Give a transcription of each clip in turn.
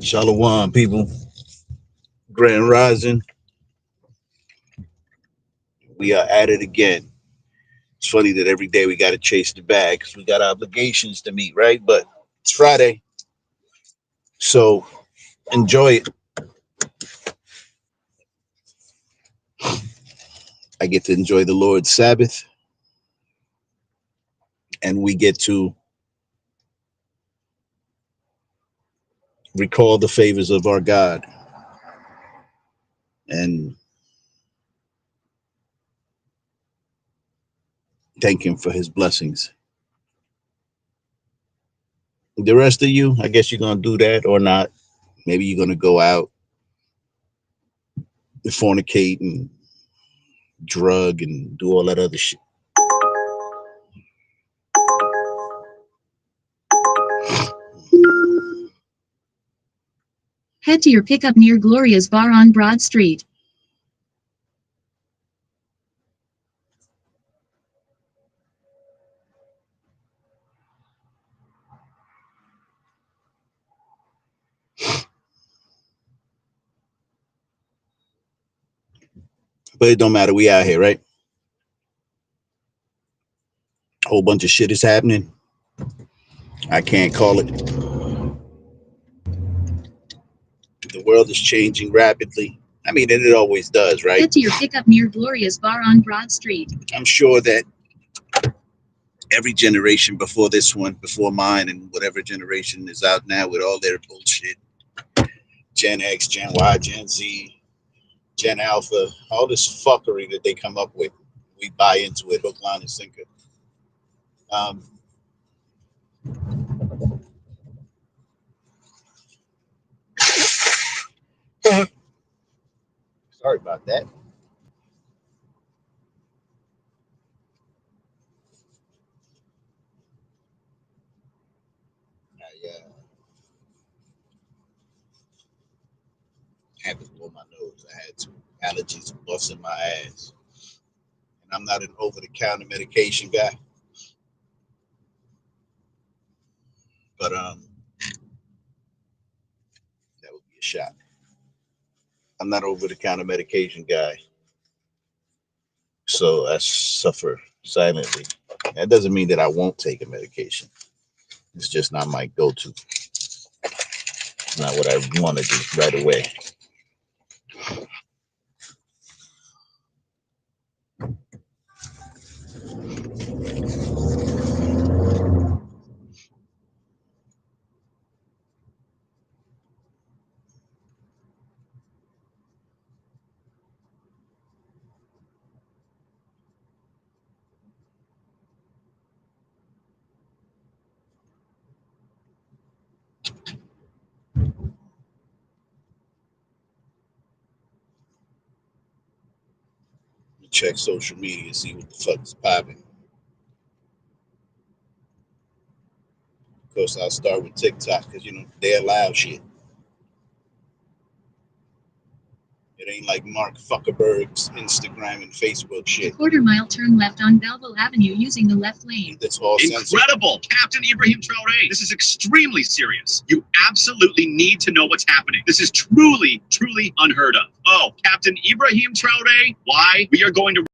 Shalom, people. Grand Rising. We are at it again. It's funny that every day we got to chase the bag because we got obligations to meet, right? But it's Friday, so enjoy it. I get to enjoy the Lord's Sabbath, and we get to recall the favors of our God and thank Him for His blessings. The rest of you, I guess you're going to do that or not. Maybe you're going to go out and fornicate and drug and do all that other shit. Head to your pickup near Gloria's Bar on Broad Street. But it don't matter. We out here, right? A whole bunch of shit is happening. I can't call it. The world is changing rapidly. I mean, and it always does, right? Head to your pickup near Gloria's Bar on Broad Street. I'm sure that every generation before this one, before mine, and whatever generation is out now with all their bullshit, Gen X, Gen Y, Gen Z, Gen Alpha, all this fuckery that they come up with, we buy into it, hook, line, and sinker. Sorry about that. I had to blow my nose. I had some allergies busting my ass. And I'm not an over-the-counter medication guy. But that would be a shot. I'm not over-the-counter medication guy. So I suffer silently. That doesn't mean that I won't take a medication. It's just not my go-to. It's not what I want to do right away. Check social media, see what the fuck is popping. Of course, I'll start with TikTok because, they allow shit. It ain't like Mark Zuckerberg's Instagram and Facebook shit. A quarter-mile turn left on Belleville Avenue using the left lane. That's all incredible. Captain Ibrahim Traore. This is extremely serious. You absolutely need to know what's happening. This is truly, truly unheard of. Oh, Captain Ibrahim Traore, why? We are going to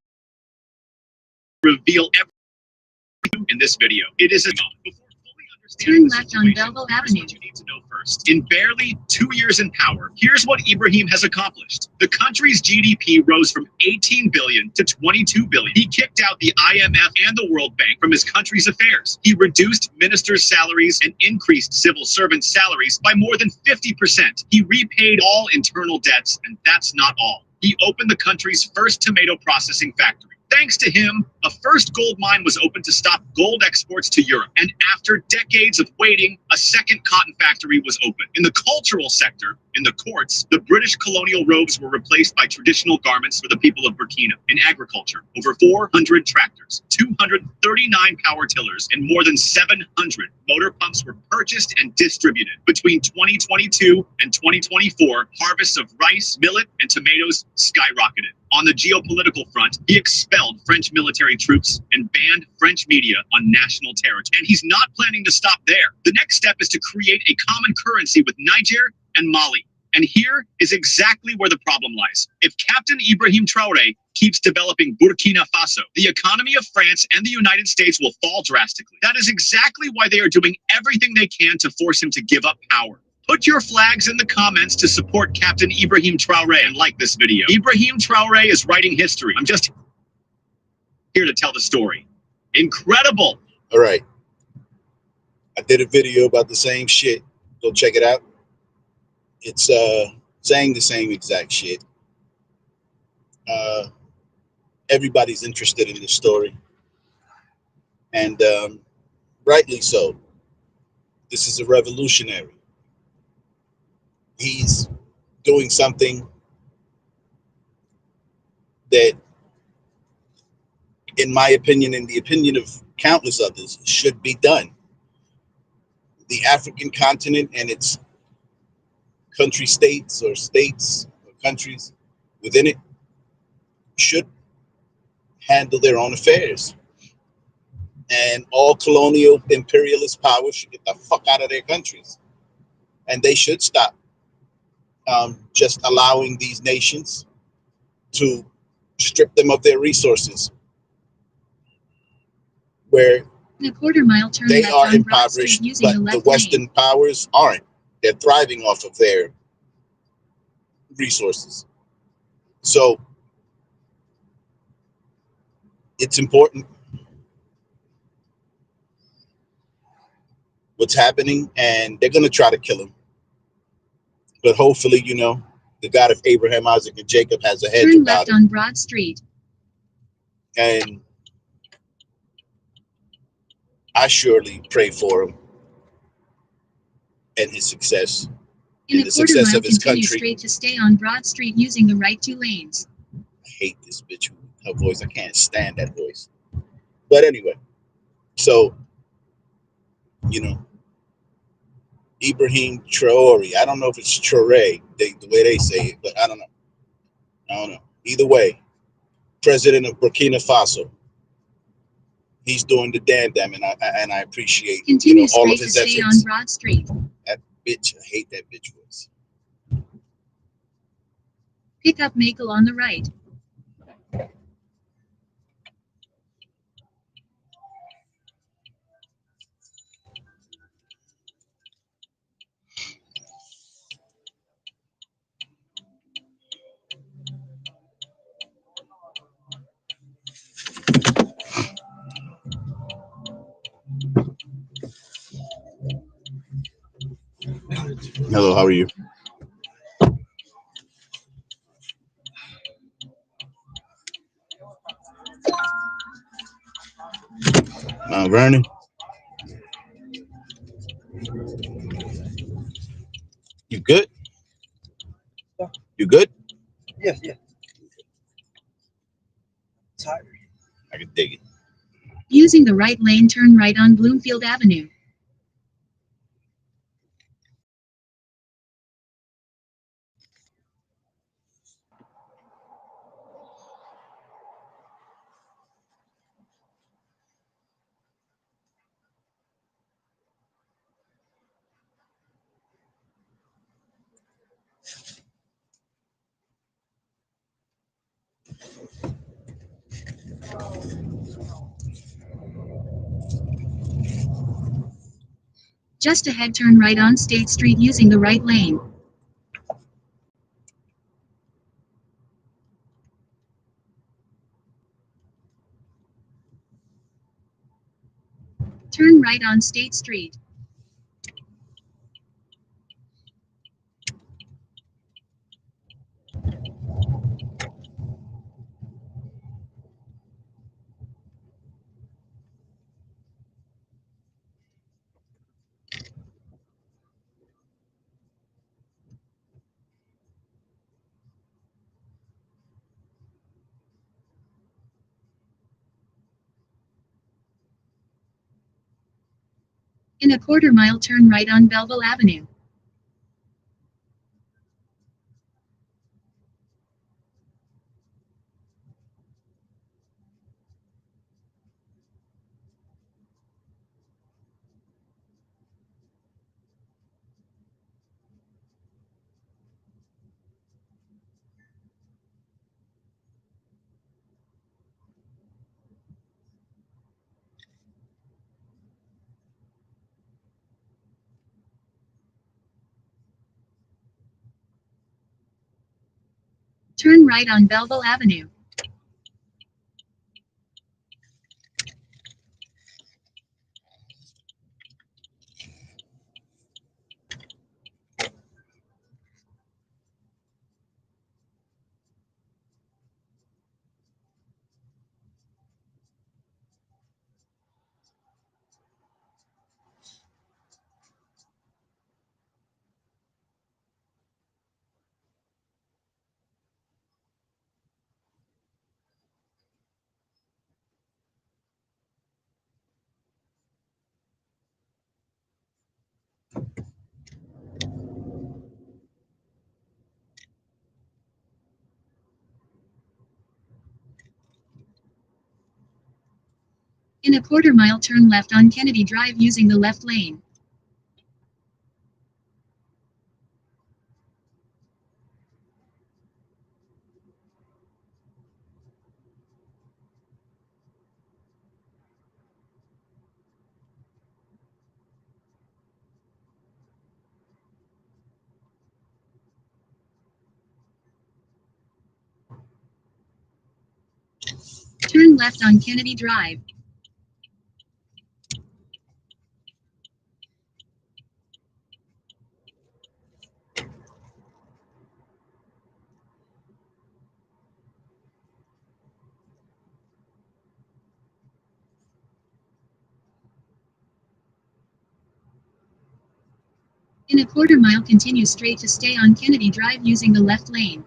reveal everything in this video. It is a before fully Turn understanding left on Belleville Avenue. What you need to know first. In barely 2 years in power, here's what Ibrahim has accomplished. The country's GDP rose from 18 billion to 22 billion. He kicked out the IMF and the World Bank from his country's affairs. He reduced ministers' salaries and increased civil servants' salaries by more than 50%. He repaid all internal debts, and that's not all. He opened the country's first tomato processing factory. Thanks to him, a first gold mine was opened to stop gold exports to Europe. And after decades of waiting, a second cotton factory was opened. In the cultural sector, in the courts, the British colonial robes were replaced by traditional garments for the people of Burkina. In agriculture, over 400 tractors, 239 power tillers, and more than 700 motor pumps were purchased and distributed. Between 2022 and 2024, harvests of rice, millet, and tomatoes skyrocketed. On the geopolitical front, he expelled French military troops and banned French media on national territory. And he's not planning to stop there. The next step is to create a common currency with Niger and Mali. And here is exactly where the problem lies. If Captain Ibrahim Traore keeps developing Burkina Faso, the economy of France and the United States will fall drastically. That is exactly why they are doing everything they can to force him to give up power. Put your flags in the comments to support Captain Ibrahim Traore and like this video. Ibrahim Traore is writing history. I'm just here to tell the story. Incredible. All right. I did a video about the same shit. Go check it out. It's saying the same exact shit. Everybody's interested in this story. And rightly so. This is a revolutionary. He's doing something that, in my opinion, in the opinion of countless others, should be done. The African continent and its country states or countries within it should handle their own affairs. And all colonial imperialist powers should get the fuck out of their countries. And they should stop just allowing these nations to strip them of their resources, where In a quarter mile, turn they left are on Broad Street impoverished, using but the the left Western lane. powers aren't. They're thriving off of their resources. So it's important what's happening, and they're going to try to kill him. But hopefully, the God of Abraham, Isaac, and Jacob has a hedge Turn about left him. on Broad Street. And I surely pray for him and his success. In And a the quarter success mile, of his continue country. straight to stay on Broad Street using the right 2 lanes. I hate this bitch. Her voice. I can't stand that voice. But anyway, so, Ibrahim Traore. I don't know if it's Traore, the way they say it, but I don't know. Either way, president of Burkina Faso. He's doing the damn, and I appreciate Continue all straight of to his stay efforts. on Broad Street. That bitch, I hate that bitch voice. Pick up Makel on the right. Hello, how are you? Vernon? You good? You good? Yes. Tired. I can dig it. Using the right lane, turn right on Bloomfield Avenue. Just ahead, turn right on State Street using the right lane. Turn right on State Street. In a quarter mile, turn right on Belleville Avenue. Turn right on Belleville Avenue. In a quarter mile, turn left on Kennedy Drive using the left lane. Turn left on Kennedy Drive. In a quarter mile, continue straight to stay on Kennedy Drive using the left lane.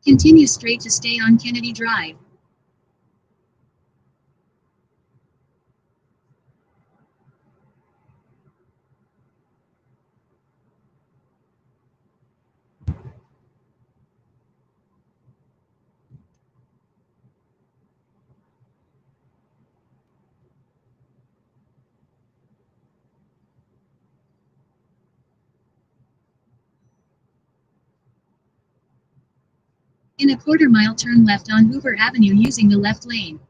Continue straight to stay on Kennedy Drive. In a quarter mile, turn left on Hoover Avenue using the left lane.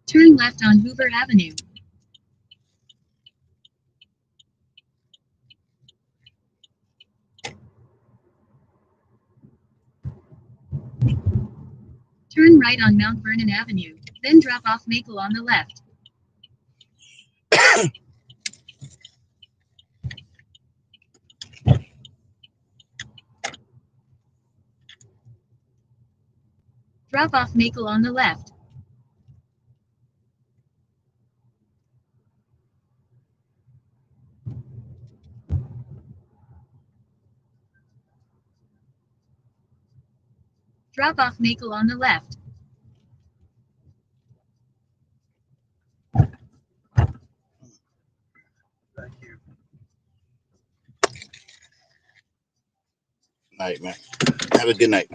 Turn left on Hoover Avenue. Turn right on Mount Vernon Avenue, then drop off Maple on the left. Drop off Maple on the left. Drop off Maple on the left. Thank you. Night, man. Have a good night.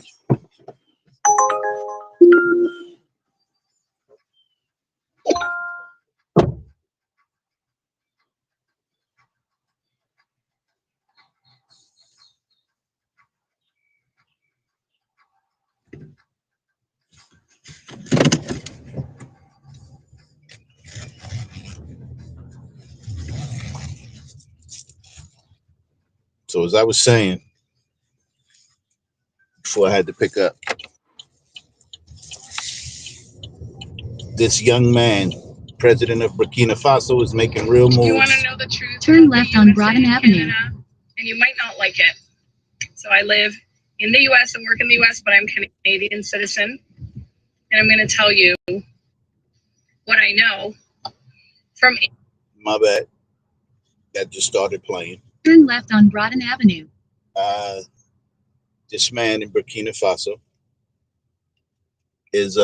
So as I was saying before I had to pick up, this young man, president of Burkina Faso, is making real moves. You want to know the truth? Turn left on Broaden Avenue. Canada, and you might not like it. So I live in the U.S. and work in the U.S., but I'm a Canadian citizen. And I'm going to tell you what I know from... My bad. That just started playing. Turn left on Broaden Avenue. This man in Burkina Faso is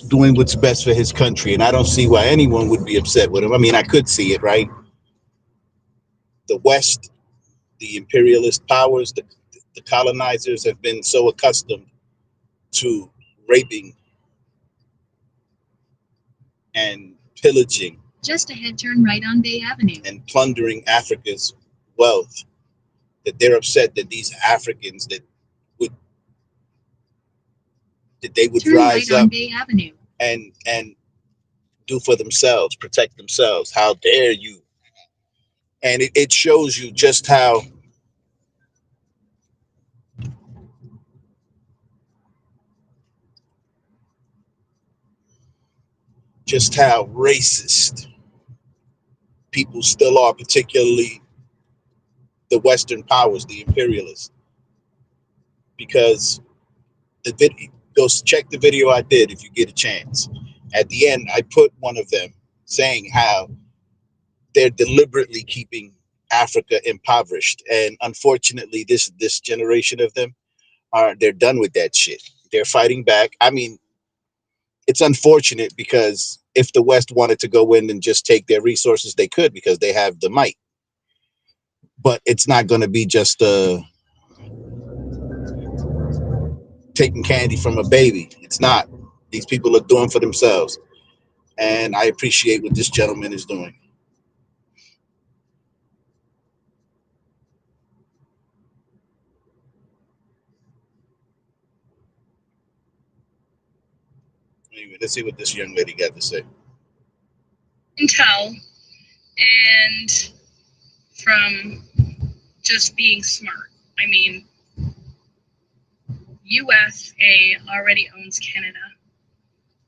doing what's best for his country, and I don't see why anyone would be upset with him. I mean, I could see it, right? The West, the imperialist powers, the colonizers have been so accustomed to raping and pillaging Just ahead, turn right on Bay Avenue. and plundering Africa's wealth that they're upset that these Africans that they would Turn rise right on up Bay Avenue. and do for themselves, protect themselves. How dare you? And it shows you just how racist people still are, particularly the Western powers, the imperialists. Because the video, go check the video I did if you get a chance. At the end, I put one of them saying how they're deliberately keeping Africa impoverished, and unfortunately, this generation of them they're done with that shit. They're fighting back. I mean, it's unfortunate because if the West wanted to go in and just take their resources, they could because they have the might. But it's not going to be just taking candy from a baby. It's not. These people are doing for themselves. And I appreciate what this gentleman is doing. Anyway, let's see what this young lady got to say. Intel, and from just being smart. I mean, USA already owns Canada.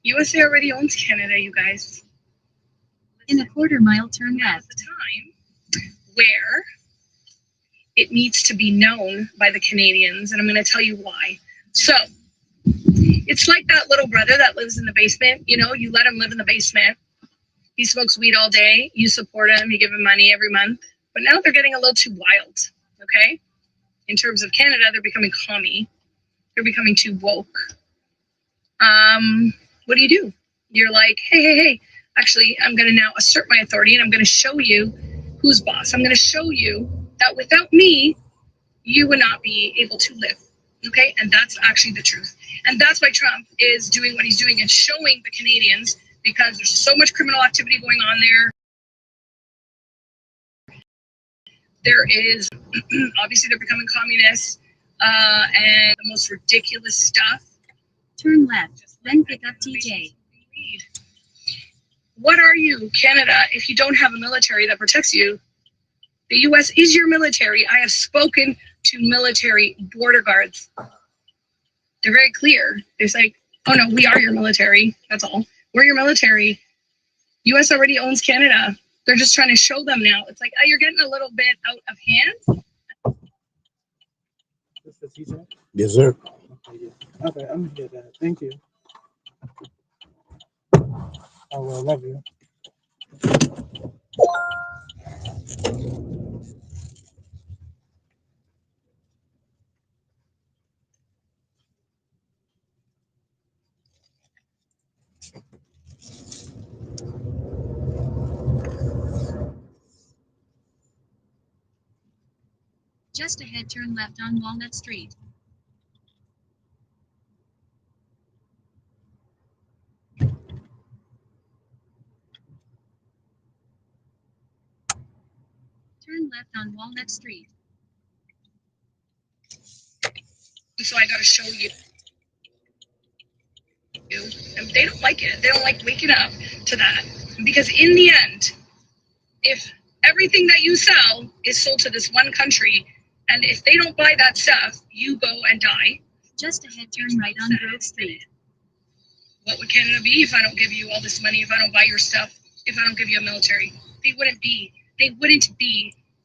USA already owns Canada, you guys. In a quarter-mile, turn Now's left. the time where it needs to be known by the Canadians, and I'm going to tell you why. So, it's like that little brother that lives in the basement. You know, you let him live in the basement. He smokes weed all day. You support him. You give him money every month. But now they're getting a little too wild, okay? In terms of Canada, they're becoming commie. They're becoming too woke. What do? You're like, hey, actually, I'm going to now assert my authority, and I'm going to show you who's boss. I'm going to show you that without me, you would not be able to live, okay? And that's actually the truth. And that's why Trump is doing what he's doing and showing the Canadians, because there's so much criminal activity going on there. There is, obviously, they're becoming communists, and the most ridiculous stuff. Turn left, then pick up TJ. What are you, Canada, if you don't have a military that protects you? The U.S. is your military. I have spoken to military border guards. They're very clear. It's like, oh no, we are your military. That's all. We're your military. U.S. already owns Canada. They're just trying to show them now. It's like, oh, you're getting a little bit out of hand. This is TJ? Yes, sir. Okay, I'm gonna get that. Thank you. I will love you. Just ahead, turn left on Walnut Street. Turn left on Walnut Street. So I got to show you. And they don't like it. They don't like waking up to that. Because in the end, if everything that you sell is sold to this one country, and if they don't buy that stuff, you go and die. Just ahead, turn right on Grove Street. What would Canada be if I don't give you all this money, if I don't buy your stuff, if I don't give you a military? They wouldn't be.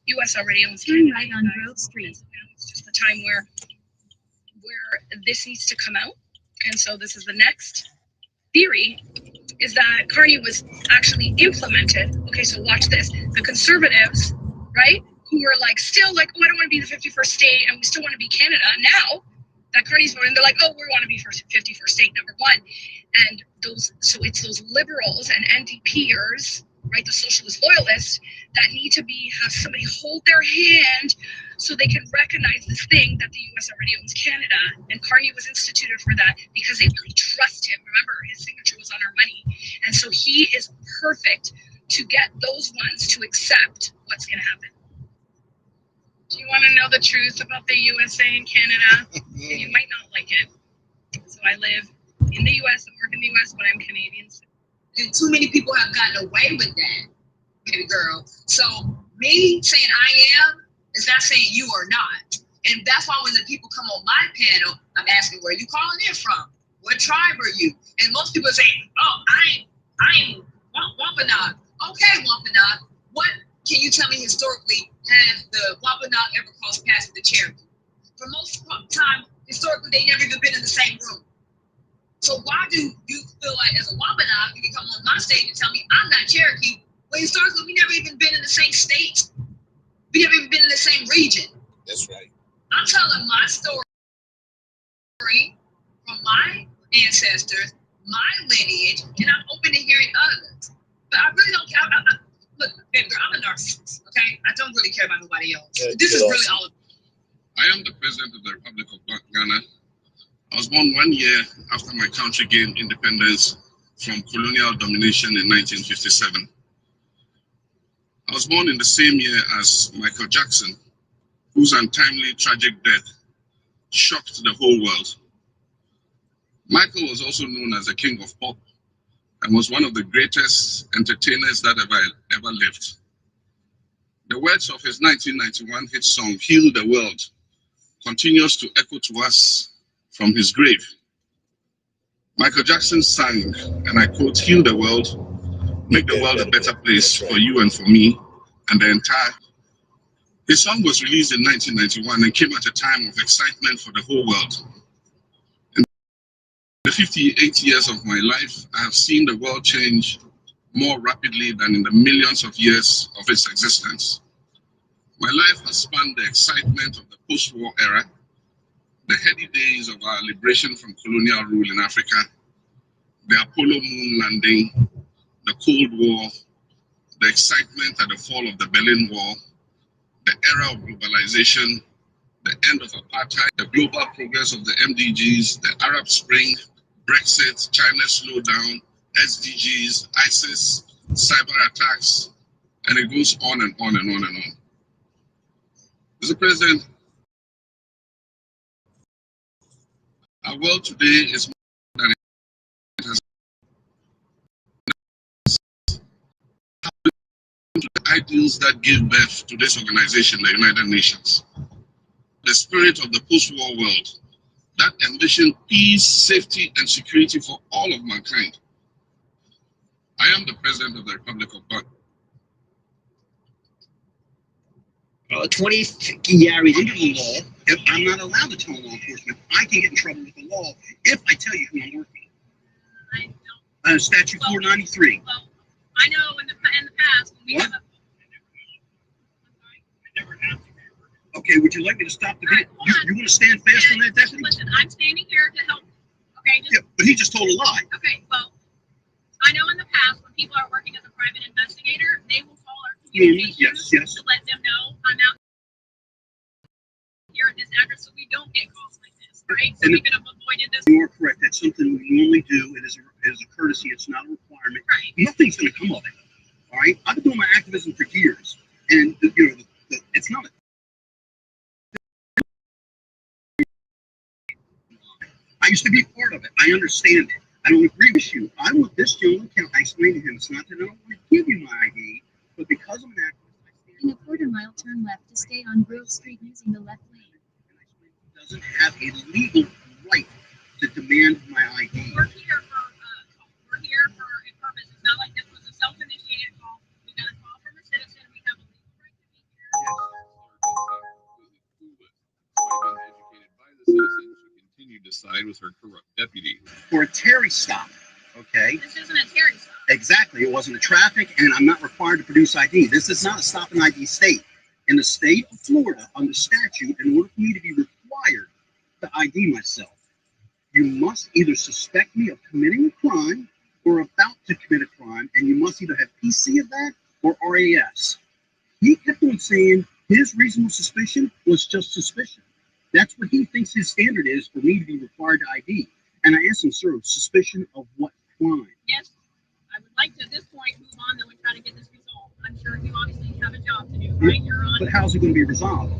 U.S. already owns Turn Canada. right on Grove Street. It's just the time where this needs to come out. And so this is the next theory, is that Carney was actually implemented. Okay, so watch this. The conservatives, right, who were like still like, oh, I don't want to be the 51st state and we still want to be Canada. Now that Carney's voting. They're like, oh, we want to be 51st state number one. And so it's those liberals and NDPers, right, the socialist loyalists, that need to have somebody hold their hand so they can recognize this thing that the US already owns Canada. And Carney was instituted for that because they really trust him. Remember, his signature was on our money. And so he is perfect to get those ones to accept what's going to happen. Do you want to know the truth about the USA and Canada? And you might not like it. So I live in the US and work in the US, but I'm Canadian. And too many people have gotten away with that, baby girl. So me saying I am is not saying you are not. And that's why when the people come on my panel, I'm asking, where are you calling in from? What tribe are you? And most people say, oh, I'm Wampanoag. Okay, Wampanoag. What can you tell me historically has the Wampanoag ever crossed paths with the Cherokee? For most time, historically, they never even been in the same room. So why do you feel like as a Wampanoag, you can come on my stage and tell me I'm not Cherokee, when historically we never even been in the same state? We never even been in the same region. That's right. I'm telling my story from my ancestors, my lineage, and I'm open to hearing others. But I really don't care. Look, baby girl, I'm a narcissist, okay? I don't really care about nobody else. Yeah, this is really all. I am the president of the Republic of Ghana. I was born 1 year after my country gained independence from colonial domination in 1957. I was born in the same year as Michael Jackson, whose untimely tragic death shocked the whole world. Michael was also known as the King of Pop and was one of the greatest entertainers that ever lived. The words of his 1991 hit song, Heal the World, continues to echo to us from his grave. Michael Jackson sang, and I quote, "Heal the world, make the world a better place for you and for me and the entire." His song was released in 1991 and came at a time of excitement for the whole world. In the 58 years of my life, I have seen the world change more rapidly than in the millions of years of its existence. My life has spanned the excitement of the post-war era, the heady days of our liberation from colonial rule in Africa, the Apollo moon landing, the Cold War, the excitement at the fall of the Berlin Wall, the era of globalization, the end of apartheid, the global progress of the MDGs, the Arab Spring, Brexit, China's slowdown, SDGs, ISIS, cyber attacks, and it goes on and on and on and on. Mr. President, our world today is more than it has been to the ideals that gave birth to this organization, the United Nations. The spirit of the post-war world that envisioned peace, safety, and security for all of mankind. I am the president of the Republic of Ghana. 20 Yari under the law. If I'm not allowed to tell law enforcement, I can get in trouble with the law if I tell you who I'm working. I don't. Statute 493. Well, I know in the past when we What? have a. Okay, would you like me to stop the video? You want to stand fast on that, deputy? Listen, I'm standing here to help. Okay, Yeah, but he just told a lie. Okay, well, I know in the past when people are working as a private investigator, they will call our communications Yes. to let them know I'm out here at this address so we don't get calls like this, right? So And we could have avoided this. You are correct. That's something we normally do. It is a courtesy. It's not a requirement. Right. Nothing's going to come of it. All right. I've been doing my activism for years, and it's not. I used to be part of it. I understand it. I don't agree with you. I want this gentleman. I explained to him it's not that I don't want to give you my ID, but because I'm an activist, I stand. In a quarter-mile, turn left to stay on Grove Street using the left lane. Doesn't have a legal right to demand my ID. We're here for a purpose. It's not like this was a self-initiated call. We got a call from a citizen. We have a legal right to be here. Educated by the citizens who continue to side with her corrupt deputy. For a Terry stop, okay? This isn't a Terry stop. Exactly. It wasn't a traffic, and I'm not required to produce ID. This is not a stop and ID state. In the state of Florida, under statute, in order for me to be required to ID myself. You must either suspect me of committing a crime or about to commit a crime, and you must either have PC of that or RAS. He kept on saying his reasonable suspicion was just suspicion. That's what he thinks his standard is for me to be required to ID. And I asked him, sir, suspicion of what crime? Yes, I would like to at this point move on though and try to get this resolved. I'm sure you obviously have a job to do, right? You're on. But how's it going to be resolved?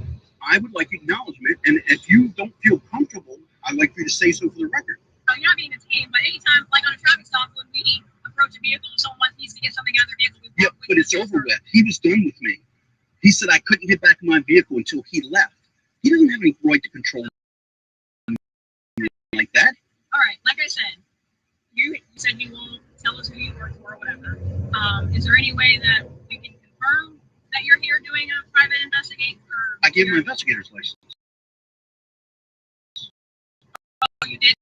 I would like acknowledgement, and if you don't feel comfortable, I'd like for you to say so for the record. You're not being detained, but anytime, like on a traffic stop, when we approach a vehicle and someone needs to get something out of their vehicle, Yeah, but it's over with. He was done with me. He said I couldn't get back in my vehicle until he left. He doesn't have any right to control me like that. All right, like I said, you said you won't tell us who you work for or whatever. Is there any way that we can confirm that you're here doing a private investigation? I gave him an investigator's license. Oh, you did?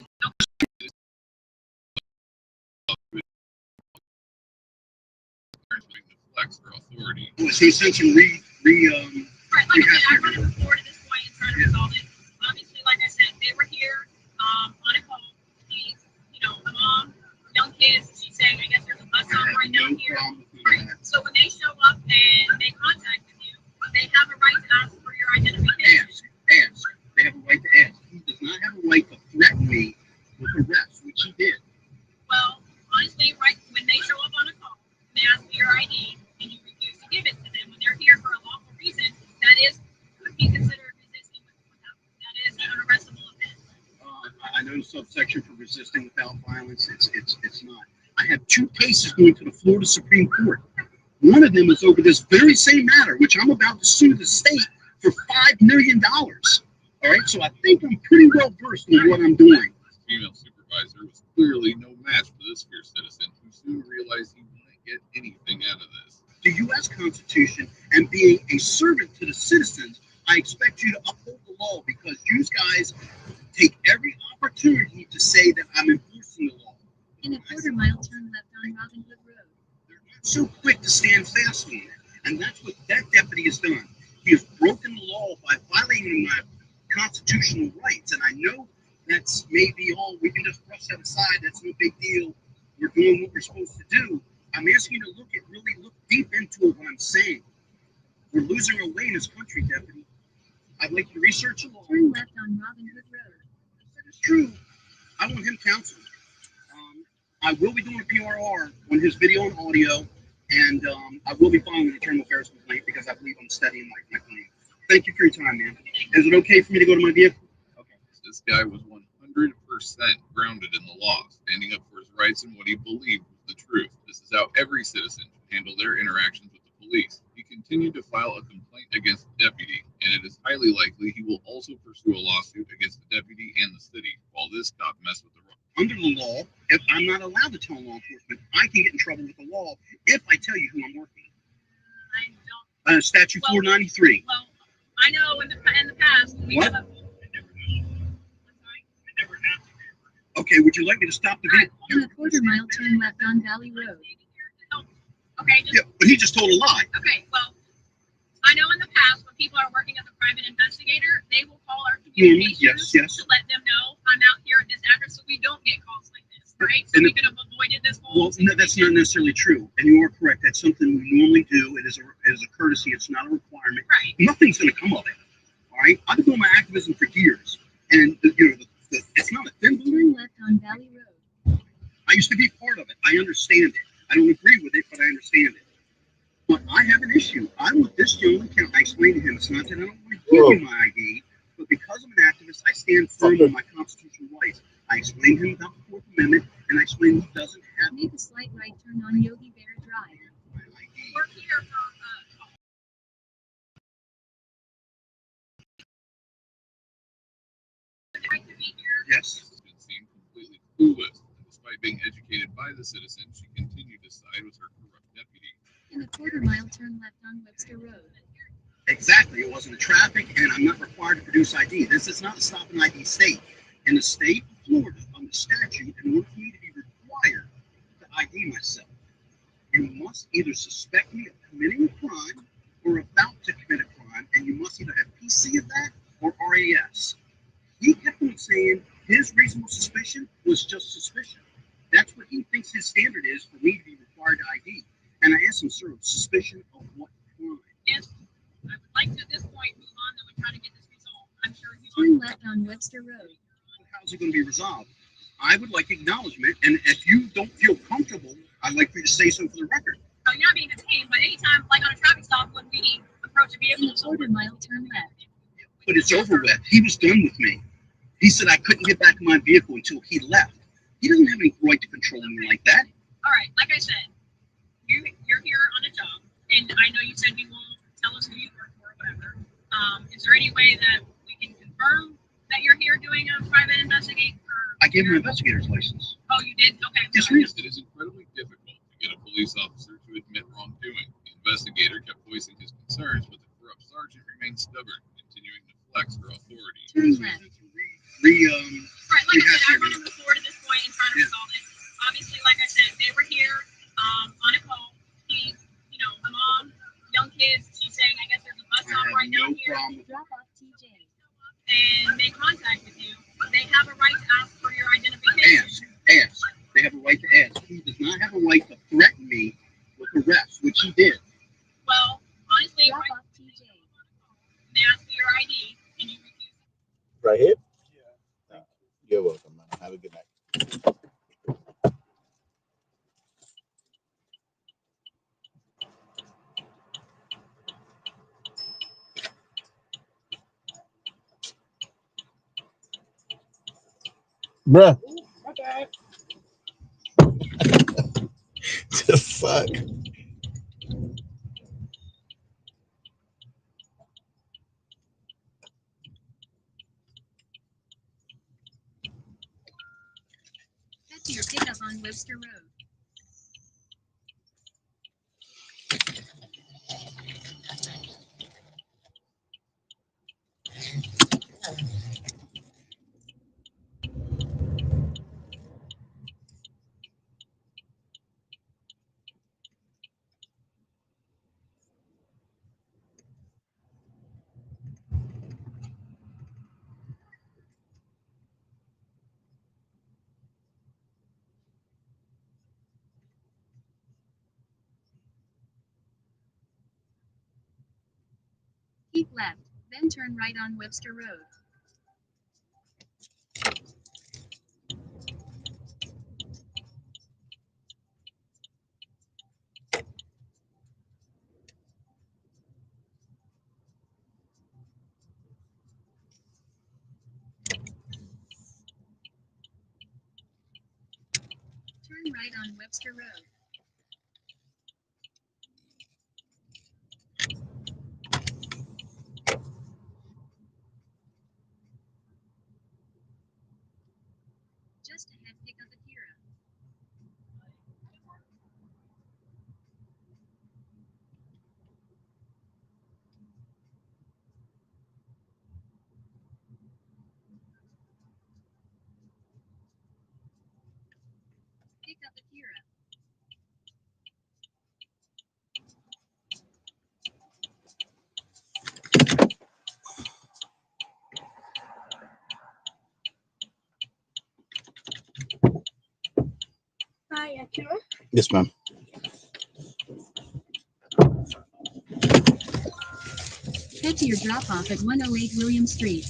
Flex their authority. He sent some Right, like I said, I run a report at this point and try to resolve it. Obviously, like I said, they were here on a call. She's, a mom, young kids. She's saying, I guess there's a bus stop right down here. Right. So when they show up and they contacted you, they have a right to ask for your identification. Ask. They have a right to ask. He does not have a right to threaten me with arrest, which he did. Well, honestly, right when they show up on a call, they ask for your ID, and you refuse to give it to them when they're here for a lawful reason, that could be considered resisting without. That is an arrestable offense. I know the subsection for resisting without violence. It's not. I have 2 cases going to the Florida Supreme Court. One of them is over this very same matter, which I'm about to sue the state for $5 million. All right, so I think I'm pretty well versed in what I'm doing. Female supervisor was clearly no match for this fierce citizen, who soon realized he wouldn't get anything out of this. The U.S. Constitution and being a servant to the citizens, I expect you to uphold the law because you guys take every opportunity to say that I'm enforcing the law. In a quarter-mile, turn left on Robin Hood Road. They're not so quick to stand fast on it, and that's what that deputy has done. He has broken the law by violating my constitutional rights, and I know that's maybe all, we can just brush that aside, that's no big deal, we're doing what we're supposed to do. I'm asking you to really look deep into what I'm saying. We're losing our way in this country, deputy. I'd like you to research the law. Turn left on Robin Hood Road. That is true. I want him counseled. I will be doing a PRR on his video and audio, and I will be filing an internal affairs complaint because I believe I'm studying my claim. Thank you for your time, man. Is it okay for me to go to my vehicle? Okay. This guy was 100% grounded in the law, standing up for his rights and what he believed was the truth. This is how every citizen should handle their interactions with the police. He continued to file a complaint against the deputy, and it is highly likely he will also pursue a lawsuit against the deputy and the city while this cop messed with the law. Under the law, if I'm not allowed to tell law enforcement, I can get in trouble with the law if I tell you who I'm working. I don't. Statute 493. Well, I know in the past we What? have. Okay, would you like me to stop the video? In a quarter-mile, turn left on Valley Road. Okay, Yeah, but he just told a lie. okay. Well, I know in the past when people are working as a private investigator, they will call our communications Yes. to let them know I'm out here at this address, so we don't get calls like this, right? So And we could have avoided this whole. Well, no, that's not necessarily true, and you are correct. That's something we normally do. It is a courtesy. It's not a requirement. Right. Nothing's going to come of it. All right. I've been doing my activism for years, and it's not a thin balloon. Turn left on Valley Road. I used to be part of it. I understand it. I don't agree with it, but I understand it. But I have an issue. I'm with this gentleman. I explained to him it's not that I don't want to give you my ID, but because I'm an activist, I stand firm on my constitutional rights. I explained to him about the 4th Amendment, and I explained he doesn't have Make a slight right turn on Yogi Bear Drive. my ID. We're here for. Right to be here. Yes. It seemed completely clueless, and despite being educated by the citizen, she continued to side with her corrupt deputy. In a quarter-mile, turn left on Webster Road. Exactly. It wasn't a traffic, and I'm not required to produce ID. This is not a stop and ID state. In the state of Florida, on the statute, in order for me to be required to ID myself, you must either suspect me of committing a crime or about to commit a crime, and you must either have PC of that or RAS. He kept on Turn left on Webster Road. How's it going to be resolved? I would like acknowledgement, and if you don't feel comfortable, I'd like for you to say so for the record. So you're not being detained, but anytime, like on a traffic stop, when we approach a In vehicle, a quarter mile, turn left. But it's over with. He was done with me. He said I couldn't get back in my vehicle until he left. He doesn't have any right to control me like that. all right, like I said, you're here on a job, and I know you said you won't tell us who you work for or whatever. Is there any way that we can confirm that you're here doing a private investigation? I gave him an investigator's license. Oh, you did? Okay. Yes, ma'am. It is incredibly difficult to get a police officer to admit wrongdoing. The investigator kept voicing his concerns, but the corrupt sergeant remained stubborn, continuing to flex her authority. Turn left. Right, like I said, I want to move forward at this point and try to resolve it. Obviously, like I said, they were here on a call. He's, a mom, young kids. She's saying, I guess there's a bus stop right down here. Drop off TJ. And make contact with you. They have a right to ask for your identification. Ask. They have a right to ask. He does not have a right to threaten me with arrest, which he did. Well, honestly, Drop right, off TJ. they ask for your ID and you refuse. Right here? Yeah. You're welcome, man. Have a good night. Bruh. My bad. The fuck? Head to your pickup on Webster Road. Keep left, then turn right on Webster Road. Turn right on Webster Road. Just ahead, pick up Akira. Pick up Akira. Hi, Akira. Yes, ma'am. Head to your drop-off at 108 William Street.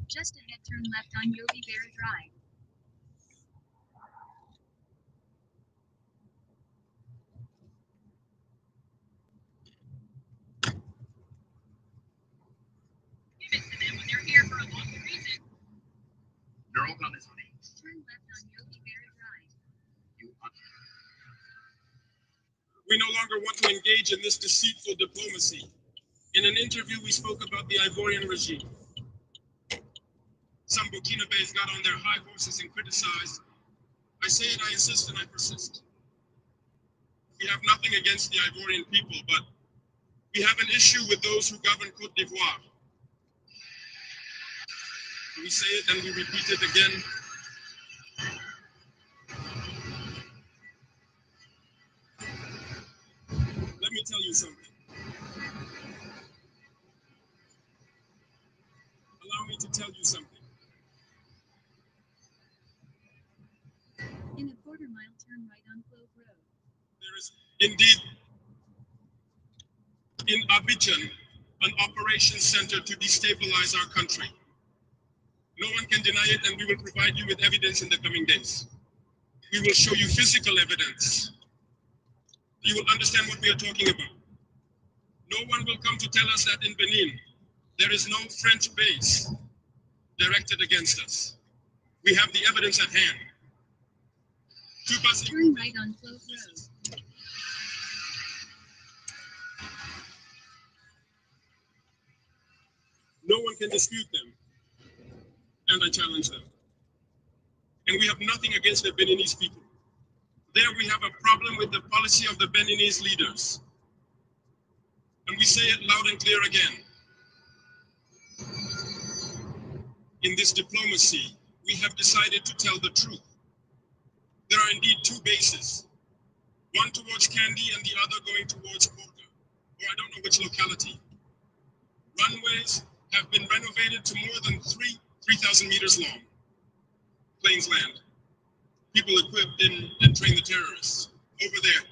Just ahead, turn left on Yogi Berra Drive. Give it to them when they're here for a lawful reason. You're all done, honey. Turn left on Yogi Berra Drive. We no longer want to engage in this deceitful diplomacy. In an interview, we spoke about the Ivorian regime. Some Burkinabés got on their high horses and criticized. I say it, I insist, and I persist. We have nothing against the Ivorian people, but we have an issue with those who govern Côte d'Ivoire. We say it and we repeat it again. Let me tell you something. Allow me to tell you something. In a quarter mile, turn right on Clove Road. There is indeed in Abidjan an operations center to destabilize our country. No one can deny it, and we will provide you with evidence in the coming days. We will show you physical evidence. You will understand what we are talking about. No one will come to tell us that in Benin, there is no French base directed against us. We have the evidence at hand. Turn right on Clove Road. No one can dispute them, and I challenge them. And we have nothing against the Beninese people. There we have a problem with the policy of the Beninese leaders. And we say it loud and clear again. In this diplomacy, we have decided to tell the truth. There are indeed two bases, one towards Kandy and the other going towards Porka, or I don't know which locality. Runways have been renovated to more than 3,000 meters long. Planes land. People equipped and train the terrorists. Over there,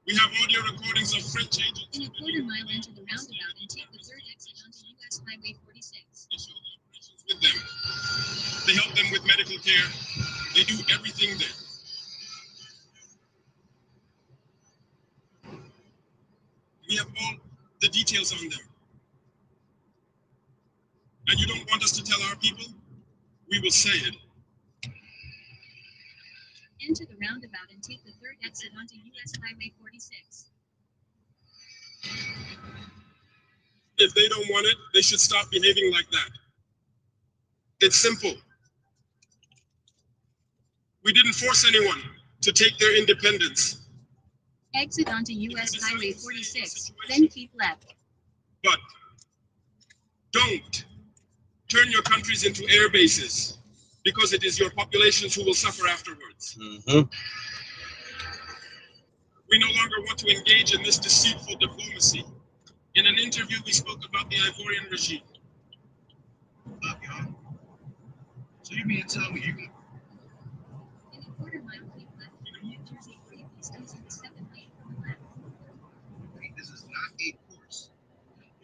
we have audio recordings of French agents. In a quarter mile, enter the roundabout and take the third exit onto US Highway 46. They show the operations with them. They help them with medical care. They do everything there. We have all the details on them. And you don't want us to tell our people? We will say it. Enter the roundabout and take the third exit onto US Highway 46. If they don't want it, they should stop behaving like that. It's simple. We didn't force anyone to take their independence. Exit onto US Highway 46, then keep left. But don't turn your countries into air bases, because it is your populations who will suffer afterwards. We no longer want to engage in this deceitful diplomacy. In an interview, we spoke about the Ivorian regime. So you mean to tell me you can... In a quarter mile, keep left for New Jersey Freeway East in the 7th lane from the left. Wait, this is not a course.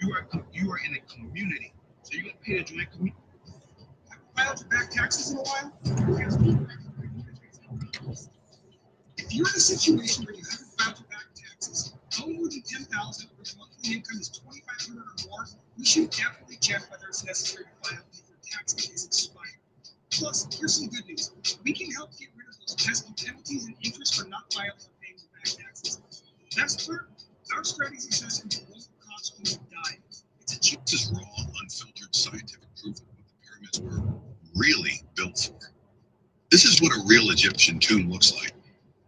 You are in a community. So you're going to pay the joint community. Have you filed your back taxes in a while? Keep left for New Jersey Freeway East. If you're in a situation where you haven't filed your back taxes, no more than $10,000, or your monthly income is $2,500 or more, we should definitely check whether it's necessary to file before tax days expire. Plus, here's some good news. We can help get rid of those pesky penalties and interest for not filing or paying your back taxes. Best part, our strategy assessment won't cost you a dime. It's a cheap. This is raw, unfiltered scientific proof of what the pyramids were really built for. This is what a real Egyptian tomb looks like.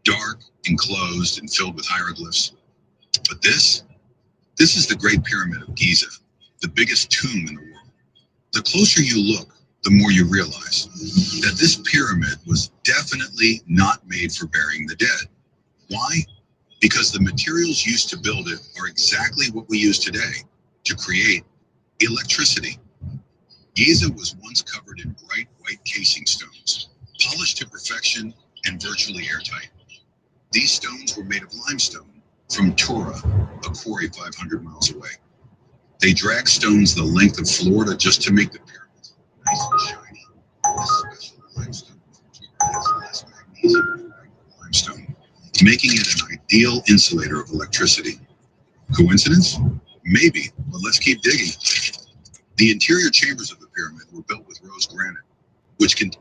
Dark, enclosed, and filled with hieroglyphs. But this is the Great Pyramid of Giza, the biggest tomb in the world. The closer you look, the more you realize that this pyramid was definitely not made for burying the dead. Why? Because the materials used to build it are exactly what we use today to create electricity. Giza was once covered in bright white casing stones, polished to perfection and virtually airtight. These stones were made of limestone from Tura, a quarry 500 miles away. They dragged stones the length of Florida just to make the pyramids nice and shiny. This special limestone from Tura has less magnesium than regular limestone, making it an ideal insulator of electricity. Coincidence? Maybe, but let's keep digging. The interior chambers of the pyramid were built with rose granite, which can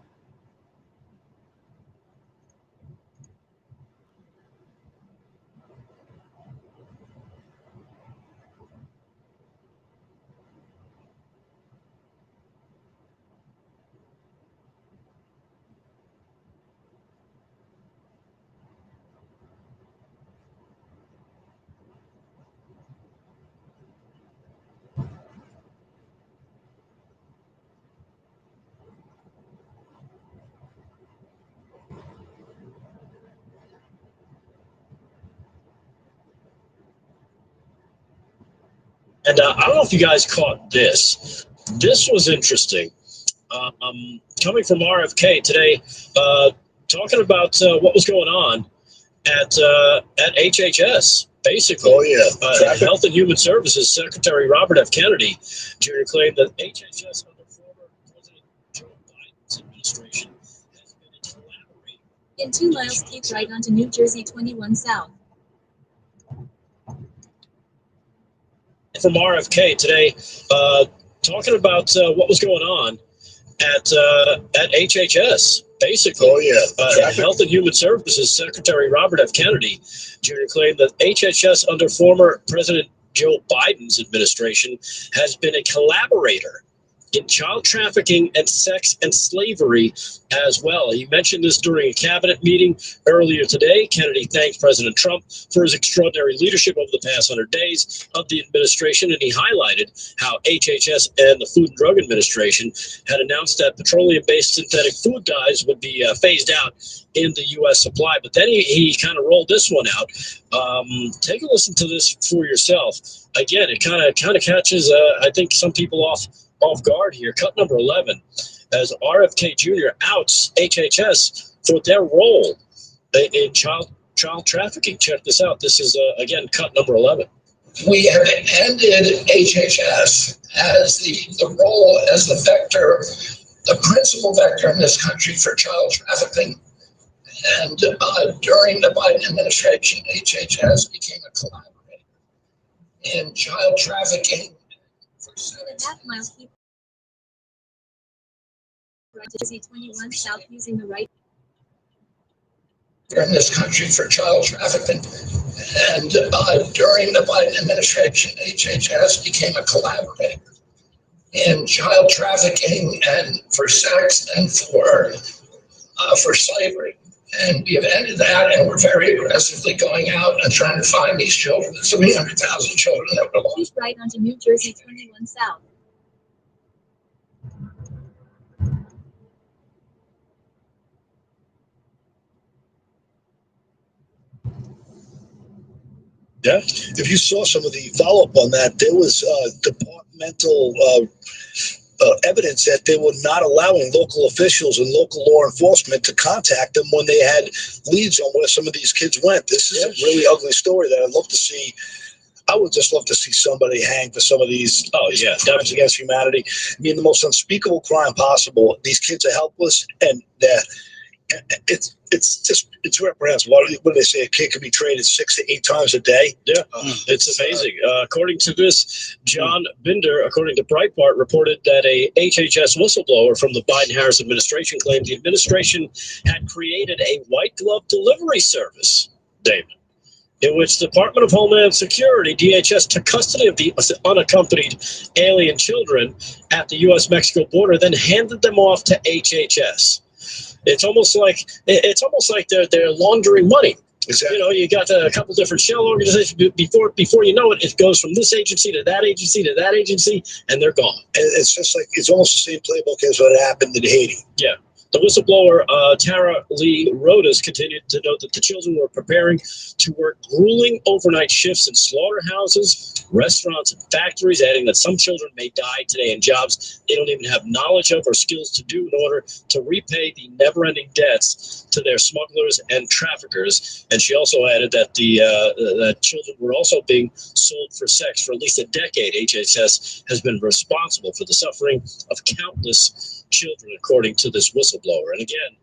And I don't know if you guys caught this. This was interesting. Coming from RFK today, talking about what was going on at HHS. basically. Oh, yeah. Health and Human Services Secretary Robert F. Kennedy Jr. claimed that HHS under former President Joe Biden's administration has been a collaborator. In 2 miles, keep right onto New Jersey 21 South. From RFK today, talking about what was going on at HHS, basically. Oh, yeah. Health and Human Services Secretary Robert F. Kennedy Jr. claimed that HHS under former President Joe Biden's administration has been a collaborator in child trafficking and sex and slavery as well. He mentioned this during a cabinet meeting earlier today. Kennedy thanked President Trump for his extraordinary leadership over the past 100 days of the administration, and he highlighted how HHS and the Food and Drug Administration had announced that petroleum-based synthetic food dyes would be phased out in the U.S. supply. But then he kind of rolled this one out. Take a listen to this for yourself. Again, it kind of catches, I think, some people off guard here. Cut number 11, as RFK Jr. outs HHS for their role in child trafficking. Check this out. This is, again, cut number 11. We have ended HHS as the role as the vector, the principal vector in this country for child trafficking. And during the Biden administration, HHS became a collaborator in child trafficking. In a half mile, keep right to Jersey 21 South using the right. In this country for child trafficking. And during the Biden administration, HHS became a collaborator in child trafficking and for sex and for slavery. And we have ended that, and we're very aggressively going out and trying to find these children, 300,000 children that were lost. Keep right onto New Jersey 21 South. Yeah. If you saw some of the follow-up on that, there was departmental evidence that they were not allowing local officials and local law enforcement to contact them when they had leads on where some of these kids went. This is a really ugly story that I'd love to see. I would just love to see somebody hang for some of these crimes against humanity. I mean, the most unspeakable crime possible. These kids are helpless, and it's reprehensible. What do they say? A kid can be traded 6 to 8 times a day. Yeah, it's amazing. According to this, John Binder, according to Breitbart, reported that a HHS whistleblower from the Biden-Harris administration claimed the administration had created a white glove delivery service, David, in which the Department of Homeland Security, DHS, took custody of the unaccompanied alien children at the U.S.-Mexico border, then handed them off to HHS. It's almost like they're laundering money. Exactly. You know, you got a couple different shell organizations. Before you know it, it goes from this agency to that agency to that agency, and they're gone. And it's just like it's almost the same playbook as what happened in Haiti. Yeah. The whistleblower, Tara Lee Rodas, continued to note that the children were preparing to work grueling overnight shifts in slaughterhouses, restaurants, and factories, adding that some children may die today in jobs they don't even have knowledge of or skills to do in order to repay the never-ending debts to their smugglers and traffickers. And she also added that the children were also being sold for sex for at least a decade. HHS has been responsible for the suffering of countless children, according to this whistleblower. And again,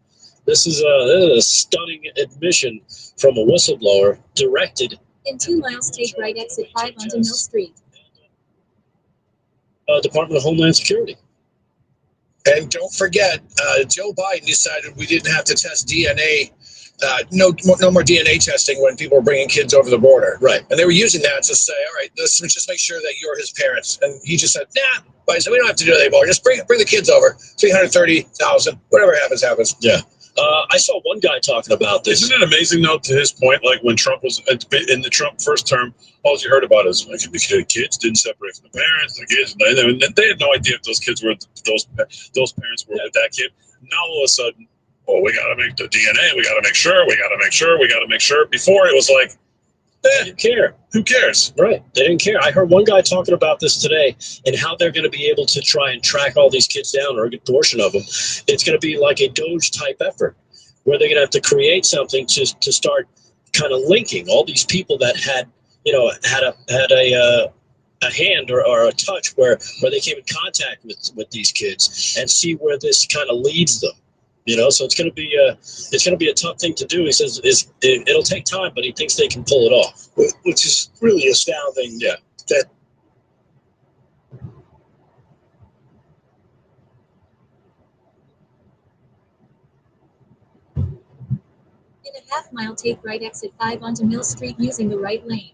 this is a stunning admission from a whistleblower directed. In 2 miles, take right exit 5 onto Mill Street. Department of Homeland Security. And don't forget, Joe Biden decided we didn't have to test DNA, no more DNA testing when people were bringing kids over the border. Right. And they were using that to say, all right, let's just make sure that you're his parents. And he just said, nah, Biden said, we don't have to do that anymore. Just bring the kids over. 330,000, whatever happens. Yeah. I saw one guy talking about this. Isn't it amazing, though, to his point, like when Trump was in the Trump first term, all you heard about is like the kids didn't separate from the parents. The kids, they had no idea if those kids were those parents were with that kid. Now all of a sudden, we got to make the DNA. We got to make sure. Before it was like, they didn't care. Who cares? Right. They didn't care. I heard one guy talking about this today and how they're going to be able to try and track all these kids down, or a good portion of them. It's going to be like a Doge type effort where they're going to have to create something to start kind of linking all these people that had had a hand or a touch where they came in contact with these kids and see where this kind of leads them. So it's going to be a tough thing to do. He says it'll take time, but he thinks they can pull it off, which is really astounding. Yeah. That In a half mile, take right exit 5 onto Mill Street using the right lane.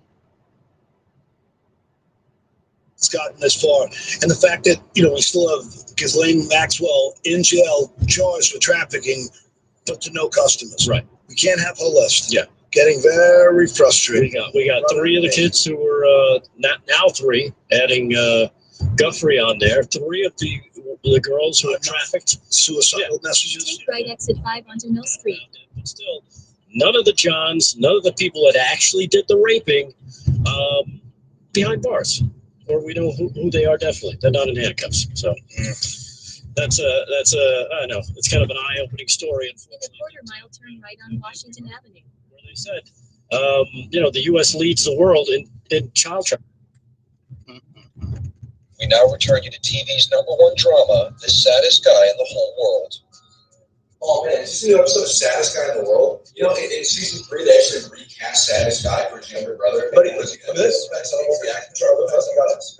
it's gotten this far, and the fact that we still have Ghislaine Maxwell in jail, charged with trafficking, but to no customers. Right. We can't have her list. Yeah. Getting very frustrated. We got 3 of the kids who were now 3, adding Guthrie on there. 3 of the girls who were trafficked. Suicidal messages. Take right exit 5 onto Mill Street. But still, none of the Johns, none of the people that actually did the raping, behind bars, or we know who they are. Definitely, they're not in handcuffs. So that's I know it's kind of an eye-opening story. In a quarter mile, turn right on Washington Avenue. Where they said, the U.S. leads the world in child trafficking. We now return you to TV's #1 drama, The Saddest Guy in the Whole World. Oh man, did you see the episode Saddest Guy in the World? In season 3, they actually recast Saddest Guy for his younger brother. But it was this. That's not what the acting trouble has got us.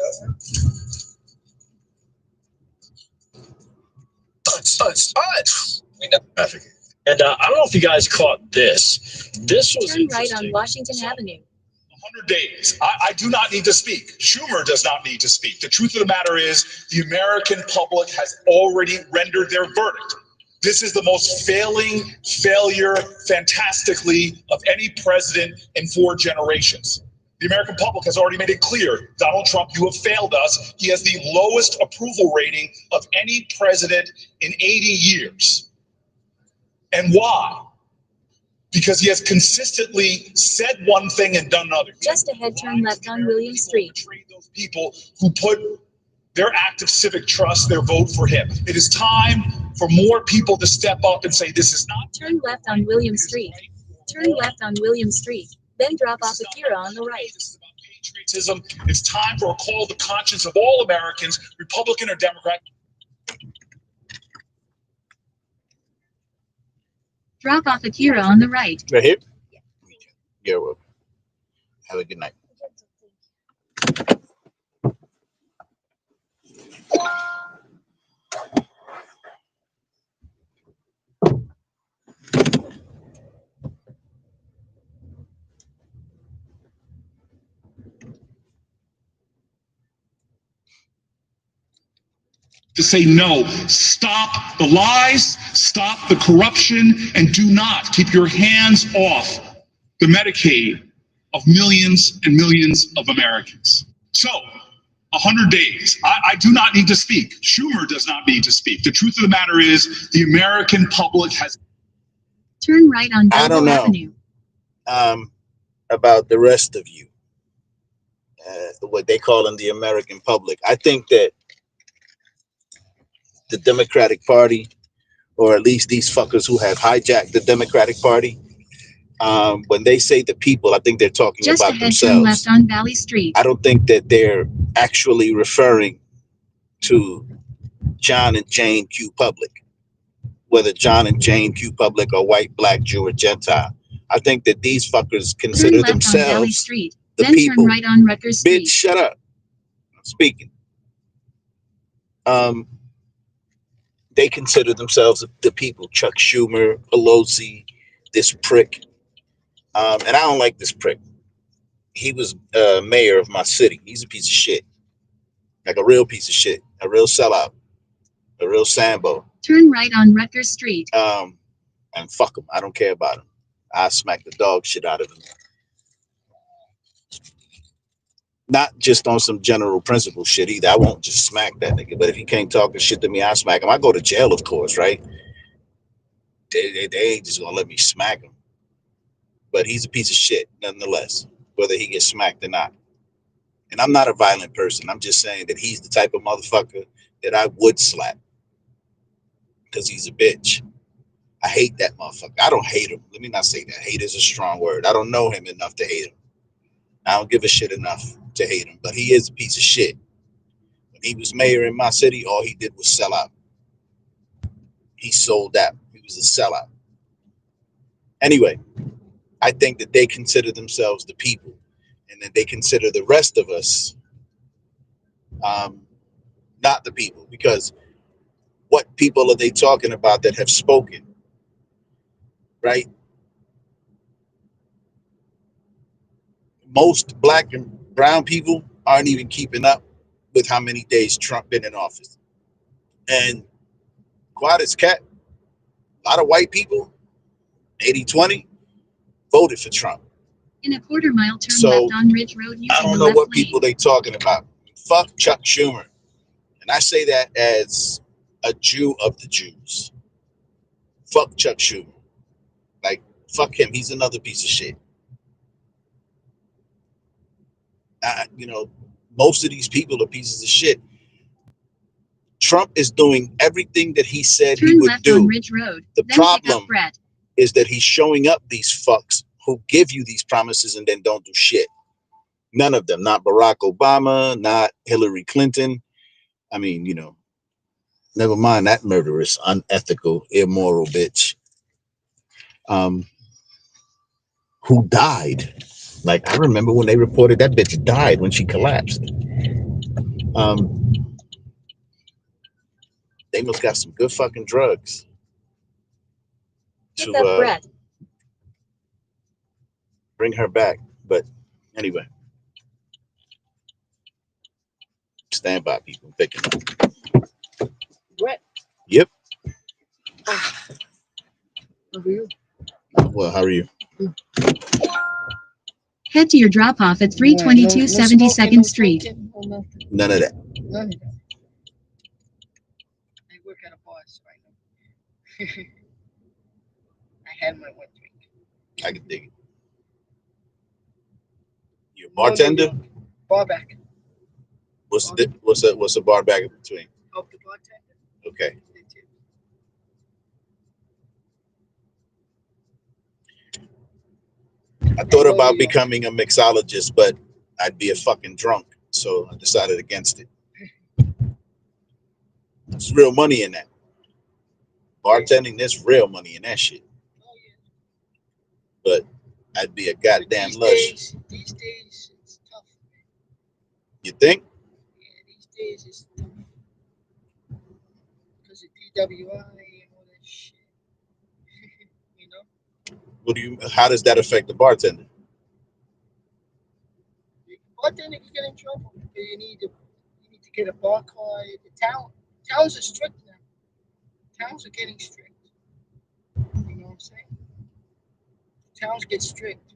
Trafficking. And I don't know if you guys caught this. This was Turn right on Washington Avenue. 100 days. I do not need to speak. Schumer does not need to speak. The truth of the matter is the American public has already rendered their verdict. This is the most failure fantastically of any president in 4 generations. The American public has already made it clear, Donald Trump, you have failed us. He has the lowest approval rating of any president in 80 years. And why? Because he has consistently said one thing and done another. Just ahead, turn left on William Street. Those people who put their act of civic trust, their vote for him. It is time for more people to step up and say, this is not. Turn left on William Street. Turn left on William Street. Then drop off Akira on the right. Patriotism. It's time for a call to conscience of all Americans, Republican or Democrat. Drop off Akira on the right. Right here? You're welcome. Have a good night. To say no, stop the lies, stop the corruption, and do not keep your hands off the Medicaid of millions and millions of Americans. So, 100 days. I do not need to speak. Schumer does not need to speak. The truth of the matter is the American public has. Turn right on I don't Belleville know Avenue. About the rest of you, what they call in the American public. I think that the Democratic Party, or at least these fuckers who have hijacked the Democratic Party, when they say the people, I think they're talking Just about ahead, themselves. turn left on Valley Street. I don't think that they're actually referring to John and Jane Q. Public, whether John and Jane Q. Public are white, black, Jew, or Gentile. I think that these fuckers consider Turn left on Valley themselves Street. the Then people. turn right on Rutgers Street. Bitch, shut up. I'm speaking. They consider themselves the people. Chuck Schumer, Pelosi, this prick. And I don't like this prick. He was mayor of my city. He's a piece of shit. Like a real piece of shit. A real sellout. A real Sambo. Turn right on Rutgers Street. And fuck him. I don't care about him. I smack the dog shit out of him. Not just on some general principle shit either. I won't just smack that nigga. But if he can't talk shit to me, I smack him. I go to jail, of course, right? They ain't just gonna let me smack him. But he's a piece of shit, nonetheless, whether he gets smacked or not. And I'm not a violent person. I'm just saying that he's the type of motherfucker that I would slap. Because he's a bitch. I hate that motherfucker. I don't hate him. Let me not say that. Hate is a strong word. I don't know him enough to hate him. I don't give a shit enough to hate him, but he is a piece of shit. When he was mayor in my city, all he did was sell out. He sold out. He was a sellout. Anyway, I think that they consider themselves the people, and that they consider the rest of us not the people, because what people are they talking about that have spoken, right? Most black and brown people aren't even keeping up with how many days Trump been in office. And quiet as cat, a lot of white people, 80-20, voted for Trump. In a quarter-mile turn So, left on Ridge Road using I don't the know left what lane. people they talking about. Fuck Chuck Schumer. And I say that as a Jew of the Jews. Fuck Chuck Schumer. Like, fuck him. He's another piece of shit. You know, most of these people are pieces of shit. Trump is doing everything that he said Turn he would left do. on Ridge Road. The then pick up problem Brett. is that he's showing up these fucks who give you these promises and then don't do shit. None of them. Not Barack Obama, not Hillary Clinton. I mean, you know, never mind that murderous, unethical, immoral bitch. Who died. Like, I remember when they reported that bitch died when she collapsed. They must got some good fucking drugs to bring her back. But anyway, stand by, people. Picking up. What? Yep. How are you? Well, how are you? Head to your drop-off at 322 72nd Street. None of that. None of that. I work at a bar right now. I had my one drink. I can dig it. You a bartender? Bar back. What's a bar back in between? Help the bartender. Okay. I thought about becoming a mixologist, but I'd be a fucking drunk, so I decided against it. There's real money in that. Bartending, there's real money in that shit. But I'd be a goddamn lush. These days, it's tough. You think? Yeah, these days it's tough. Because of DWI and all that shit. You know? How does that affect the bartender? Bartender can get in trouble. You need to get a bar card. Towns are strict now. Towns are getting strict. You know what I'm saying? Towns get strict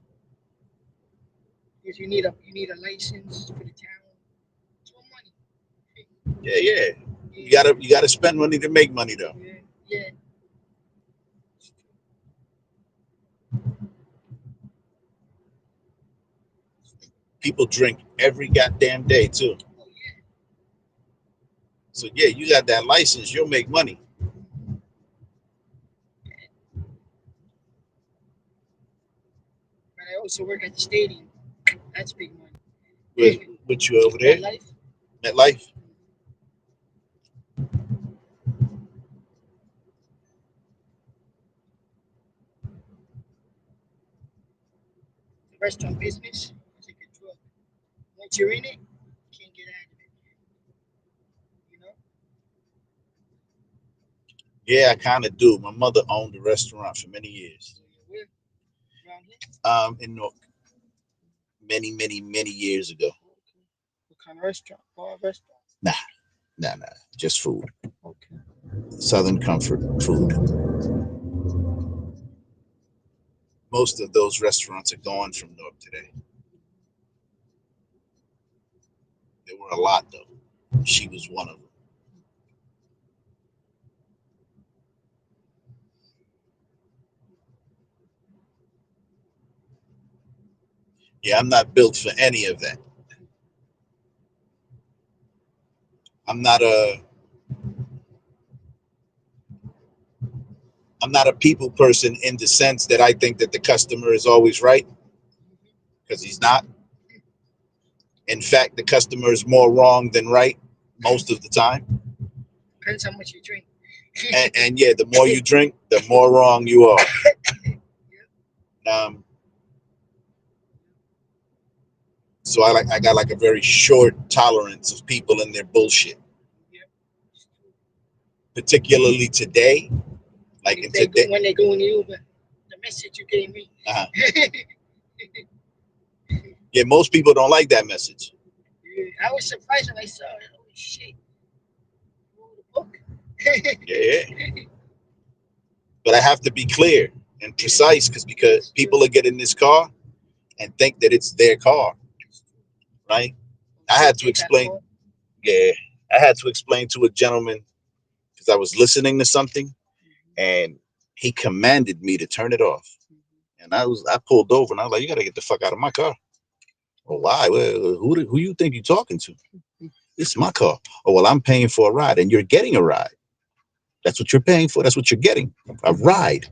because you need a license for the town. It's all money. Yeah. You gotta spend money to make money, though. Yeah. People drink every goddamn day too. Oh yeah. So yeah, you got that license, you'll make money. But I also work at the stadium. That's big money. With you over there? MetLife. The restaurant business is like a drug. Once you're in it, you can't get out of it. You know? Yeah, I kind of do. My mother owned a restaurant for many years. Where? Around here? In Newark. Many years ago. What kind of restaurant? Bar restaurant? Nah. Just food. Okay. Southern comfort food. Most of those restaurants are gone from Newark today. There were a lot, though. She was one of them. Yeah, I'm not built for any of that. I'm not a people person in the sense that I think that the customer is always right, because he's not. In fact, the customer is more wrong than right most of the time. Depends how much you drink. And yeah, the more you drink, the more wrong you are. So I got like a very short tolerance of people and their bullshit. Particularly today, like in today. When they go in the Uber, the message you gave me. Yeah, most people don't like that message. I was surprised when I saw it. Holy shit. Yeah. But I have to be clear and precise because people are getting this car and think that it's their car. Right? I had to explain. Yeah. I had to explain to a gentleman because I was listening to something and he commanded me to turn it off. And I pulled over and I was like, you gotta get the fuck out of my car. Well, why? Well, who you think you're talking to? It's my car. Oh, well, I'm paying for a ride and you're getting a ride. That's what you're paying for. That's what you're getting. A ride.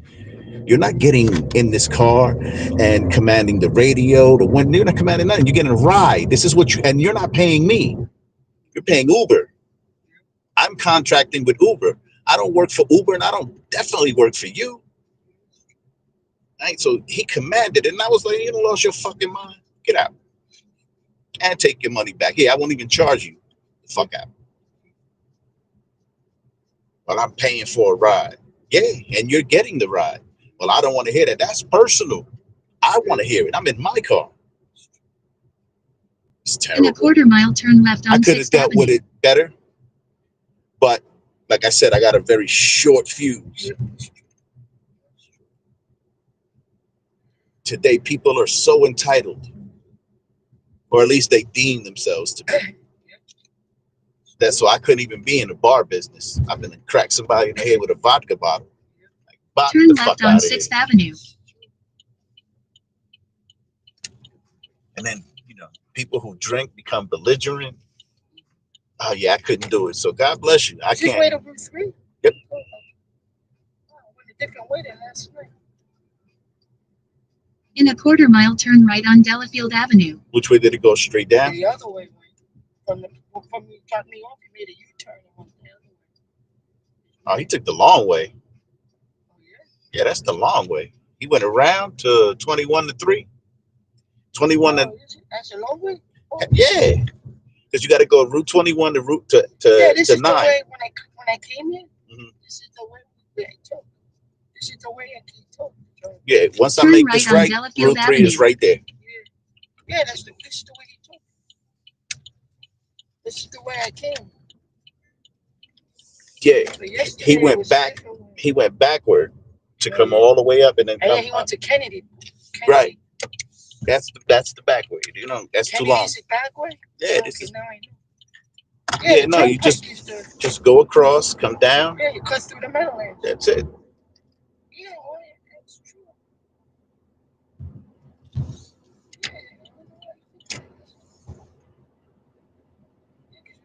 You're not getting in this car and commanding the radio, the wind. You're not commanding nothing. You're getting a ride. This is what and you're not paying me. You're paying Uber. I'm contracting with Uber. I don't work for Uber and I don't definitely work for you. Right? So he commanded it and I was like, you lost your fucking mind. Get out. And take your money back. Yeah, I won't even charge you. The fuck out. Well, I'm paying for a ride. Yeah, and you're getting the ride. Well, I don't want to hear that. That's personal. I want to hear it. I'm in my car. It's terrible. In a quarter-mile, turn left on 6th Avenue. I could have dealt with it better. But like I said, I got a very short fuse. Today, people are so entitled. Or at least they deem themselves to be. That's so I couldn't even be in the bar business. I've been to crack somebody in the head with a vodka bottle. Like, turn left on 6th Avenue. And then, people who drink become belligerent. Oh yeah, I couldn't do it. So God bless you. I can't. Way to Route 3? Yep. Oh, went a different way than last night. In a quarter-mile, turn right on Delafield Avenue. Which way did it go? Straight down? The other way. From you cut me off, you made a U-turn and went the other way. Oh, he took the long way. Yeah, that's the long way. He went around to 21 to 3. 21 to. That's a long way? Oh. Yeah. Because you got to go Route 21 to Route to this is 9. The way when I came here. This is the way I took. This is the way I took. Yeah, once I make this right, Route 3 is right there. Yeah, this is the way he took. This is the way I came. Yeah, he went back. He went backward to come all the way up and then come he went to Kennedy. Right. That's the back way. That's Kennedy, too long. Is it back way? Yeah, this is. Now I know. Yeah, no, you just go across, come down. Yeah, you cut through the Meadowlands. That's it. Yeah, that's true.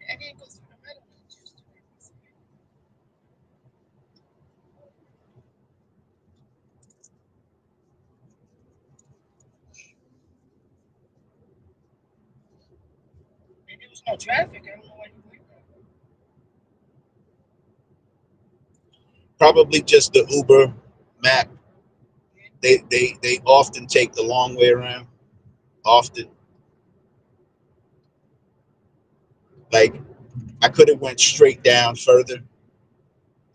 I didn't go through the Meadowlands. And there was no traffic. I don't know why you went there. Probably just the Uber map. They often take the long way around. Often. Like I could have went straight down further.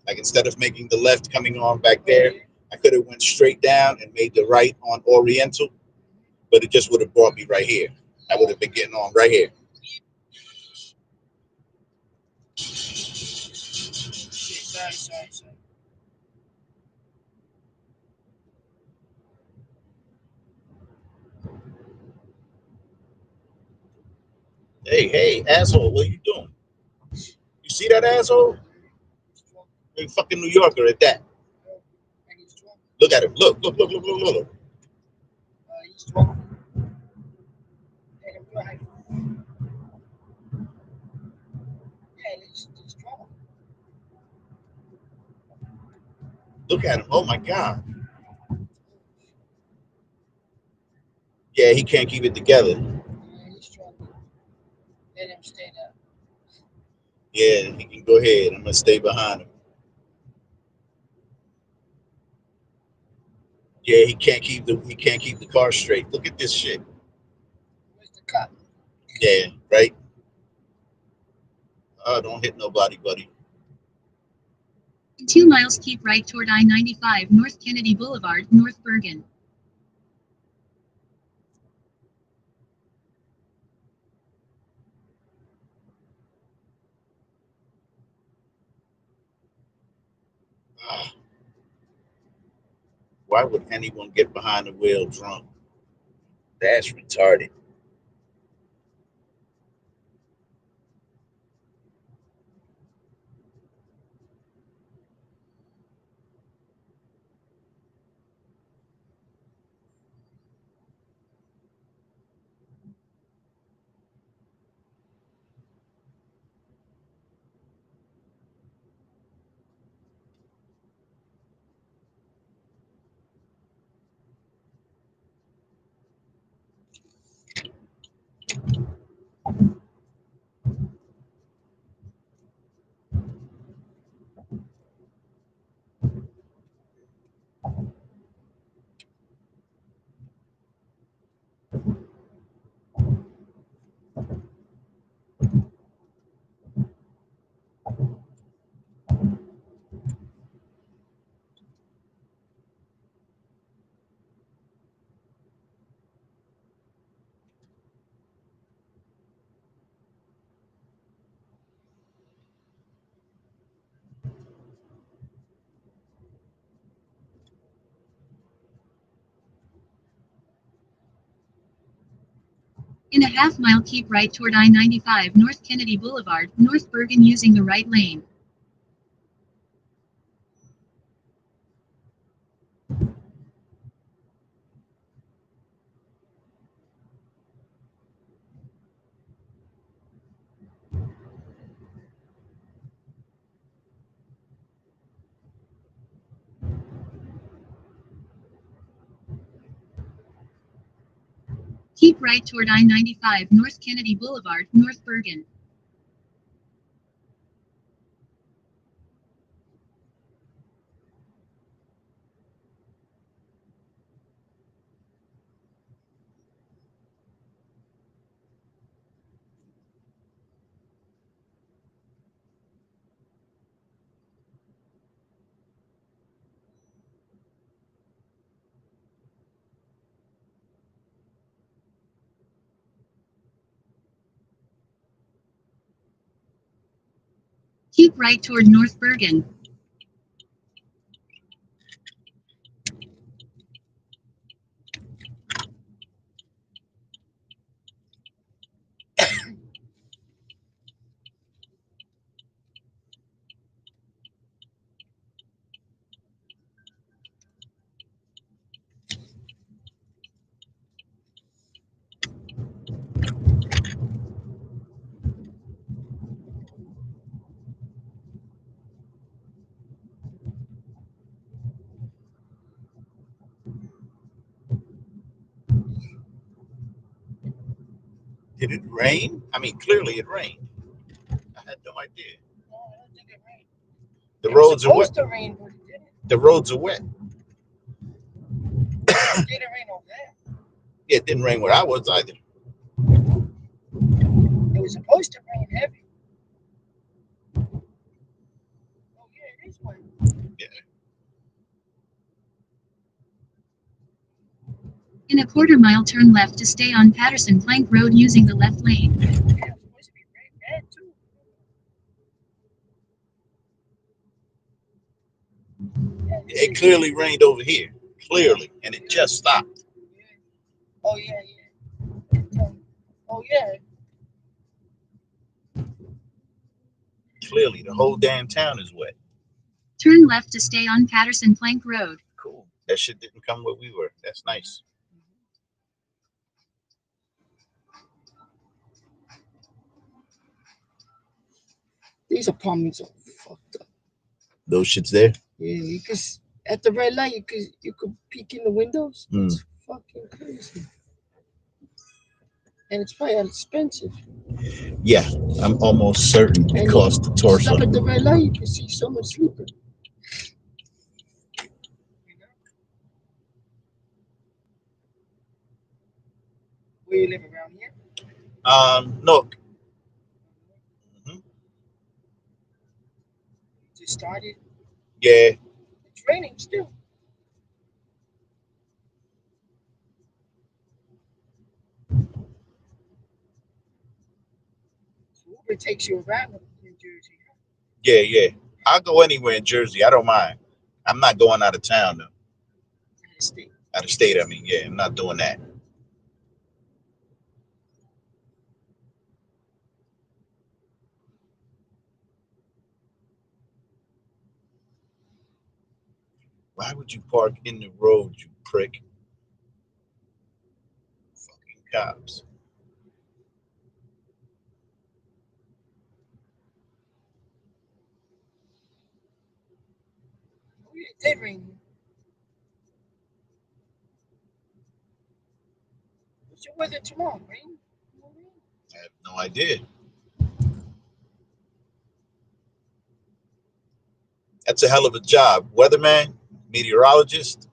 Like instead of making the left coming on back there, I could have went straight down and made the right on Oriental, but it just would have brought me right here. I would have been getting on right here. Sorry. Hey, asshole, what are you doing? You see that asshole? A fucking New Yorker at that. Look at him. Look. He's drunk. Let him drive. Yeah, he's drunk. Look at him. Oh my God. Yeah, he can't keep it together. Yeah, he's drunk. him stay there. Yeah, he can go ahead. I'm gonna stay behind him. Yeah, he can't keep the car straight. Look at this shit. Where's the cop? Yeah, right. Oh, don't hit nobody, buddy. 2 miles keep right toward I-95 North Kennedy Boulevard, North Bergen. Why would anyone get behind the wheel drunk? That's retarded. In a half mile keep right toward I-95 North Kennedy Boulevard, North Bergen using the right lane. Keep right toward I-95 North Kennedy Boulevard, North Bergen. Keep right toward North Bergen. Did it rain? I mean, clearly it rained. I had no idea. No, I don't think it rained. The It was roads are wet. supposed to rain, but it didn't. The roads are wet. It didn't rain over there. Yeah, it didn't rain where I was either. It was supposed to rain heavy. Oh yeah, it is wet. Yeah. In a quarter mile turn left to stay on Patterson Plank Road using the left lane. Yeah, it's supposed to be rain bad too. Yeah, It clearly rained over here. Clearly. And it just stopped. oh yeah, yeah. Oh yeah. Clearly, the whole damn town is wet. Turn left to stay on Patterson Plank Road. Cool. That shit didn't come where we were. That's nice. These apartments are fucked up. Those shits there? Yeah, you could at the red light you could peek in the windows. Mm. It's fucking crazy. And it's probably expensive. Yeah, I'm almost certain it costs the torso. Stop at the red light, you can see someone sleeping. Where you live, around here? No. Just started. Yeah. It's raining still. Uber takes you around New Jersey. Yeah. I'll go anywhere in Jersey. I don't mind. I'm not going out of town though. Out of state, I mean, yeah, I'm not doing that. Why would you park in the road, you prick? Fucking cops. Oh, yeah, it did rain. What's your weather tomorrow, rain? I have no idea. That's a hell of a job. Weatherman, meteorologist.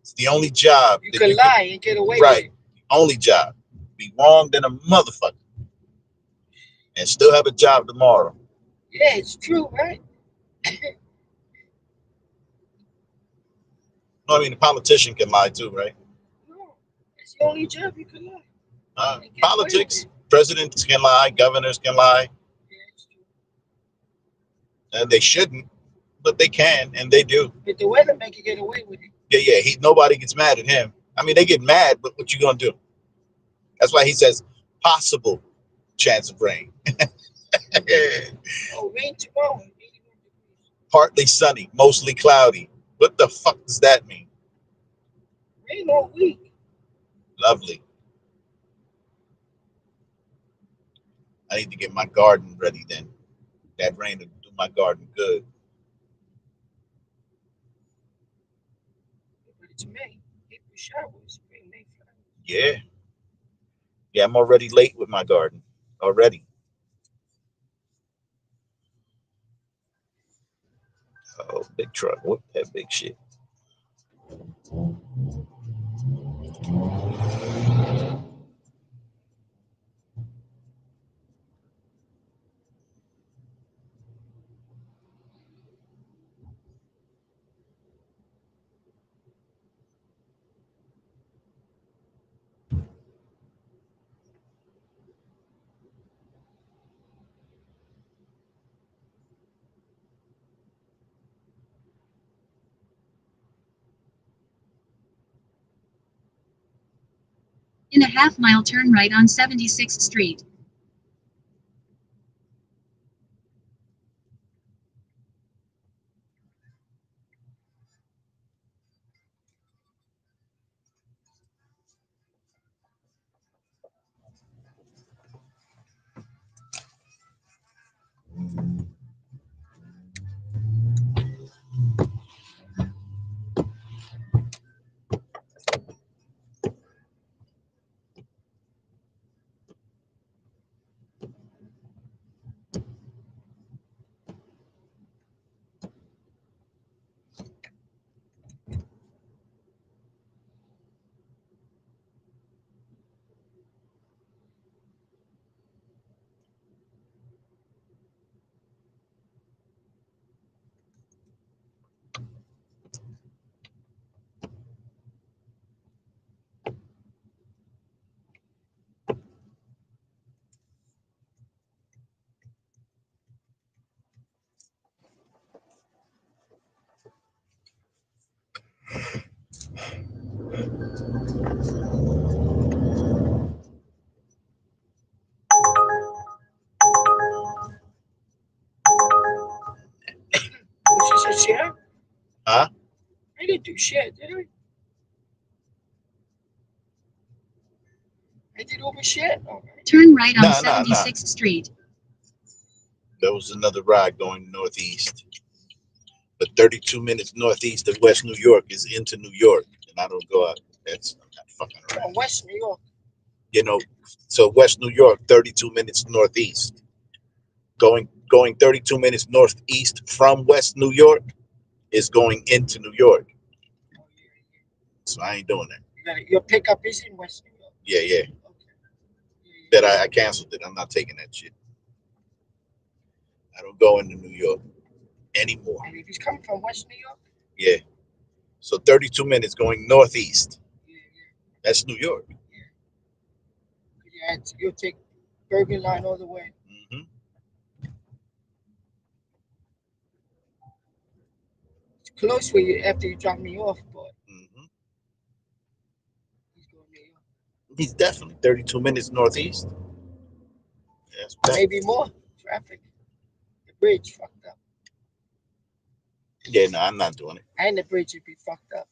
It's the only job. You can lie and get away with right. it. Only job. Be wrong than a motherfucker. And still have a job tomorrow. Yeah, it's true, right? No, I mean, the politician can lie too, right? No, it's the only job you can lie. Politics, presidents can lie, governors can lie. Yeah, it's true. And they shouldn't, but they can, and they do. But the weatherman can get away with it. Yeah. Nobody gets mad at him. I mean, they get mad, but what you gonna do? That's why he says possible chance of rain. Oh, rain tomorrow. Partly sunny, mostly cloudy. What the fuck does that mean? Rain all week. Lovely. I need to get my garden ready then. That rain will do my garden good. But it's May. April showers. May flowers. Yeah. Yeah, I'm already late with my garden. Already. Oh, big truck. What that big shit? In a half-mile, turn right on 76th Street. Was this a share? Huh? I didn't do shit, did I? I did over shit? Oh, right. Turn right on 76th Street. There was another ride going northeast. But 32 minutes northeast of West New York is into New York. And I don't go out. I'm not fucking around. West New York. You know, so West New York, 32 minutes northeast. Going 32 minutes northeast from West New York is going into New York. So I ain't doing that. Your pickup is in West New York. Yeah, yeah. That I canceled it. I'm not taking that shit. I don't go into New York anymore. And if he's coming from West New York? Yeah. So 32 minutes going northeast. That's New York. Yeah, you'll take Bergen Line all the way. It's close where you after you drop me off, but he's definitely 32 minutes northeast. Yes, maybe more traffic. The bridge fucked up. Yeah, no, I'm not doing it. And the bridge would be fucked up.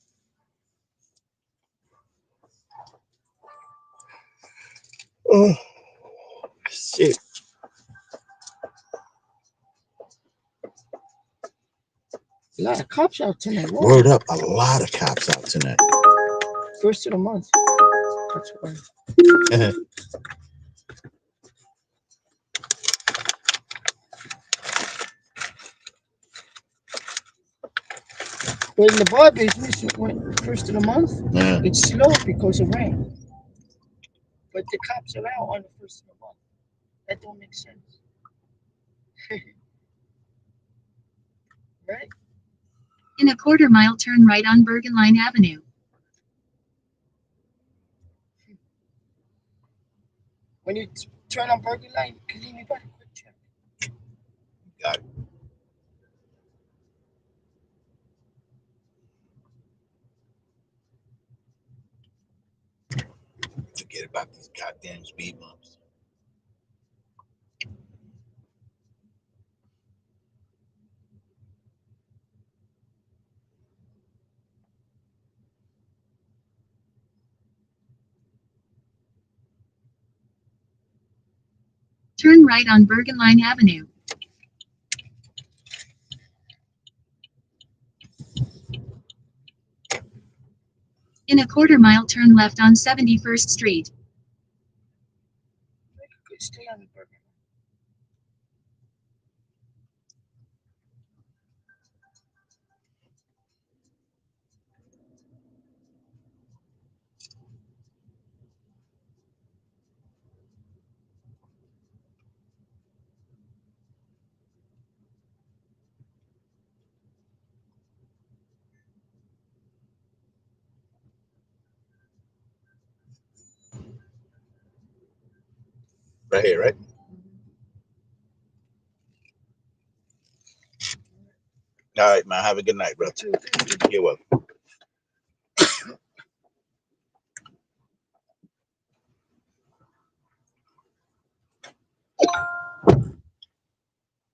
Oh, shit. A lot of cops out tonight. Whoa. Word up, a lot of cops out tonight. First of the month. That's why. Well, in the bar business, when first of the month, it's slow because of rain. But the cops are out on the first of the month. That don't make sense. Right? In a quarter-mile, turn right on Bergen Line Avenue. When you turn on Bergen Line, can you leave me by the quick check? Got it. Forget about these goddamn speed bumps. Turn right on Bergen Line Avenue. In a quarter-mile, turn left on 71st Street. Stay on the Bergen Line. Right here, right? All right, man. Have a good night, bro. You're welcome.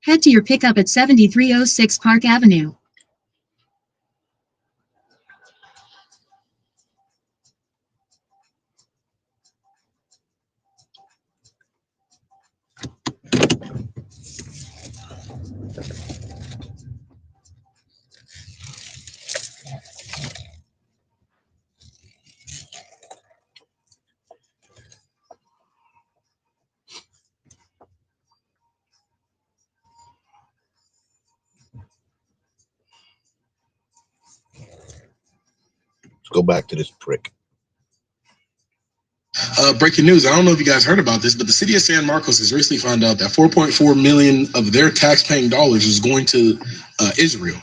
Head to your pickup at 7306 Park Avenue. Let's go back to this prick. Breaking news. I don't know if you guys heard about this, but the city of San Marcos has recently found out that 4.4 million of their tax-paying dollars is going to Israel.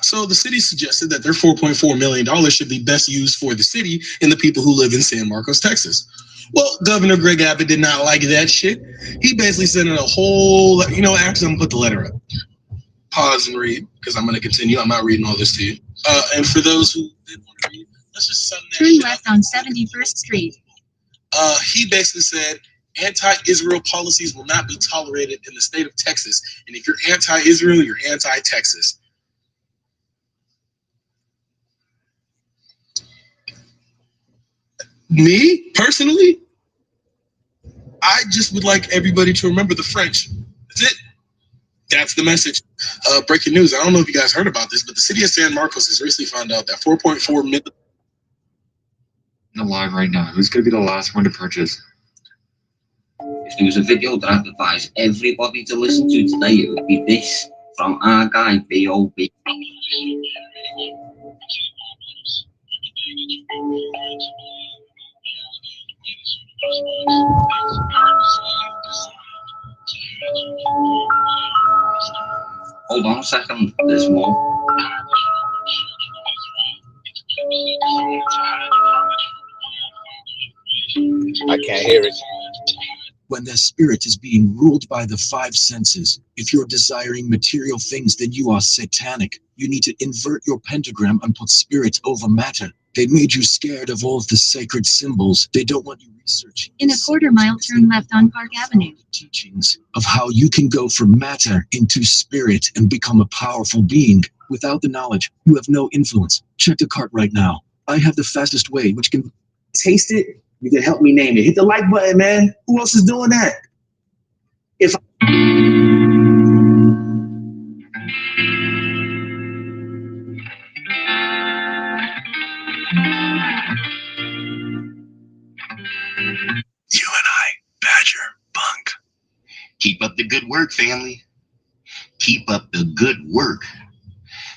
So the city suggested that their $4.4 million should be best used for the city and the people who live in San Marcos, Texas. Well, Governor Greg Abbott did not like that shit. He basically sent in a whole, actually, I'm going to put the letter up. Pause and read, because I'm going to continue. I'm not reading all this to you. And for those who didn't want to read, let's just sum that Turn shit left up. on 71st Street. He basically said anti-Israel policies will not be tolerated in the state of Texas. And if you're anti-Israel, you're anti-Texas. Me, personally, I just would like everybody to remember the French. That's it. That's the message. Breaking news. I don't know if you guys heard about this, but the city of San Marcos has recently found out that 4.4 million. The line right now. Who's going to be the last one to purchase? If there was a video that I'd advise everybody to listen to today, it would be this from our guy B.O.B. Hold on a second, there's more. I can't hear it. When the spirit is being ruled by the five senses, if you're desiring material things, then you are satanic. You need to invert your pentagram and put spirit over matter. They made you scared of all of the sacred symbols. They don't want you researching. In a quarter-mile, turn left on Park Avenue. Teachings of how you can go from matter into spirit and become a powerful being. Without the knowledge, you have no influence. Check the cart right now. I have the fastest way, which can taste it. You can help me name it. Hit the like button, man. Who else is doing that? If You and I, Badger, Bunk. Keep up the good work, family. Keep up the good work.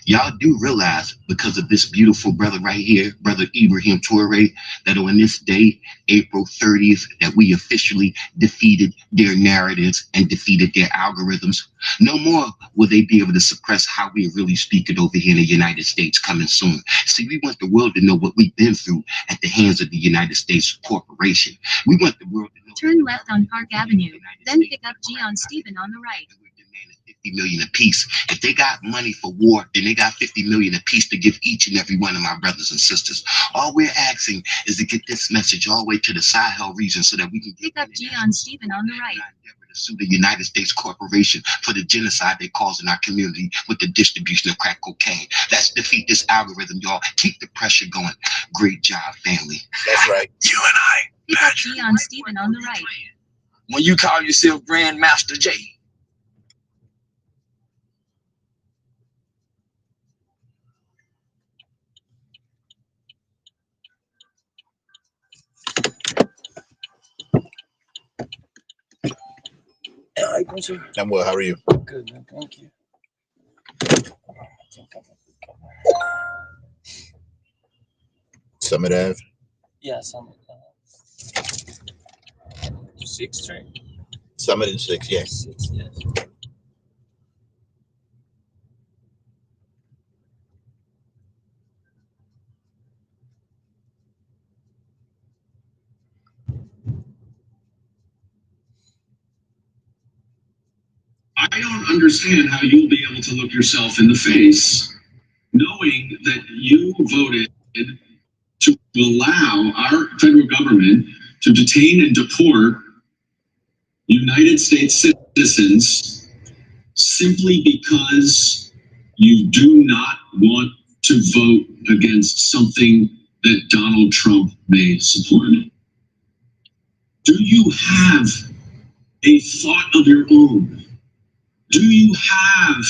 Y'all do realize, because of this beautiful brother right here, Brother Ibrahim Toure, that on this day, April 30th, that we officially defeated their narratives and defeated their algorithms. No more will they be able to suppress how we really speak it over here in the United States coming soon. See, we want the world to know what we've been through at the hands of the United States corporation. We want the world to know. Turn left on Park Avenue, then pick up G on Stephen on the right. 50 million apiece. If they got money for war, then they got 50 million apiece to give each and every one of my brothers and sisters. All we're asking is to get this message all the way to the Sahel region so that we can pick up G on Stephen on the right. Sue the United States corporation for the genocide they caused in our community with the distribution of crack cocaine. Let's defeat this algorithm, y'all. Keep the pressure going. Great job, family. That's right. You and I. Pick up G on Stephen on the right. when you call yourself Grandmaster J. I'm well. How are you? Good, man. Thank you. Summit Ave. Yeah, Summit. 6th Street. Summit and 6, yes. 6, yes. I don't understand how you'll be able to look yourself in the face knowing that you voted to allow our federal government to detain and deport United States citizens simply because you do not want to vote against something that Donald Trump may support. Do you have a thought of your own? Do you have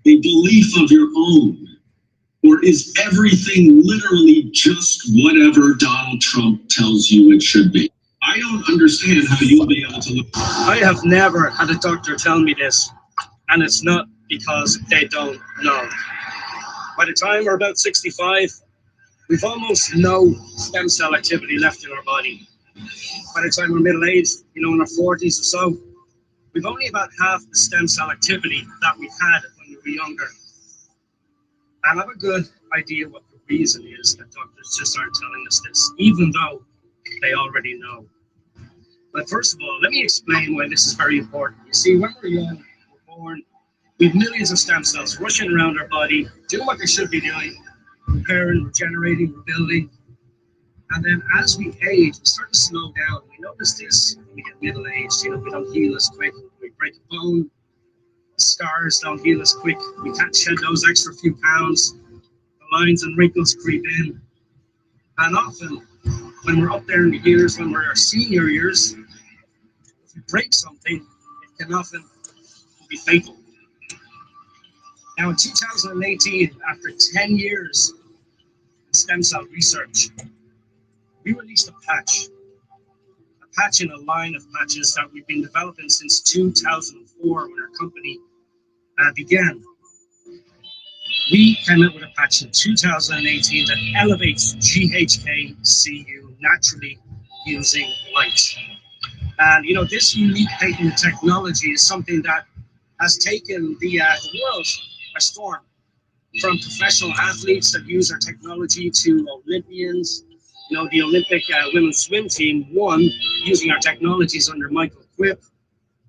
a belief of your own? Or is everything literally just whatever Donald Trump tells you it should be? I don't understand how you'll be able to look. I have never had a doctor tell me this, and it's not because they don't know. By the time we're about 65, we've almost no stem cell activity left in our body. By the time we're middle-aged, in our 40s or so, we've only about half the stem cell activity that we had when we were younger. And I have a good idea what the reason is that doctors just aren't telling us this, even though they already know. But first of all, let me explain why this is very important. You see, when we're young, we're born, we have millions of stem cells rushing around our body, doing what they should be doing, repairing, regenerating, rebuilding. And then as we age, we start to slow down. We notice this when we get middle-aged. We don't heal as quick. We break a bone. The scars don't heal as quick. We can't shed those extra few pounds. The lines and wrinkles creep in. And often, when we're up there in the years, when we're our senior years, if we break something, it can often be fatal. Now in 2018, after 10 years in stem cell research, we released a patch patching a line of patches that we've been developing since 2004 when our company began. We came out with a patch in 2018 that elevates GHK-Cu naturally using light. And you know, this unique patent technology is something that has taken the world by storm. From professional athletes that use our technology to Olympians. You know, the Olympic women's swim team won using our technologies under Michael Quipp.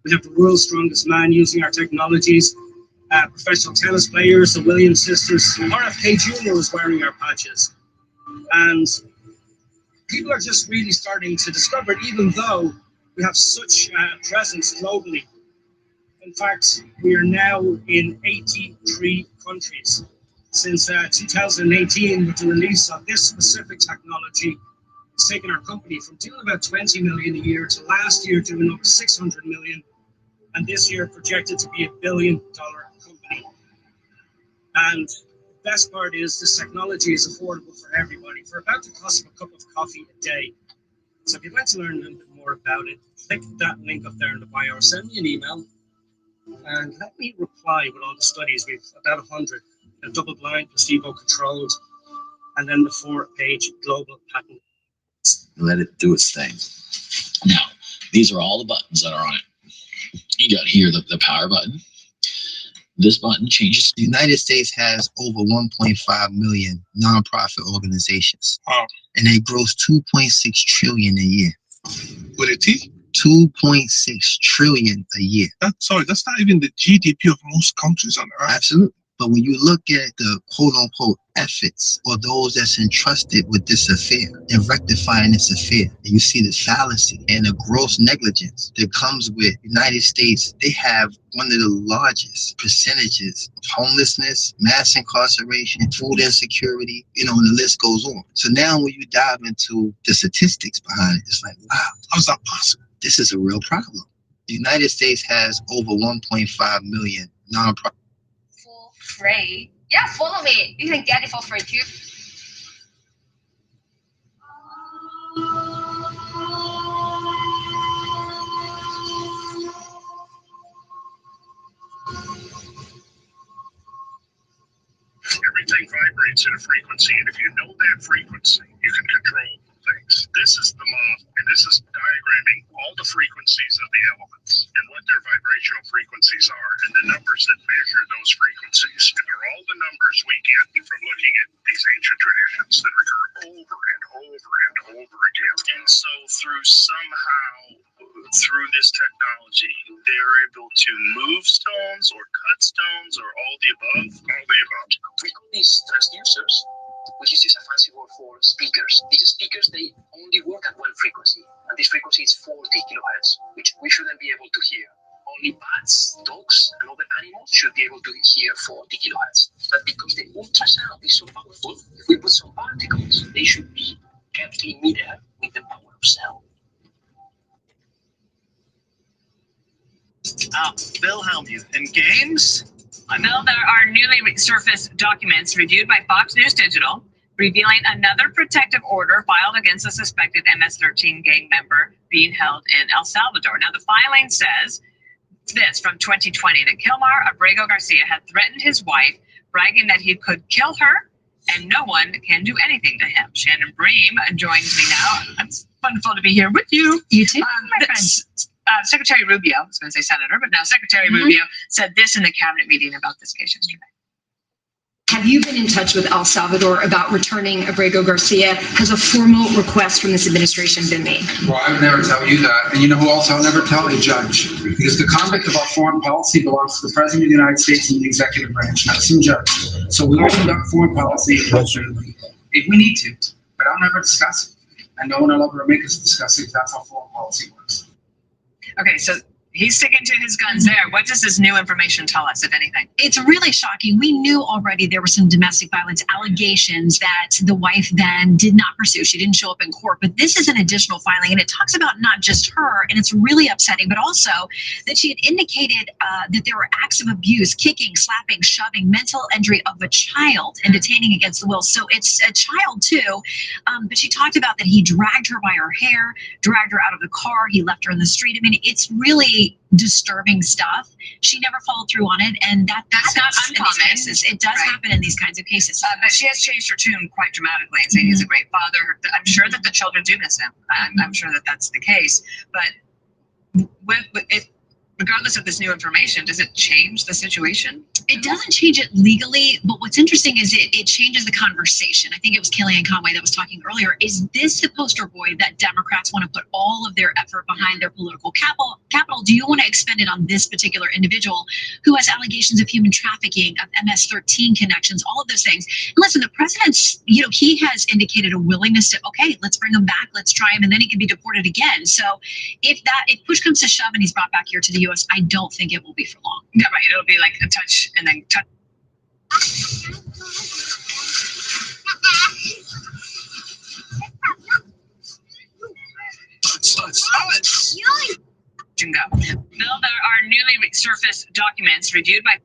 We have the world's strongest man using our technologies. Professional tennis players, the Williams sisters, RFK Jr. was wearing our patches. And people are just really starting to discover it, even though we have such presence globally. In fact, we are now in 83 countries. Since 2018, with the release of this specific technology, it's taken our company from doing about 20 million a year to last year doing over 600 million, and this year projected to be $1 billion company. And the best part is this technology is affordable for everybody for about the cost of a cup of coffee a day. So if you'd like to learn a little bit more about it, click that link up there in the bio or send me an email and let me reply with all the studies. We've about 100. Double-blind, placebo-controlled, and then the 4-page global patent. Let it do its thing. Now, these are all the buttons that are on it. You got here the power button. This button changes. The United States has over 1.5 million nonprofit organizations. Wow. And they gross 2.6 trillion a year. With a T? 2.6 trillion a year. That's not even the GDP of most countries on earth. Absolutely. But when you look at the quote-unquote efforts or those that's entrusted with this affair and rectifying this affair, and you see the fallacy and the gross negligence that comes with United States, they have one of the largest percentages of homelessness, mass incarceration, food insecurity, you know, and the list goes on. So now when you dive into the statistics behind it, it's like, wow, how's that possible? This is a real problem. The United States has over 1.5 million nonprofit. Free. Yeah, follow me. You can get it for free too. Everything vibrates at a frequency, and if you know that frequency, you can control things. This is the moth, and this is diagramming all the frequencies of the elements and what their vibrational frequencies are, and the numbers that measure those frequencies. And they're all the numbers we get from looking at these ancient traditions that recur over and over and over again. And so through this technology, they're able to move stones or cut stones or all the above. We call these transducers, which is just a fancy word for speakers. These speakers, they only work at one frequency, and this frequency is 40 kilohertz, which we shouldn't be able to hear. Only bats, dogs, and other animals should be able to hear 40 kilohertz. But because the ultrasound is so powerful, if we put some particles, they should be kept in midair with the power of sound. Wilhelm, in games? Bill, there are newly surfaced documents reviewed by Fox News Digital revealing another protective order filed against a suspected MS-13 gang member being held in El Salvador. Now, the filing says this from 2020 that Kilmar Abrego Garcia had threatened his wife, bragging that he could kill her and no one can do anything to him. Shannon Bream joins me now. It's wonderful to be here with you. You too, my friend. Secretary Rubio, I was going to say Senator, but now Secretary Rubio said this in the cabinet meeting about this case yesterday. Have you been in touch with El Salvador about returning Abrego Garcia? Has a formal request from this administration been made? Well, I would never tell you that. And you know who else I'll never tell? A judge. Because the conduct of our foreign policy belongs to the President of the United States and the executive branch, not some judge. So we will conduct foreign policy if we need to, but I'll never discuss it. And no one will ever make us discuss it. That's how foreign policy works. Okay, so he's sticking to his guns there. What does this new information tell us, if anything? It's really shocking. We knew already there were some domestic violence allegations that the wife then did not pursue. She didn't show up in court, but this is an additional filing, and it talks about not just her, and it's really upsetting, but also that she had indicated that there were acts of abuse, kicking, slapping, shoving, mental injury of a child, and detaining against the will. So it's a child too, but she talked about that he dragged her by her hair, dragged her out of the car, he left her in the street. I mean, it's really disturbing stuff. She never followed through on it, and that's not uncommon. It does happen in these kinds of cases. But she has changed her tune quite dramatically and saying he's a great father. I'm sure that the children do miss him. I'm sure that that's the case. But regardless of this new information, does it change the situation? It doesn't change it legally, but what's interesting is it changes the conversation. I think it was Kellyanne Conway that was talking earlier. Is this the poster boy that Democrats want to put all of their effort behind their political capital? Do you want to expend it on this particular individual who has allegations of human trafficking, of MS-13 connections, all of those things? And listen, the president's, he has indicated a willingness to, okay, let's bring him back, let's try him, and then he can be deported again. So if push comes to shove and he's brought back here to the U.S., I don't think it will be for long. Yeah, right. It'll be like a touch and then touch. Go. Bill, there are newly surfaced documents reviewed by. I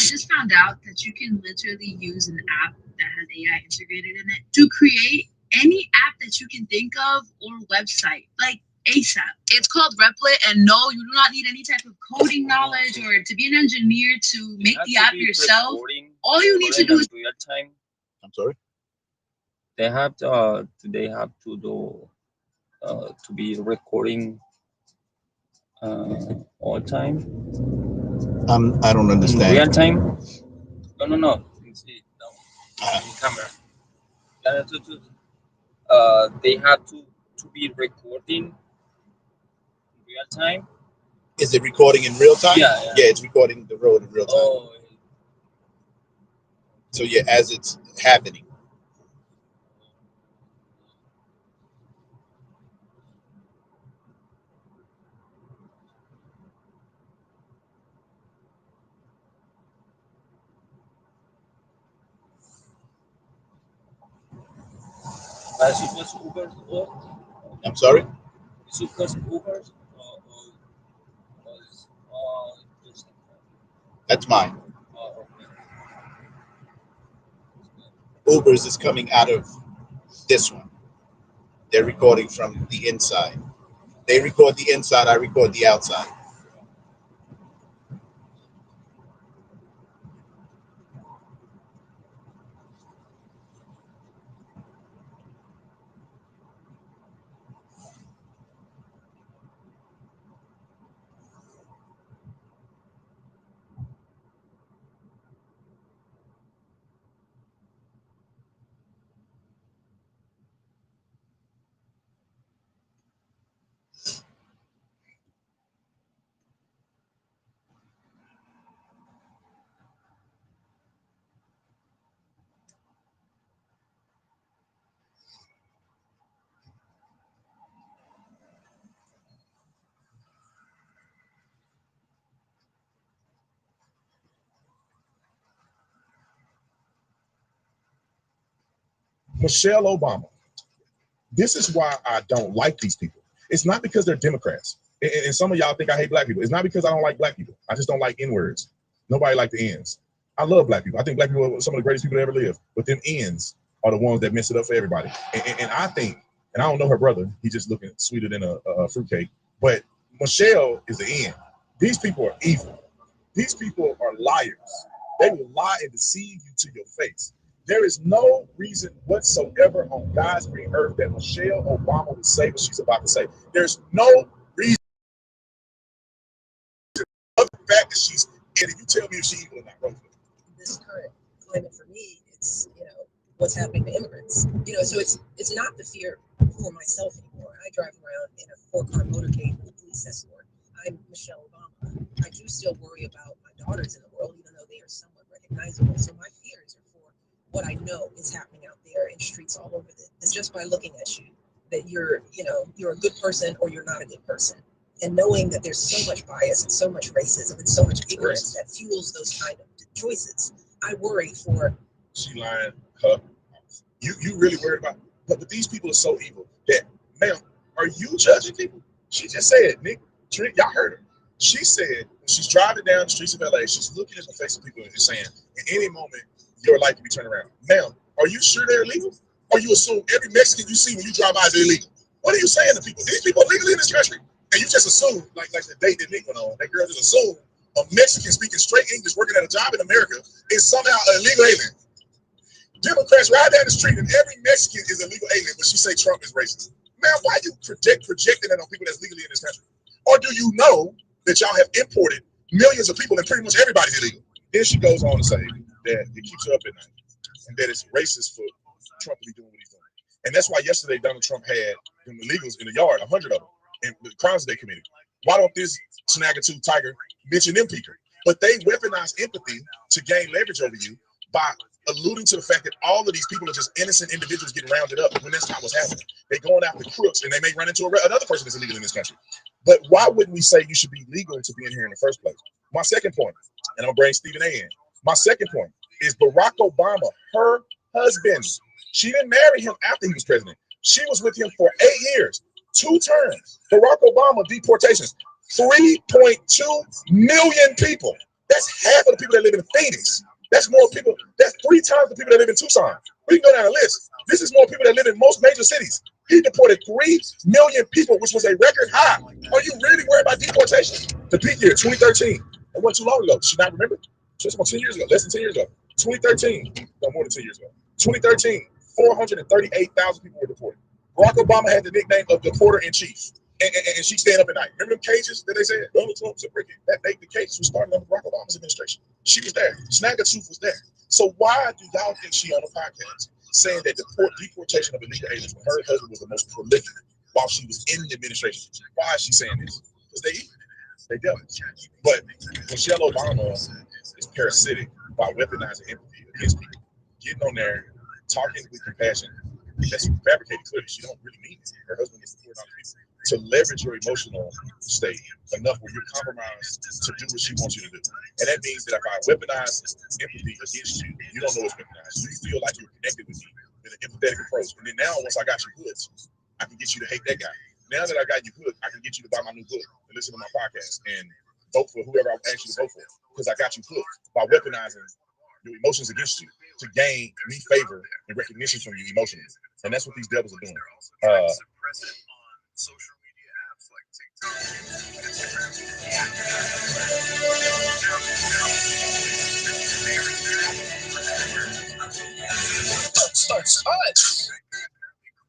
just found out that you can literally use an app that has AI integrated in it to create any app that you can think of or website, like ASAP. It's called Replit, and no, you do not need any type of coding knowledge or to be an engineer to make the app yourself. All you need to do is real time. I'm sorry. They have to do to be recording all time. I don't understand. Real time? No. Camera. They have to be recording real time. Is it recording in real time? Yeah, it's recording the road in real time. Oh. So yeah, as it's happening. I'm sorry? That's mine. Uber's is coming out of this one. They're recording from the inside. They record the inside, I record the outside. Michelle Obama. This is why I don't like these people. It's not because they're Democrats. And some of y'all think I hate black people. It's not because I don't like black people. I just don't like N-words. Nobody likes the N's. I love black people. I think black people are some of the greatest people that ever lived. But them N's are the ones that mess it up for everybody. And I think, and I don't know her brother. He's just looking sweeter than a fruitcake. But Michelle is the N. These people are evil. These people are liars. They will lie and deceive you to your face. There is no reason whatsoever on God's green earth that Michelle Obama would say what she's about to say. There's no reason. Other than the fact that she's, and if you tell me if she's evil or not, Rosa. This current climate for me, it's what's happening to immigrants. So it's not the fear for myself anymore. I drive around in a 4-car motorcade with a police escort. I'm Michelle Obama. I do still worry about my daughters in the world, even though they are somewhat recognizable. So my fears are for what I know is happening out there in streets all over this, just by looking at you. that you're, you're a good person or you're not a good person. And knowing that there's so much bias and so much racism and so much ignorance that fuels those kind of choices, I worry for. She lying. You really worried about? But these people are so evil that, ma'am, are you judging people? She just said, Nick, Trent, y'all heard her. She said when she's driving down the streets of LA, she's looking at the face of people and saying, in any moment, your life can be turned around. Ma'am, are you sure they're illegal? Or you assume every Mexican you see when you drive by is illegal? What are you saying to people? These people are legally in this country. And you just assume, like the date that Nick went on, that girl just assumed a Mexican speaking straight English working at a job in America is somehow an illegal alien. Democrats ride down the street and every Mexican is a legal alien, but she say Trump is racist. Man, why you projecting that on people that's legally in this country? Or do you know that y'all have imported millions of people and pretty much everybody's illegal? Then she goes on to say that it keeps her up at night and that it's racist for Trump to be doing what he's doing. And that's why yesterday Donald Trump had them illegals in the yard, 100 of them, and the crimes they committed. Why don't this Snagger-tooth tiger mention them people? But they weaponize empathy to gain leverage over you by alluding to the fact that all of these people are just innocent individuals getting rounded up when that's not what's happening. They're going after crooks and they may run into another person that's illegal in this country. But why wouldn't we say you should be legal to be in here in the first place? My second point, and I'm gonna bring Stephen A in. My second point is Barack Obama, her husband. She didn't marry him after he was president. She was with him for 8 years, 2 terms. Barack Obama deportations, 3.2 million people. That's half of the people that live in Phoenix. That's more people. That's 3 times the people that live in Tucson. We can go down the list. This is more people that live in most major cities. He deported 3 million people, which was a record high. Are you really worried about deportation? The peak year, 2013. It wasn't too long ago. Should not remember. Just about 10 years ago, less than 10 years ago. 2013, no more than 10 years ago. 2013, 438,000 people were deported. Barack Obama had the nickname of Deporter-in-Chief. And she staying up at night. Remember them cages that they said Donald Trump said the cages were starting under Barack Obama's administration. She was there. Snagger-tooth was there. So why do y'all think she on a podcast saying that deportation of illegal aliens when her husband was the most prolific while she was in the administration? Why is she saying this? Because they devils. But Michelle Obama is parasitic by weaponizing empathy against people, getting on there, talking with compassion. That's fabricated clearly. She don't really mean it. Her husband gets deported on people to leverage your emotional state enough where you're compromised to do what she wants you to do. And that means that if I weaponize empathy against you, you don't know it's weaponized. You feel like you're connected with me in an empathetic approach. And then now, once I got you hooked, I can get you to hate that guy. Now that I got you hooked, I can get you to buy my new book and listen to my podcast and vote for whoever I asked you to vote for, because I got you hooked by weaponizing your emotions against you to gain me favor and recognition from you emotionally. And that's what these devils are doing. Social media apps like TikTok, Instagram.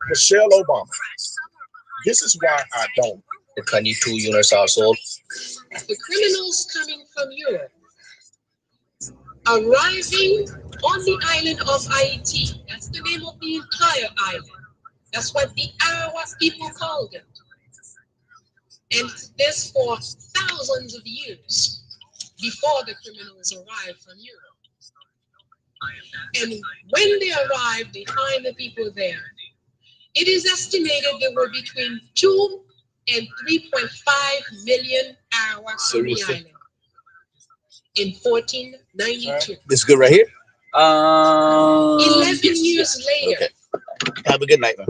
Michelle Obama. This is why I don't. The 22 units are sold. The criminals coming from Europe arriving on the island of Haiti. That's the name of the entire island. That's what the Arawak people called it. And this for thousands of years before the criminals arrived from Europe. And when they arrived, they find the people there. It is estimated there were between 2 and 3.5 million Arawaks on the island in 1492. This is good right here? 11 years later. Okay. Have a good night, man.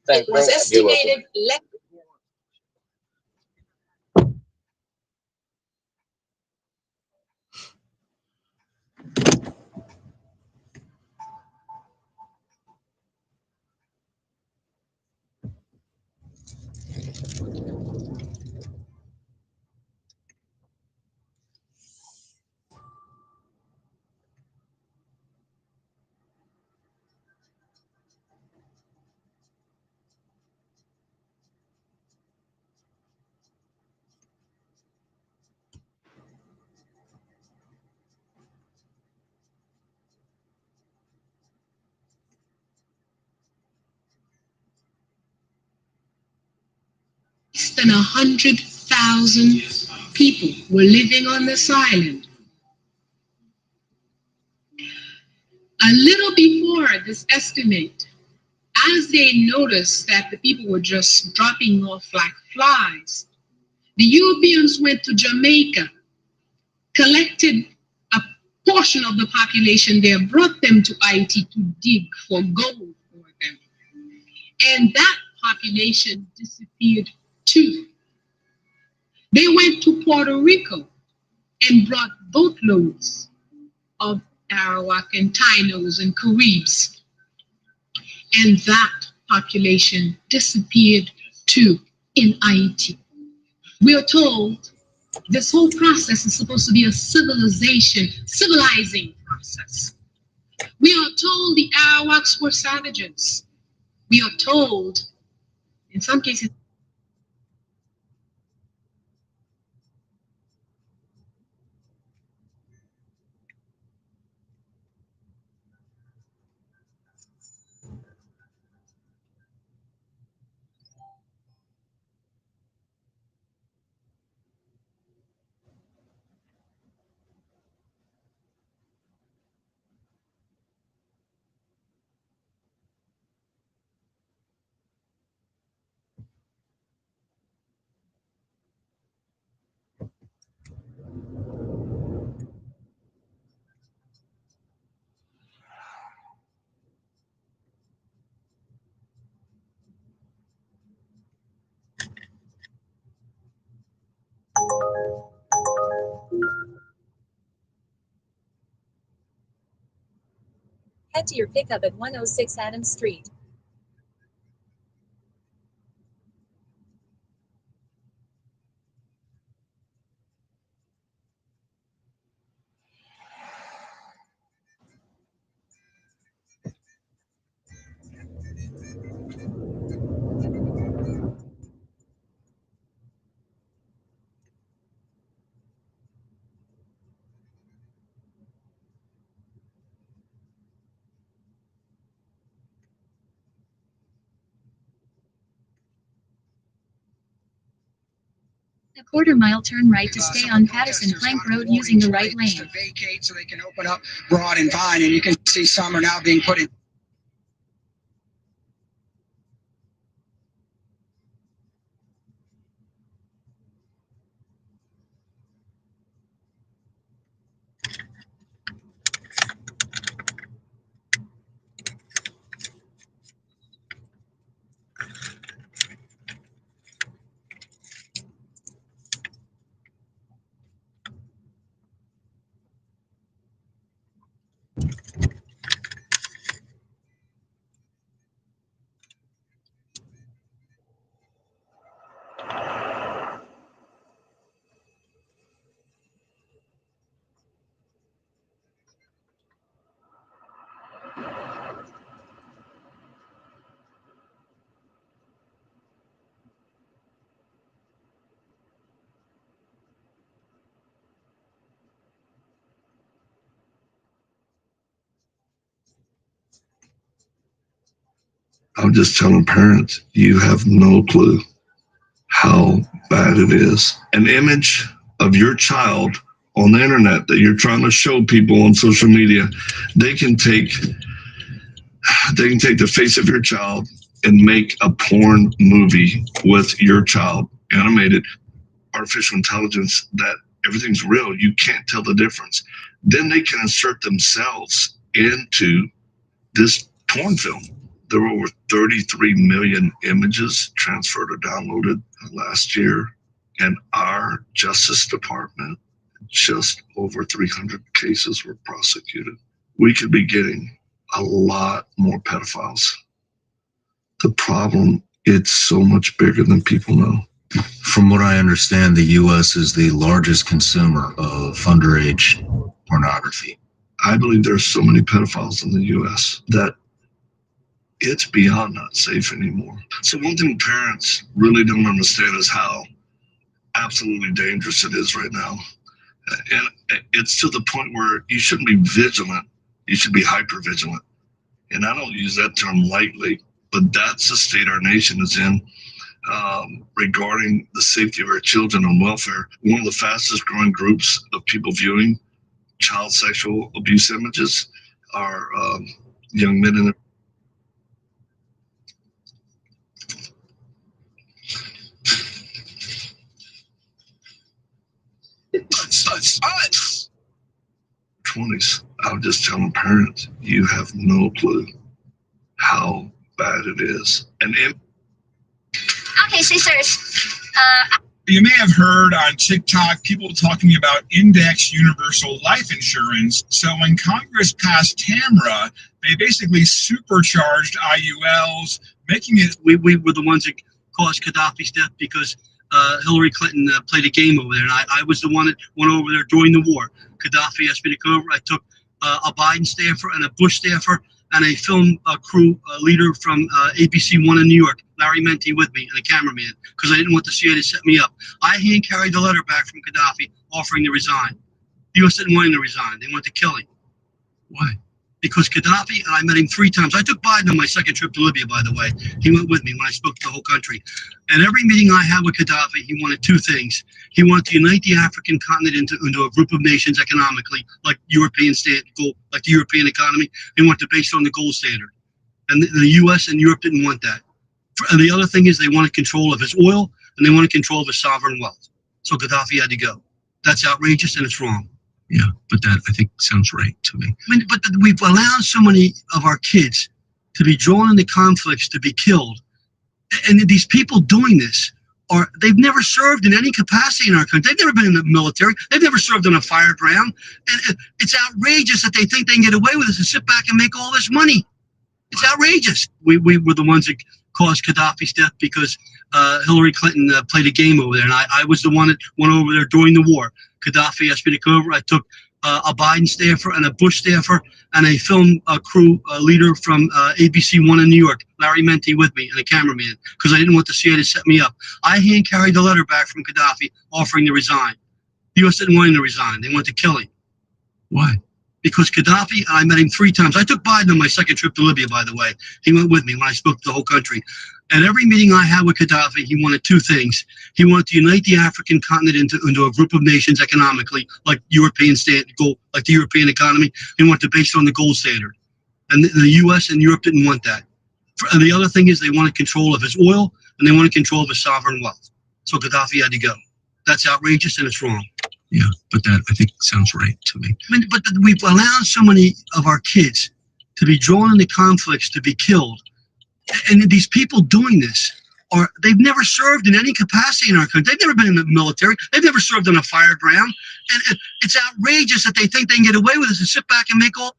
It was estimated less. Than 100,000 people were living on this island. A little before this estimate, as they noticed that the people were just dropping off like flies, the Europeans went to Jamaica, collected a portion of the population there, brought them to Haiti to dig for gold for them. And that population disappeared too. They went to Puerto Rico and brought boatloads of Arawak and Tainos and Caribs. And that population disappeared too in Haiti. We are told this whole process is supposed to be a civilizing process. We are told the Arawaks were savages. We are told, in some cases, Head to your pickup at 106 Adams Street. A quarter-mile turn right to stay on Patterson Plank Road using the right lane. To vacate so they can open up Broad and Vine, and you can see some are now being put in. I'm just telling parents, you have no clue how bad it is. An image of your child on the internet that you're trying to show people on social media, they can take the face of your child and make a porn movie with your child, animated, artificial intelligence, that everything's real. You can't tell the difference. Then they can insert themselves into this porn film. There were over 33 million images transferred or downloaded last year. And our Justice Department, just over 300 cases were prosecuted. We could be getting a lot more pedophiles. The problem, it's so much bigger than people know. From what I understand, the U.S. is the largest consumer of underage pornography. I believe there's so many pedophiles in the U.S. that it's beyond not safe anymore. So one thing parents really don't understand is how absolutely dangerous it is right now. And it's to the point where you shouldn't be vigilant, you should be hyper vigilant. And I don't use that term lightly, but that's the state our nation is in regarding the safety of our children and welfare. One of the fastest growing groups of people viewing child sexual abuse images are young men in Us. 20s. I would just tell parents, you have no clue how bad it is. And Okay, sisters. You may have heard on TikTok people talking about index universal life insurance. So when Congress passed TAMRA, they basically supercharged IULs, making it. We were the ones that caused Gaddafi's death because Hillary Clinton played a game over there. And I was the one that went over there during the war. Gaddafi asked me to come over. I took a Biden staffer and a Bush staffer and a film crew leader from ABC One in New York, Larry Menti, with me, and a cameraman, because I didn't want the CIA to set me up. I hand carried the letter back from Gaddafi offering to resign. The U.S. didn't want him to resign. They wanted to kill him. Why? Because Gaddafi, and I met him 3 times. I took Biden on my second trip to Libya, by the way. He went with me when I spoke to the whole country. And every meeting I had with Gaddafi, he wanted 2 things. He wanted to unite the African continent into a group of nations economically, like European like the European economy. He wanted to base it on the gold standard. And the U.S. and Europe didn't want that. And the other thing is they wanted control of his oil, and they wanted control of his sovereign wealth. So Gaddafi had to go. That's outrageous, and it's wrong. Yeah, but that, I think, sounds right to me. I mean, but we've allowed so many of our kids to be drawn into conflicts, to be killed. And these people doing this they've never served in any capacity in our country. They've never been in the military. They've never served on a fire ground. And it's outrageous that they think they can get away with this and sit back and make all this money. It's outrageous. We were the ones that caused Gaddafi's death because Hillary Clinton played a game over there. And I was the one that went over there during the war. Gaddafi asked me to come over. I took a Biden staffer and a Bush staffer and a film crew leader from ABC One in New York, Larry Menti, with me, and a cameraman, because I didn't want the CIA to set me up. I hand carried the letter back from Gaddafi offering to resign. The U.S. didn't want him to resign. They wanted to kill him. Why? Because Gaddafi, and I met him 3 times. I took Biden on my second trip to Libya, by the way. He went with me when I spoke to the whole country. And every meeting I had with Gaddafi, he wanted 2 things. He wanted to unite the African continent into a group of nations economically, like like the European economy. He wanted to base it on the gold standard. And the U.S. and Europe didn't want that. And the other thing is they wanted control of his oil, and they wanted control of his sovereign wealth. So Gaddafi had to go. That's outrageous, and it's wrong. Yeah, but that, I think, sounds right to me. I mean, but we've allowed so many of our kids to be drawn into conflicts, to be killed. And these people doing this they've never served in any capacity in our country. They've never been in the military. They've never served on a fire ground. And it's outrageous that they think they can get away with this and sit back and make all.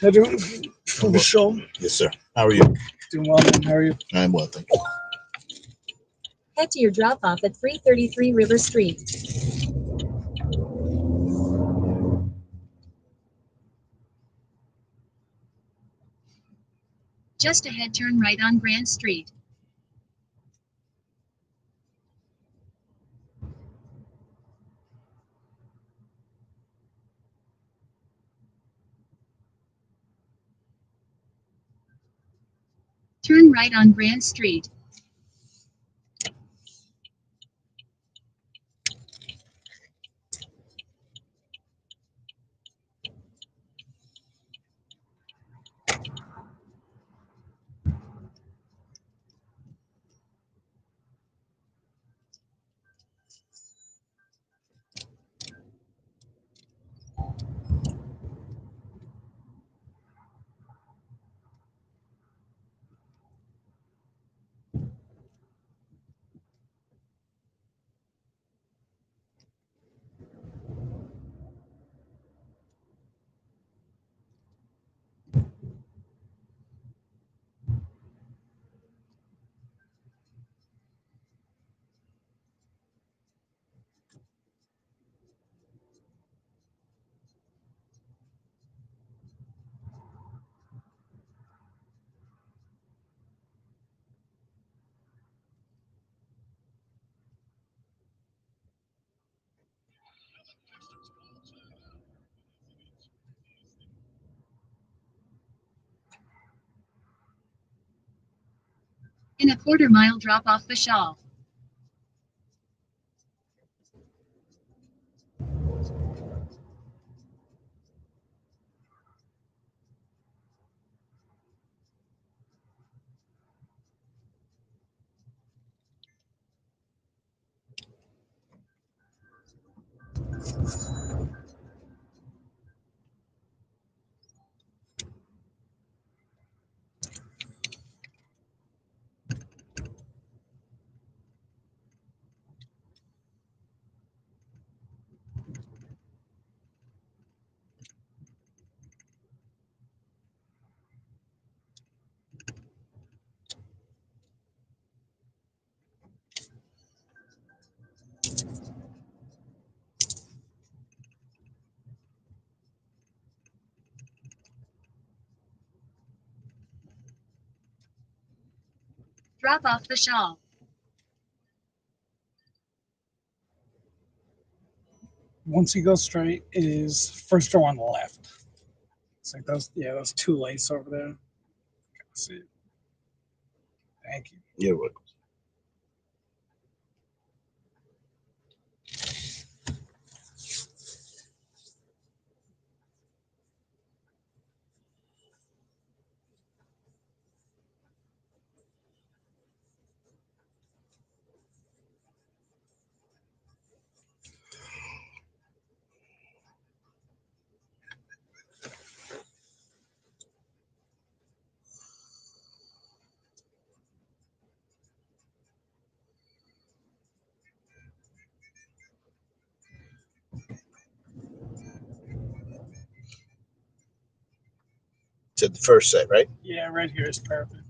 Edwin from the show. Yes, sir. How are you? Doing well, man. How are you? I'm well, thank you. Head to your drop-off at 333 River Street. Just ahead, turn right on Grant Street. Turn right on Grant Street. In a quarter-mile, drop off the shawl. Drop off the shawl. Once you go straight, it is first door on the left. It's like those, yeah, those two lights over there. See it. Thank you. You're welcome. To the first set, right? Yeah, right here is perfect.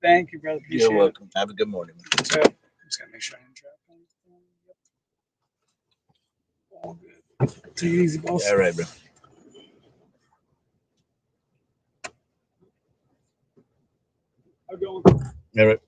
Thank you, brother. Appreciate You're welcome. Have a good morning. it. So, I'm just gonna make sure I didn't drop anything. Yep. All good. Take it easy, boss. All right, bro. I'll go. All right.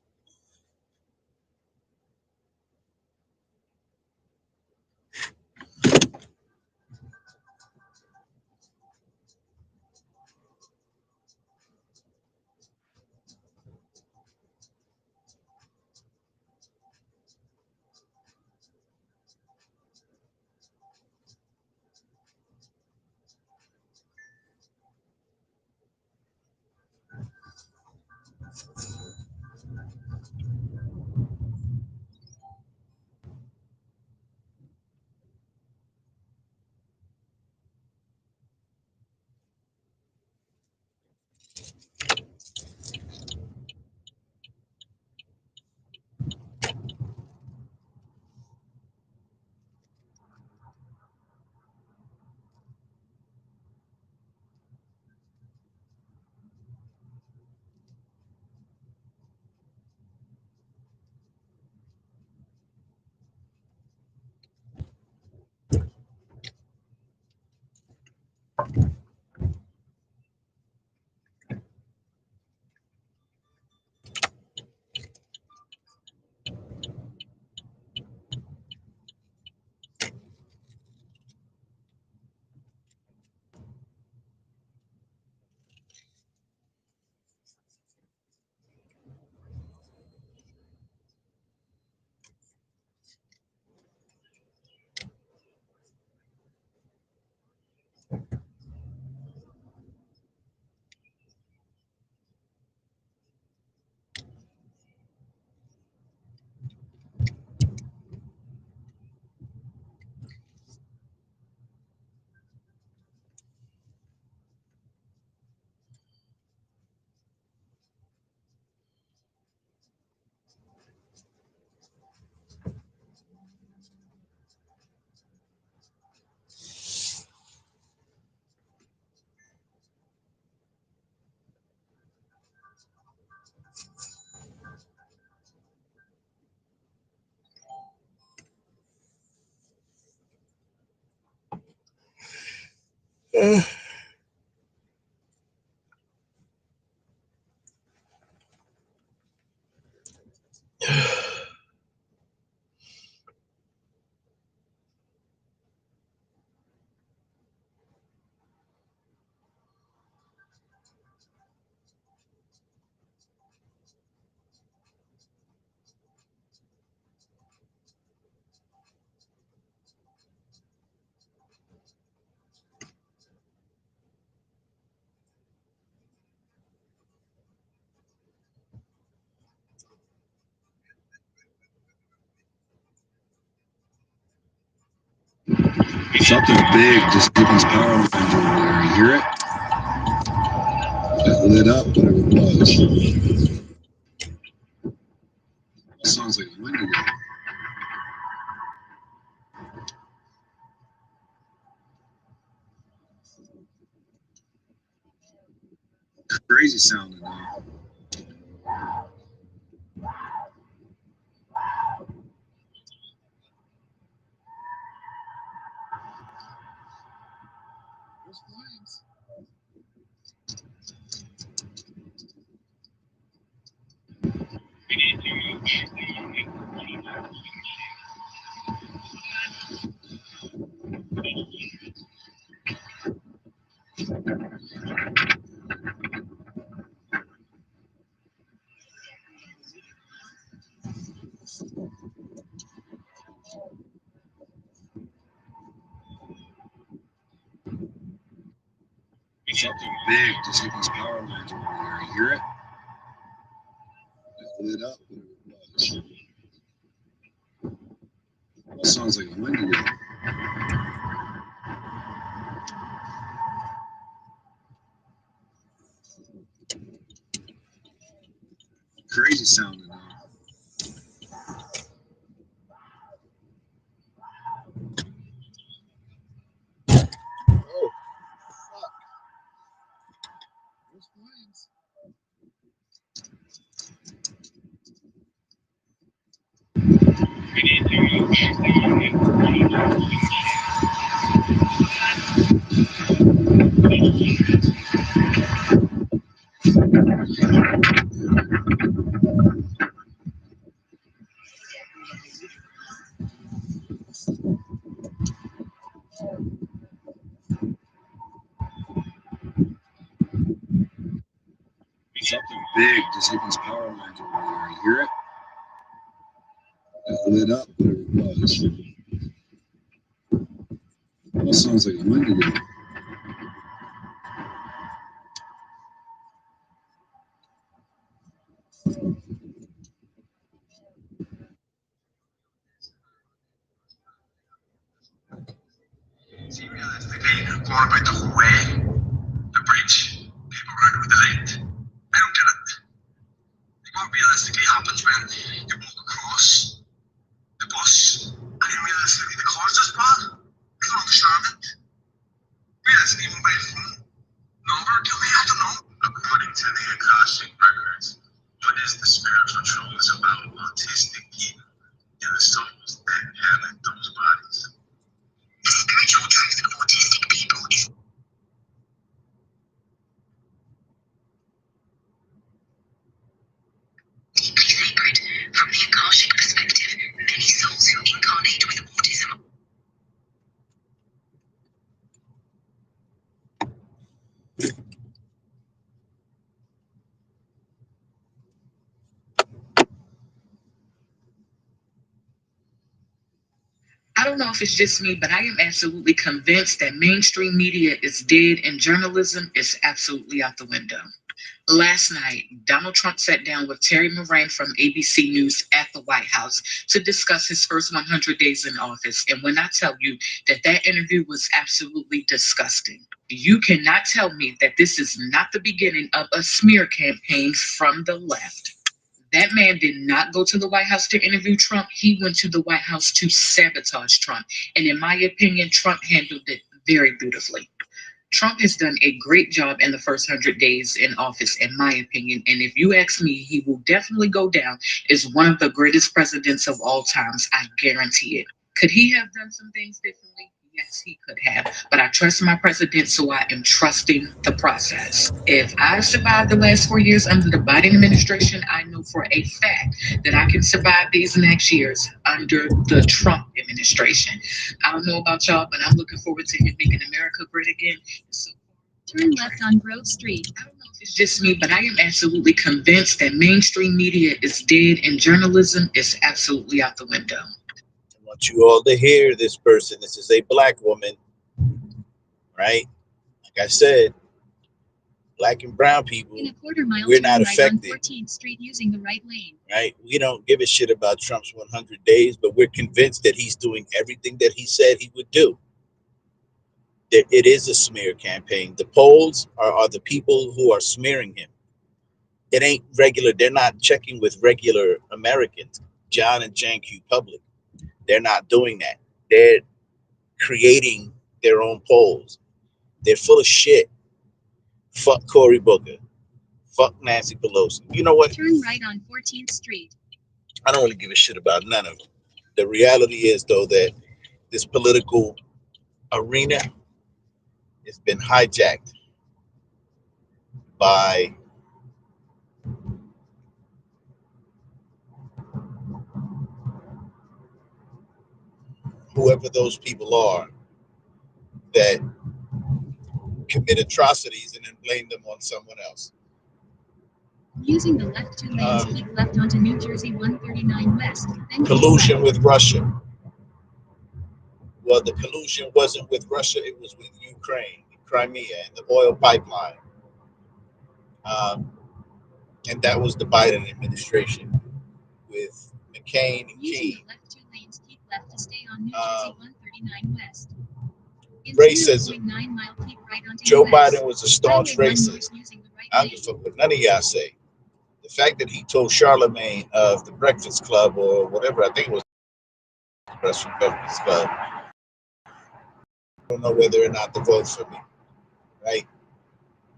Something big just hit these power lines over there. You hear it? It lit up, whatever it was. It sounds like a window. Crazy sounding now. Something big just hit these power lines over there. You hear it? It lit up, whatever it was. It sounds like a window. Crazy sounding now. Something big just hit these power lines over there. You hear it? It lit up, whatever it was. It sounds like a window. Sí, realistically, going by the whole way, the bridge, people run with the light. I don't get it. Like, what realistically happens when you walk across the bus and then realistically the car's just bad? I don't understand it. Realistically, even by phone number, tell me, I don't know. According to the Akashic records, what is the spiritual truths about autistic people in the souls that inhabit those bodies? The spiritual truth of autistic people is deeply sacred. From the Akashic perspective, many souls who incarnate with autism I don't know if it's just me, but I am absolutely convinced that mainstream media is dead and journalism is absolutely out the window. Last night, Donald Trump sat down with Terry Moran from ABC News at the White House to discuss his first 100 days in office. And when I tell you that that interview was absolutely disgusting, you cannot tell me that this is not the beginning of a smear campaign from the left. That man did not go to the White House to interview Trump. He went to the White House to sabotage Trump. And in my opinion, Trump handled it very beautifully. Trump has done a great job in the first 100 days in office, in my opinion. And if you ask me, he will definitely go down as one of the greatest presidents of all times. I guarantee it. Could he have done some things differently? Yes, he could have. But I trust my president, so I am trusting the process. If I survived the last 4 years under the Biden administration, I know for a fact that I can survive these next years under the Trump administration. I don't know about y'all, but I'm looking forward to him making America great again. So, Turn left on Grove Street. I don't know if it's just me, but I am absolutely convinced that mainstream media is dead and journalism is absolutely out the window. I want you all to hear this person. This is a black woman, right? Like I said, black and brown people, In a quarter mile, we're turn not right on affected, 14th Street using the right lane. right? We don't give a shit about Trump's 100 days, but we're convinced that he's doing everything that he said he would do. It is a smear campaign. The polls are the people who are smearing him. It ain't regular. They're not checking with regular Americans, John and Jan Q Public. They're not doing that. They're creating their own polls. They're full of shit. Fuck Cory Booker. Fuck Nancy Pelosi. You know what? Turn right on 14th Street. I don't really give a shit about none of them. The reality is, though, that this political arena has been hijacked by whoever those people are that commit atrocities and then blame them on someone else. Using the left 2 lanes, keep left onto New Jersey 139 West. Then Collusion with Russia. Well, the collusion wasn't with Russia, it was with Ukraine, Crimea, and the oil pipeline. And that was the Biden administration with McCain and Using Key. the left 2 lanes, keep left to stay on New Jersey 139 West. Racism. 0.9 mile, keep right onto Joe US. Biden was a staunch Highway 1 racist. north using the right I don't give a fuck what none of y'all say. The fact that he told Charlemagne of the Breakfast Club or whatever, I think it was the Breakfast Club. I don't know whether or not to vote for me, right?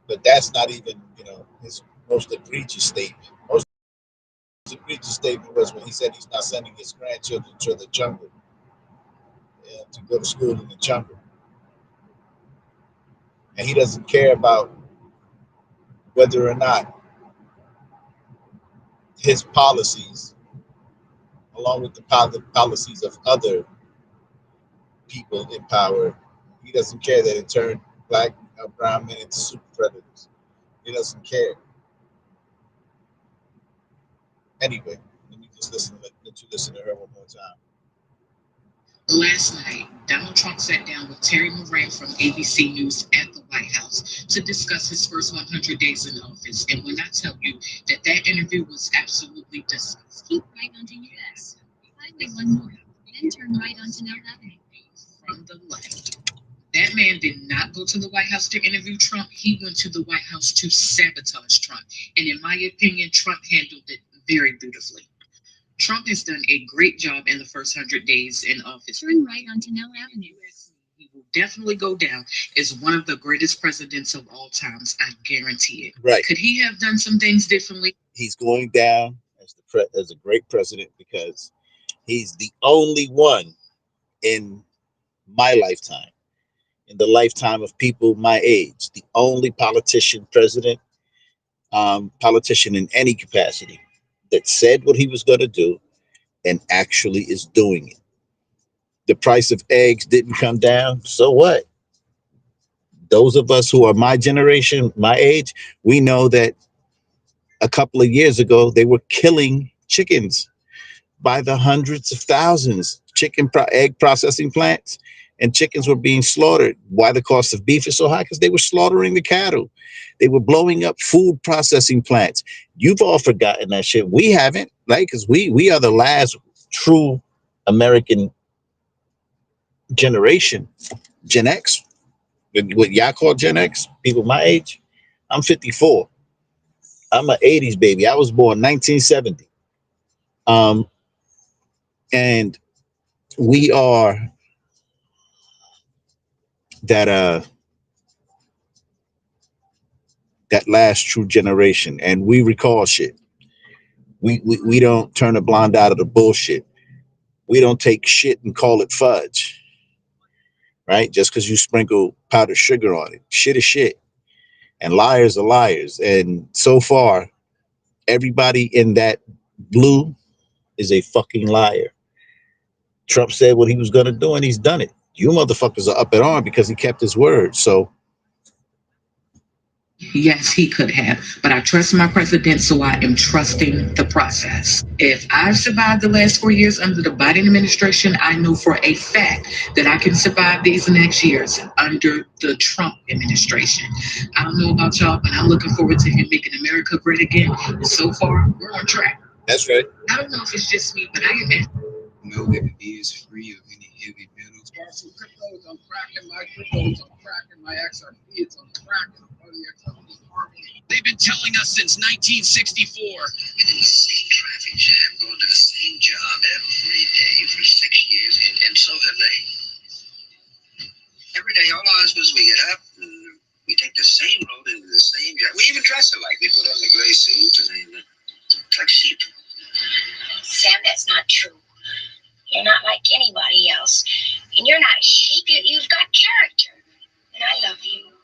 But that's not even, his most egregious statement. Most egregious statement was when he said he's not sending his grandchildren to the jungle, to go to school in the jungle. And he doesn't care about whether or not his policies, along with the policies of other people in power, he doesn't care that it turned black or brown men into super predators. He doesn't care. Anyway, let me just let you listen to her one more time. Last night, Donald Trump sat down with Terry Moran from ABC News at the White House to discuss his first 100 days in office. And when I tell you that interview was absolutely disgusting. Keep right onto US. Highway 1 north, then turn right onto Nell Avenue. From the left. That man did not go to the White House to interview Trump. He went to the White House to sabotage Trump. And in my opinion, Trump handled it very beautifully. Trump has done a great job in the first 100 days in office. Turn right onto Nell Avenue. He will definitely go down as one of the greatest presidents of all times. I guarantee it. Right. Could he have done some things differently? He's going down as a great president because he's the only one in my lifetime, in the lifetime of people my age, the only politician in any capacity that said what he was going to do and actually is doing it. The price of eggs didn't come down. So what? Those of us who are my generation, my age, we know that a couple of years ago, they were killing chickens by the hundreds of thousands, egg processing plants, and chickens were being slaughtered. Why the cost of beef is so high? Because they were slaughtering the cattle. They were blowing up food processing plants. You've all forgotten that shit. We haven't, right? Because we are the last true American generation, Gen X. What y'all call Gen X, people my age. I'm 54. I'm an 80s baby. I was born 1970. And we are that last true generation, and we recall shit. We don't turn a blind eye to the bullshit. We don't take shit and call it fudge, right? Just because you sprinkle powdered sugar on it. Shit is shit, and liars are liars. And so far, everybody in that blue is a fucking liar. Trump said what he was going to do, and he's done it. You motherfuckers are up at arm because he kept his word. So Yes, he could have, but I trust my president, so I am trusting the process. If I've survived the last 4 years under the Biden administration, I know for a fact that I can survive these next years under the Trump administration. I don't know about y'all, but I'm looking forward to him making America great again. So far, we're on track. That's right. I don't know if it's just me, but I am. No living being is free of any heavy metals, bought some cryptos. I'm cracking my cryptos. I'm cracking my XRP. It's on cracking. They've been telling us since 1964. In the same traffic jam, going to the same job every day for 6 years, and so have they. Every day, all our husbands, we get up and we take the same road into the same job. We even dress alike. We put on the gray suits and they look like sheep. Sam, that's not true. You're not like anybody else. And you're not a sheep. You've got character. And I love you.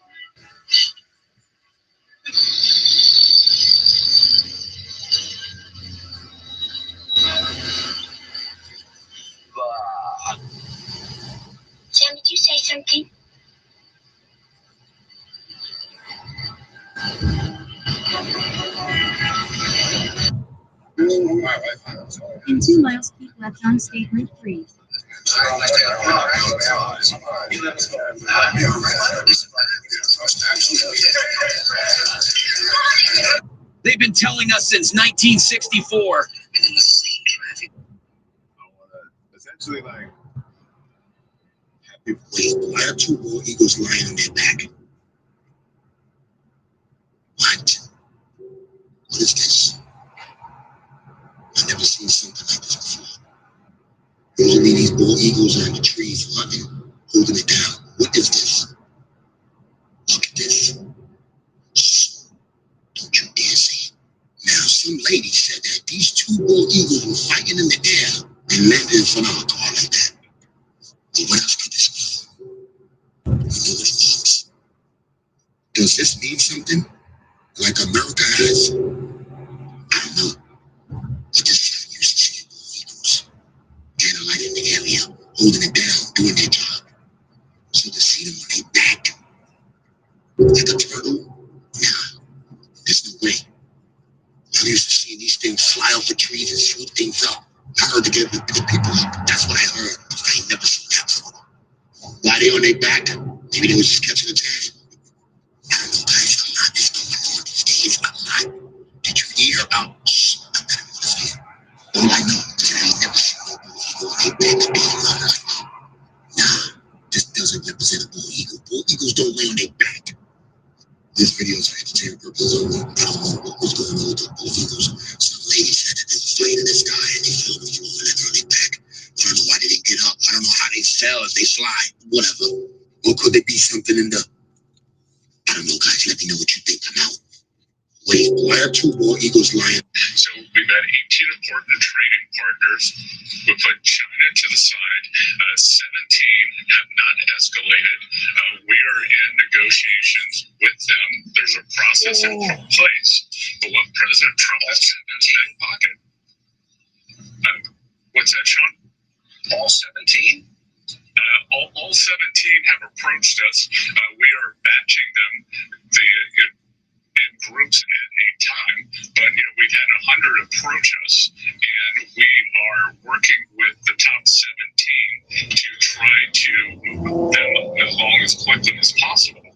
Sam, did you say something? In 2 miles, keep left on State Route 3. They've been telling us since 1964. Essentially, like, have people wait. Why are 2 bald eagles lying on their back? What? What is this? I've never seen something like this before. Usually these bald eagles are in the trees hunting, holding it down. What is this? Look at this. Shh. Don't you dare say it. Now, some lady said that these 2 bald eagles were fighting in the air and landed in front of a car like that. But what else could this mean? You know it's false. Does this mean something? Like America has? I don't know. But this time you used to see bald eagles. Kind of like in the area, holding it down, doing their job. So to see them on their back, like a turtle, nah, there's no way. I'm used to seeing these things fly off the trees and shoot things up. I heard to get the people up. That's what I heard. I ain't never seen that before. Why they on their back? Maybe they was just catching a tan. I don't know, guys. A lot is going on these days. A lot. Did you hear about? Shh. I better not say it. All I know is that I ain't never seen no bull eagle on their back being run like that. Nah, this doesn't represent a bull eagle. Bull eagles don't lay on their back. This video is for entertainment purposes only. I don't know what was going on with the bull eagles. Some lady said that they were flying in the sky and they fell to the floor and landed on their back. I don't know why they didn't get up. I don't know how they fell if they slide. Whatever. Or could there be something in the... I don't know, guys. Let me know what you think. I'm out. Wait, why are 2 bald eagles lying? So we've had 18 important trading partners. We put China to the side. 17 have not escalated. We are in negotiations with them. There's a process in place. But what President Trump has said in his back pocket. What's that, Sean? All 17? All 17 have approached us. We are batching them in groups at a time, but we've had 100 approach us, and we are working with the top 17 to try to move them along as quickly as possible.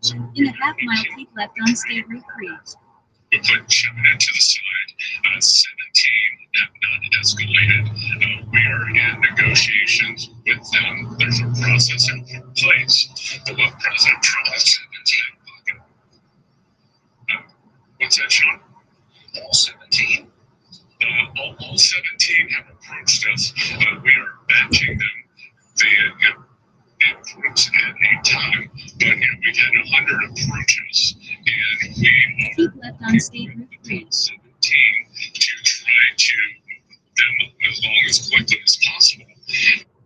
So In a half mile, keep left on State Route 3. we put China to the side. 17 have not escalated. We are in negotiations with them. There's a process in place. But what President Trump has said in his back pocket. What's that, Sean? All 17? All 17 have approached us. We are batching them in groups at a time. But we've had 100 approaches, and we are Keep left on State Route 3. 17 to try to move them along as quickly as possible.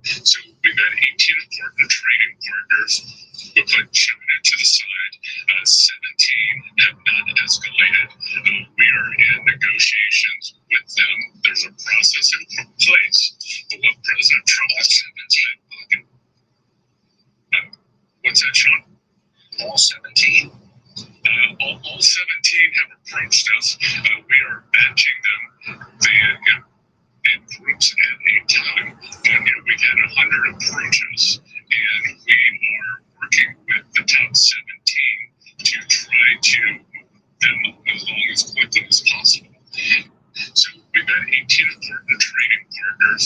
So we've had 18 important trading partners. We put China to the side. 17 have not escalated. We are in negotiations with them. There's a process in place. But what President Trump has said in his back pocket. What's that, Sean? All 17? All 17 have approached us. We are batching them in groups at a time. But we've had 100 approaches, and we are working with the top 17 to try to move them along as quickly as possible. So we've had 18 important trading partners.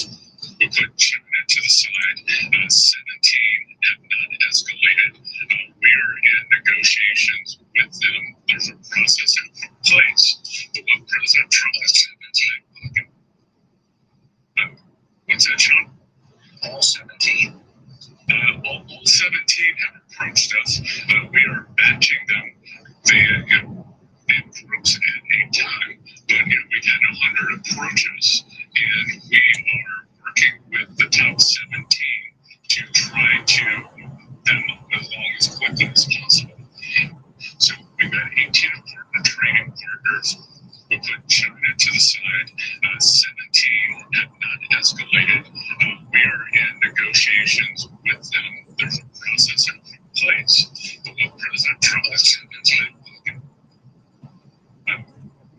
We put China to the side.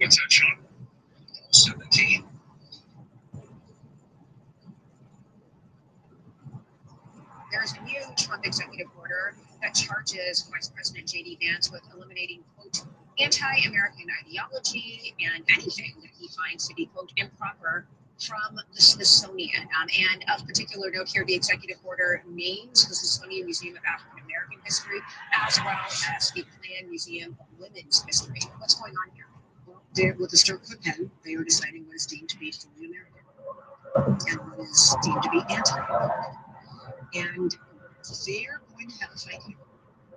What's that, Sean? 17. There's a new Trump executive order that charges Vice President J.D. Vance with eliminating, quote, anti-American ideology and anything that he finds to be, quote, improper from the Smithsonian. And of particular note here, the executive order names the Smithsonian Museum of African American History as well as the Klan Museum of Women's History. What's going on here? Well, with the stroke of a pen, they are deciding what is deemed to be fully American and what is deemed to be anti-American. And they're going to have a fight here.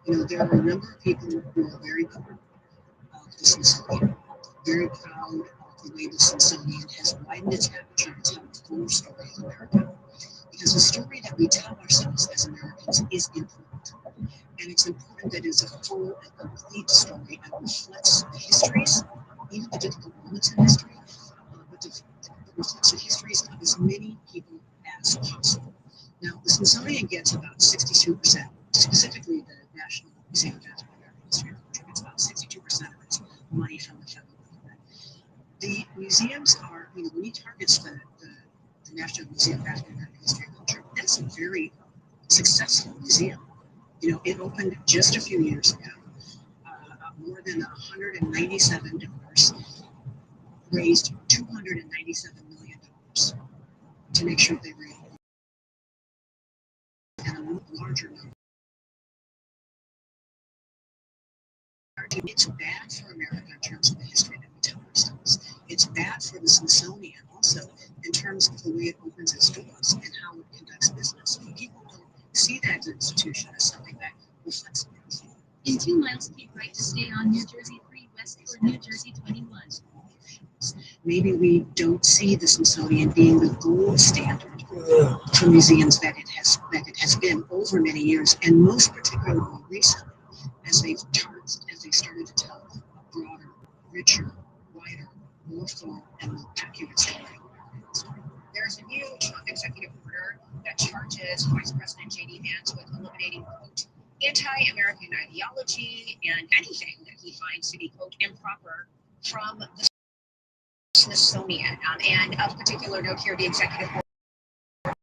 You know, there are a number of people who are very proud of the Smithsonian, very proud of the way the Smithsonian has widened its aperture to tell the full story of America. Because the story that we tell ourselves as Americans is important. And it's important that it is a full and complete story and reflects the histories, even the difficult moments in history, but reflects the histories of as many people as possible. Now, the Smithsonian gets about 62%, specifically the National Museum of African American History contributes about 62% of its money from the federal government. The museums are, you know, when he targets the National Museum of African American History and Culture, that's a very successful museum. You know, it opened just a few years ago. More than 197 donors raised $297 million to make sure they were able and a larger number. It's bad for America in terms of the history that we tell ourselves. It's bad for the Smithsonian also in terms of the way it opens its doors and how it conducts business. People don't see that institution as something that reflects America. In 2 miles, keep right to stay on New Jersey 3 West toward New Jersey 21. Maybe we don't see the Smithsonian being the gold standard for museums that it has been over many years, and most particularly recently, as they've started to tell a broader, richer, wider, more full, and more accurate story. There's a new Trump executive order that charges Vice President J.D. Vance with eliminating, quote, anti-American ideology and anything that he finds to be, quote, improper from the Smithsonian. And of particular note here, the executive order,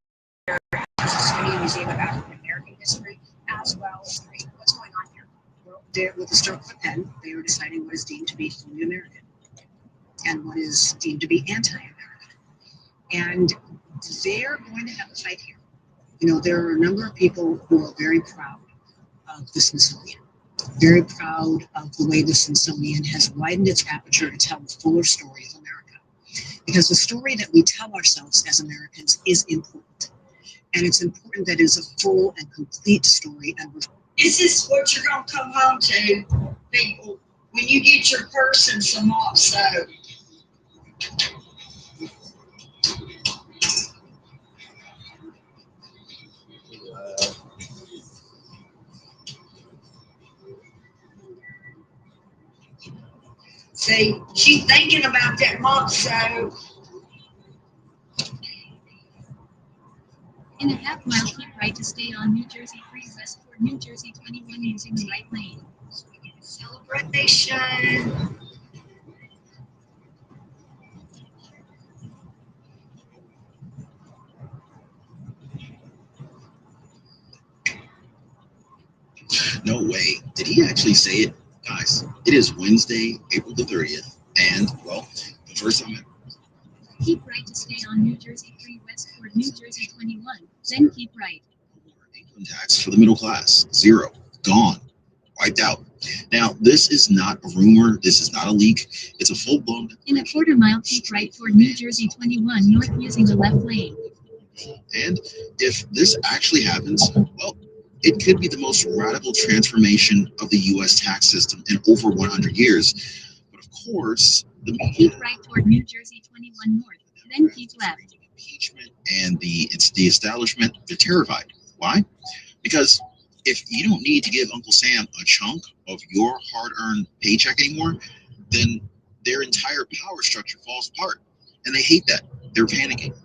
the Smithsonian Museum of African American History, as well as what's going on here. Well, with the stroke of a pen, they are deciding what is deemed to be fully American and what is deemed to be anti-American. And they're going to have a fight here. You know, there are a number of people who are very proud of the Smithsonian, very proud of the way the Smithsonian has widened its aperture to tell the fuller story of America. Because the story that we tell ourselves as Americans is important. And it's important that it is a full and complete story. And this is what you're going to come home to, people, when you get your purse and some mop soap. See, she's thinking about that mop soap. In a half mile, keep right to stay on New Jersey 3 West toward New Jersey 21 using the right lane. Celebration. No way. Did he actually say it? Guys, it is Wednesday, April the 30th, and, well, the first time Keep right to stay on New Jersey 3 West toward New Jersey 21, then keep right. income tax for the middle class, zero, gone, wiped out. Now, this is not a rumor. This is not a leak. It's a full-blown. In a quarter mile, keep right toward New Jersey 21 north using the left lane. And if this actually happens, well, it could be the most radical transformation of the U.S. tax system in over 100 years. But of course, the Keep right toward New Jersey 21 north, then keep left. And the establishment, they're terrified. Why? Because if you don't need to give Uncle Sam a chunk of your hard-earned paycheck anymore, then their entire power structure falls apart. And they hate that. They're panicking.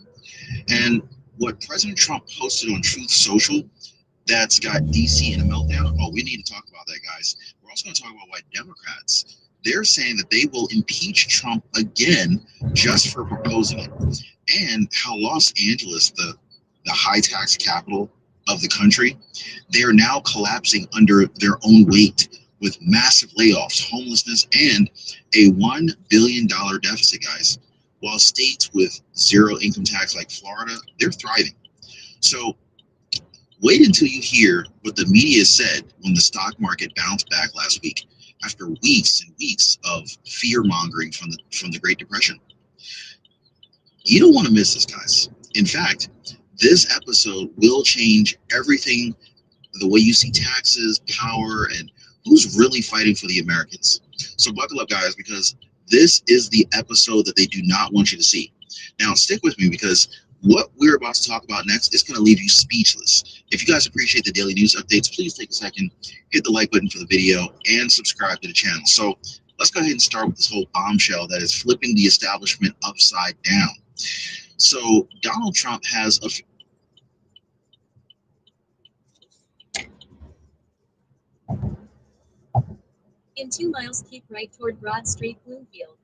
And what President Trump posted on Truth Social, that's got DC in a meltdown. Oh, we need to talk about that, guys. We're also going to talk about why Democrats they're saying that they will impeach Trump again just for proposing it. And how Los Angeles, the high tax capital of the country, they are now collapsing under their own weight with massive layoffs, homelessness, and a $1 billion deficit, guys. While states with zero income tax like Florida, they're thriving. So wait until you hear what the media said when the stock market bounced back last week after weeks and weeks of fear mongering from the Great Depression. You don't want to miss this, guys. In fact, this episode will change everything, the way you see taxes, power, and who's really fighting for the Americans. So buckle up, guys, because this is the episode that they do not want you to see. Now, stick with me because what we're about to talk about next is going to leave you speechless. If you guys appreciate the daily news updates, please take a second, hit the like button for the video, and subscribe to the channel. So let's go ahead and start with this whole bombshell that is flipping the establishment upside down. So Donald Trump has a In 2 miles, keep right toward Broad Street, Bloomfield.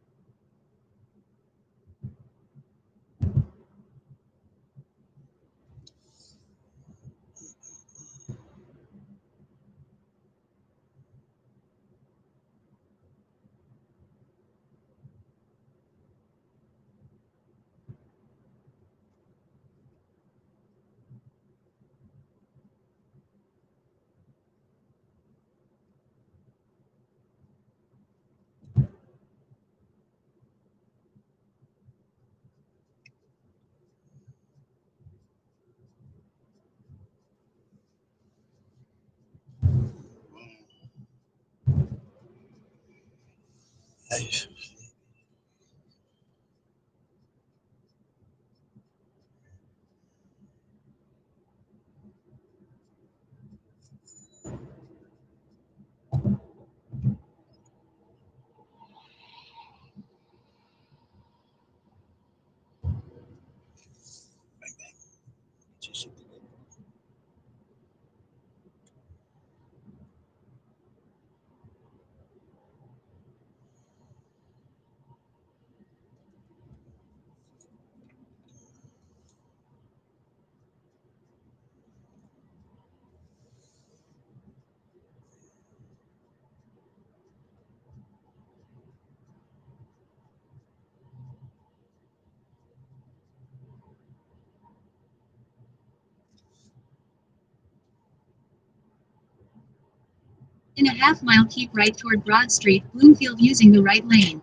In a half mile, keep right toward Broad Street, Bloomfield, using the right lane.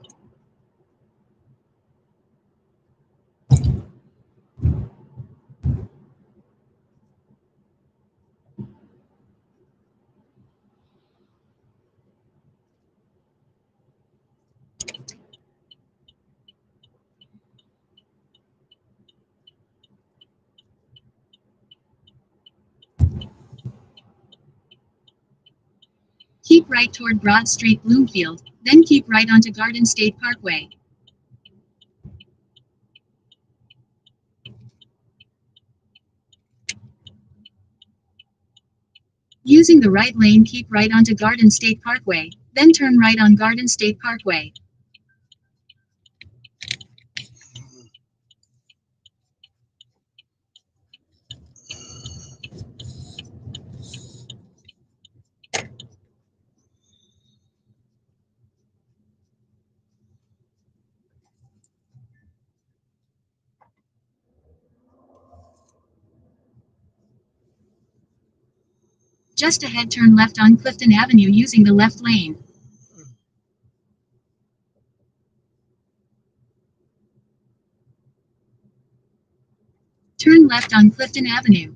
Keep right toward Broad Street, Bloomfield, then keep right onto Garden State Parkway. Using the right lane, keep right onto Garden State Parkway, then turn right on Garden State Parkway. Just ahead, turn left on Clifton Avenue using the left lane. Turn left on Clifton Avenue.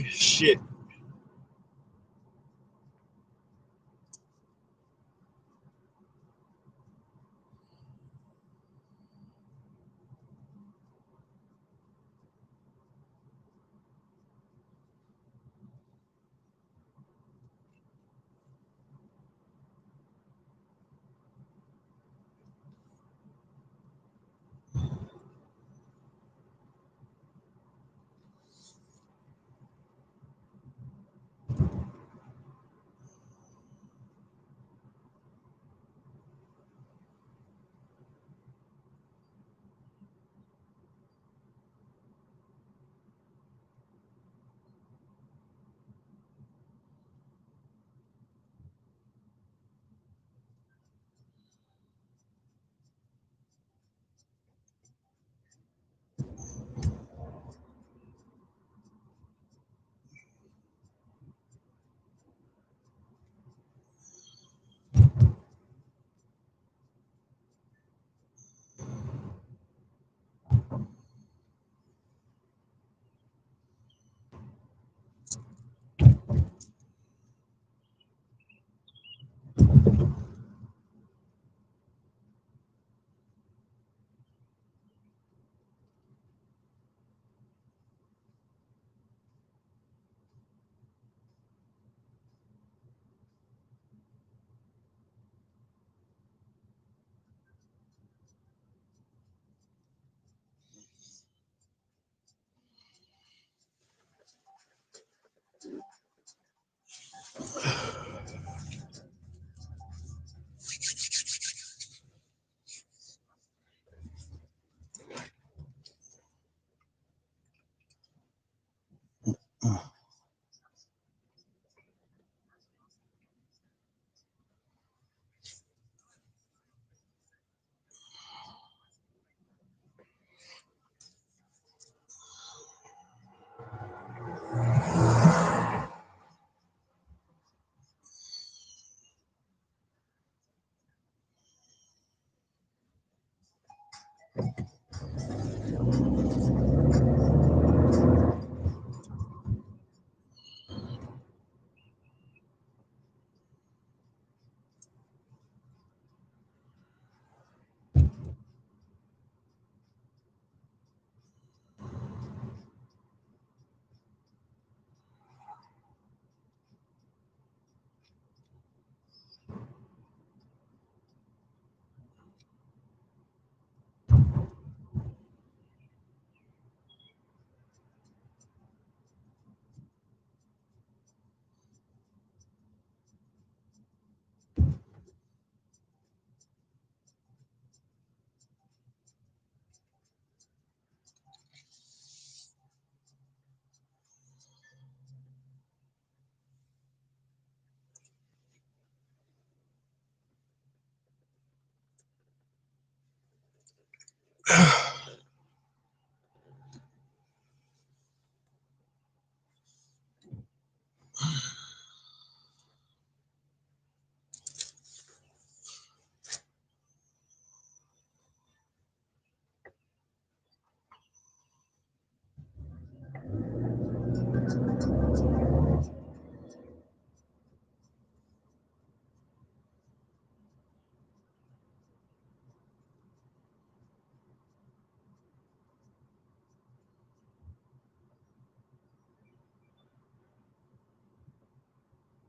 Shit.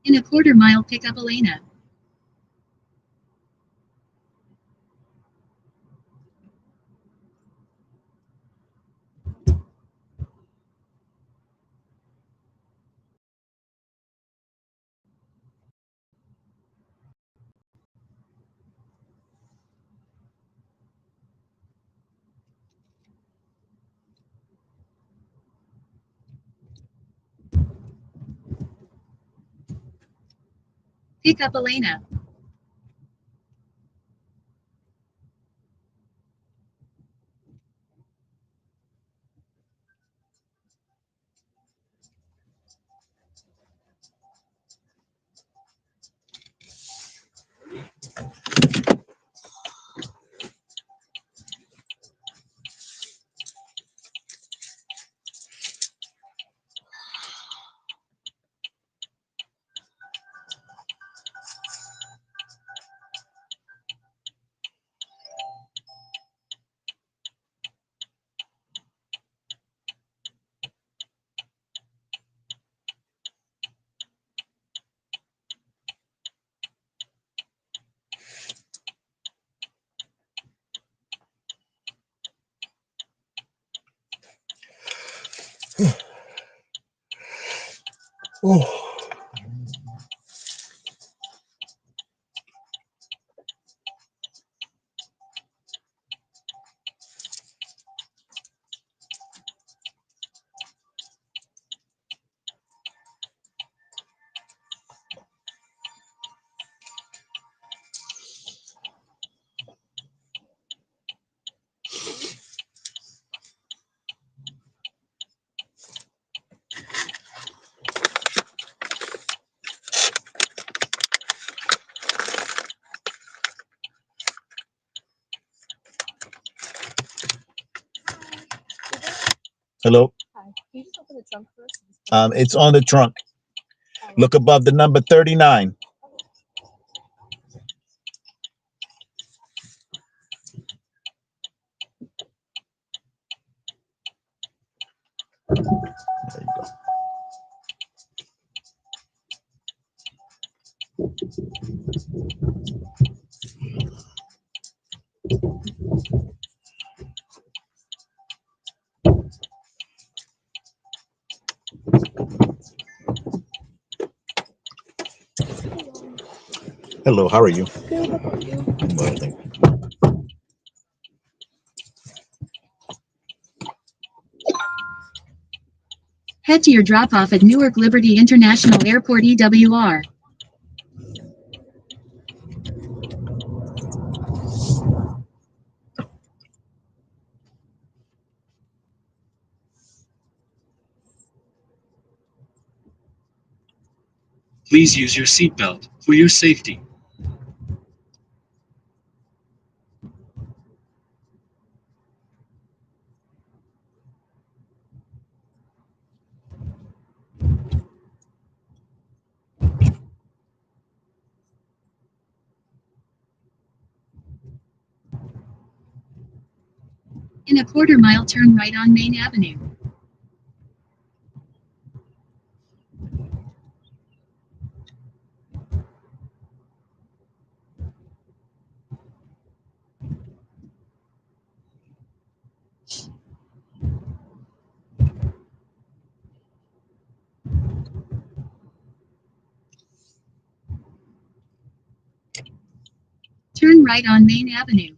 In a quarter mile, pick up Elena. Pick up Elena. Oh. Hello. Hi. Can you just open the trunk first? It's on the trunk. Look above the number 39. Hello, how are you? Good. How about you? Well, thank you. Head to your drop-off at Newark Liberty International Airport EWR. Please use your seatbelt for your safety. In a quarter-mile, turn right on Main Avenue. Turn right on Main Avenue.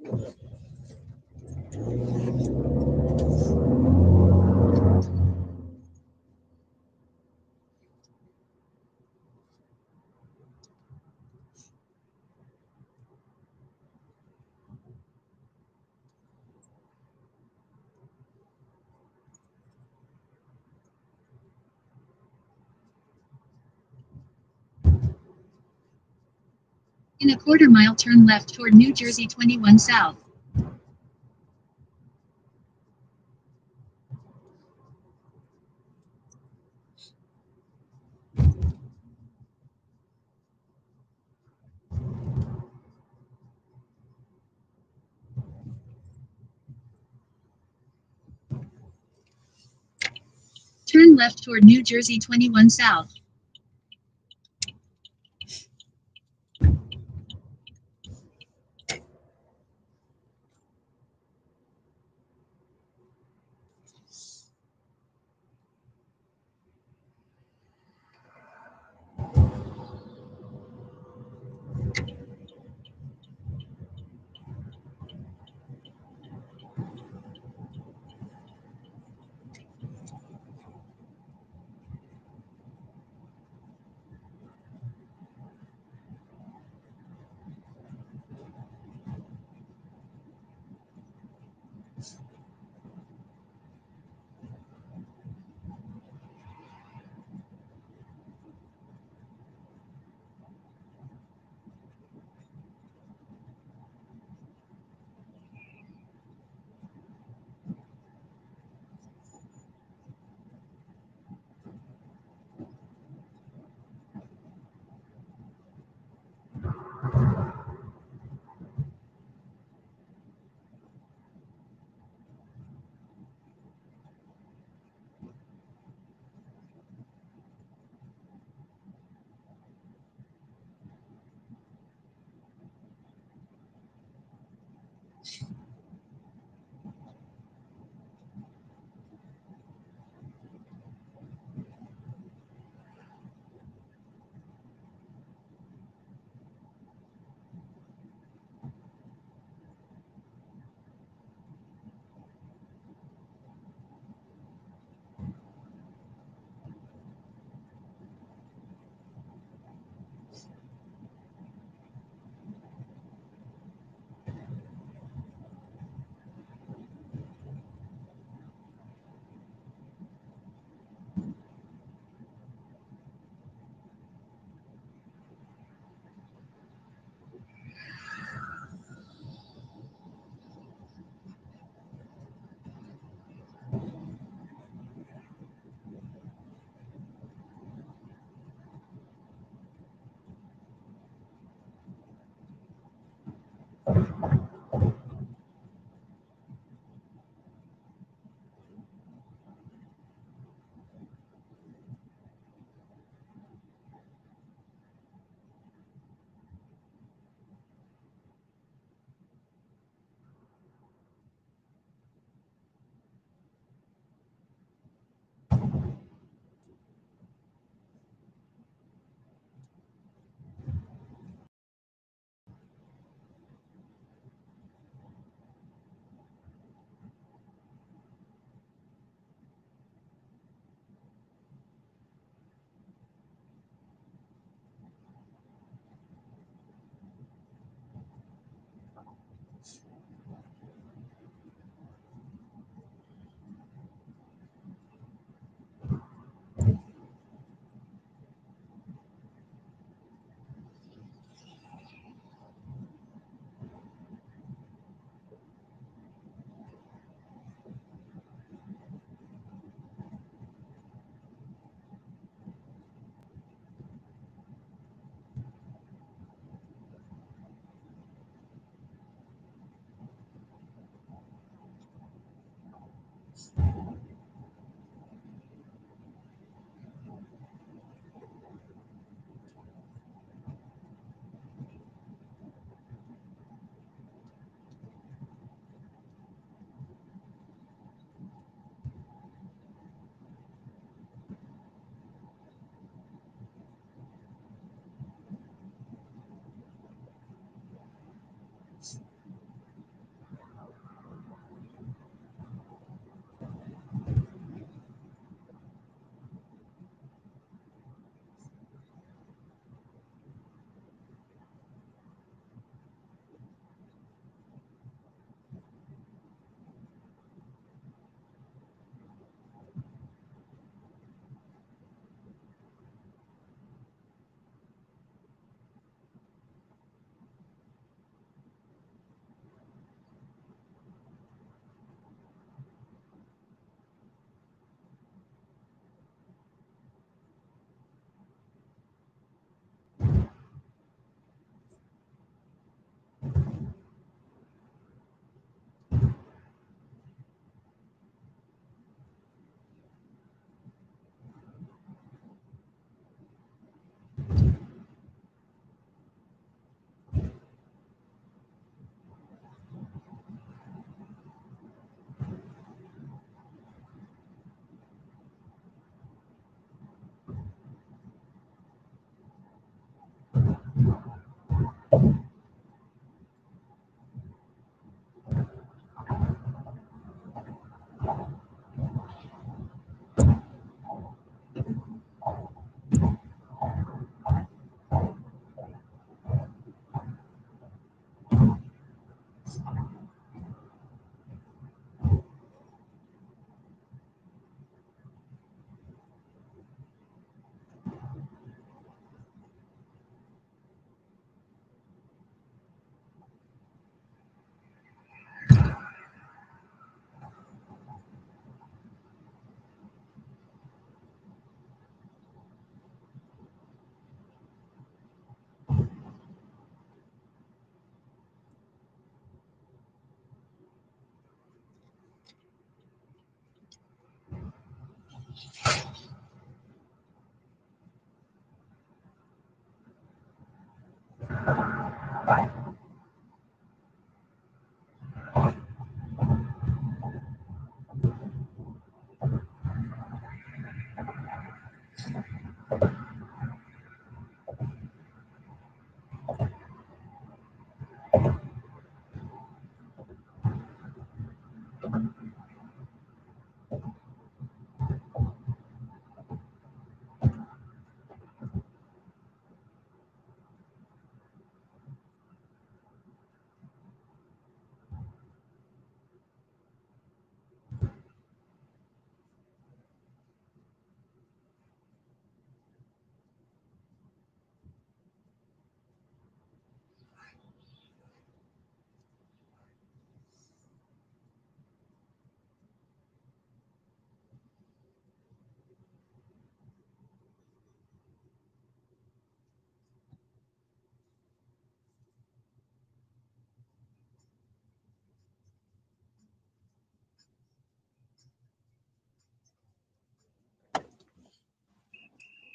In a quarter mile, turn left toward New Jersey 21 South. Turn left toward New Jersey 21 South.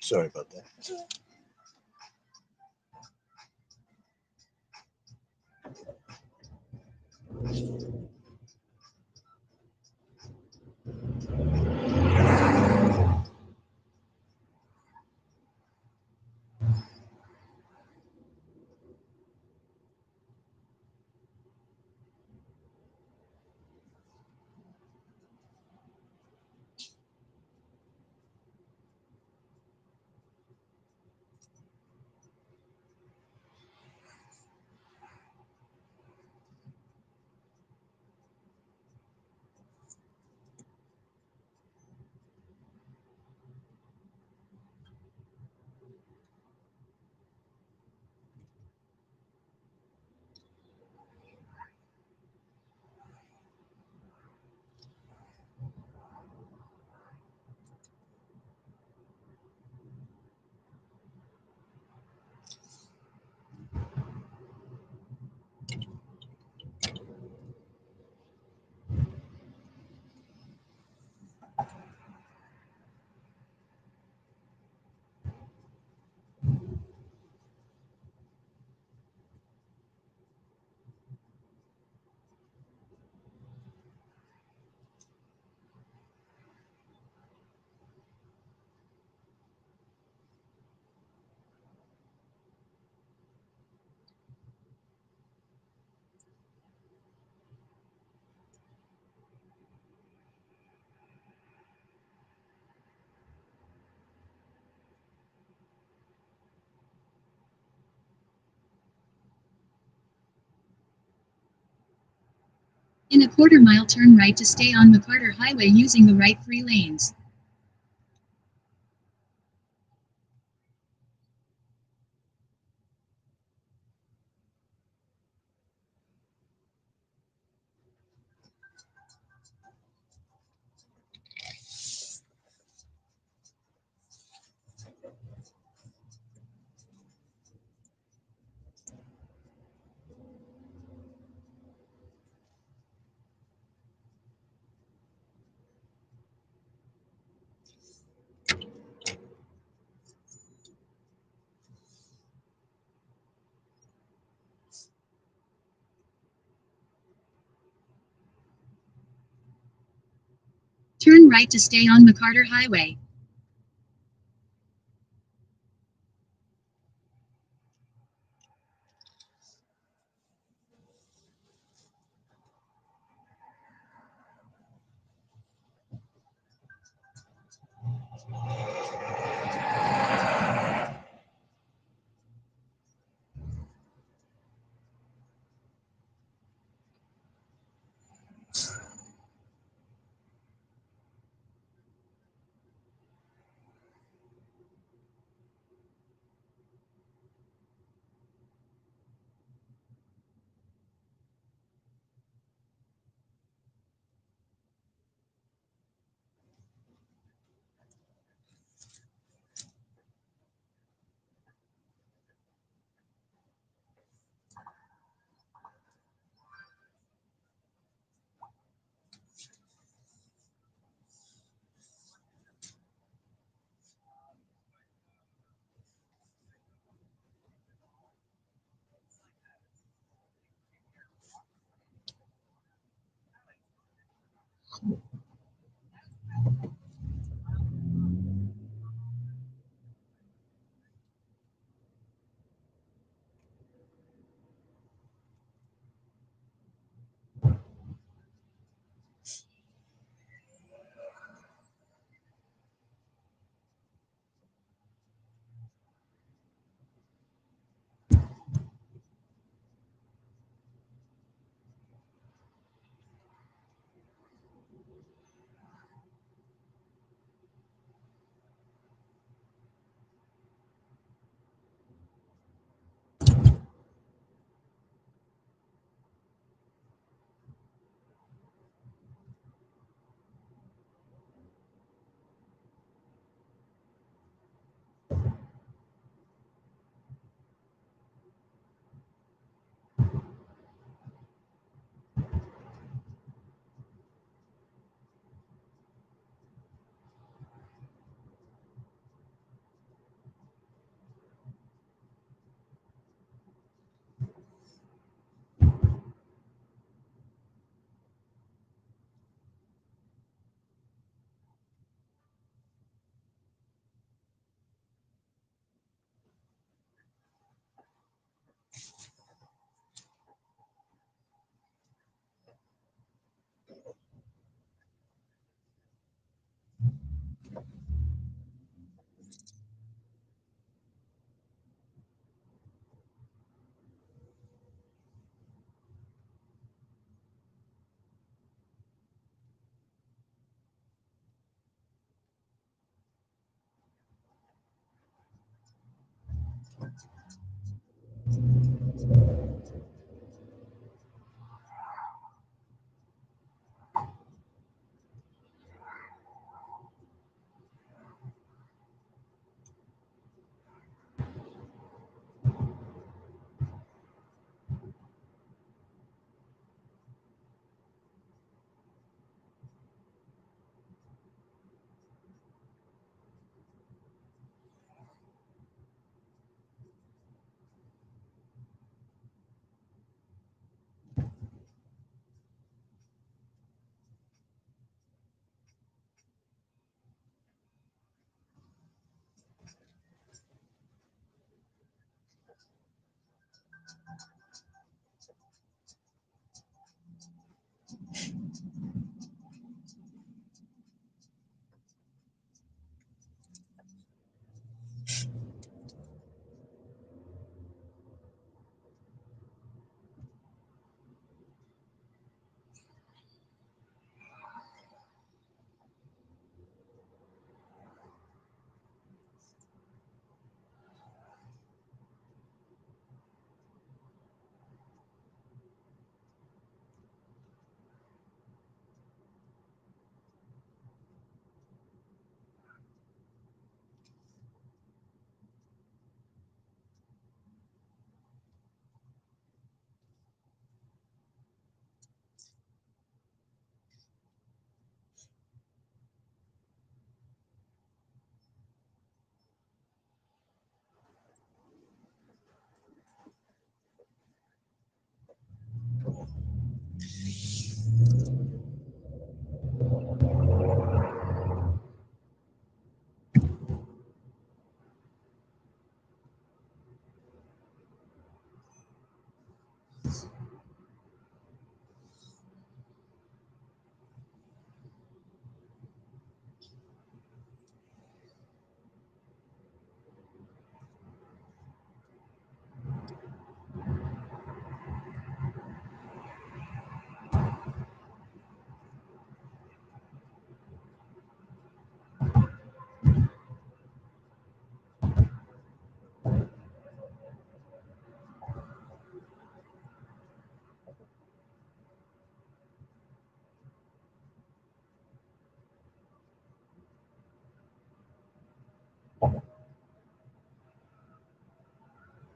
Sorry about that. In a quarter-mile, turn right to stay on McCarter Highway using the right 3 lanes. Turn right to stay on McCarter Highway.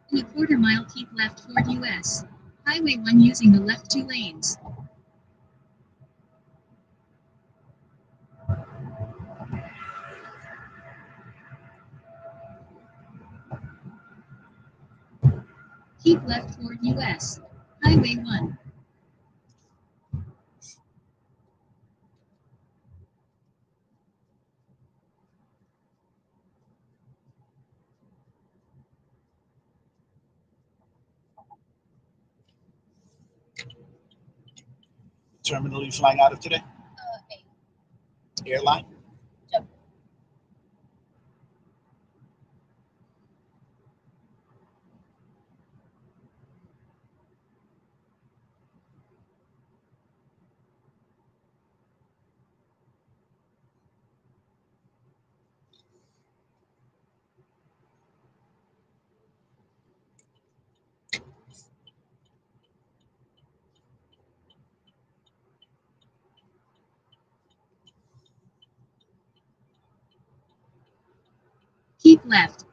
In a quarter mile, keep left toward US. Highway 1 using the left 2 lanes. Keep left toward US. Highway 1. Terminal you flying out of today? Airline? Keep left.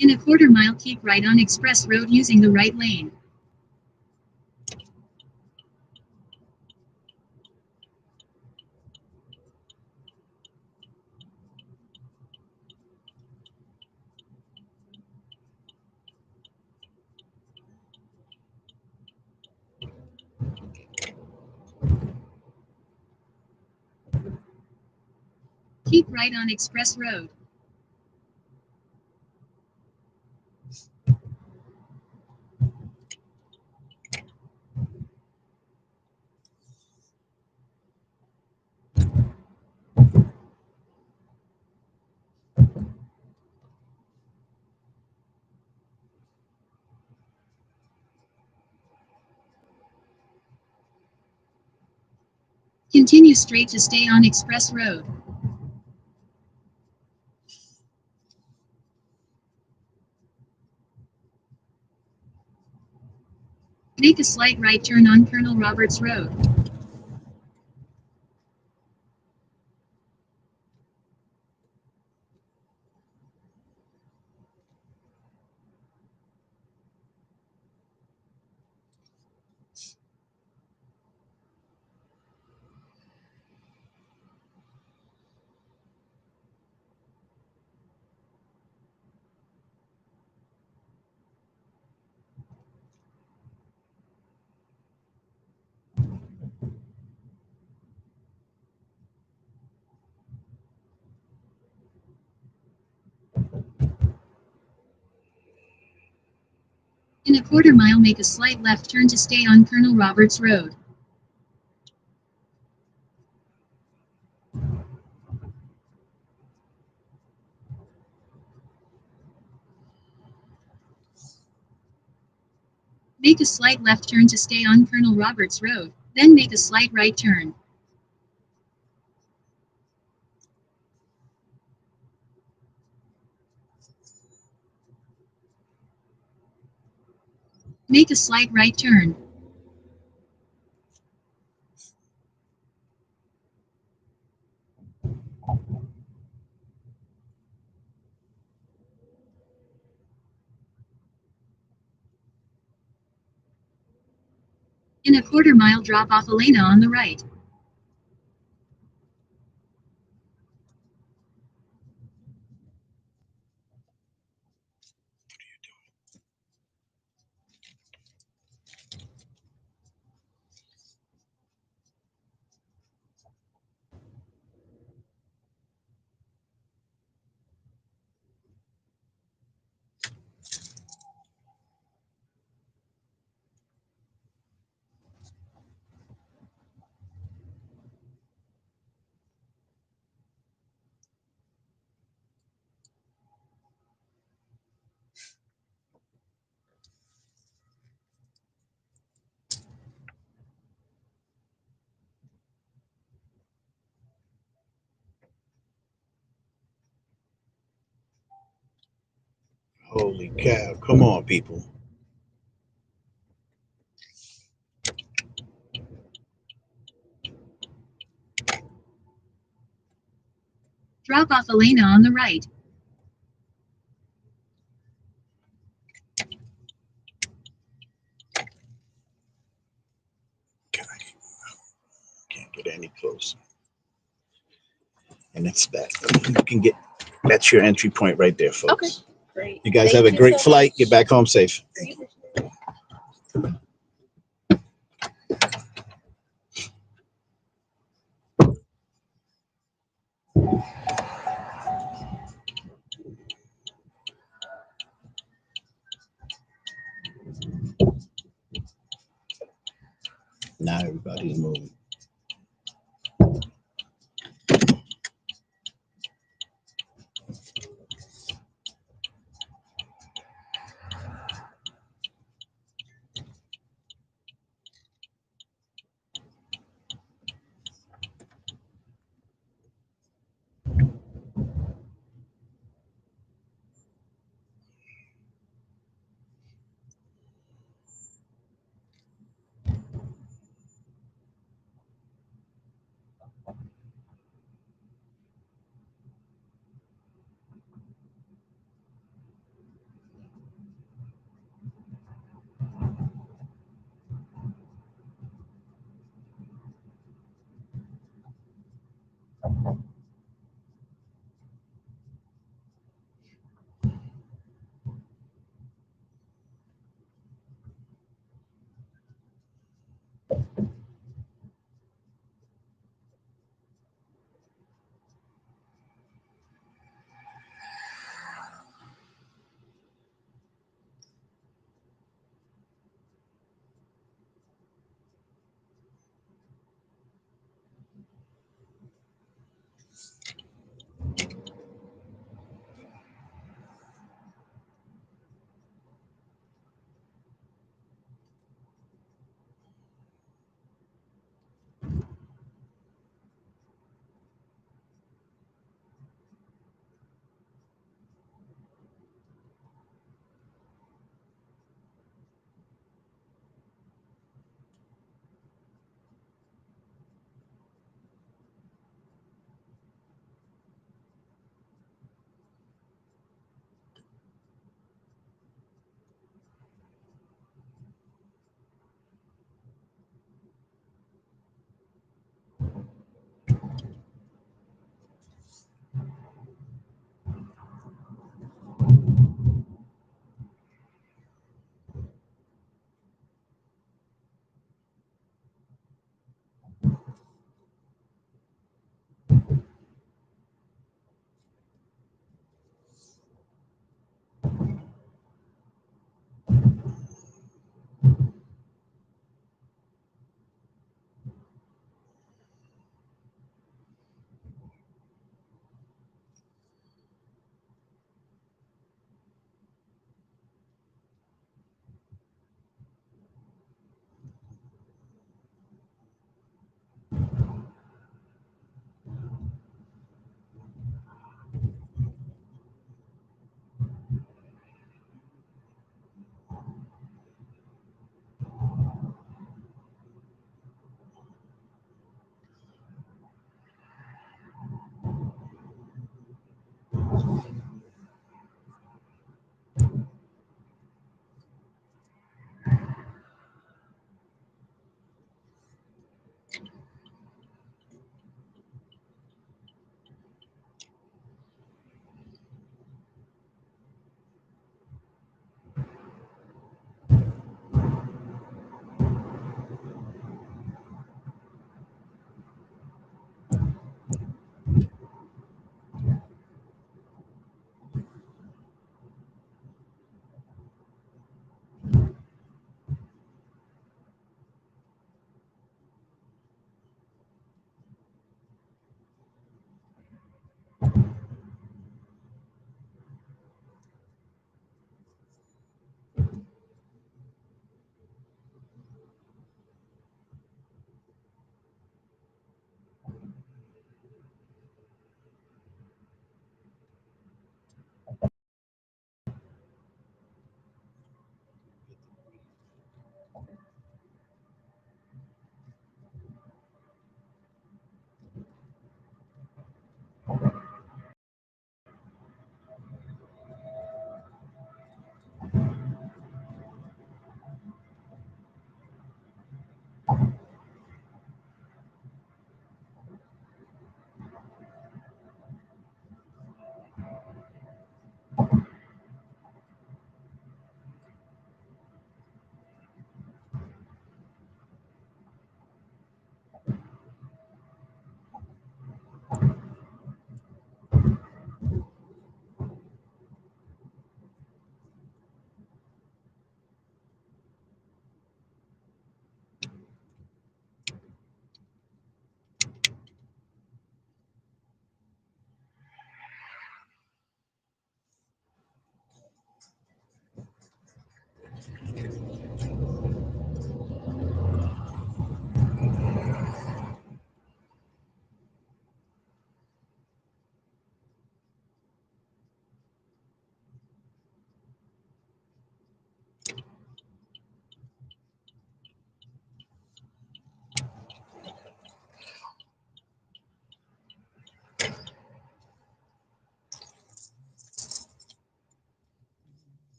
In a quarter mile, keep right on Express Road using the right lane. Keep right on Express Road. Continue straight to stay on Express Road. Make a slight right turn on Colonel Roberts Road. In a quarter mile, make a slight left turn to stay on Colonel Roberts Road. Make a slight left turn to stay on Colonel Roberts Road, then make a slight right turn. Make a slight right turn. In a quarter mile, drop off Elena on the right. Holy cow. Come on, people. Drop off Elena on the right. Can't get any closer. And that's that. You can get, that's your entry point right there, folks. Okay, great. You guys Thank have a you great so flight. much. Get back home safe. Now everybody's moving.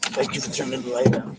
Thank you for turning the light on.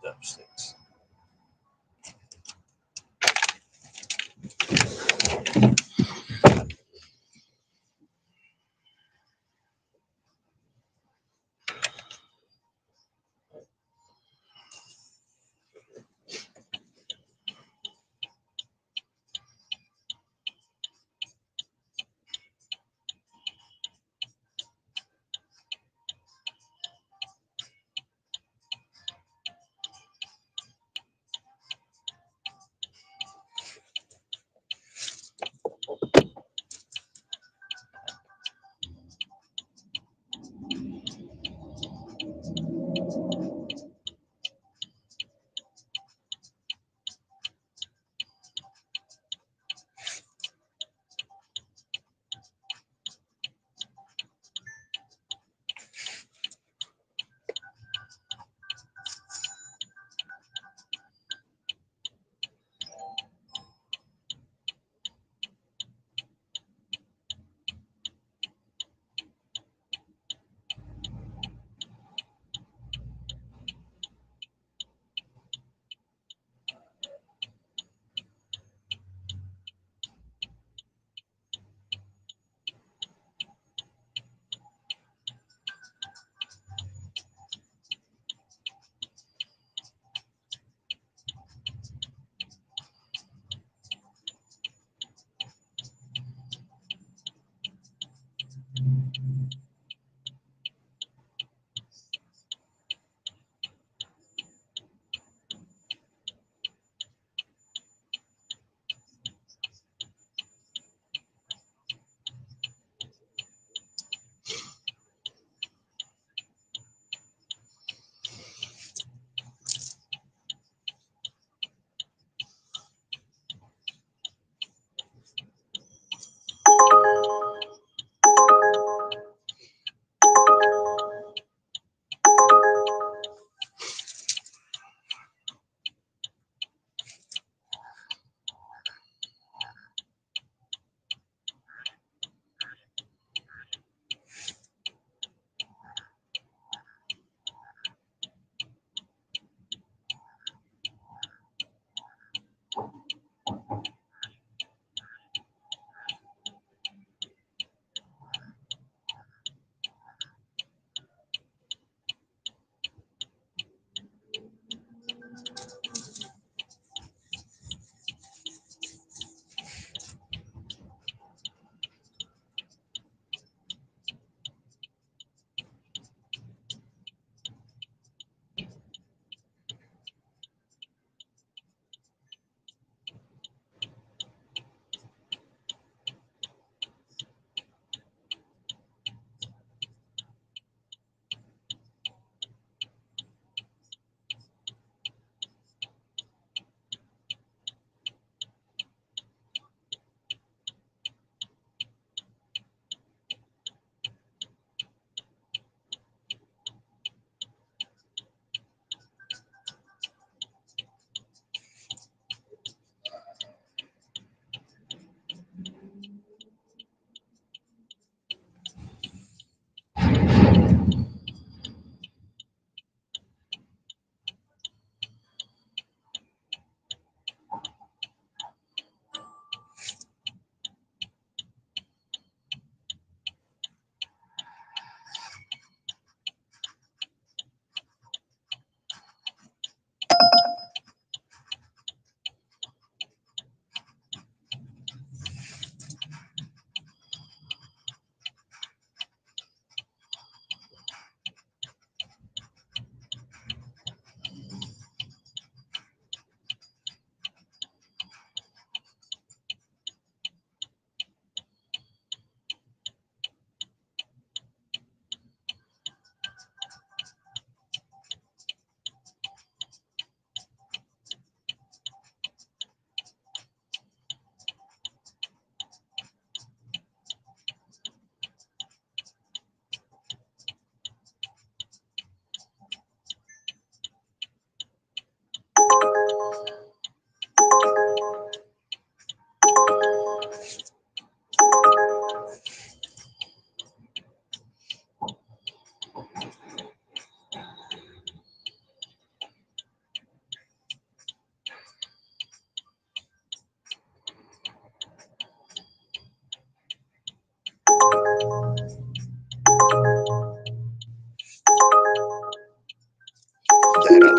Upstairs.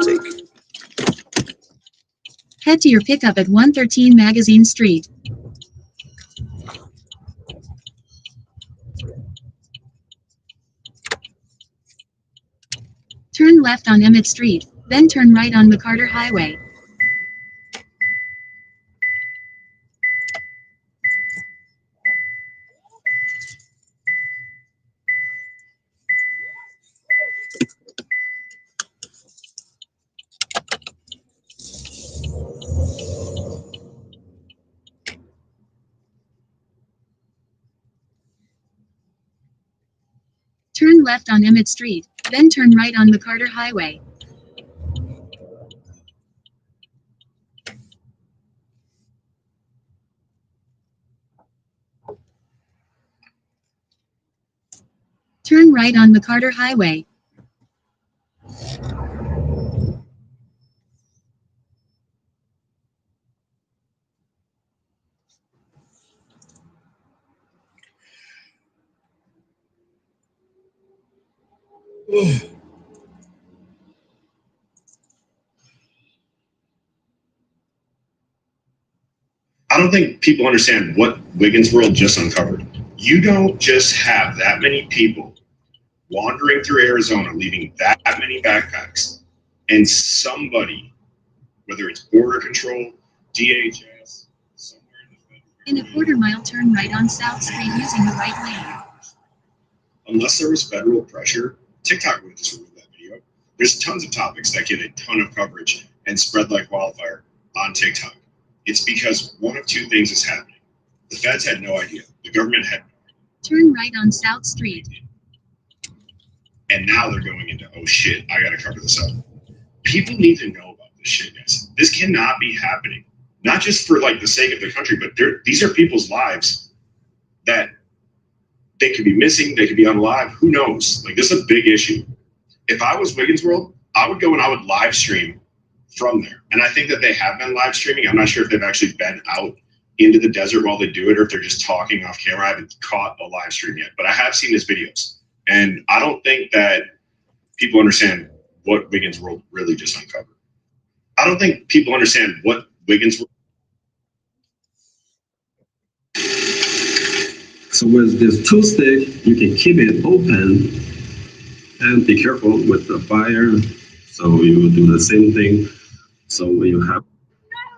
take. Head to your pickup at 113 Magazine Street. Turn left on Emmett Street, then turn right on McCarter Highway. Turn left on Emmett Street, then turn right on McCarter Highway. Turn right on McCarter Highway. I don't think people understand what Wiggins World just uncovered. You don't just have that many people wandering through Arizona, leaving that many backpacks, and somebody, whether it's Border Control, DHS, In a quarter-mile, turn right on South Street using the right lane. unless there was federal pressure, TikTok would just remove that video. There's tons of topics that get a ton of coverage and spread like wildfire on TikTok. It's because one of two things is happening. The feds had no idea. The government had, Turn right on South Street. and now they're going into, oh shit, I gotta cover this up. People need to know about this shit, guys. This cannot be happening. Not just for like the sake of the country, but these are people's lives that they could be missing, they could be unalive, who knows? Like, this is a big issue. If I was Wiggins World, I would go and I would live stream from there. And I think that they have been live streaming. I'm not sure if they've actually been out into the desert while they do it, or if they're just talking off camera. I haven't caught a live stream yet, but I have seen his videos. And I don't think that people understand what Wiggins World really just uncovered. I don't think people understand what Wiggins World. So with this tool stick, you can keep it open and be careful with the fire. So you will do the same thing. So when you have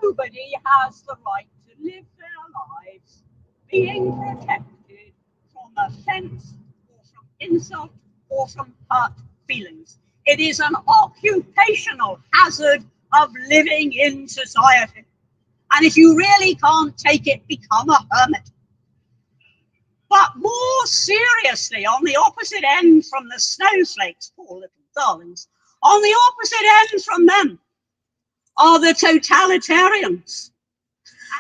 Nobody has the right to live their lives being protected from offence or from insult or from hurt feelings. It is an occupational hazard of living in society. And if you really can't take it, become a hermit. But more seriously, on the opposite end from the snowflakes, poor little darlings, on the opposite end from them are the totalitarians.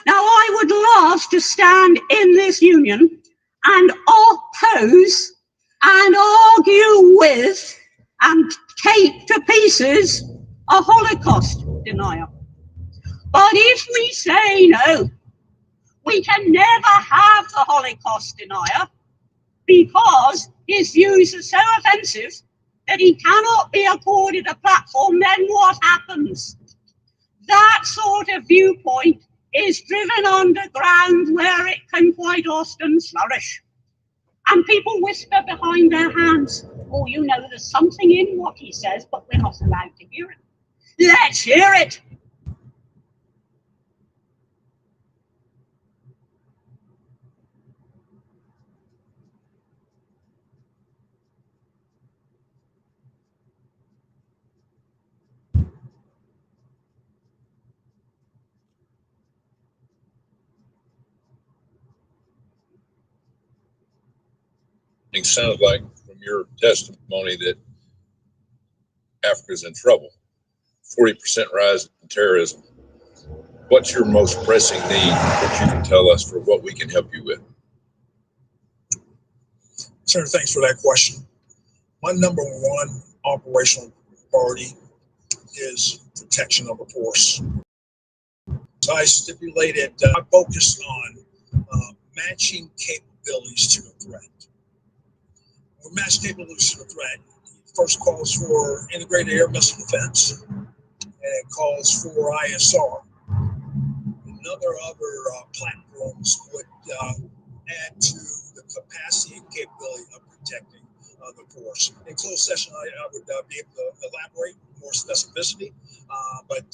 Now, I would love to stand in this union and oppose and argue with and take to pieces a Holocaust denier. But if we say no, we can never have the Holocaust denier because his views are so offensive that he cannot be accorded a platform. Then what happens? That sort of viewpoint is driven underground where it can quite often flourish. And people whisper behind their hands, oh, you know, there's something in what he says, but we're not allowed to hear it. Let's hear it. It sounds like from your testimony that Africa's in trouble. 40% rise in terrorism. What's your most pressing need that you can tell us for what we can help you with? Sir, thanks for that question. My number one operational priority is protection of the force. So I stipulated, I focused on matching capabilities to the threat. We're match capabilities to the threat. First calls for integrated air missile defense. it calls for ISR. Other platforms would add to the capacity and capability of protecting the force. In closed session, I would be able to elaborate with more specificity, but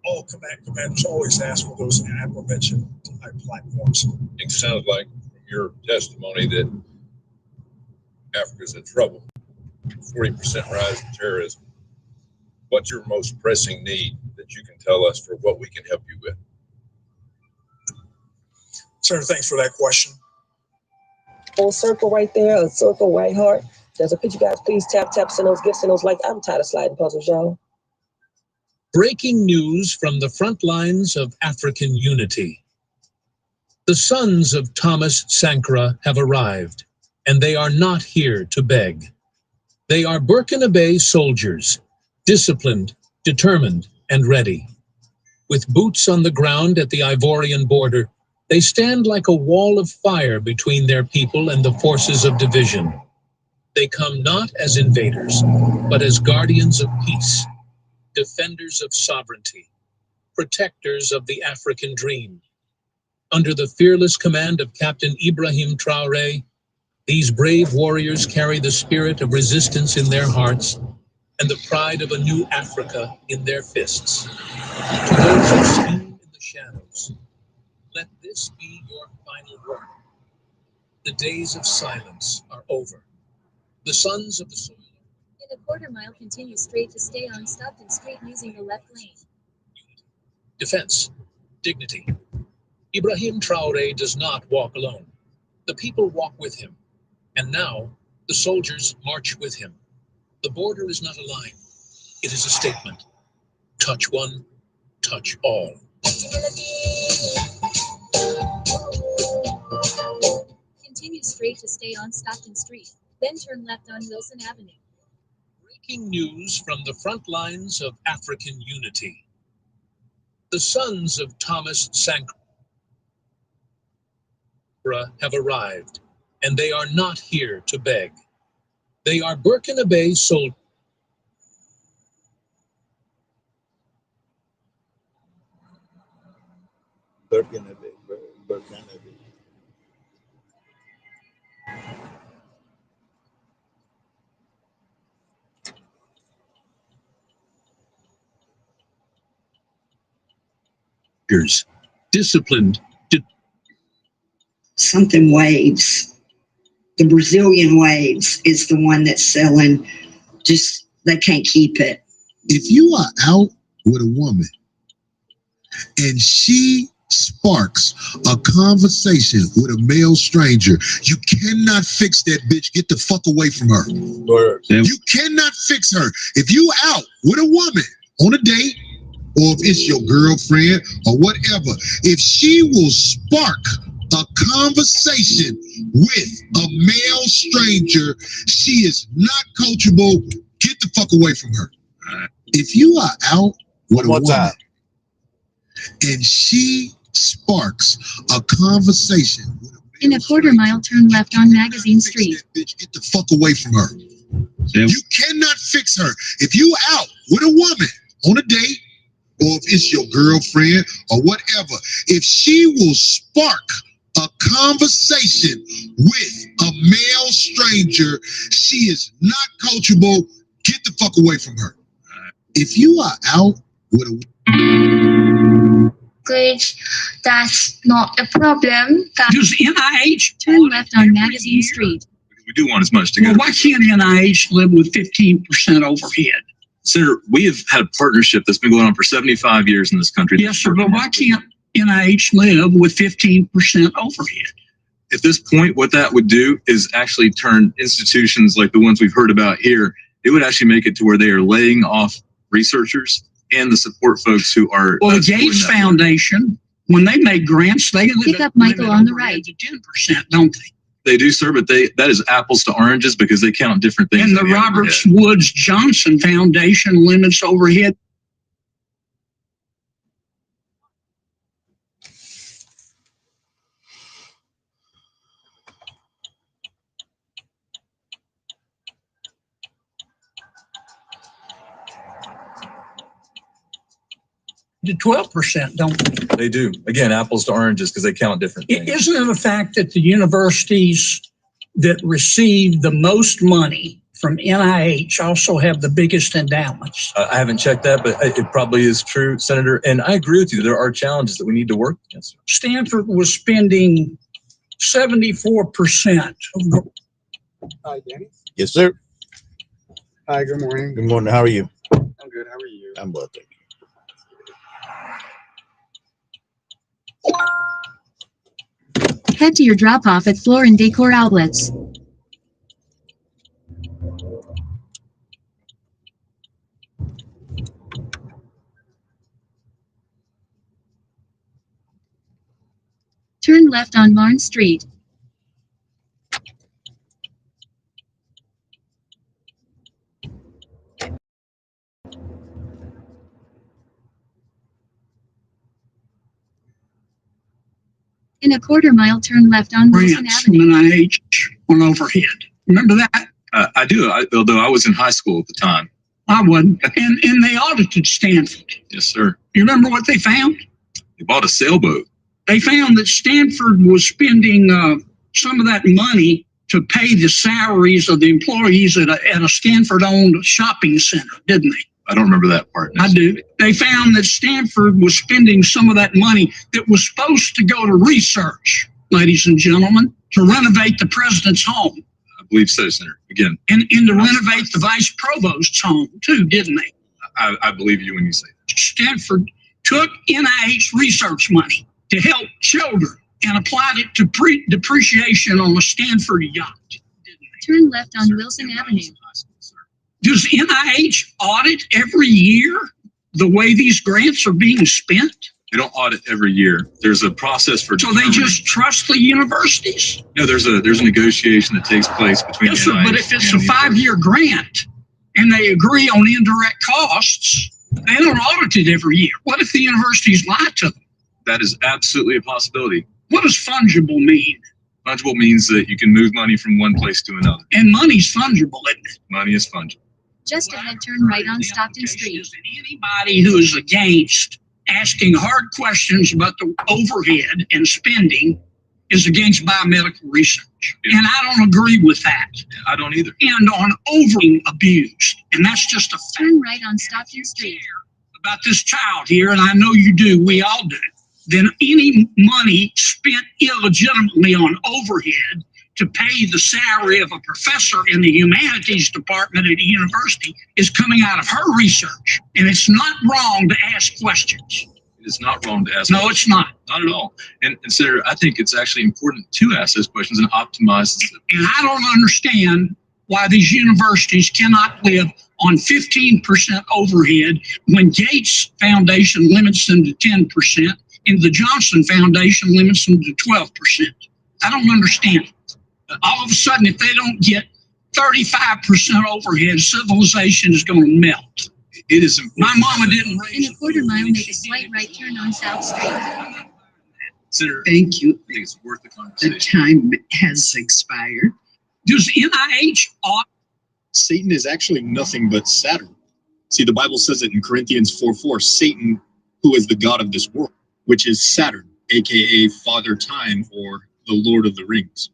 all commanders always ask for those aforementioned type platforms. It sounds like from your testimony that Africa's in trouble. 40% rise in terrorism. What's your most pressing need that you can tell us for what we can help you with? Senator, thanks for that question. Full circle right there, a circle, white heart. There's a picture, guys. Please tap, send those gifts, send those likes. I'm tired of sliding puzzles, y'all. Breaking news from the front lines of African unity. The sons of Thomas Sankara have arrived, and they are not here to beg. They are Burkina Bay soldiers, disciplined, determined, and ready. With boots on the ground at the Ivorian border, they stand like a wall of fire between their people and the forces of division. They come not as invaders, but as guardians of peace, defenders of sovereignty, protectors of the African dream. Under the fearless command of Captain Ibrahim Traoré, these brave warriors carry the spirit of resistance in their hearts and the pride of a new Africa in their fists. To those who scheme in the shadows, let this be your final word. The days of silence are over. The sons of the soil. In a quarter mile, continue straight to stay on Stockton Street using the left lane. Defense, dignity. Ibrahim Traoré does not walk alone. The people walk with him. And now, the soldiers march with him. The border is not a line. It is a statement. Touch one, touch all. Continue straight to stay on Stockton Street, then turn left on Wilson Avenue. Breaking news from the front lines of African unity. The sons of Thomas Sankara have arrived, and they are not here to beg. They are Burkina Bay soldiers. Burkina Bay. Disciplined. Something Waves. The Brazilian Waves is the one that's selling. Just, they can't keep it. If you are out with a woman and she sparks a conversation with a male stranger, you cannot fix that bitch. Get the fuck away from her. You cannot fix her. If you out with a woman on a date, or if it's your girlfriend or whatever, if she will spark a conversation with a male stranger, she is not coachable. Get the fuck away from her. If you are out with a woman and she sparks a conversation with a In a quarter mile, turn left on Magazine Street. bitch, get the fuck away from her. You cannot fix her. If you out with a woman on a date, or if it's your girlfriend or whatever, if she will spark a conversation with a male stranger, she is not coachable. Get the fuck away from her. If you are out with a that's not a problem. Does NIH turn left on Magazine Street? We do want as much to go. Well, why can't NIH live with 15% overhead? Senator, we have had a partnership that's been going on for 75 years in this country. Yes, sir, but why can't NIH live with 15% overhead? At this point, what that would do is actually turn institutions like the ones we've heard about here, it would actually make it to where they are laying off researchers and the support folks who are. Well, the Gates Foundation, when they make grants, they pick up Michael on the right. To 10%, don't they? They do, sir, but that is apples to oranges because they count different things. And the Roberts Woods Johnson Foundation limits overhead. the 12%, don't they? They do. Again, apples to oranges because they count different things. Isn't it a fact that the universities that receive the most money from NIH also have the biggest endowments? I haven't checked that, but it probably is true, Senator. And I agree with you. There are challenges that we need to work against. Stanford was spending 74% of Hi, Danny. Yes, sir. Hi, good morning. Good morning. How are you? I'm good. How are you? I'm well, thank you. Head to your drop-off at Floor and Decor Outlets. Turn left on Barnes Street. In a quarter mile, turn left on Wilson grants from Avenue. NIH on overhead. Remember that? I do, although I was in high school at the time. I wasn't. And they audited Stanford. Yes, sir. You remember what they found? They bought a sailboat. They found that Stanford was spending some of that money to pay the salaries of the employees at a Stanford-owned shopping center, didn't they? I don't remember that part. I do. They found that Stanford was spending some of that money that was supposed to go to research, ladies and gentlemen, to renovate the president's home. I believe so, Senator. Again. And to renovate the vice provost's home, too, didn't they? I believe you when you say that. Stanford took NIH research money to help children and applied it to depreciation on a Stanford yacht. Turn left on Wilson Avenue. Does NIH audit every year the way these grants are being spent? They don't audit every year. There's a process for. So they just trust the universities? No, there's a negotiation that takes place between. Yes, sir, but if it's a 5-year grant and they agree on indirect costs, they don't audit it every year. What if the universities lie to them? That is absolutely a possibility. What does fungible mean? Fungible means that you can move money from one place to another. And money's fungible, isn't it? Money is fungible. Just ahead, turn right on Stockton Street. Anybody who is against asking hard questions about the overhead and spending is against biomedical research. And I don't agree with that. I don't either. And on over abused. And that's just a fact. Turn right on Stockton Street. About this child here, and I know you do, we all do, then any money spent illegitimately on overhead to pay the salary of a professor in the humanities department at a university is coming out of her research. And it's not wrong to ask questions. It is not wrong to ask. No, it's not. Not at all. And Senator, I think it's actually important to ask those questions and optimize. And I don't understand why these universities cannot live on 15% overhead when Gates Foundation limits them to 10% and the Johnson Foundation limits them to 12%. I don't understand it. All of a sudden, if they don't get 35% overhead, civilization is going to melt. It is. My mama didn't raise. In a quarter mile, make a slight right turn on South Street. Senator, thank you. I think it's worth the conversation. The time has expired. Does NIH audit? Satan is actually nothing but Saturn. See, the Bible says it in Corinthians 4:4, Satan, who is the god of this world, which is Saturn, aka Father Time or the Lord of the Rings.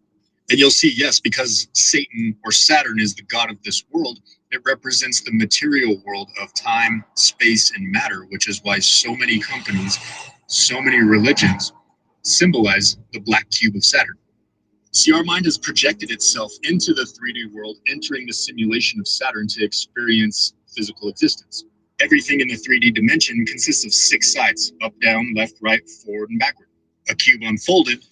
And you'll see, yes, because Satan or Saturn is the god of this world, it represents the material world of time, space, and matter, which is why so many companies, so many religions symbolize the black cube of Saturn. See, our mind has projected itself into the 3D world, entering the simulation of Saturn to experience physical existence. Everything in the 3D dimension consists of 6 sides, up, down, left, right, forward, and backward. A cube unfolded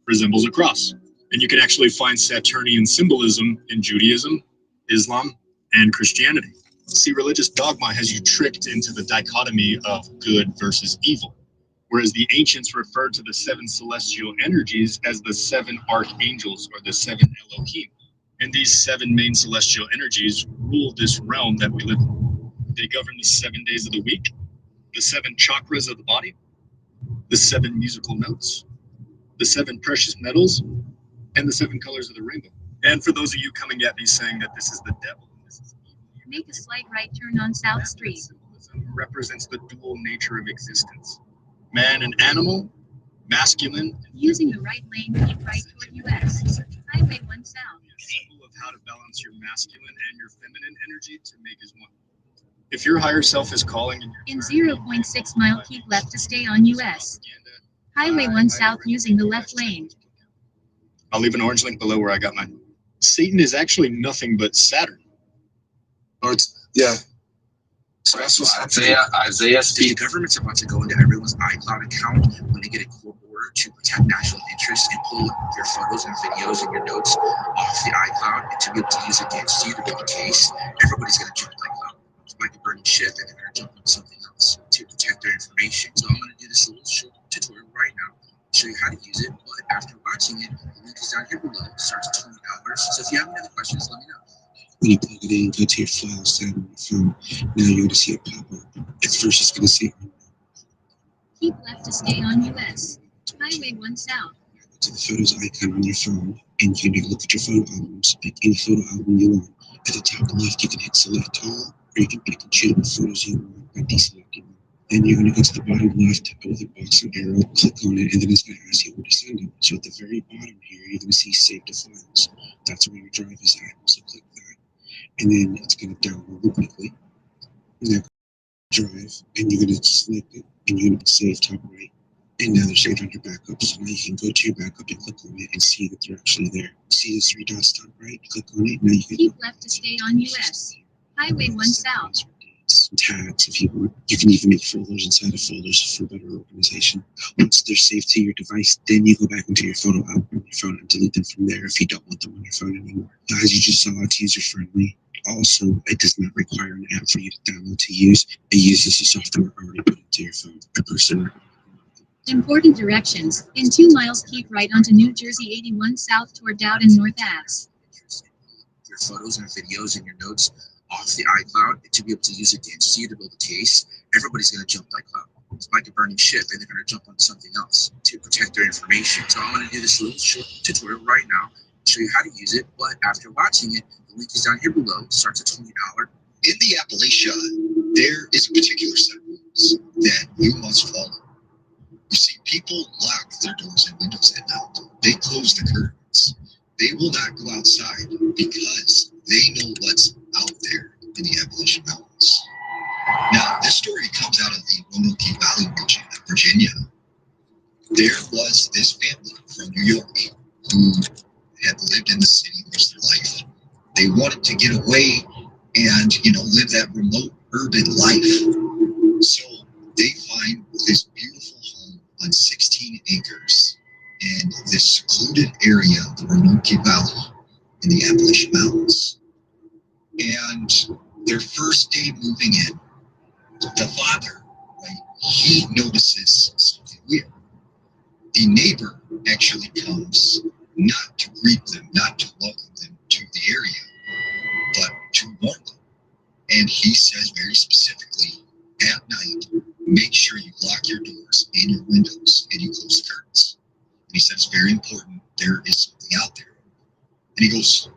resembles a cross. And you can actually find Saturnian symbolism in Judaism, Islam, and Christianity. See, religious dogma has you tricked into the dichotomy of good versus evil, whereas the ancients referred to the 7 celestial energies as the 7 archangels or the 7 Elohim. And these 7 main celestial energies rule this realm that we live in. They govern the 7 days of the week, the 7 chakras of the body, the 7 musical notes, the 7 precious metals, and the 7 colors of the rainbow. And for those of you coming at me saying that this is the devil, Make a slight right turn on South Street. Dualism represents the dual nature of existence. Man and animal, masculine. Using the right lane, keep right toward US. Highway 1 South. A symbol of how to balance your masculine and your feminine energy to make as one. If your higher self is calling and In 0.6 mile, keep left to stay on US. Highway 1 South using the left lane. I'll leave an orange link below where I got mine. Satan is actually nothing but Saturn. Oh, yeah. So that's what Isaiah speaks. The government's about to go into everyone's iCloud account when they get a court order to protect national interests and pull your photos and videos and your notes off the iCloud and to be able to use against you to build a case. Everybody's going to jump iCloud. It's like a burning ship, and they're going to jump on something else to protect their information. So I'm going to do this little short tutorial right now, show you how to use it. But after watching it, the link is down here below. It starts at $20. So if you have any other questions, let me know. When you plug it in, go to your files tab on your phone. Now you're going to see it pop up. At first, it's going to say Keep left to stay on US. Highway 1 South. to the photos icon on your phone, and you can look at your photo albums. Pick any photo album you want. At the top left, you can hit select all, or you can pick and choose what photos you want by deselecting them. Then you're going to go to the bottom left with a box and arrow, click on it, and then it's going to ask you where to send them. So at the very bottom here, you're going to see Save to Files. That's where your drive is at, so click that. And then it's going to download it quickly. And then drive, and you're going to select it, and you're going to save top right. And now they're saved on your backup. So now you can go to your backup and click on it and see that they're actually there. See the three dots top right? Click on it. Now you can Keep left to stay on US. Highway 1 South. Tags if you want. You can even make folders inside of folders for better organization. Once they're saved to your device, then you go back into your photo album on your phone and delete them from there if you don't want them on your phone anymore. As you just saw, it's user friendly. Also, it does not require an app for you to download to use. It uses the software already put into your phone. I personally Important directions. In 2 miles, keep right onto New Jersey 81 South toward Dowden North Ave. Your photos and videos and your notes off the iCloud to be able to use against you to build a case. Everybody's going to jump iCloud. It's like a burning ship, and they're going to jump onto something else to protect their information. So I'm going to do this little short tutorial right now, show you how to use it. But after watching it, the link is down here below. It starts at $20. In the Appalachia, there is a particular set of rules that you must follow. You see, people lock their doors and windows at night. They close the curtains. They will not go outside because they know what's out there in the Appalachian Mountains. Now, this story comes out of the Roanoke Valley region of Virginia. There was this family from New York who had lived in the city most of their life. They wanted to get away and, live that remote urban life. So they find this beautiful home on 16 acres in this secluded area of the Roanoke Valley in the Appalachian Mountains. And their first day moving in, the father, he notices something weird. The neighbor actually comes not to greet them, not to welcome them to the area, but to warn them. And he says very specifically, at night, make sure you lock your doors and your windows and you close the curtains. And he said it's very important. There is something out there. And he goes,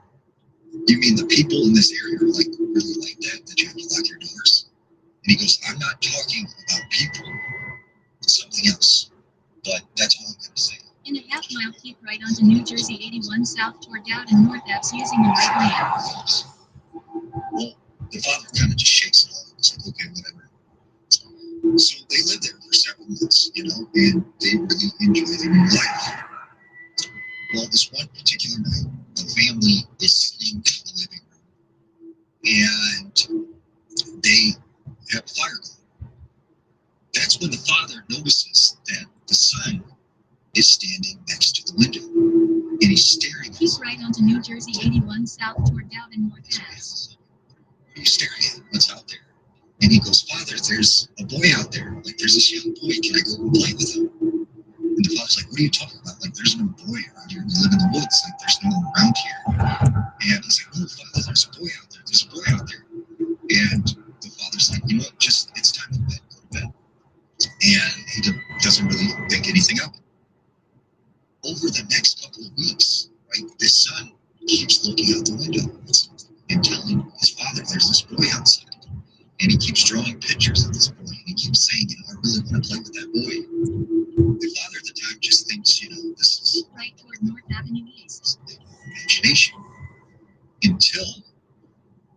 you mean the people in this area are really like that you have to lock your doors? And he goes, I'm not talking about people. It's something else. But that's all I'm going to say. In a half mile, keep right onto New Jersey 81 South toward Dowden North Ave using the right lane. Well, the father kind of just shakes it off. It's like, okay, whatever. So they lived there for several months, and they really enjoy their new life. Well, this one particular night, the family is sitting in the living room, and they have a fire going. That's when the father notices that the son is standing next to the window, and he's staring. Keep right onto New Jersey 81 South toward Dowden North Ave. What are you staring at? What's out there? And he goes, Father, there's a boy out there. There's this young boy. Can I go and play with him? And the father's like, what are you talking about? There's no boy around here. We live in the woods. There's no one around here. And he's like, no, Father, there's a boy out there. There's a boy out there. And the father's like, you know what? It's time to bed. Go to bed. And he doesn't really think anything of it. Over the next couple of weeks, the son keeps looking out the window and telling his father, there's this boy outside. And he keeps drawing pictures of this boy, and he keeps saying, I really want to play with that boy. The father at the time just thinks, this is right toward North Avenue East. Imagination. Until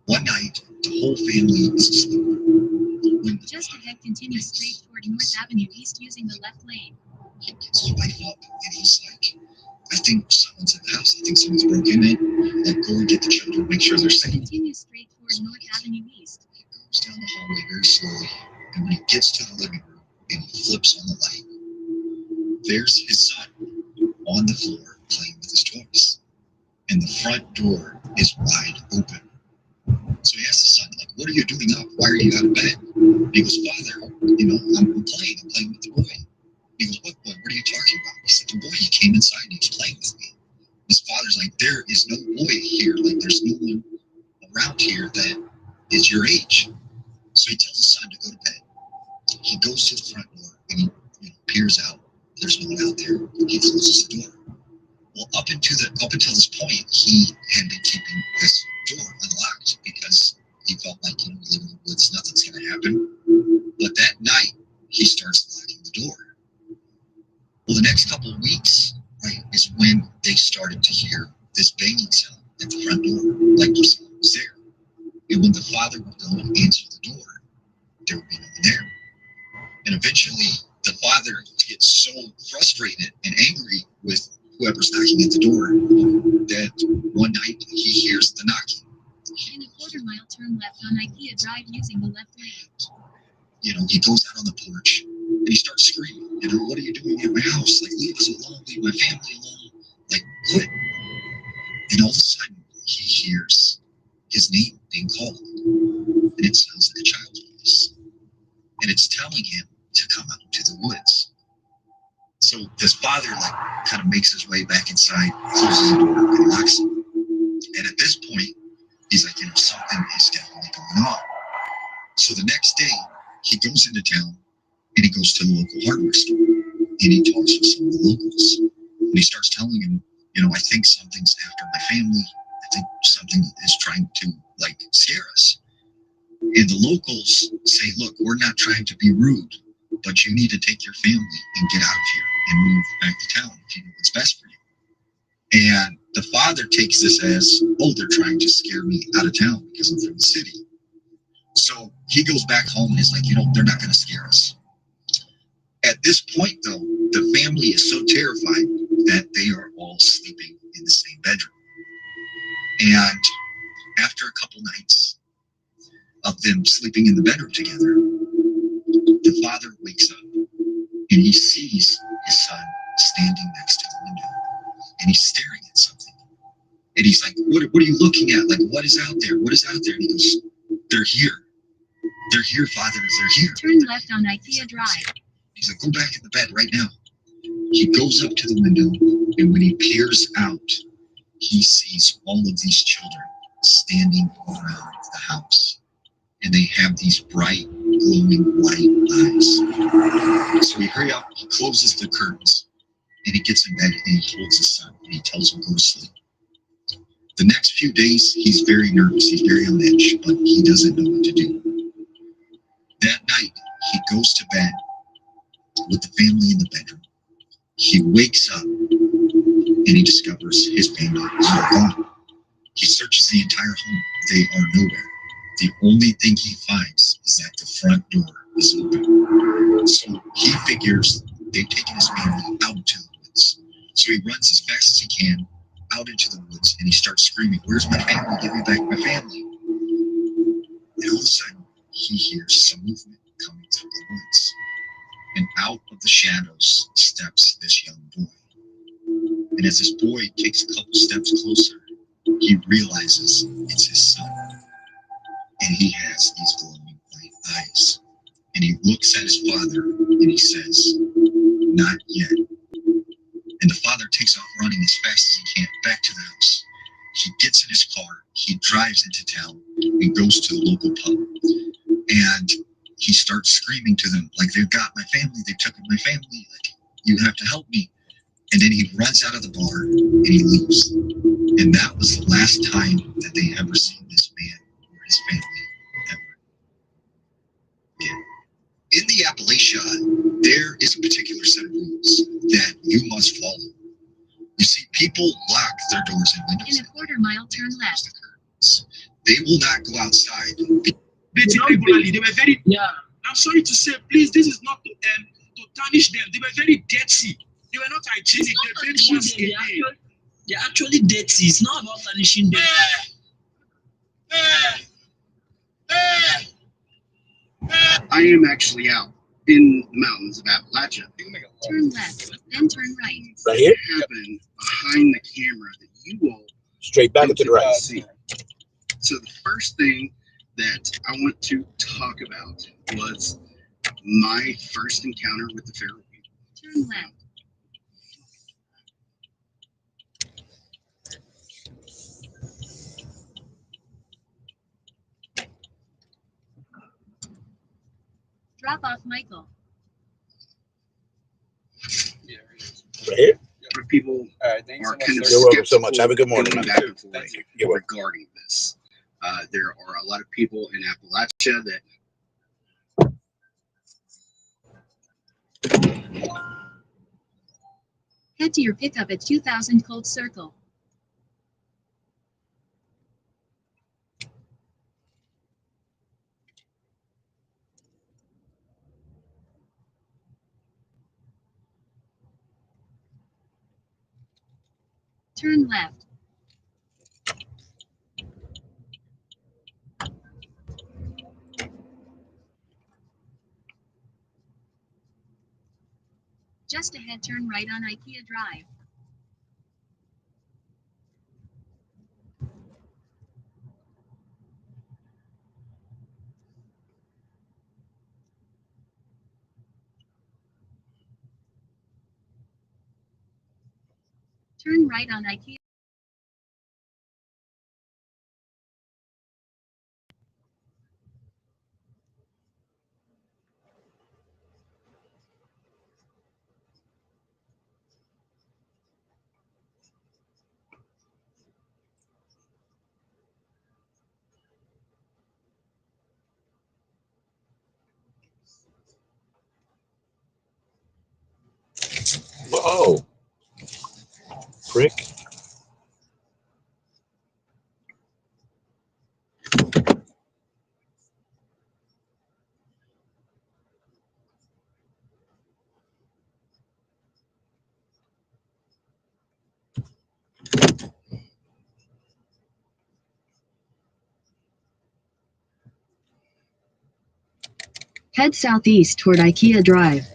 one night, the whole family is asleep. Just ahead, continue straight toward North Avenue East using the left lane. He gets his wife up, and he's like, I think someone's in the house. I think someone's broken in. Like, go and get the children, make sure they're safe. Continue straight toward North Avenue East. He goes down the hallway very slowly, and when he gets to the living room and he flips on the light, there's his son on the floor playing with his toys. And the front door is wide open. So he asks the son, like, what are you doing up? Why are you out of bed? And he goes, Father, I'm playing with the boy. He goes, what boy? What are you talking about? He said, the boy, he came inside and he was playing with me. His father's like, there is no boy here. Like, there's no one around here that is your age. So he tells his son to go to bed. He goes to the front door and he peers out. There's no one out there. He closes the door. Well, up until this point, he had been keeping this door unlocked because he felt like, we live in the woods, nothing's going to happen. But that night, he starts locking the door. Well, the next couple of weeks, right, is when they started to hear this banging sound at the front door, like someone was there. And when the father would go and answer the door, there would be no one there. And eventually, the father gets so frustrated and angry with whoever's knocking at the door that one night he hears the knocking. In a quarter-mile, turn left on IKEA Drive using the left lane. He goes out on the porch and he starts screaming, what are you doing at my house? Like, leave us alone, leave my family alone. Like, quit. And all of a sudden, he hears his name being called. And it sounds like a child's voice. And it's telling him to come out into the woods. So this father, kind of makes his way back inside, closes the door, and locks it. And at this point, he's like, something is definitely going on. So the next day, he goes into town, and he goes to the local hardware store, and he talks with some of the locals. And he starts telling him, I think something's after my family. I think something is trying to, scare us. And the locals say, look, we're not trying to be rude, but you need to take your family and get out of here and move back to town if you know what's best for you. And the father takes this as, they're trying to scare me out of town because I'm from the city. So he goes back home and is like, they're not going to scare us. At this point, though, the family is so terrified that they are all sleeping in the same bedroom. And after a couple nights of them sleeping in the bedroom together, the father wakes up and he sees his son standing next to the window and he's staring at something. And he's like, what are you looking at? Like, what is out there? What is out there? And he goes, they're here. They're here, Father. They're here. Turn left on IKEA Drive. He's like, go back in the bed right now. He goes up to the window, and when he peers out, he sees all of these children standing around the house. And they have these bright, glowing white eyes. So he hurries up, he closes the curtains, and he gets in bed and he holds his son and he tells him to go to sleep. The next few days, he's very nervous, he's very on edge, but he doesn't know what to do. That night, he goes to bed with the family in the bedroom. He wakes up and he discovers his family is all gone. He searches the entire home. They are nowhere. The only thing he finds is that the front door is open. So he figures they've taken his family out into the woods. So he runs as fast as he can out into the woods and he starts screaming, "Where's my family? Give me back my family." And all of a sudden, he hears some movement coming through the woods. And out of the shadows steps this young boy. And as this boy takes a couple steps closer, he realizes it's his son. And he has these glowing white eyes. And he looks at his father and he says, "Not yet." And the father takes off running as fast as he can back to the house. He gets in his car, he drives into town and goes to the local pub. And he starts screaming to them, like, "They've got my family, they took my family, like, you have to help me." And then he runs out of the bar and he leaves. And that was the last time that they ever seen this man or his family ever. in the Appalachia, there is a particular set of rules that you must follow. You see, people lock their doors and windows. In a quarter-mile, turn left. They will not go outside. Beating regularly. They were very. Yeah. I'm sorry to say, please, this is not to tarnish them. They were very dirty. They were not hygienic. They paid once a day. They're actually dirty. It's not about punishing them. I am actually out in the mountains of Appalachia. Turn left, then turn right. Right here? Happened behind the camera that you all straight back to the right. See. So the first thing that I want to talk about was my first encounter with the Pharaoh people. Turn left. Drop off Michael. Right here? People are kind of You're welcome so much. Have a good morning. going back and forth regarding this. There are a lot of people in Appalachia that Head to your pickup at 2000 Cold Circle. Turn left. Just ahead, turn right on IKEA Drive. Turn right on IKEA. Whoa. Prick. Head southeast toward IKEA Drive.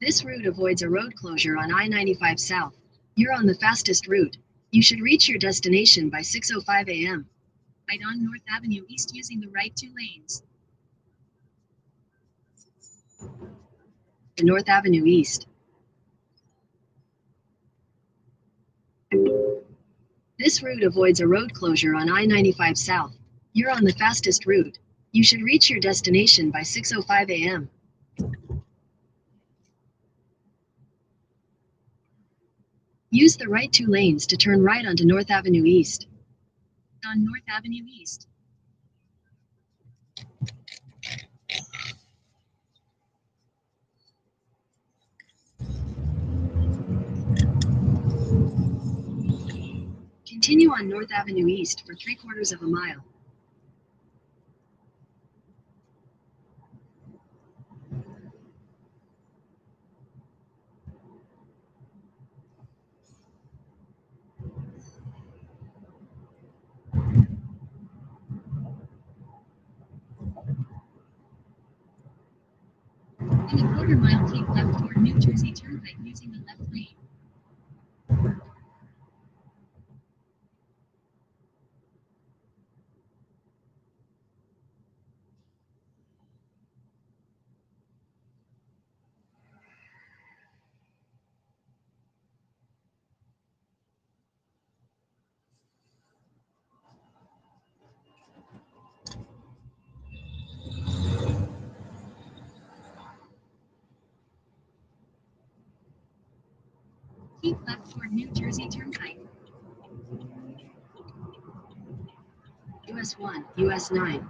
This route avoids a road closure on I-95 South. You're on the fastest route. You should reach your destination by 6:05 a.m. Right on North Avenue East using the right 2 lanes. North Avenue East. This route avoids a road closure on I-95 South. You're on the fastest route. You should reach your destination by 6:05 a.m. Use the right 2 lanes to turn right onto North Avenue East. On North Avenue East. Continue on North Avenue East for 3/4 of a mile. In a 1/4 mile, keep left toward New Jersey Turnpike using the left lane. Keep left toward New Jersey Turnpike. US 1, US 9.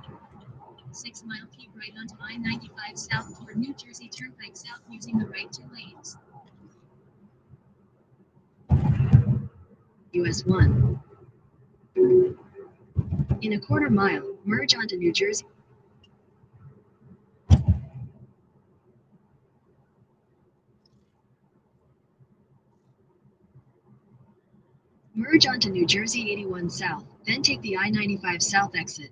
6 mile, keep right onto I-95 south toward New Jersey Turnpike south using the right 2 lanes. US 1. In a quarter mile, merge onto New Jersey. Merge onto New Jersey 81 South, then take the I-95 South exit.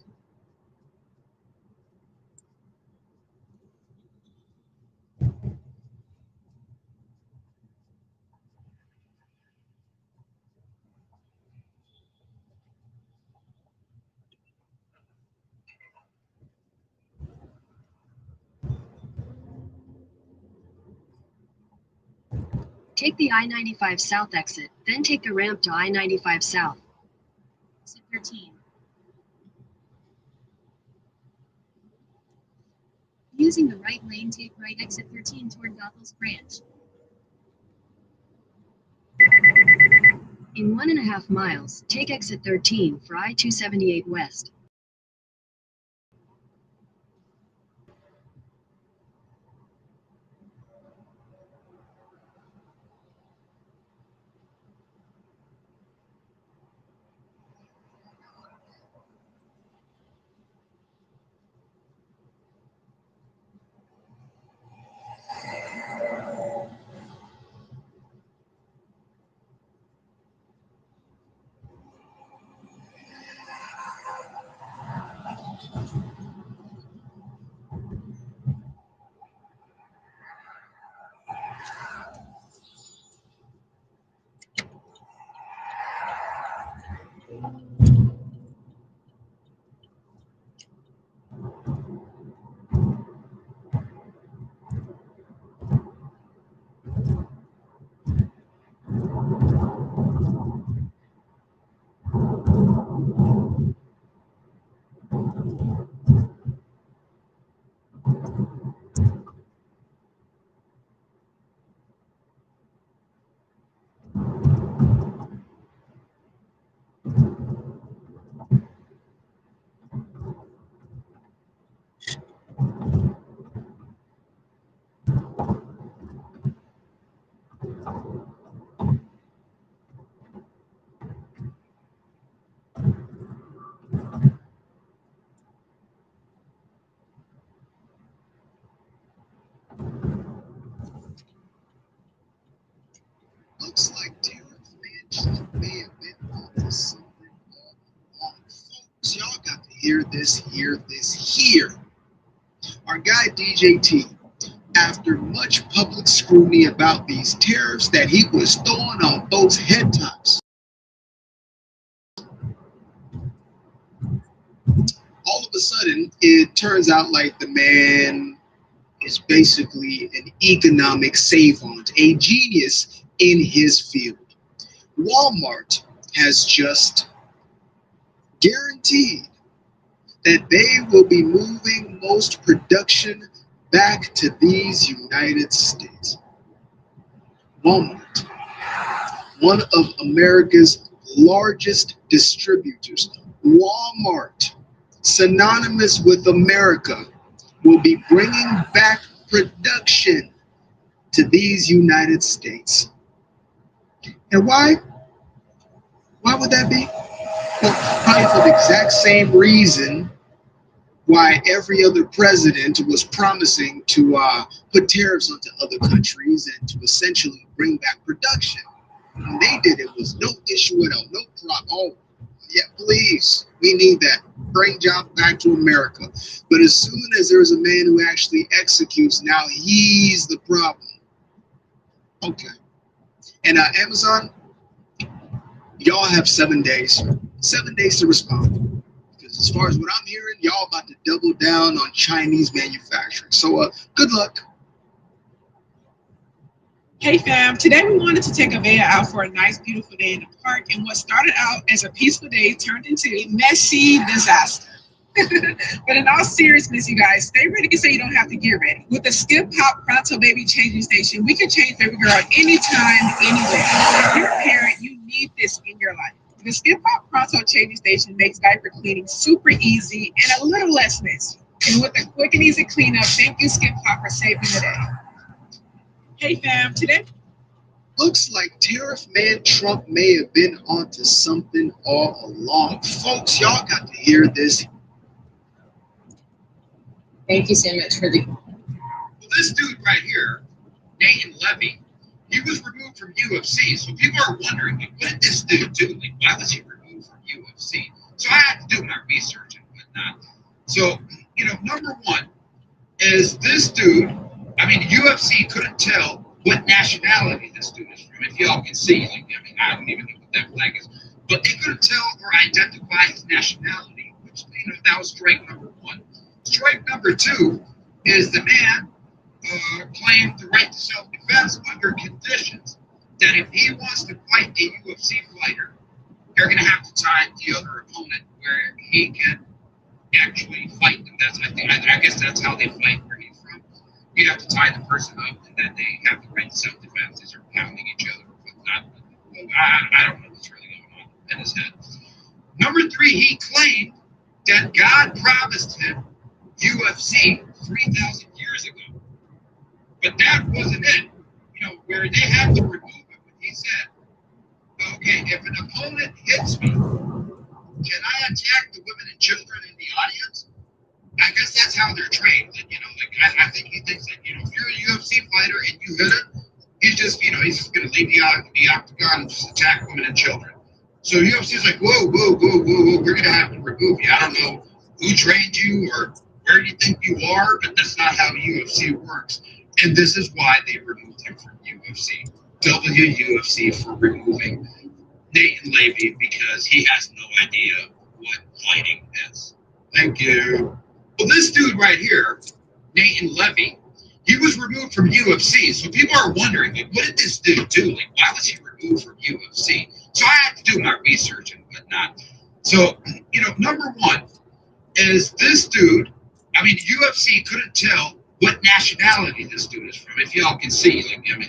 Take the I-95 South exit, then take the ramp to I-95 South. Exit 13. Using the right lane, take right exit 13 toward Goethals Branch. In 1.5 miles, take exit 13 for I-278 West. Looks like Terrence Mann may have been onto something all along. Folks, y'all got to hear this here. Our guy DJT, after much public scrutiny about these tariffs that he was throwing on folks' head tops, all of a sudden it turns out like the man is basically an economic savant, a genius in his field. Walmart has just guaranteed that they will be moving most production back to these United States. Walmart, one of America's largest distributors, Walmart, synonymous with America, will be bringing back production to these United States. And why? Why would that be? Well, probably for the exact same reason why every other president was promising to put tariffs onto other countries and to essentially bring back production. When they did it, was no issue at all, no problem. Oh, yeah, please, we need that. Bring jobs back to America. But as soon as there's a man who actually executes, now he's the problem. Okay. And Amazon, y'all have 7 days. 7 days to respond. Because as far as what I'm hearing, y'all about to double down on Chinese manufacturing. So good luck. Hey fam, today we wanted to take Avea out for a nice, beautiful day in the park, and what started out as a peaceful day turned into a messy disaster. But in all seriousness, you guys, stay ready to say you don't have to get ready. With the Skip Hop Pronto Baby Changing Station, we can change baby girl anytime, anywhere. If you're a parent, you need this in your life. The Skip Hop Pronto Changing Station makes diaper cleaning super easy and a little less messy. And with a quick and easy cleanup, thank you, Skip Hop, for saving the day. Hey fam, today Looks like Tariff Man Trump may have been onto something all along. Folks, y'all got to hear this. Thank you so much for the. Well, this dude right here, Nathan Levy, he was removed from UFC. So people are wondering, like, what did this dude do? Like, why was he removed from UFC? So I had to do my research and whatnot. So, number one is this dude, UFC couldn't tell what nationality this dude is from. If y'all can see, I don't even know what that flag is. But they couldn't tell or identify his nationality, which, that was strike number one. Strike number two is the man claimed the right to self-defense under conditions that if he wants to fight a UFC fighter, they're going to have to tie the other opponent where he can actually fight them. I guess that's how they fight where he's from. You have to tie the person up, and then they have the right to self-defense. They start pounding each other. I don't know what's really going on in his head. Number three, he claimed that God promised him UFC 3,000 years ago. But that wasn't it. Where they had to remove him. He said, okay, if an opponent hits me, can I attack the women and children in the audience? I guess that's how they're trained. And, I think he thinks that, if you're a UFC fighter and you hit him, he's just going to leave the octagon and just attack women and children. So UFC's like, whoa, we're going to have to remove you. I don't know who trained you or where you think you are, but that's not how UFC works. And this is why they removed him from UFC. WUFC for removing Nathan Levy because he has no idea what fighting is. Thank you. Well, this dude right here, Nathan Levy, he was removed from UFC. So people are wondering, like, what did this dude do? Like, why was he removed from UFC? So I had to do my research and whatnot. So, number one is this dude, UFC couldn't tell what nationality this dude is from. If y'all can see,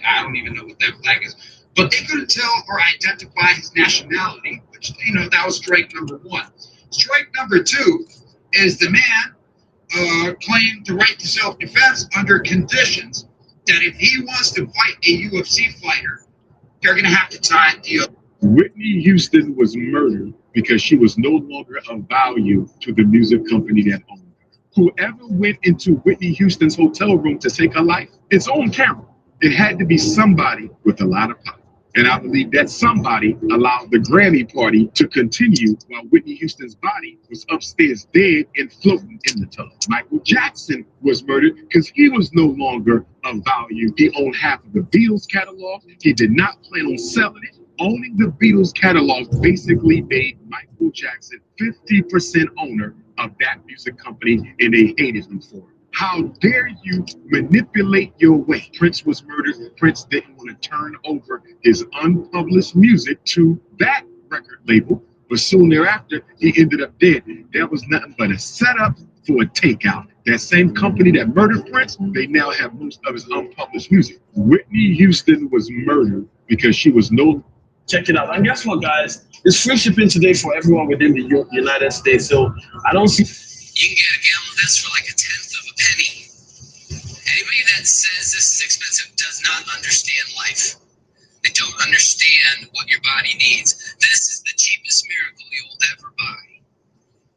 I don't even know what that flag is. But they couldn't tell or identify his nationality, which, that was strike number one. Strike number two is the man claimed the right to self-defense under conditions that if he wants to fight a UFC fighter, they're going to have to tie the other. Whitney Houston was murdered because she was no longer of value to the music company that owned her. Whoever went into Whitney Houston's hotel room to take her life, it's on camera. It had to be somebody with a lot of power. And I believe that somebody allowed the Grammy party to continue while Whitney Houston's body was upstairs dead and floating in the tub. Michael Jackson was murdered because he was no longer of value. He owned half of the Beatles catalog. He did not plan on selling it. Owning the Beatles catalog basically made Michael Jackson 50% owner of that music company, and they hated him for it. How dare you manipulate your way? Prince was murdered. Prince didn't want to turn over his unpublished music to that record label, but soon thereafter, he ended up dead. That was nothing but a setup for a takeout. That same company that murdered Prince, they now have most of his unpublished music. Whitney Houston was murdered because she was no... Check it out. And guess what, guys? It's free shipping today for everyone within the United States. So I don't see... You can get a gallon of this for like a tenth of a penny. Anybody that says this is expensive does not understand life. They don't understand what your body needs. This is the cheapest miracle you'll ever buy.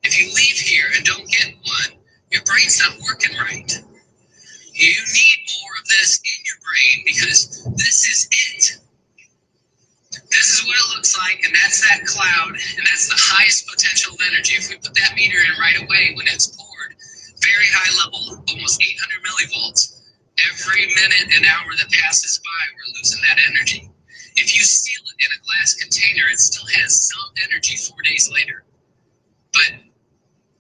If you leave here and don't get one, your brain's not working right. You need more of this in your brain because this is it. This is what it looks like, and that's that cloud, and that's the highest potential of energy. If we put that meter in right away when it's poured, very high level, almost 800 millivolts. Every minute and hour that passes by, we're losing that energy. If you seal it in a glass container, it still has some energy 4 days later. But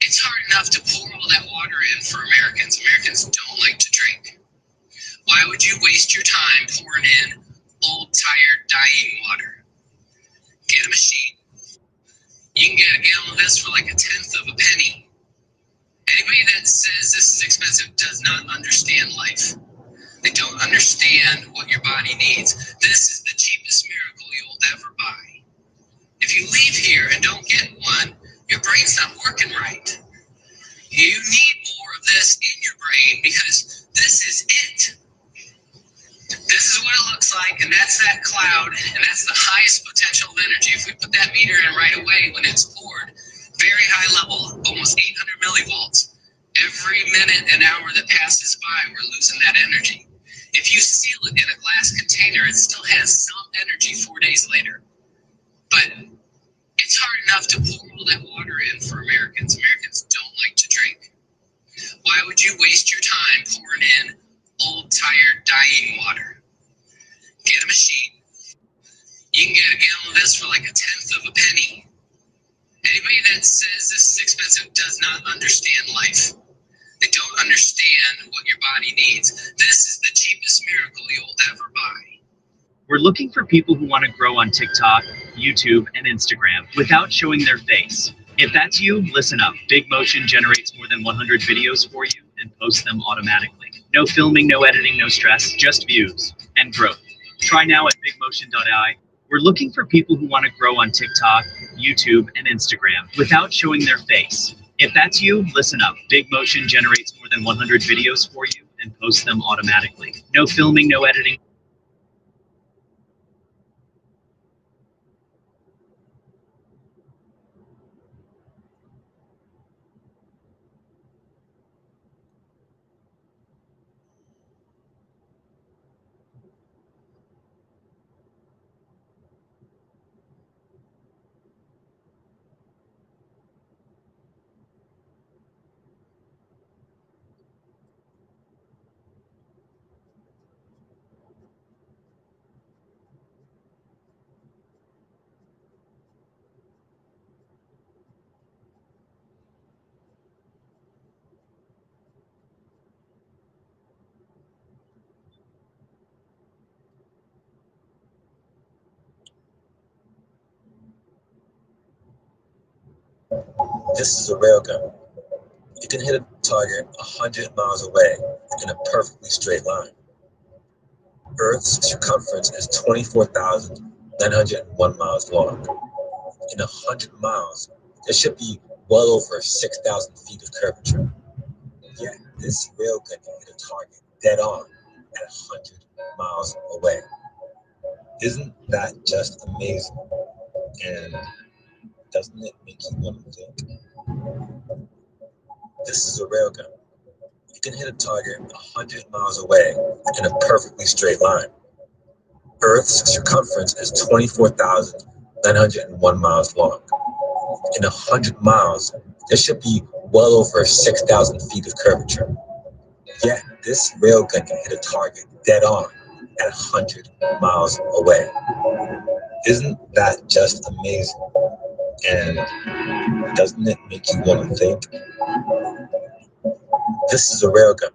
it's hard enough to pour all that water in for Americans. Americans don't like to drink. Why would you waste your time pouring in old, tired, dying water? Get a machine. You can get a gallon of this for like a tenth of a penny. Anybody that says this is expensive does not understand life. They don't understand what your body needs. This is the cheapest miracle you'll ever buy. If if you leave here and don't get one, your brain's not working right. You need more of this in your brain because this is it. This is what it looks like, and that's that cloud, and that's the highest potential of energy. If we put that meter in right away when it's poured, very high level, almost 800 millivolts. Every minute and hour that passes by, we're losing that energy. If you seal it in a glass container, it still has some energy 4 days later. But it's hard enough to pour all that water in for Americans. Americans don't like to drink. Why would you waste your time pouring in old, tired, dying water? Get a machine. You can get a gallon of this for like a tenth of a penny. Anybody that says this is expensive does not understand life. They don't understand what your body needs. This is the cheapest miracle you'll ever buy. We're looking for people who want to grow on TikTok, YouTube, and Instagram without showing their face. If that's you, listen up. Big Motion generates more than 100 videos for you and posts them automatically. No filming, no editing, no stress, just views and growth. Try now at bigmotion.ai. We're looking for people who want to grow on TikTok, YouTube, and Instagram without showing their face. If that's you, listen up. Big Motion generates more than 100 videos for you and posts them automatically. No filming, no editing. This is a railgun. You can hit a target 100 miles away in a perfectly straight line. Earth's circumference is 24,901 miles long. In 100 miles, there should be well over 6,000 feet of curvature. Yet this railgun can hit a target dead on at 100 miles away. Isn't that just amazing? And doesn't it make you want to think? This is a railgun. You can hit a target 100 miles away in a perfectly straight line. Earth's circumference is 24,901 miles long. In 100 miles, there should be well over 6,000 feet of curvature. Yet this railgun can hit a target dead on at 100 miles away. Isn't that just amazing? And doesn't it make you want to think? This is a railgun.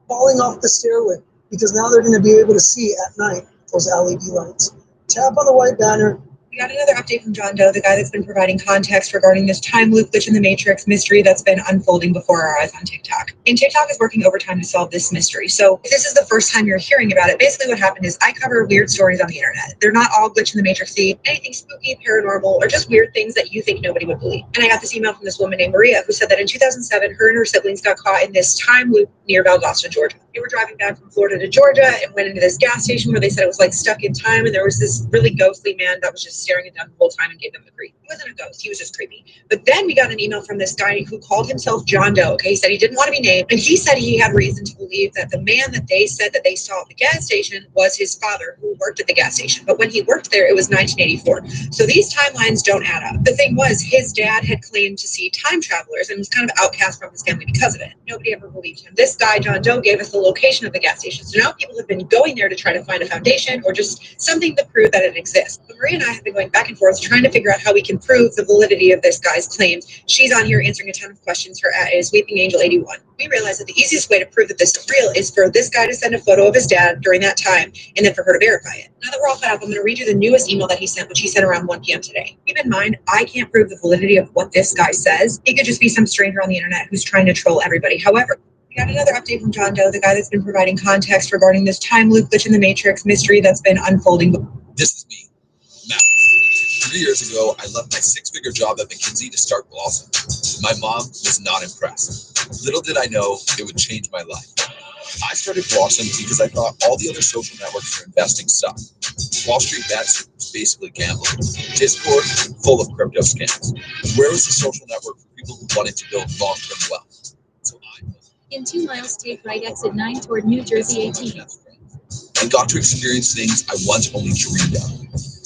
Falling off the stairway, because now they're going to be able to see at night those LED lights. Tap on the white banner. We got another update from John Doe, the guy that's been providing context regarding this time loop glitch in the Matrix mystery that's been unfolding before our eyes on TikTok. And TikTok is working overtime to solve this mystery. So if this is the first time you're hearing about it, basically what happened is I cover weird stories on the internet. They're not all glitch in the Matrix-y, anything spooky, paranormal, or just weird things that you think nobody would believe. And I got this email from this woman named Maria who said that in 2007, her and her siblings got caught in this time loop near Valdosta, Georgia. They were driving back from Florida to Georgia and went into this gas station where they said it was like stuck in time, and there was this really ghostly man that was just staring at them the whole time and gave them the creep. He wasn't a ghost, he was just creepy. But then we got an email from this guy who called himself John Doe. Okay, he said he didn't want to be named, and he said he had reason to believe that the man that they said that they saw at the gas station was his father who worked at the gas station. But when he worked there, it was 1984. So these timelines don't add up. The thing was, his dad had claimed to see time travelers and was kind of outcast from his family because of it. Nobody ever believed him. This guy, John Doe, gave us the location of the gas station. So now people have been going there to try to find a foundation or just something to prove that it exists. But Maria and I have been going back and forth trying to figure out how we can prove the validity of this guy's claims. She's on here answering a ton of questions. Her @ is Weeping Angel 81. We realized that the easiest way to prove that this is real is for this guy to send a photo of his dad during that time and then for her to verify it. Now that we're all caught up, I'm going to read you the newest email that he sent, which he sent around 1 p.m. today. Keep in mind, I can't prove the validity of what this guy says. He could just be some stranger on the internet who's trying to troll everybody. However, we got another update from John Doe, the guy that's been providing context regarding this time loop glitch in the Matrix mystery that's been unfolding. This is me. Now, 3 years ago, I left my six-figure job at McKinsey to start Blossom. My mom was not impressed. Little did I know it would change my life. I started Blossom because I thought all the other social networks for investing sucked. Wall Street Bets was basically gambling. Discord full of crypto scams. Where was the social network for people who wanted to build long-term wealth? In 2 miles, take right exit 9 toward New Jersey 18. And got to experience things I once only dreamed of.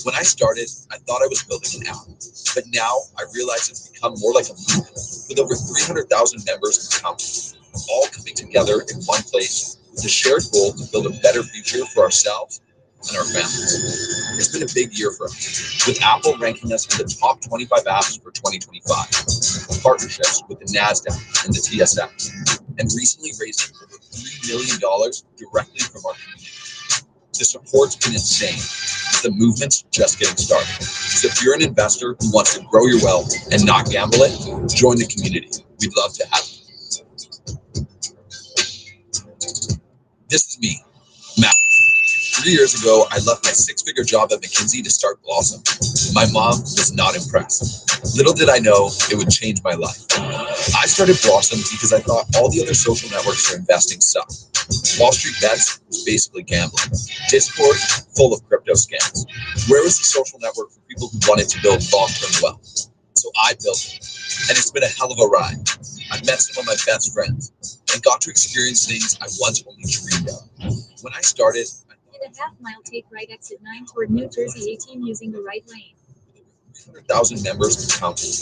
When I started, I thought I was building an app, but now I realize it's become more like a movement with over 300,000 members and counting, all coming together in one place with a shared goal to build a better future for ourselves and our families. It's been a big year for us, with Apple ranking us in the top 25 apps for 2025, partnerships with the NASDAQ and the TSX, and recently raising over $3 million directly from our community. The support's been insane. The movement's just getting started. So if you're an investor who wants to grow your wealth and not gamble it, join the community. We'd love to have you. This is me, Matt. 3 years ago, I left my six-figure job at McKinsey to start Blossom. My mom was not impressed. Little did I know it would change my life. I started Blossom because I thought all the other social networks for investing sucked. Wall Street Bets was basically gambling. Discord full of crypto scams. Where was the social network for people who wanted to build long-term wealth? So I built it, and it's been a hell of a ride. I've met some of my best friends and got to experience things I once only dreamed of. When I started, In a half mile, take right exit 9 toward New Jersey 18 using the right lane. 100,000 members and counting,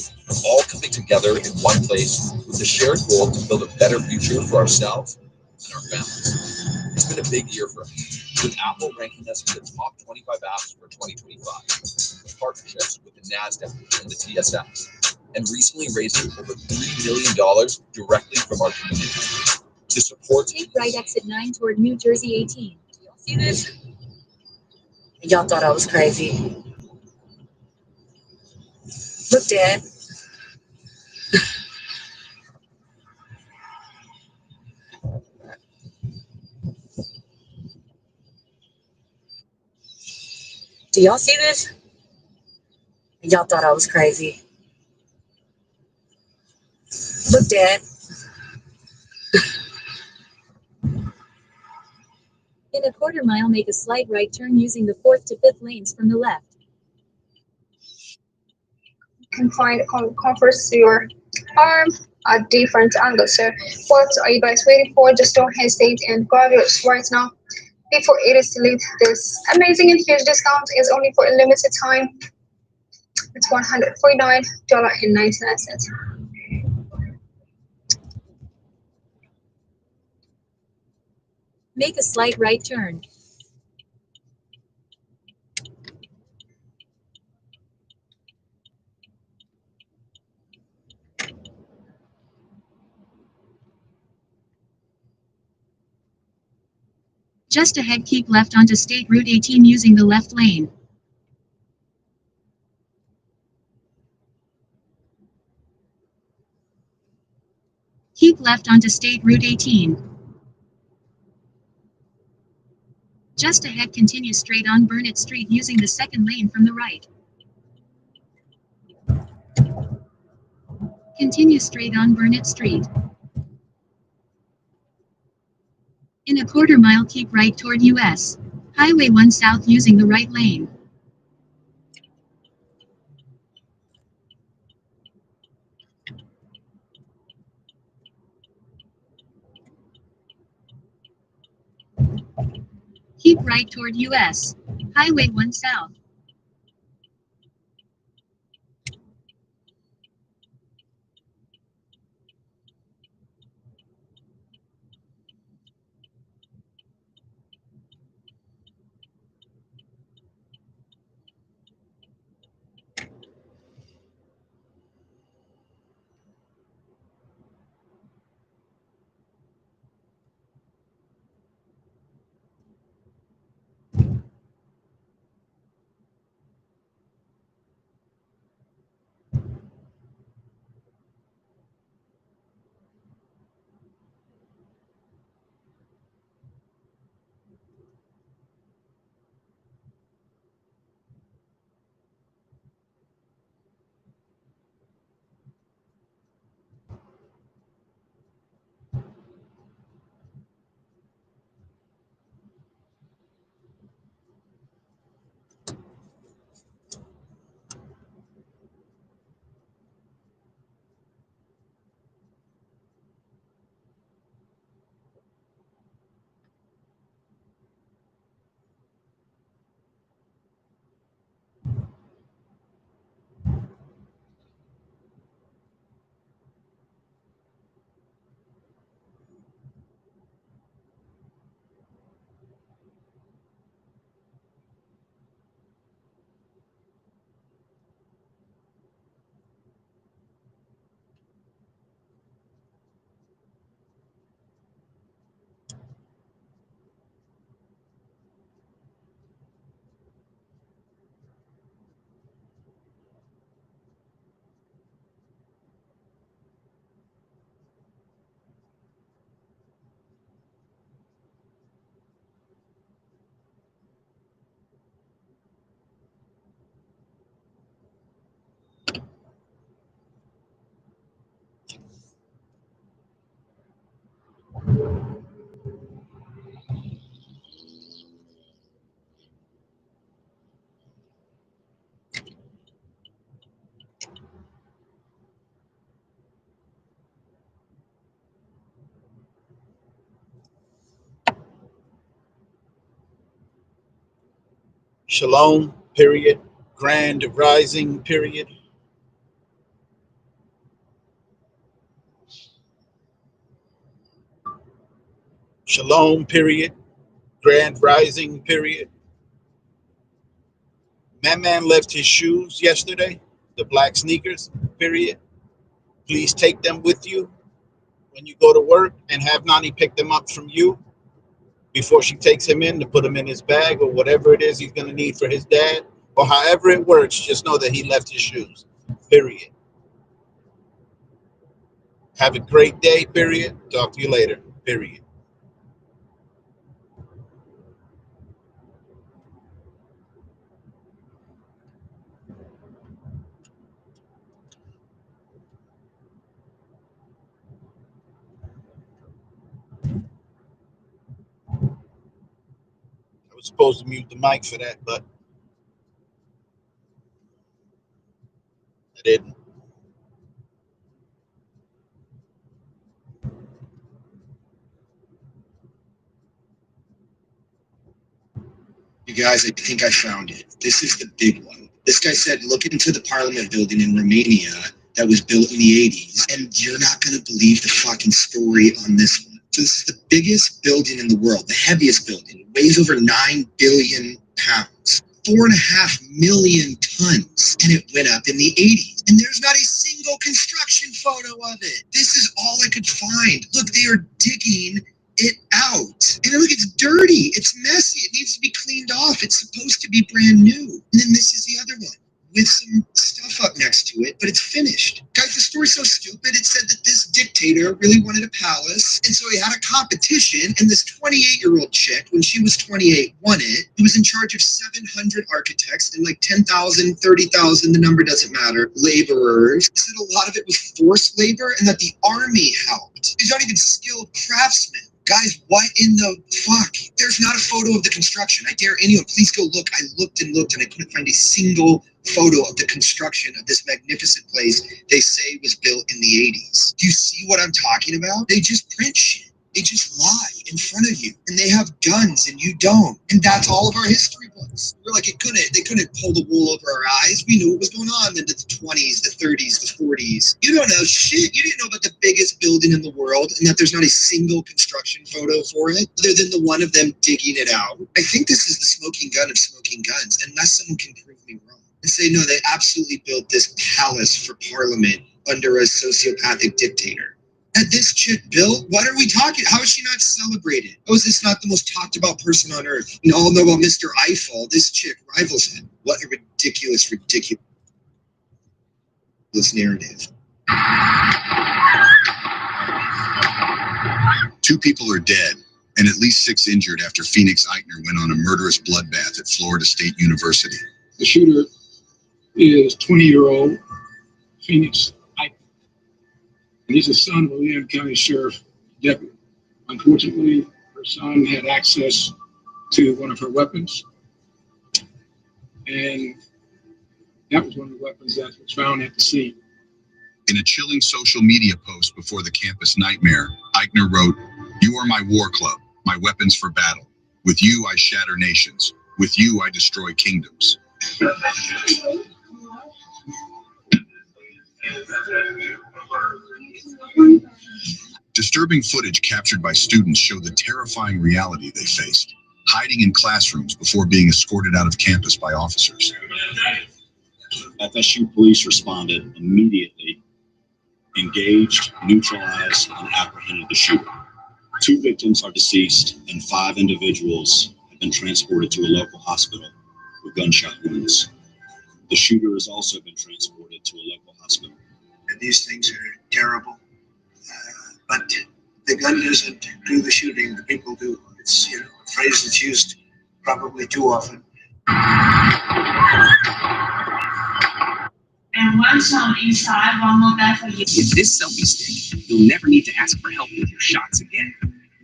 all coming together in one place with a shared goal to build a better future for ourselves and our families. It's been a big year for us, with Apple ranking us in the top 25 apps for 2025, partnerships with the NASDAQ and the TSX, and recently raising over $3 million directly from our community. To support, take right exit 9 toward New Jersey 18. See this? Y'all thought I was crazy. Look, Dad. Do y'all see this? Y'all thought I was crazy. Look, Dad. In a quarter mile, make a slight right turn using the 4th to 5th lanes from the left. Can find comforts to your arm at different angles. So what are you guys waiting for? Just don't hesitate and grab yours right now before it is delayed. This amazing and huge discount is only for a limited time. It's $149.99. Make a slight right turn. Just ahead, keep left onto State Route 18 using the left lane. Keep left onto State Route 18. Just ahead, continue straight on Burnett Street using the second lane from the right. Continue straight on Burnett Street. In a quarter mile, keep right toward US Highway 1 South using the right lane. Keep right toward US Highway 1 South. Shalom, period. Grand rising, period. Shalom, period. Grand rising, period. Man left his shoes yesterday, the black sneakers, period. Please take them with you when you go to work and have Nani pick them up from you before she takes him in to put them in his bag or whatever it is he's going to need for his dad, or however it works. Just know that he left his shoes, period. Have a great day, period. Talk to you later, period. I was supposed to mute the mic for that, but I didn't. You guys, I think I found it. This is the big one. This guy said, look into the Parliament building in Romania that was built in the 80s, and you're not going to believe the fucking story on this one. So this is the biggest building in the world, the heaviest building. It weighs over 9 billion pounds, 4.5 million tons, and it went up in the 80s. And there's not a single construction photo of it. This is all I could find. Look, they are digging it out. And look, it's dirty. It's messy. It needs to be cleaned off. It's supposed to be brand new. And then this is the other one with some stuff up next to it, but it's finished. Guys, the story's so stupid. It said that this dictator really wanted a palace, and so he had a competition, and this 28-year-old chick, when she was 28, won it. He was in charge of 700 architects and like 10,000, 30,000, the number doesn't matter, laborers. He said a lot of it was forced labor and that the army helped. He's not even skilled craftsmen. Guys, what in the fuck? There's not a photo of the construction. I dare anyone, please go look. I looked and looked and I couldn't find a single photo of the construction of this magnificent place they say was built in the 80s. Do you see what I'm talking about? They just print shit. They just lie in front of you, and they have guns and you don't. And that's all of our history books. We're like, they couldn't pull the wool over our eyes. We knew what was going on in the 20s, the 30s, the 40s. You don't know shit. You didn't know about the biggest building in the world and that there's not a single construction photo for it, other than the one of them digging it out. I think this is the smoking gun of smoking guns, unless someone can prove me wrong and say, no, they absolutely built this palace for Parliament under a sociopathic dictator. Had this chick built? What are we talking? How is she not celebrated? How is this not the most talked about person on earth? You all know about Mr. Eiffel. This chick rivals him. What a ridiculous narrative. 2 people are dead and at least 6 injured after Phoenix Eichner went on a murderous bloodbath at Florida State University. The shooter is 20-year-old Phoenix Eichner. And he's the son of a Leon County Sheriff deputy. Unfortunately, her son had access to one of her weapons. And that was one of the weapons that was found at the scene. In a chilling social media post before the campus nightmare, Eichner wrote, "You are my war club, my weapons for battle. With you, I shatter nations. With you, I destroy kingdoms." Disturbing footage captured by students showed the terrifying reality they faced, hiding in classrooms before being escorted out of campus by officers. FSU police responded immediately, engaged, neutralized, and apprehended the shooter. 2 victims are deceased, and 5 individuals have been transported to a local hospital with gunshot wounds. The shooter has also been transported to a local hospital. These things are terrible, but the gun doesn't do the shooting, the people do. It's a phrase that's used probably too often. And one some inside, one more back for you. With this selfie stick, you'll never need to ask for help with your shots again.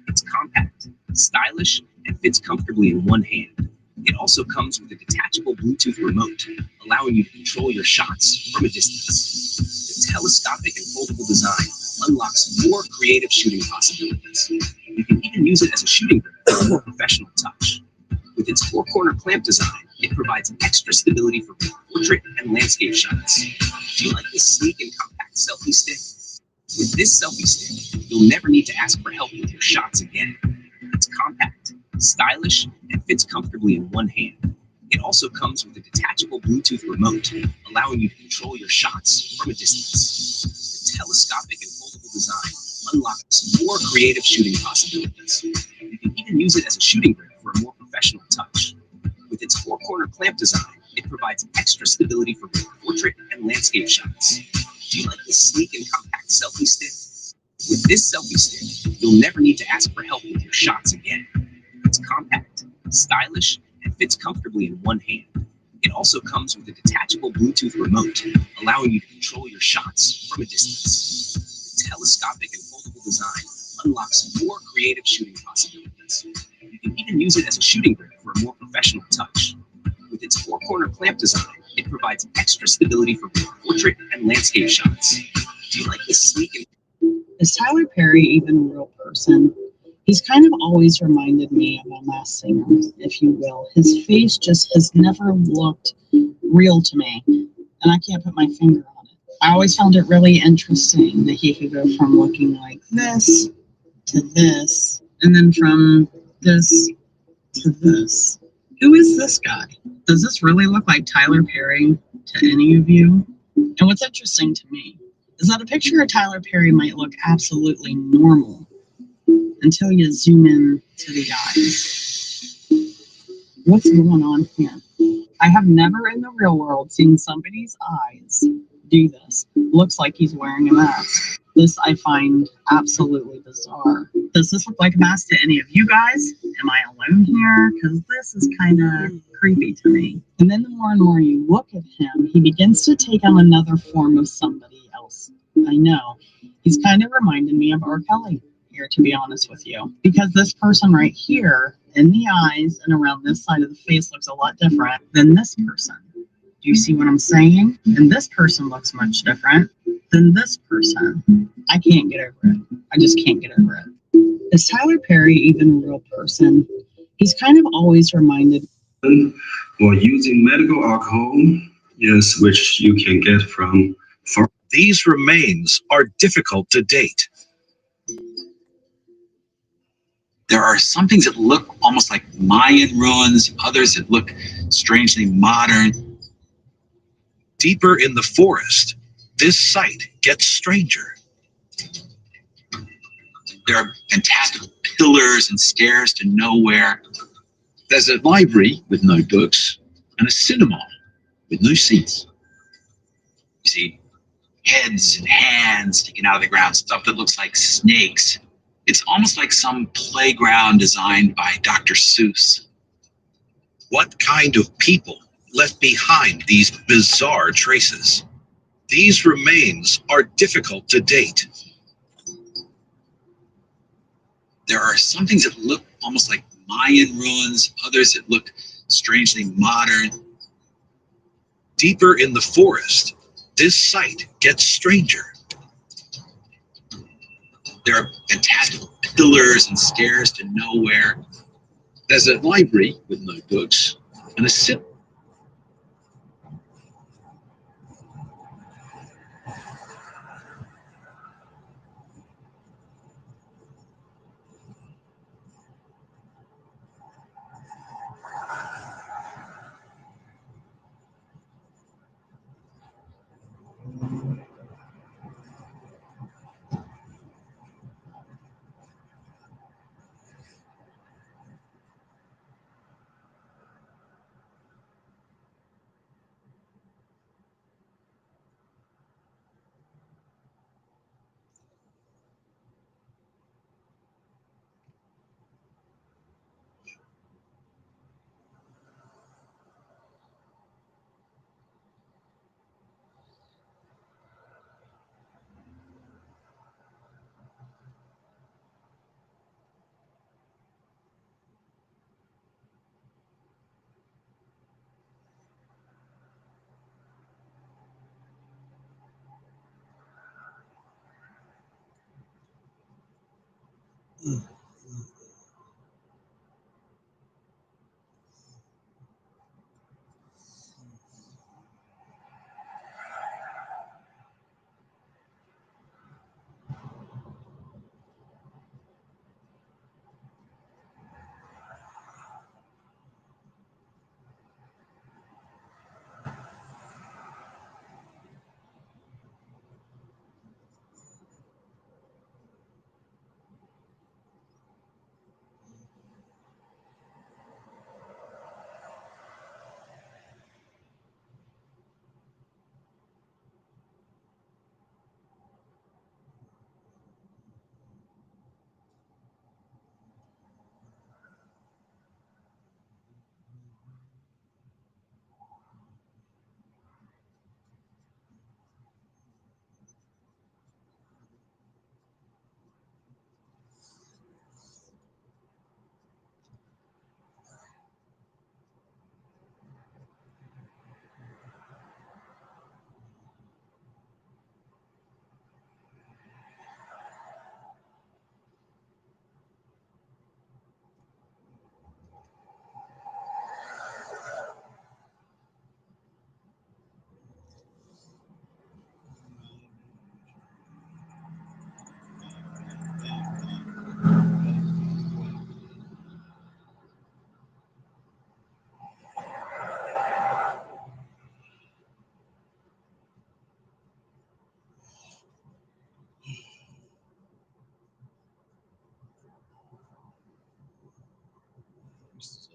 It's compact, stylish, and fits comfortably in one hand. It also comes with a detachable Bluetooth remote, allowing you to control your shots from a distance. The telescopic and foldable design unlocks more creative shooting possibilities. You can even use it as a shooting grip for a more professional touch. With With its four-corner clamp design, it provides extra stability for portrait and landscape shots. Do you like this sleek and compact selfie stick? With this selfie stick, you'll never need to ask for help with your shots again. It's compact, stylish, and fits comfortably in one hand. It also comes with a detachable Bluetooth remote, allowing you to control your shots from a distance. The telescopic and foldable design unlocks more creative shooting possibilities. You can even use it as a shooting grip for a more professional touch. With its four-corner clamp design, it provides extra stability for both portrait and landscape shots. Do you like this sleek and compact selfie stick? With this selfie stick, you'll never need to ask for help with your shots again. It's compact, stylish, and fits comfortably in one hand. It also comes with a detachable Bluetooth remote, allowing you to control your shots from a distance. The telescopic and foldable design unlocks more creative shooting possibilities. You can even use it as a shooting grip for a more professional touch. With its four-corner clamp design, it provides extra stability for both portrait and landscape shots. Do you like this sleek and... Is Tyler Perry even a real person? He's kind of always reminded me of a Masked Singer, if you will. His face just has never looked real to me, and I can't put my finger on it. I always found it really interesting that he could go from looking like this to this, and then from this to this. Who is this guy? Does this really look like Tyler Perry to any of you? And what's interesting to me is that a picture of Tyler Perry might look absolutely normal until you zoom in to the eyes. What's going on here? I have never in the real world seen somebody's eyes do this. Looks like he's wearing a mask. This I find absolutely bizarre. Does this look like a mask to any of you guys? Am I alone here? Because this is kind of creepy to me. And then the more and more you look at him, he begins to take on another form of somebody else. I know. He's kind of reminding me of R. Kelly here, to be honest with you. Because this person right here, in the eyes and around this side of the face, looks a lot different than this person. Do you see what I'm saying? And this person looks much different than this person. I can't get over it. I just can't get over it. Is Tyler Perry even a real person? He's kind of always reminded. Or using medical alcohol, yes, which you can get from. These remains are difficult to date. There are some things that look almost like Mayan ruins, others that look strangely modern. Deeper in the forest, this site gets stranger. There are fantastical pillars and stairs to nowhere. There's a library with no books and a cinema with no seats. You see heads and hands sticking out of the ground, stuff that looks like snakes. It's almost like some playground designed by Dr. Seuss. What kind of people left behind these bizarre traces? These remains are difficult to date. There are some things that look almost like Mayan ruins, others that look strangely modern. Deeper in the forest, this site gets stranger. There are fantastical pillars and stairs to nowhere. There's a library with no books and a cinema.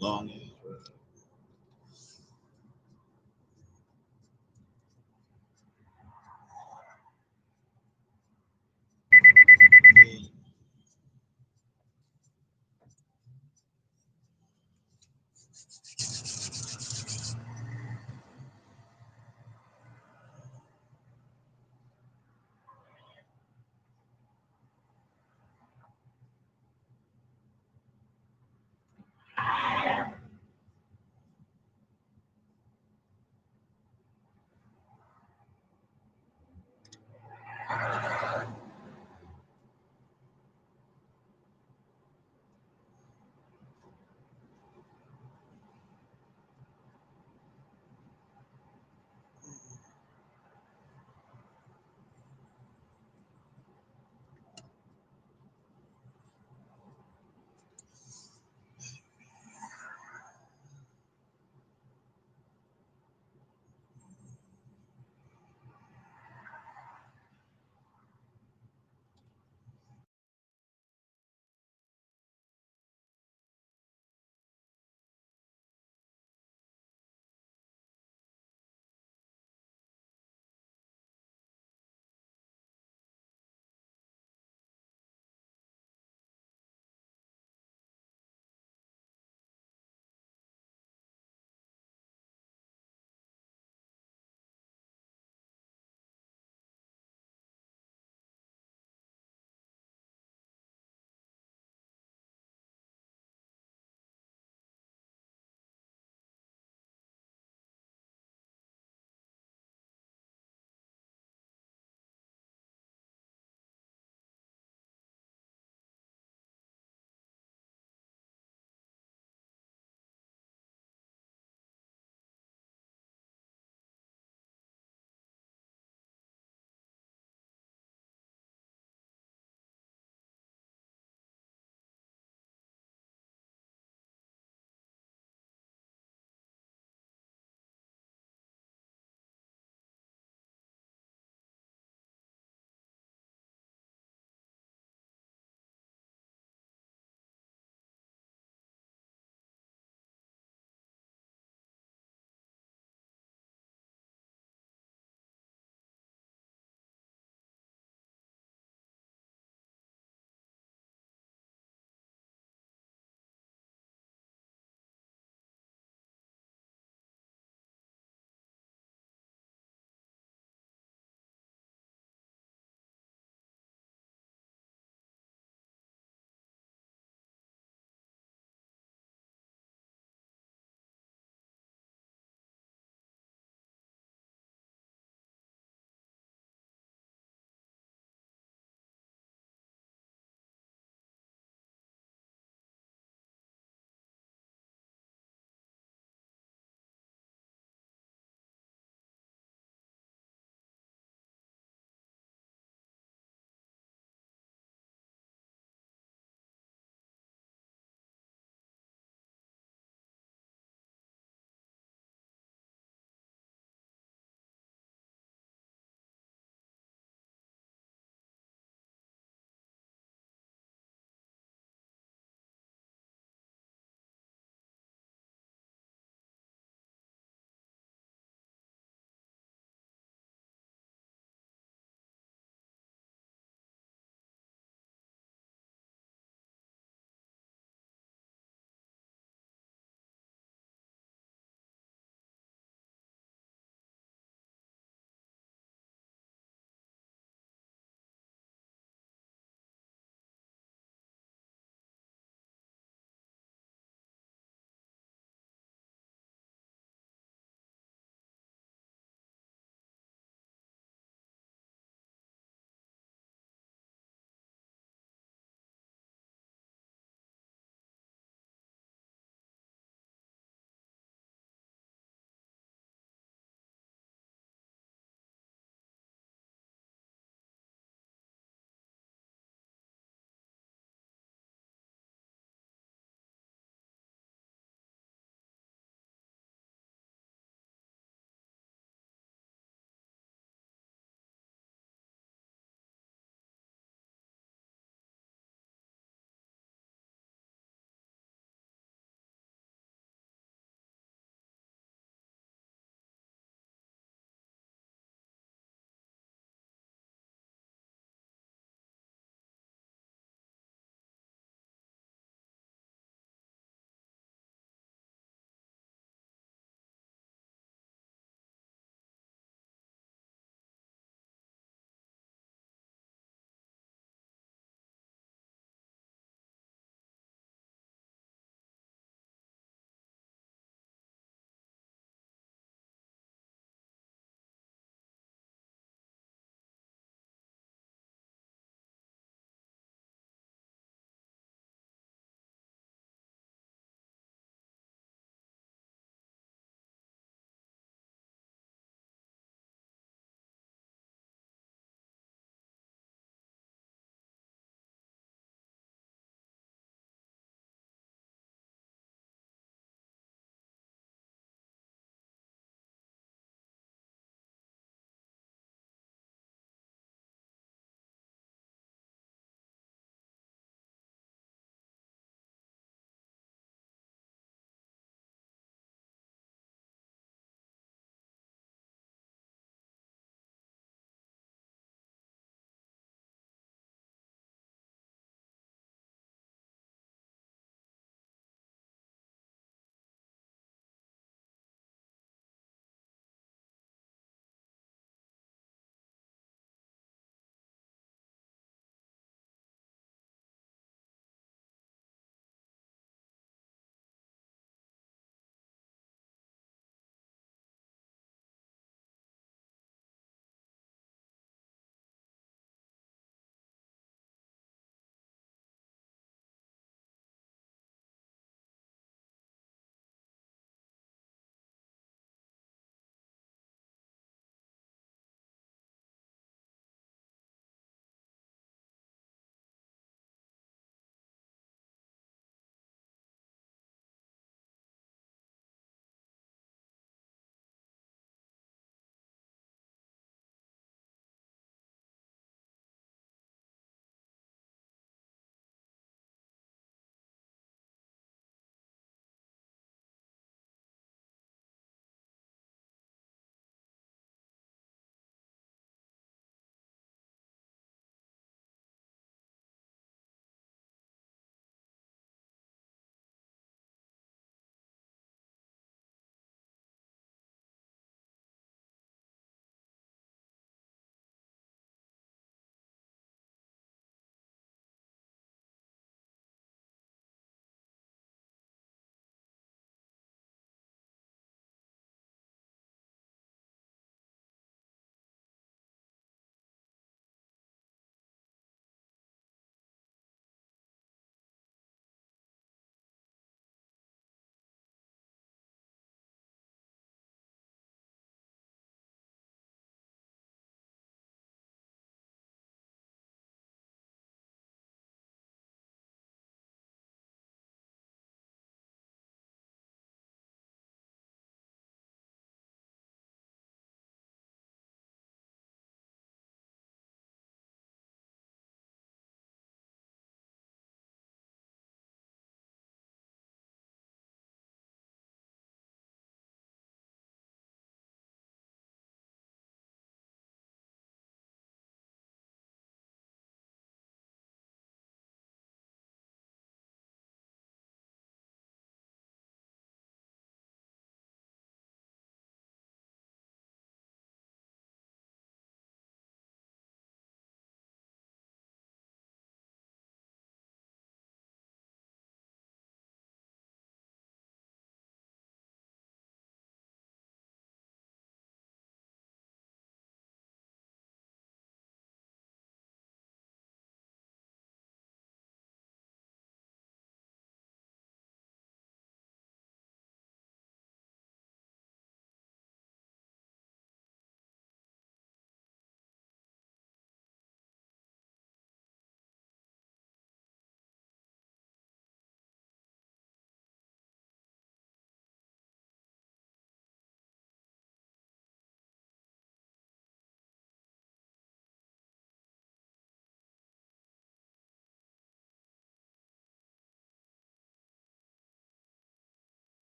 long Age Road.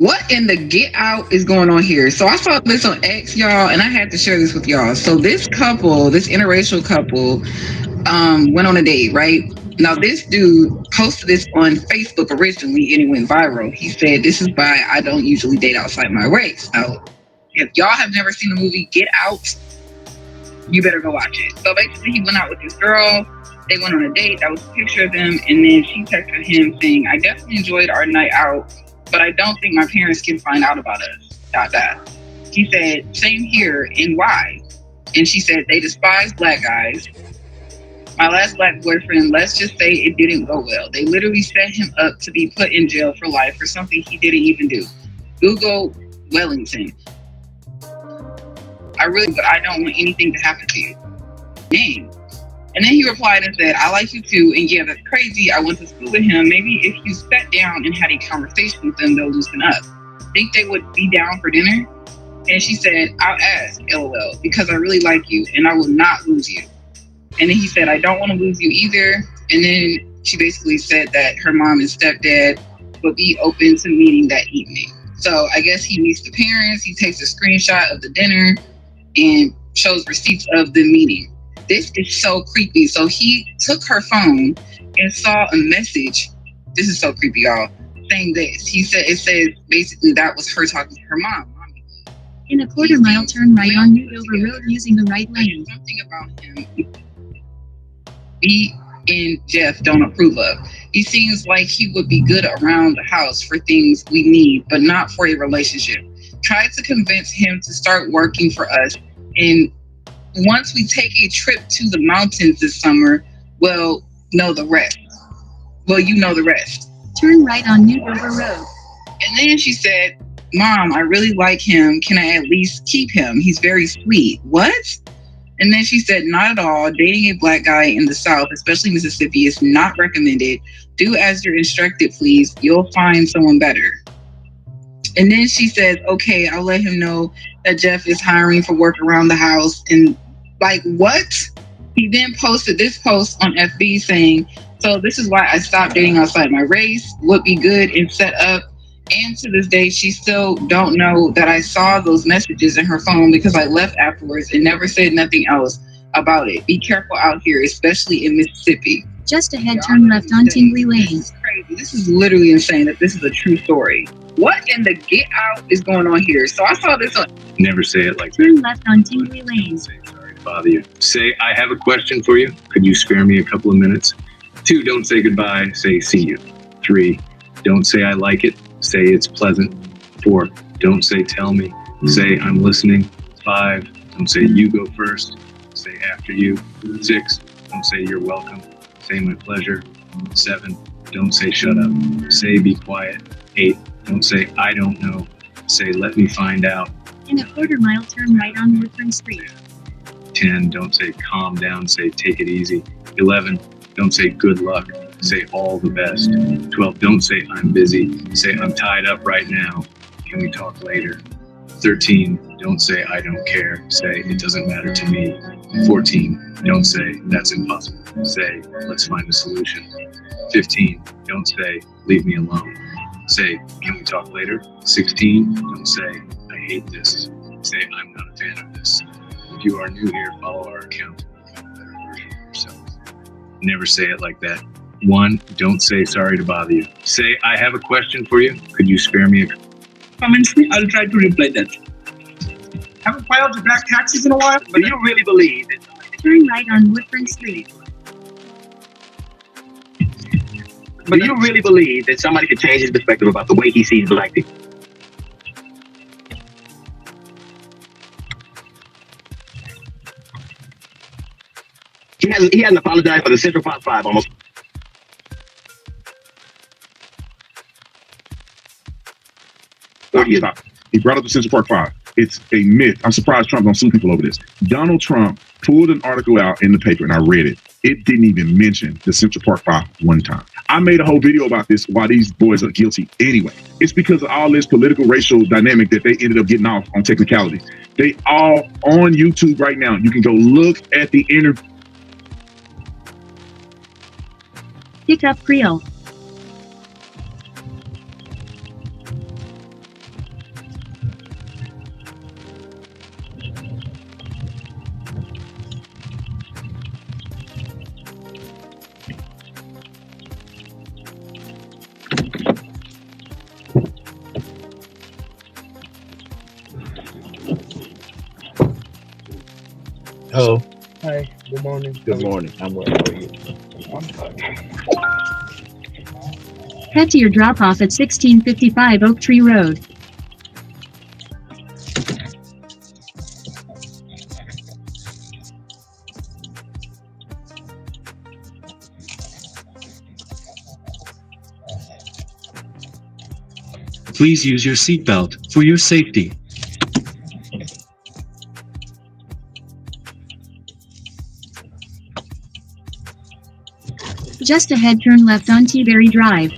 What in the get out is going on here? So I saw this on X, y'all, and I had to share this with y'all. So this couple, this interracial couple, went on a date, right? Now this dude posted this on Facebook originally, and it went viral. He said, "This is why I don't usually date outside my race." Now, if y'all have never seen the movie Get Out, you better go watch it. So basically, he went out with this girl. They went on a date. That was a picture of them, and then she texted him saying, "I definitely enjoyed our night out, but I don't think my parents can find out about us." ... He said, "Same here, and why?" And she said, "They despise black guys. My last black boyfriend, let's just say it didn't go well. They literally set him up to be put in jail for life for something he didn't even do. Google Wellington. But I don't want anything to happen to you. Dang." And then he replied and said, "I like you too, and yeah, that's crazy. I went to school with him. Maybe if you sat down and had a conversation with them, they'll loosen up. Think they would be down for dinner?" And she said, "I'll ask, LOL, because I really like you and I will not lose you." And then he said, "I don't want to lose you either." And then she basically said that her mom and stepdad would be open to meeting that evening. So I guess he meets the parents. He takes a screenshot of the dinner and shows receipts of the meeting. This is so creepy. So he took her phone and saw a message. This is so creepy, y'all. Saying this. He said, it says basically that was her talking to her mom. In a quarter-mile, turn right on New Dover Road using the right lane. Something about him he and Jeff don't approve of. He seems like he would be good around the house for things we need, but not for a relationship. Tried to convince him to start working for us, and once we take a trip to the mountains this summer, well, know the rest. Well, you know the rest. Turn right on New Dover Road. And then she said, "Mom, I really like him. Can I at least keep him? He's very sweet." What? And then she said, "Not at all. Dating a black guy in the South, especially Mississippi, is not recommended. Do as you're instructed, please. You'll find someone better." And then she said, "Okay, I'll let him know that Jeff is hiring for work around the house." And like, what? He then posted this post on FB saying, "So this is why I stopped dating outside my race. Would be good and set up." And to this day, she still don't know that I saw those messages in her phone because I left afterwards and never said nothing else about it. Be careful out here, especially in Mississippi. Just ahead, turn left on Tingley Lane. This is crazy. This is literally insane that this is a true story. What in the get out is going on here? So I saw this on... Never say it like Turn left on Tingley Lane. Sorry to bother you. Say, "I have a question for you. Could you spare me a couple of minutes?" 2, don't say goodbye. Say, "See you." 3, don't say "I like it." Say, "It's pleasant." 4, don't say "Tell me." Say, "I'm listening." 5, don't say "You go first." Say, "After you." 6, don't say "You're welcome." Say, "My pleasure." 7, don't say "Shut up." Say, "Be quiet." 8, don't say "I don't know." Say, "Let me find out." In a quarter-mile, turn right on Woodburn Street. 10, don't say "Calm down." Say, "Take it easy." 11, don't say "Good luck." Say, "All the best." 12, don't say "I'm busy." Say, "I'm tied up right now. Can we talk later?" 13, don't say "I don't care." Say, "It doesn't matter to me." 14, don't say "That's impossible." Say, "Let's find a solution." 15, don't say "Leave me alone." Say, "Can we talk later?" 16, don't say "I hate this." Say, "I'm not a fan of this." If you are new here, follow our account and become a better version of yourself. Never say it like that. 1, don't say "Sorry to bother you." Say, "I have a question for you. Could you spare me a..." Comments me, I'll try to reply that. Haven't filed your back taxes in a while, but you really believe it. Turn right on Woodburn Street. But you really believe that somebody could change his perspective about the way he sees black people? He hasn't apologized for the Central Park 5 almost. He brought up the Central Park 5. It's a myth. I'm surprised Trump don't sue people over this. Donald Trump pulled an article out in the paper and I read it. It didn't even mention the Central Park 5 one time. I made a whole video about this, why these boys are guilty anyway. It's because of all this political racial dynamic that they ended up getting off on technicalities. They all on YouTube right now. You can go look at the interview. Pick up Creole. Hello. Hi, good morning. Good morning. I'm well. How are you? I'm fine. Head to your drop-off at 1655 Oak Tree Road. Please use your seatbelt for your safety. Just ahead, turn left on Teaberry Drive.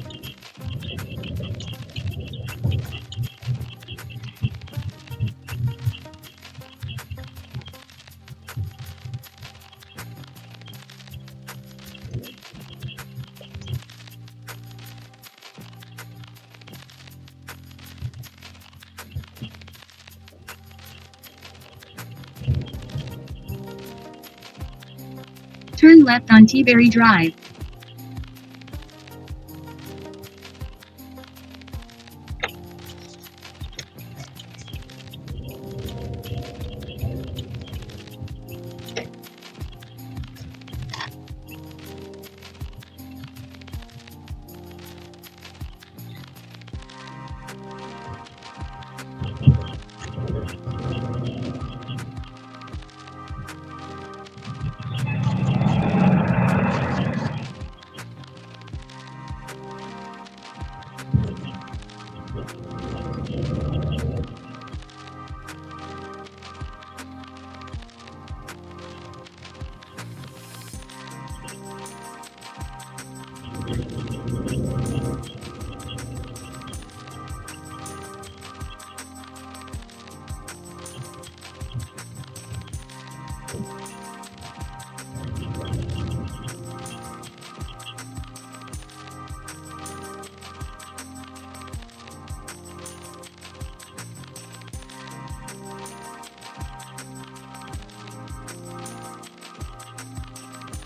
Turn left on Teaberry Drive.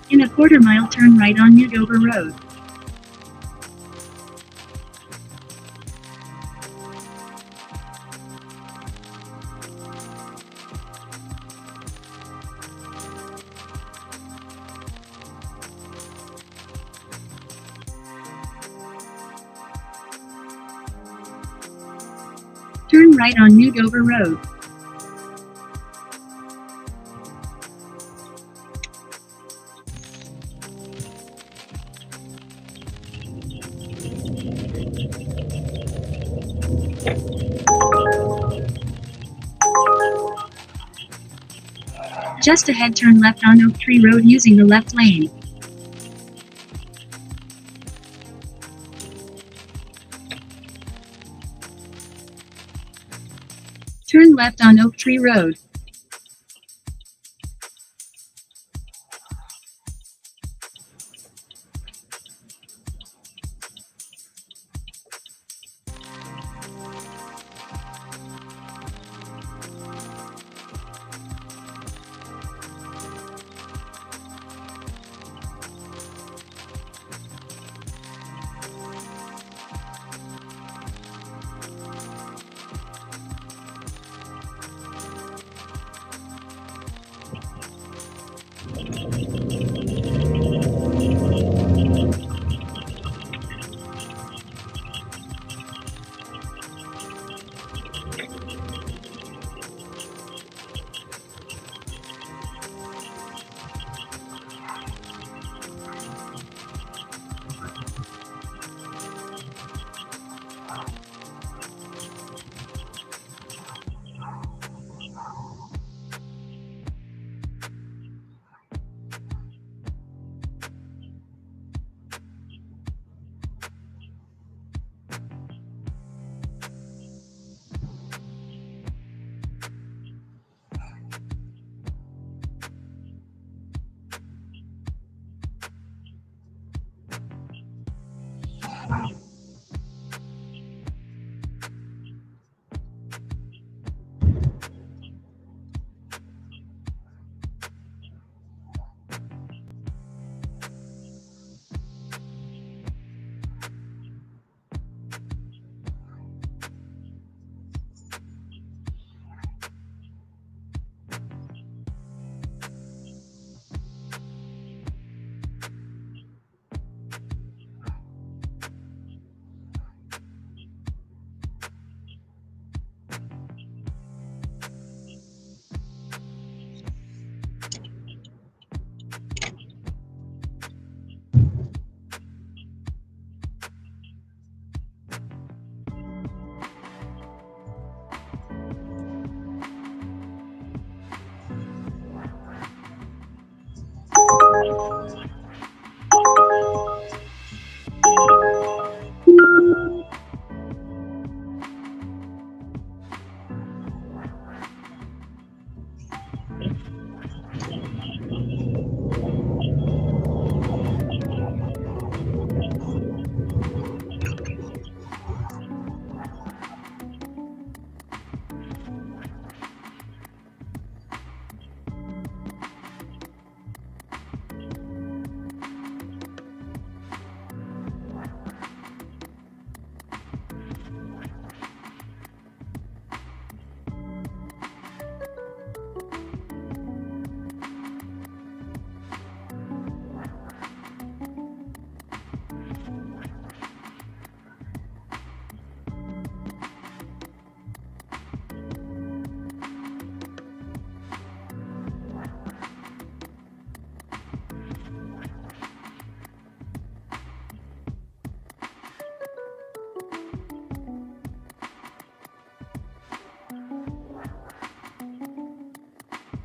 In a quarter mile, turn right on New Dover Road. Turn right on New Dover Road. Just ahead, turn left on Oak Tree Road using the left lane. Turn left on Oak Tree Road.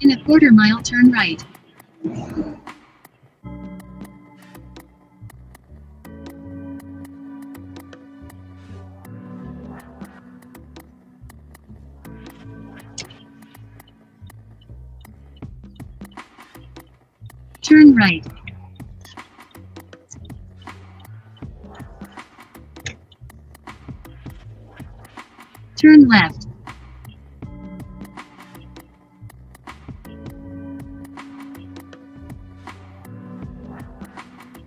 In a quarter-mile, turn right. Turn right. Turn left.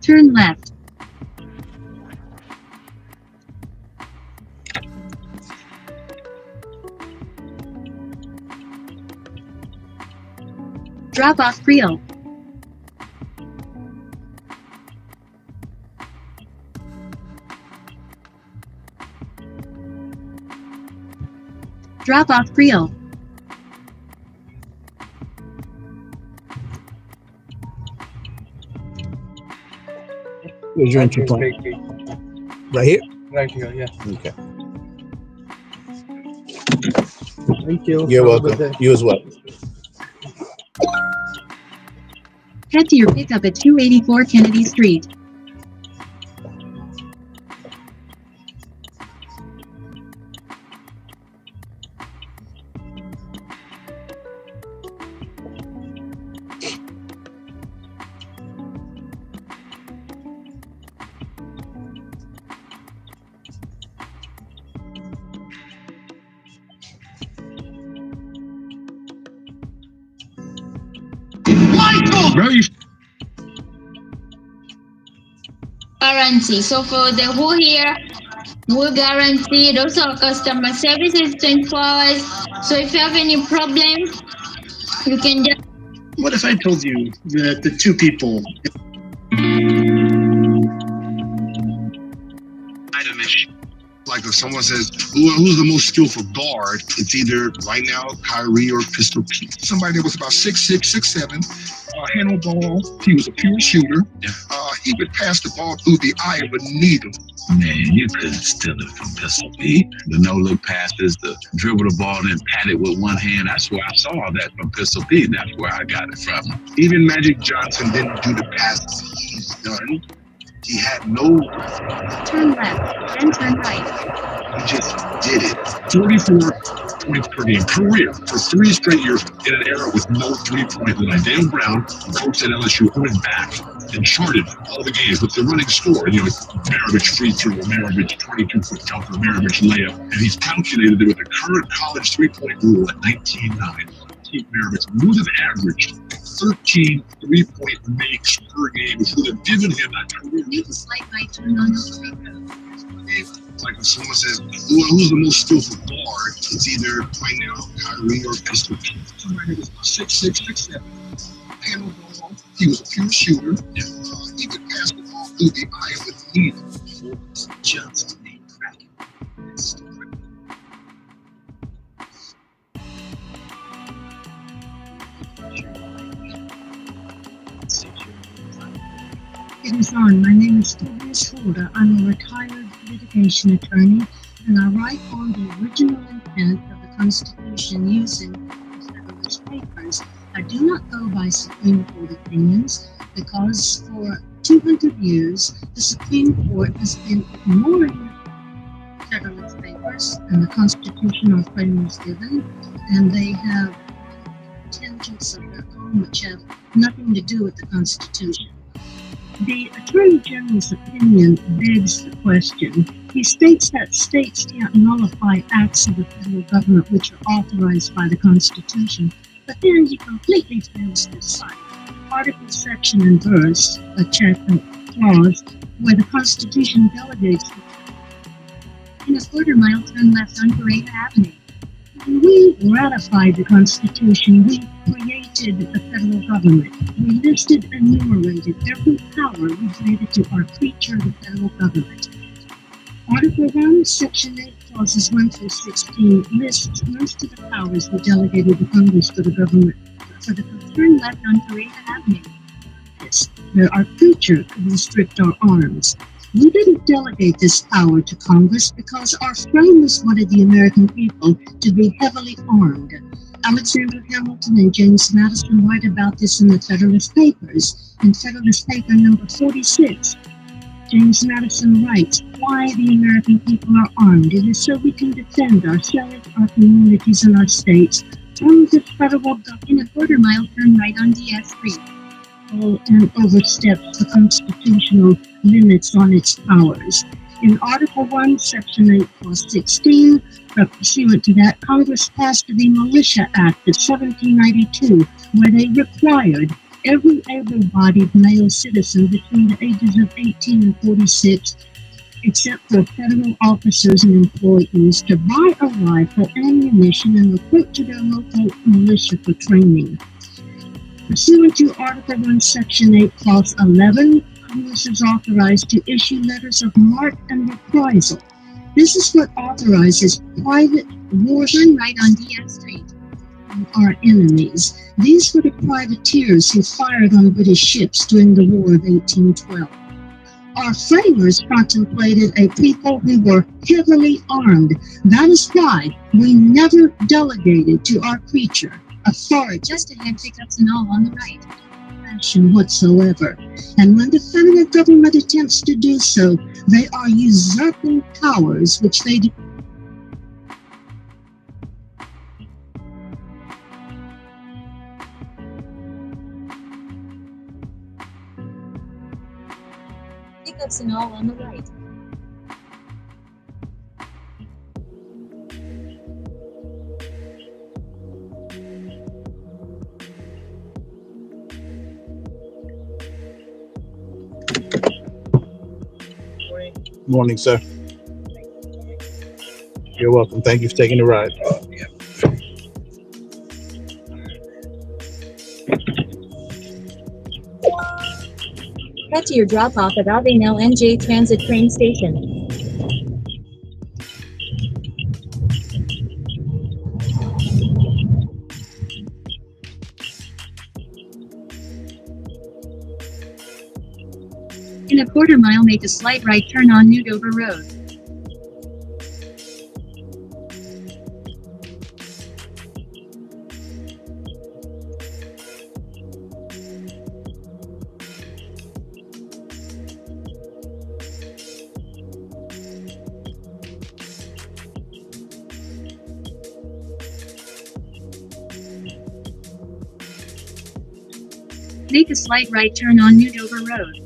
Turn left. Drop off Creole. Drop off Creole. Where's your entry point? Right here? Right here, yeah. Okay. Thank you. You're Have a good welcome. day. You as well. Head to your pickup at 284 Kennedy Street. Guarantee. So for the whole year, we'll guarantee those are customer services 24 hours. So if you have any problem, you can just. What if I told you that the two people? Like if someone says, who's the most skillful guard? It's either right now Kyrie or Pistol Pete. Somebody that was about 6'6", 6'7", handle ball. He was a pure shooter. He would pass the ball through the eye of a needle. Man, you couldn't steal it from Pistol Pete. The no-look passes, the dribble the ball and pat it with one hand. That's where I saw that from Pistol Pete. That's where I got it from. Even Magic Johnson didn't do the passes he's done. He had no. Turn left, then turn right. He just did it. 44 points per game career for 3 straight years in an era with no three-point line. Dan Brown, coach at LSU, went back and charted all the games with the running score. You know, Maravich free throw, Maravich 22-foot jumper, Maravich layup, and he's calculated it with the current college three-point rule at 19.9. Keith Maravich would have averaged 13 three-point makes per game, which would have given him that career. Slight right turn on Like when someone says, who's the most skillful guard? It's either right now Kyrie or Pistol Pete. Somebody that was 6'6", 6'7", handle ball. He was a pure shooter. He could pass the ball through the eye of a needle. Just a cracking. It is on. My name is Tobias Holder. I'm a retired litigation attorney, and I write on the original intent of the Constitution using the Federalist Papers. I do not go by Supreme Court opinions because for 200 years, the Supreme Court has been ignoring Federalist Papers and the constitutional frameworks given, and they have tangents of their own which have nothing to do with the Constitution. The Attorney General's opinion begs the question. He states that states can't nullify acts of the federal government which are authorized by the Constitution, but then he completely fails to cite article, section, and verse, a clause, where the Constitution delegates. In a quarter-mile, turn left on Parade Avenue. When we ratified the Constitution, we created the federal government. We listed and enumerated every power related to our creature, the federal government. Article 1, Section 8, Clauses 1 through 16 lists most of the powers we delegated to Congress for the government. For the turn left on Parade Avenue, our creature could restrict our arms. We didn't delegate this power to Congress because our framers wanted the American people to be heavily armed. Alexander Hamilton and James Madison write about this in the Federalist Papers. In Federalist Paper number 46, James Madison writes, "Why the American people are armed? It is so we can defend ourselves, our communities, and our states from the federal government." In a quarter mile, turn right on DS Street. And oversteps the constitutional limits on its powers. In Article 1, Section 8, Clause 16, pursuant to that, Congress passed the Militia Act of 1792, where they required every able-bodied male citizen between the ages of 18 and 46, except for federal officers and employees, to buy a rifle, ammunition, and report to their local militia for training. Pursuant to Article 1, Section 8, Clause 11, Congress is authorized to issue letters of marque and reprisal. This is what authorizes private war. Turn right on DS Street. Our enemies. These were the privateers who fired on British ships during the War of 1812. Our framers contemplated a people who were heavily armed. That is why we never delegated to our creature authority. Just ahead, pickups and all on the right. Fashion whatsoever. And when the federal government attempts to do so, they are usurping powers which they do. Pickups and all on the right. Morning, sir. You're welcome. Thank you for taking the ride. Cut to your drop-off at Avenel NJ Transit Train Station. In a quarter mile, make a slight right turn on New Dover Road. Make a slight right turn on New Dover Road.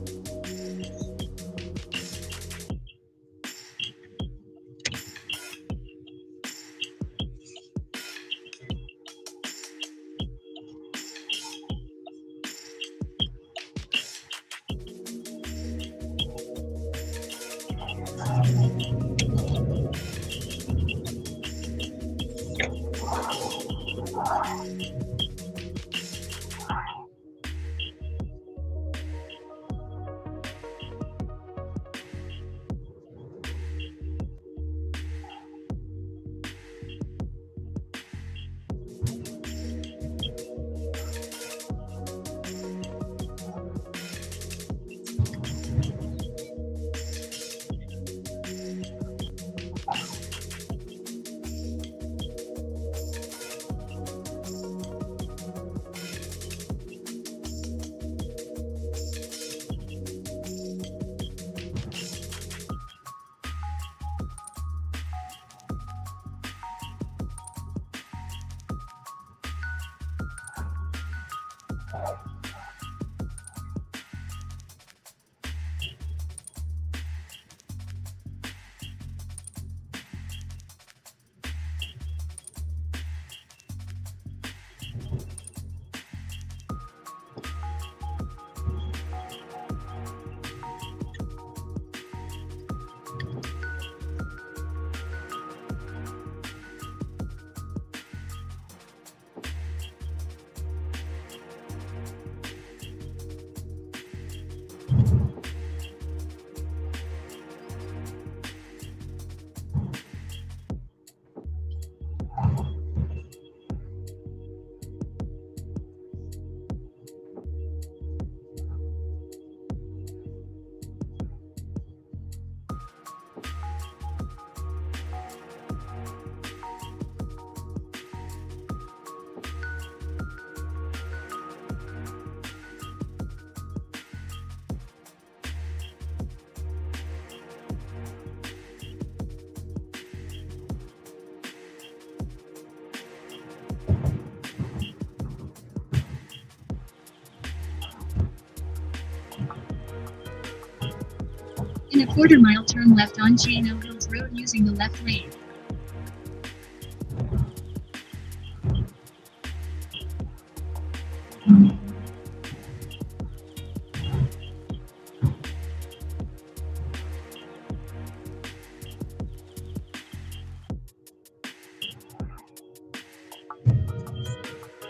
quarter-mile, turn left on Chino Hills Road using the left lane.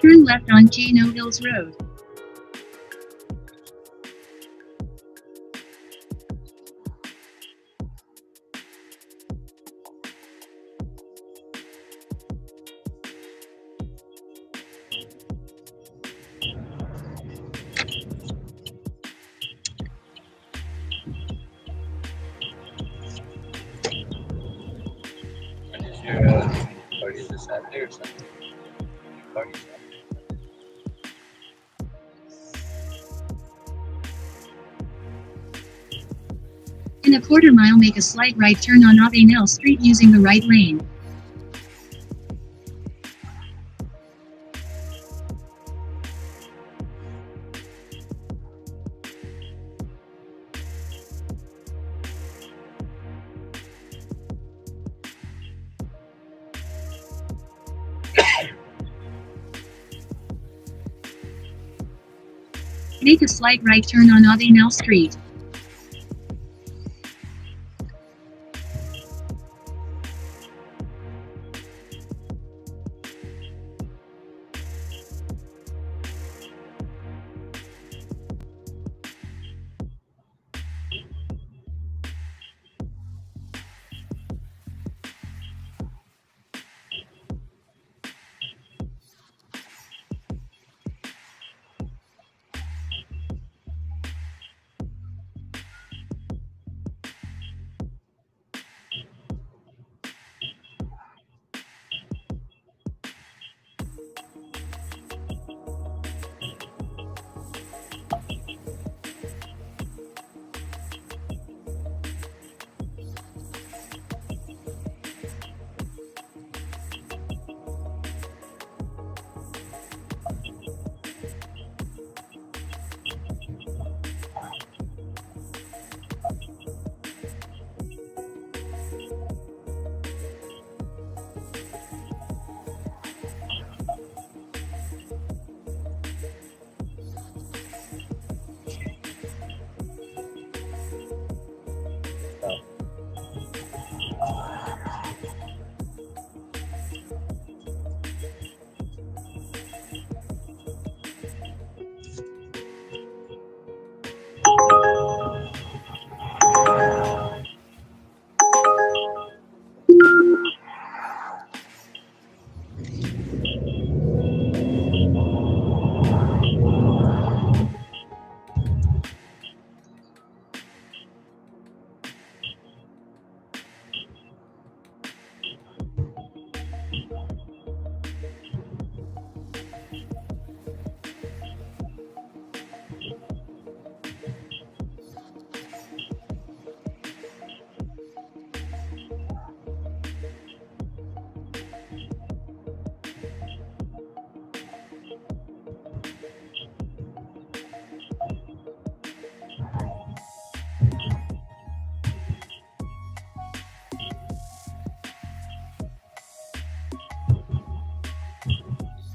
Turn left on Chino Hills Road. Party this Saturday or Sunday? Party Saturday. In a quarter-mile, make a slight right turn on Avenel Street using the right lane. Make a slight right turn on Avenel Street.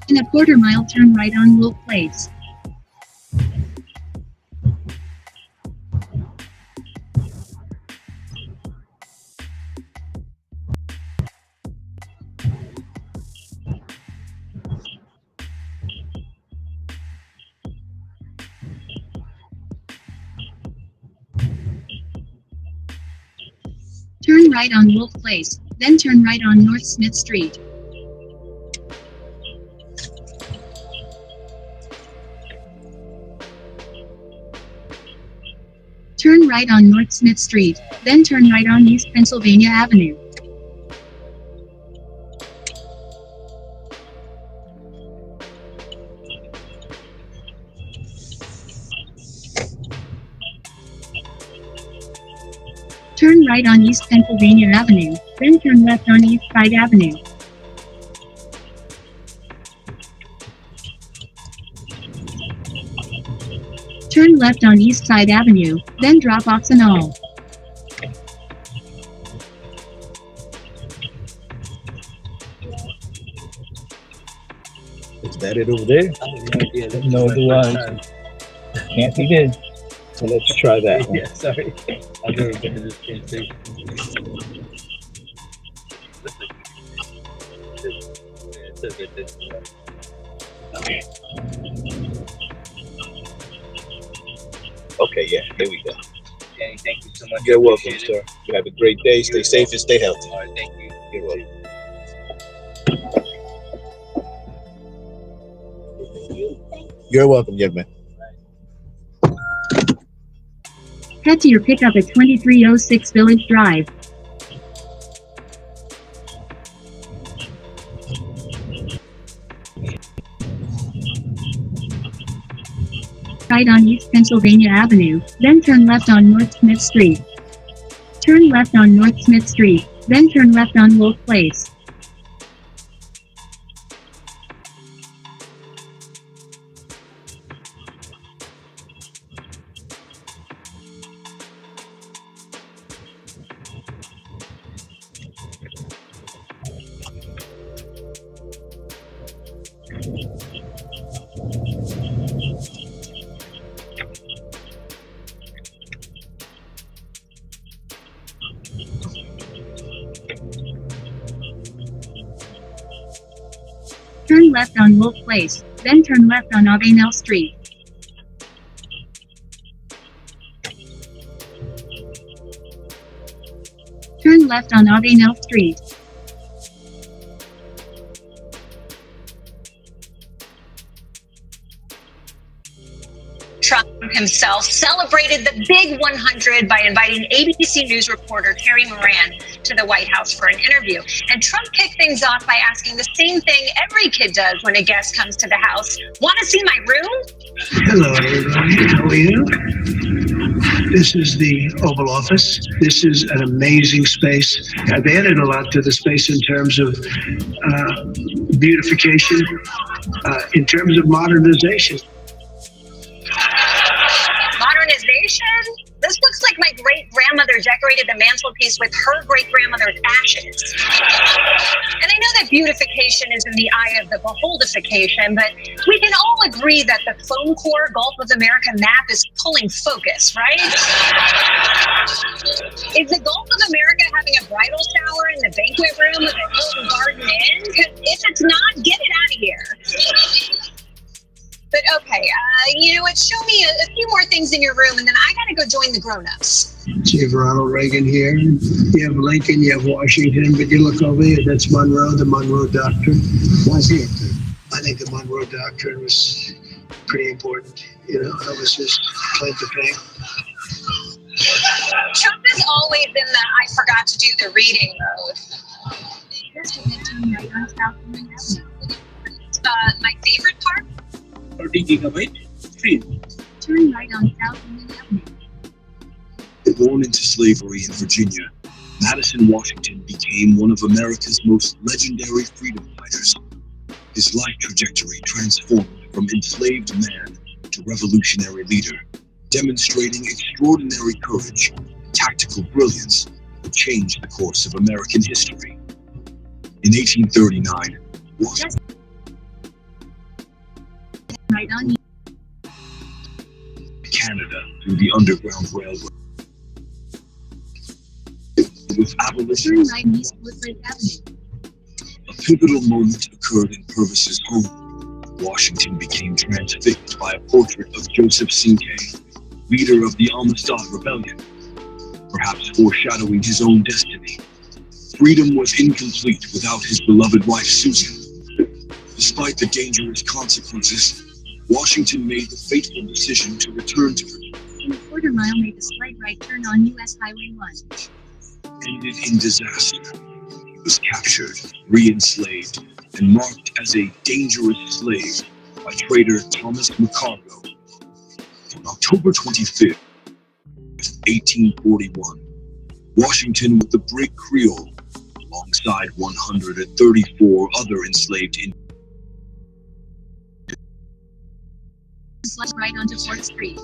In a quarter-mile, turn right on Wolf Place. Turn right on Wolf Place, then turn right on North Smith Street. Turn right on North Smith Street, then turn right on East Pennsylvania Avenue. Turn right on East Pennsylvania Avenue, then turn left on East Side Avenue. Turn left on East Side Avenue, then drop Oxenall. Is that it over there? I have no idea. That's No, my do first I. time. Can't be this. So let's try that one. Yeah, sorry. I've never been to this train station. It says it did. Okay, yeah, here we go. Okay, thank you so much. You're welcome, Appreciate it. sir. You have a great day. Stay safe and stay healthy. All right, thank you. You're welcome. You're welcome, young man. Head to your pickup at 2306 Village Drive. Right on East Pennsylvania Avenue, then turn left on North Smith Street. Turn left on North Smith Street, then turn left on Wolf Place. Turn left on Wolf Place, then turn left on Avenel Street. Turn left on Avenel Street. Trump himself celebrated the Big 100 by inviting ABC News reporter Terry Moran to the White House for an interview. And Trump kicked things off by asking the same thing every kid does when a guest comes to the house. Want to see my room? Hello, everybody. How are you? This is the Oval Office. This is an amazing space. I've added a lot to the space in terms of beautification, in terms of modernization. Modernization? This looks like my great-grandmother decorated the mantelpiece with her great-grandmother's ashes. And I know that beautification is in the eye of the beholdification, but we can all agree that the Foam Core Gulf of America map is pulling focus, right? Is the Gulf of America having a bridal shower in the banquet room with a Hilton Garden Inn? Because if it's not, get it out of here. But okay, you know what? Show me a few more things in your room, and then I gotta go join the grown-ups. So you have Ronald Reagan here, you have Lincoln, you have Washington, but you look over here, that's Monroe, the Monroe Doctrine. Why's he up there? I think the Monroe Doctrine was pretty important. You know, that was his claim to fame. Trump is always in the I forgot to do the reading mode. My favorite part? 30 gigabyte free. Turn right on South Union Avenue. Born into slavery in Virginia, Madison Washington became one of America's most legendary freedom fighters. His life trajectory transformed from enslaved man to revolutionary leader, demonstrating extraordinary courage and tactical brilliance that changed the course of American history. In 1839, Washington Right on Canada through the Underground Railroad. With abolition, Turn right on East Woodbridge Avenue. a pivotal moment occurred in Purvis's home. Washington became transfixed by a portrait of Joseph Cinque, leader of the Amistad Rebellion, perhaps foreshadowing his own destiny. Freedom was incomplete without his beloved wife Susan. Despite the dangerous consequences, Washington made the fateful decision to return to Virginia. In a quarter mile, make a slight right turn on US Highway 1. Ended in disaster. He was captured, re-enslaved, and marked as a dangerous slave by trader Thomas McCargo. On October 25th, 1841, Washington with the Brig Creole, alongside 134 other enslaved Indians, Right onto 4th Street.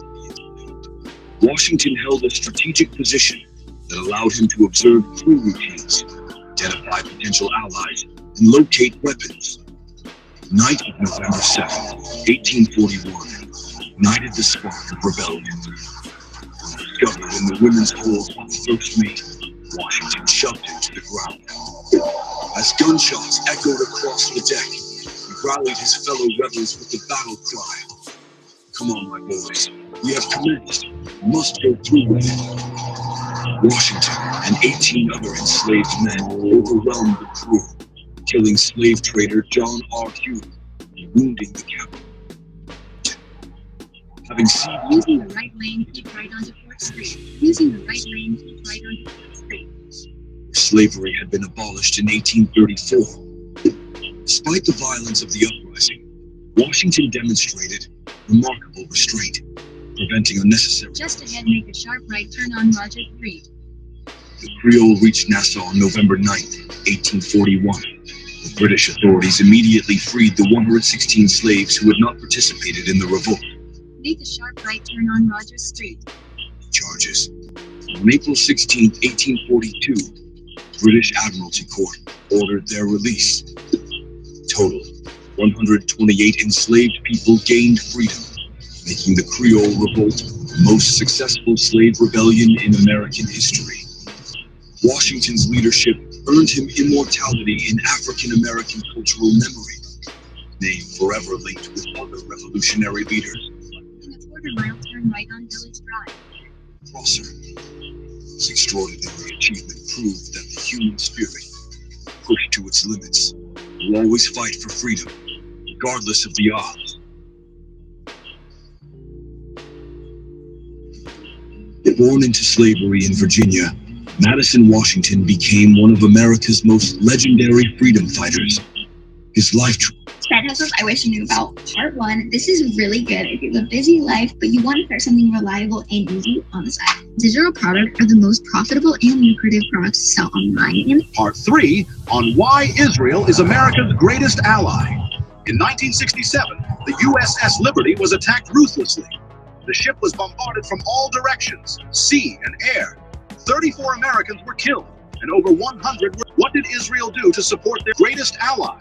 Washington held a strategic position that allowed him to observe crew routines, identify potential allies, and locate weapons. Night of November 7th, 1841, ignited the spark of rebellion. Discovered in the women's hold on First Mate, Washington shoved him to the ground. As gunshots echoed across the deck, he rallied his fellow rebels with the battle cry. Come on, my boys, we have commenced. We must go through with it. Washington and 18 other enslaved men overwhelmed the crew, killing slave trader John R. Hughes and wounding the captain. Having seen Using the right lane, keep right onto 4th Street. Using the right lane, keep right onto 4th Street. slavery had been abolished in 1834. Despite the violence of the uprising, Washington demonstrated remarkable restraint, preventing unnecessary. Just ahead, make a sharp right turn on Rogers Street. The Creole reached Nassau on November 9th, 1841. The British authorities immediately freed the 116 slaves who had not participated in the revolt. Make a sharp right turn on Rogers Street. Charges. On April 16, 1842, British Admiralty Court ordered their release. Total, 128 enslaved people gained freedom, making the Creole Revolt the most successful slave rebellion in American history. Washington's leadership earned him immortality in African American cultural memory, name forever linked with other revolutionary leaders. In a quarter-mile, turn right on Village Drive. Prosser. His extraordinary achievement proved that the human spirit, pushed to its limits, will always fight for freedom, regardless of the odds. Born into slavery in Virginia, Madison Washington became one of America's most legendary freedom fighters. His life. Side hustles I wish you knew about. Part 1. This is really good if you have a busy life, but you want to start something reliable and easy on the side. Digital products are the most profitable and lucrative products to sell online. Part 3 on why Israel is America's greatest ally. In 1967, the USS Liberty was attacked ruthlessly. The ship was bombarded from all directions, sea and air. 34 Americans were killed, and over 100 were. What did Israel do to support their greatest ally?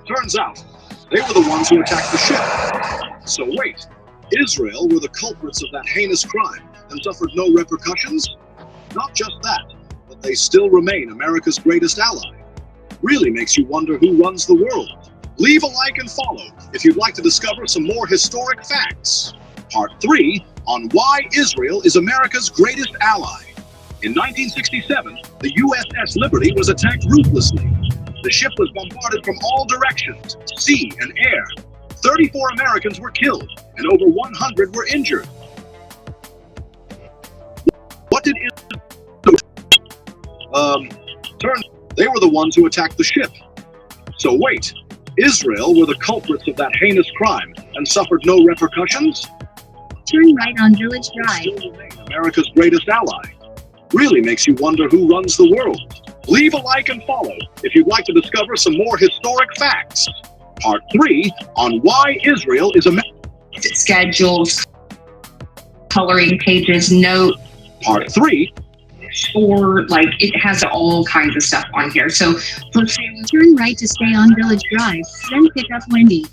Turns out they were the ones who attacked the ship. So wait, Israel were the culprits of that heinous crime and suffered no repercussions? Not just that, but they still remain America's greatest ally. Really makes you wonder who runs the world. Leave a like and follow if you'd like to discover some more historic facts. Part 3 on why Israel is America's greatest ally. In 1967, the USS Liberty was attacked ruthlessly. The ship was bombarded from all directions, sea and air. 34 Americans were killed, and over 100 were injured. What did Israel do? They were the ones who attacked the ship. So wait, Israel were the culprits of that heinous crime and suffered no repercussions? Turn right on Village Drive. America's greatest ally. Really makes you wonder who runs the world. Leave a like and follow if you'd like to discover some more historic facts. Part 3 on why Israel is schedules, coloring pages, note. Part 3. Or like it has all kinds of stuff on here. So let's say we turn right to stay on Village Drive, then pick up Wendy.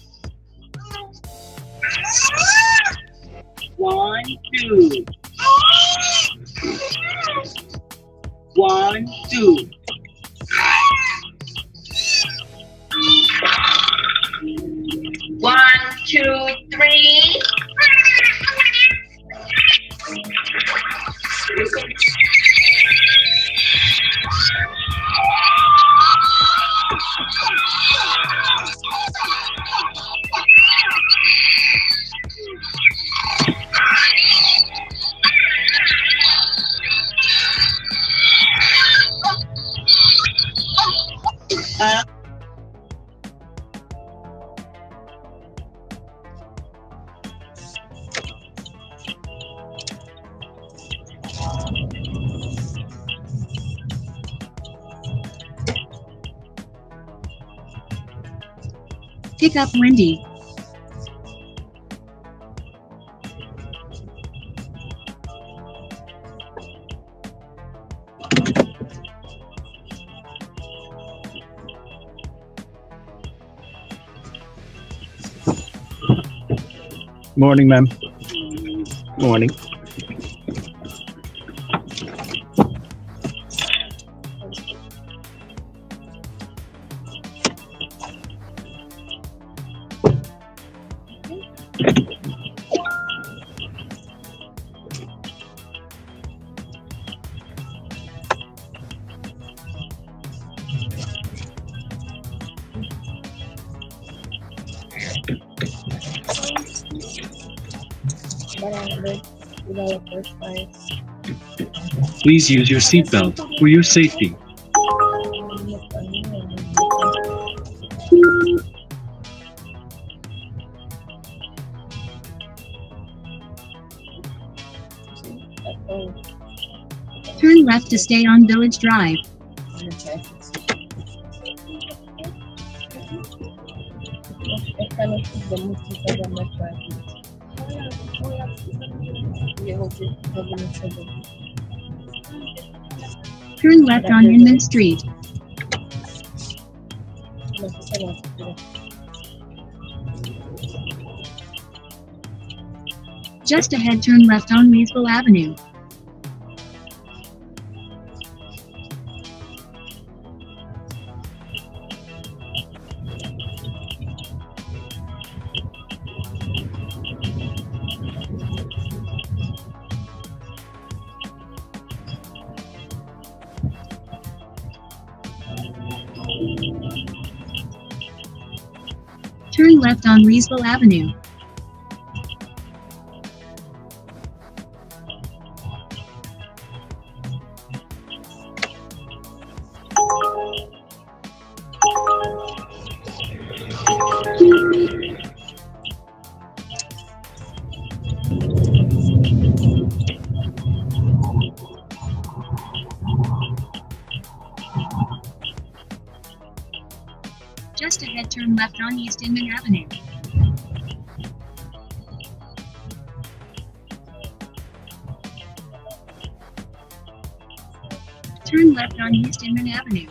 1, 2. 1, 2. 1, 2, 3. Pick up Wendy. Morning, ma'am. Morning. Please use your seatbelt for your safety. Turn left to stay on Village Drive. Turn left on Inman Street. Just ahead, turn left on Maysville Avenue. Turn left on Reesville Avenue. Just ahead, turn left on East Inman Avenue. Turn left on East Inman Avenue.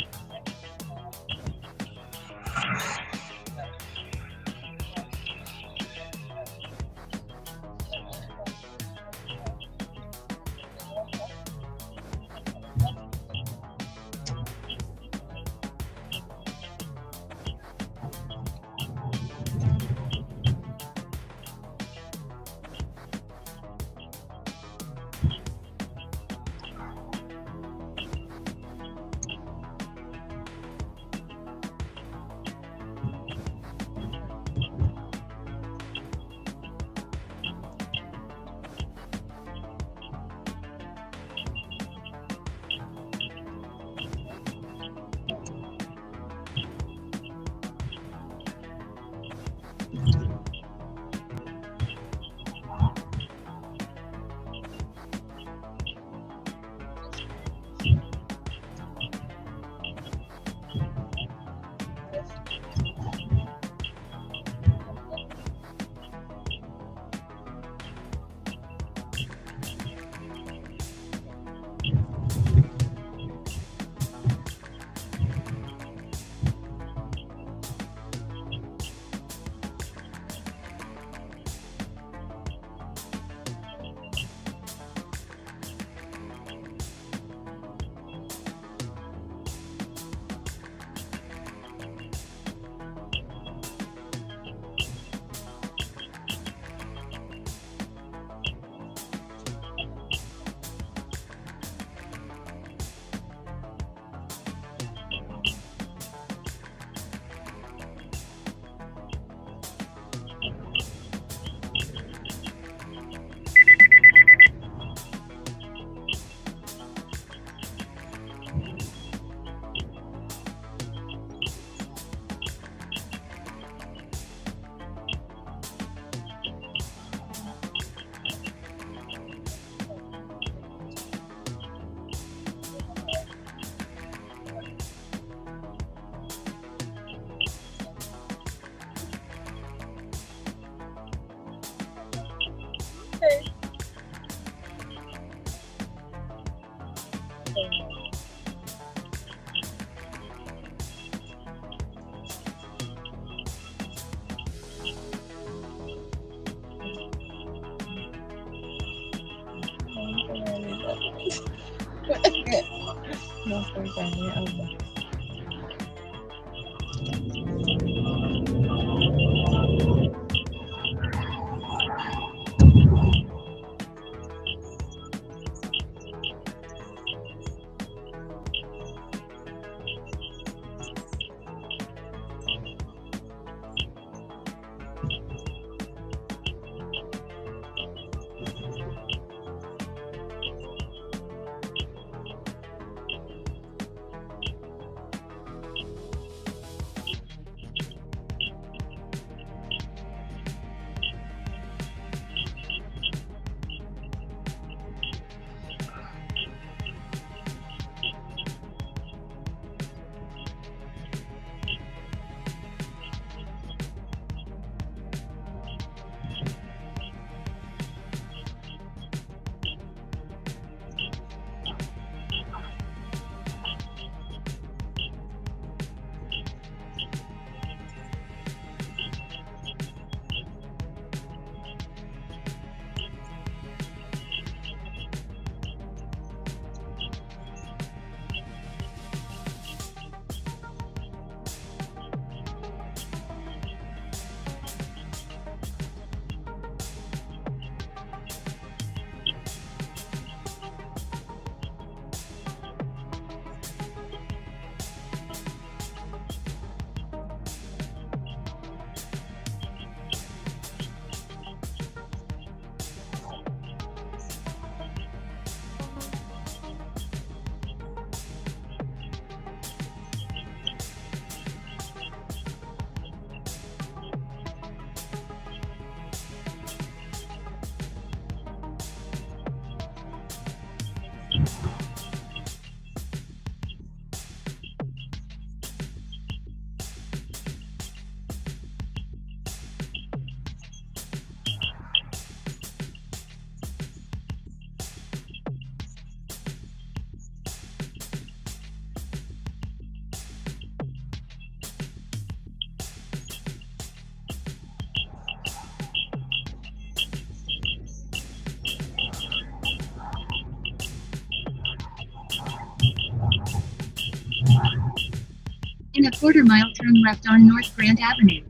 In a quarter-mile, turn left on North Grand Avenue.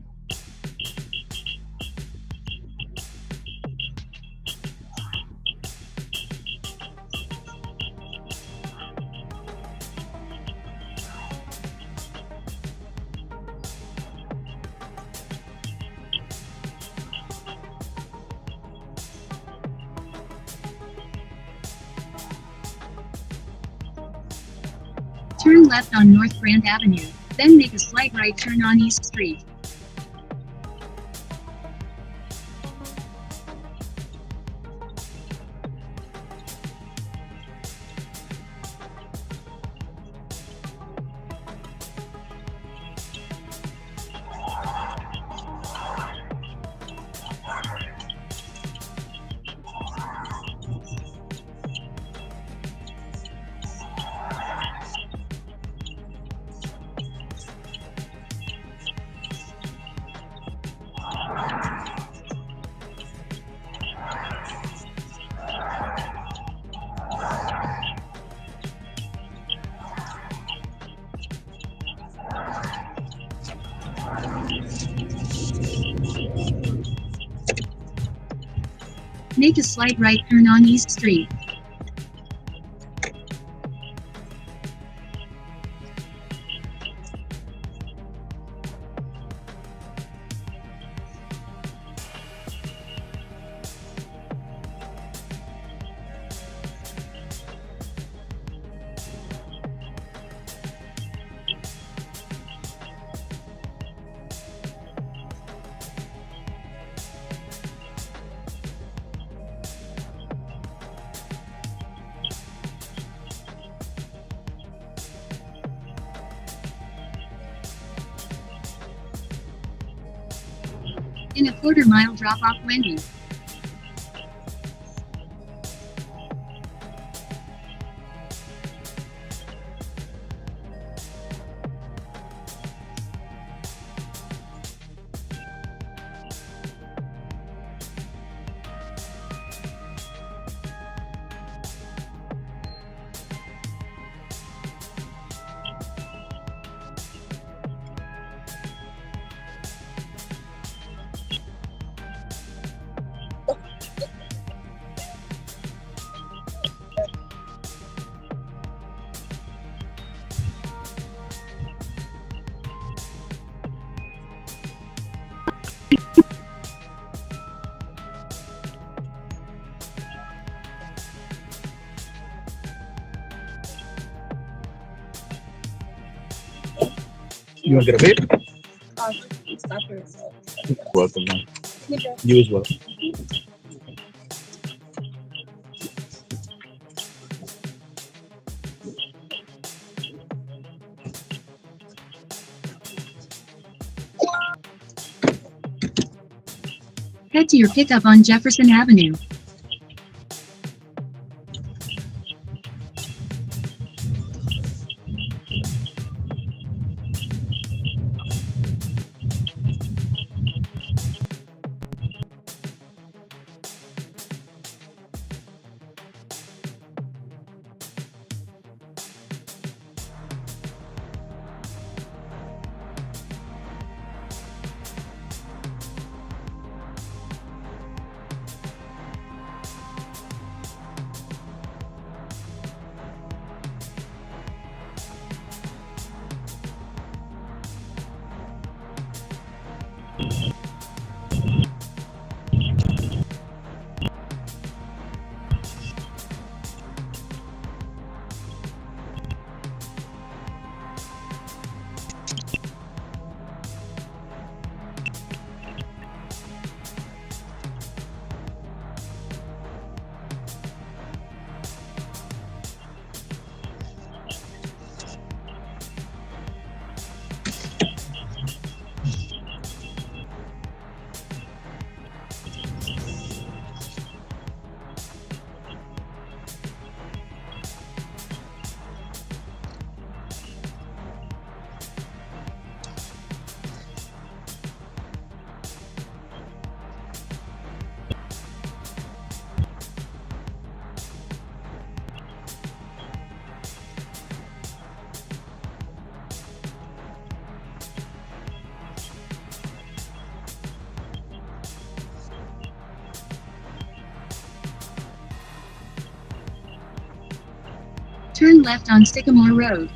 Turn left on North Grand Avenue, then make a slight right turn on East Street. Make a slight right turn on East Street. In a quarter-mile, drop off Wendy. You want to get a vape? Welcome, man. You as well. Head to your pickup on Jefferson Avenue. Turn left on Sycamore Road.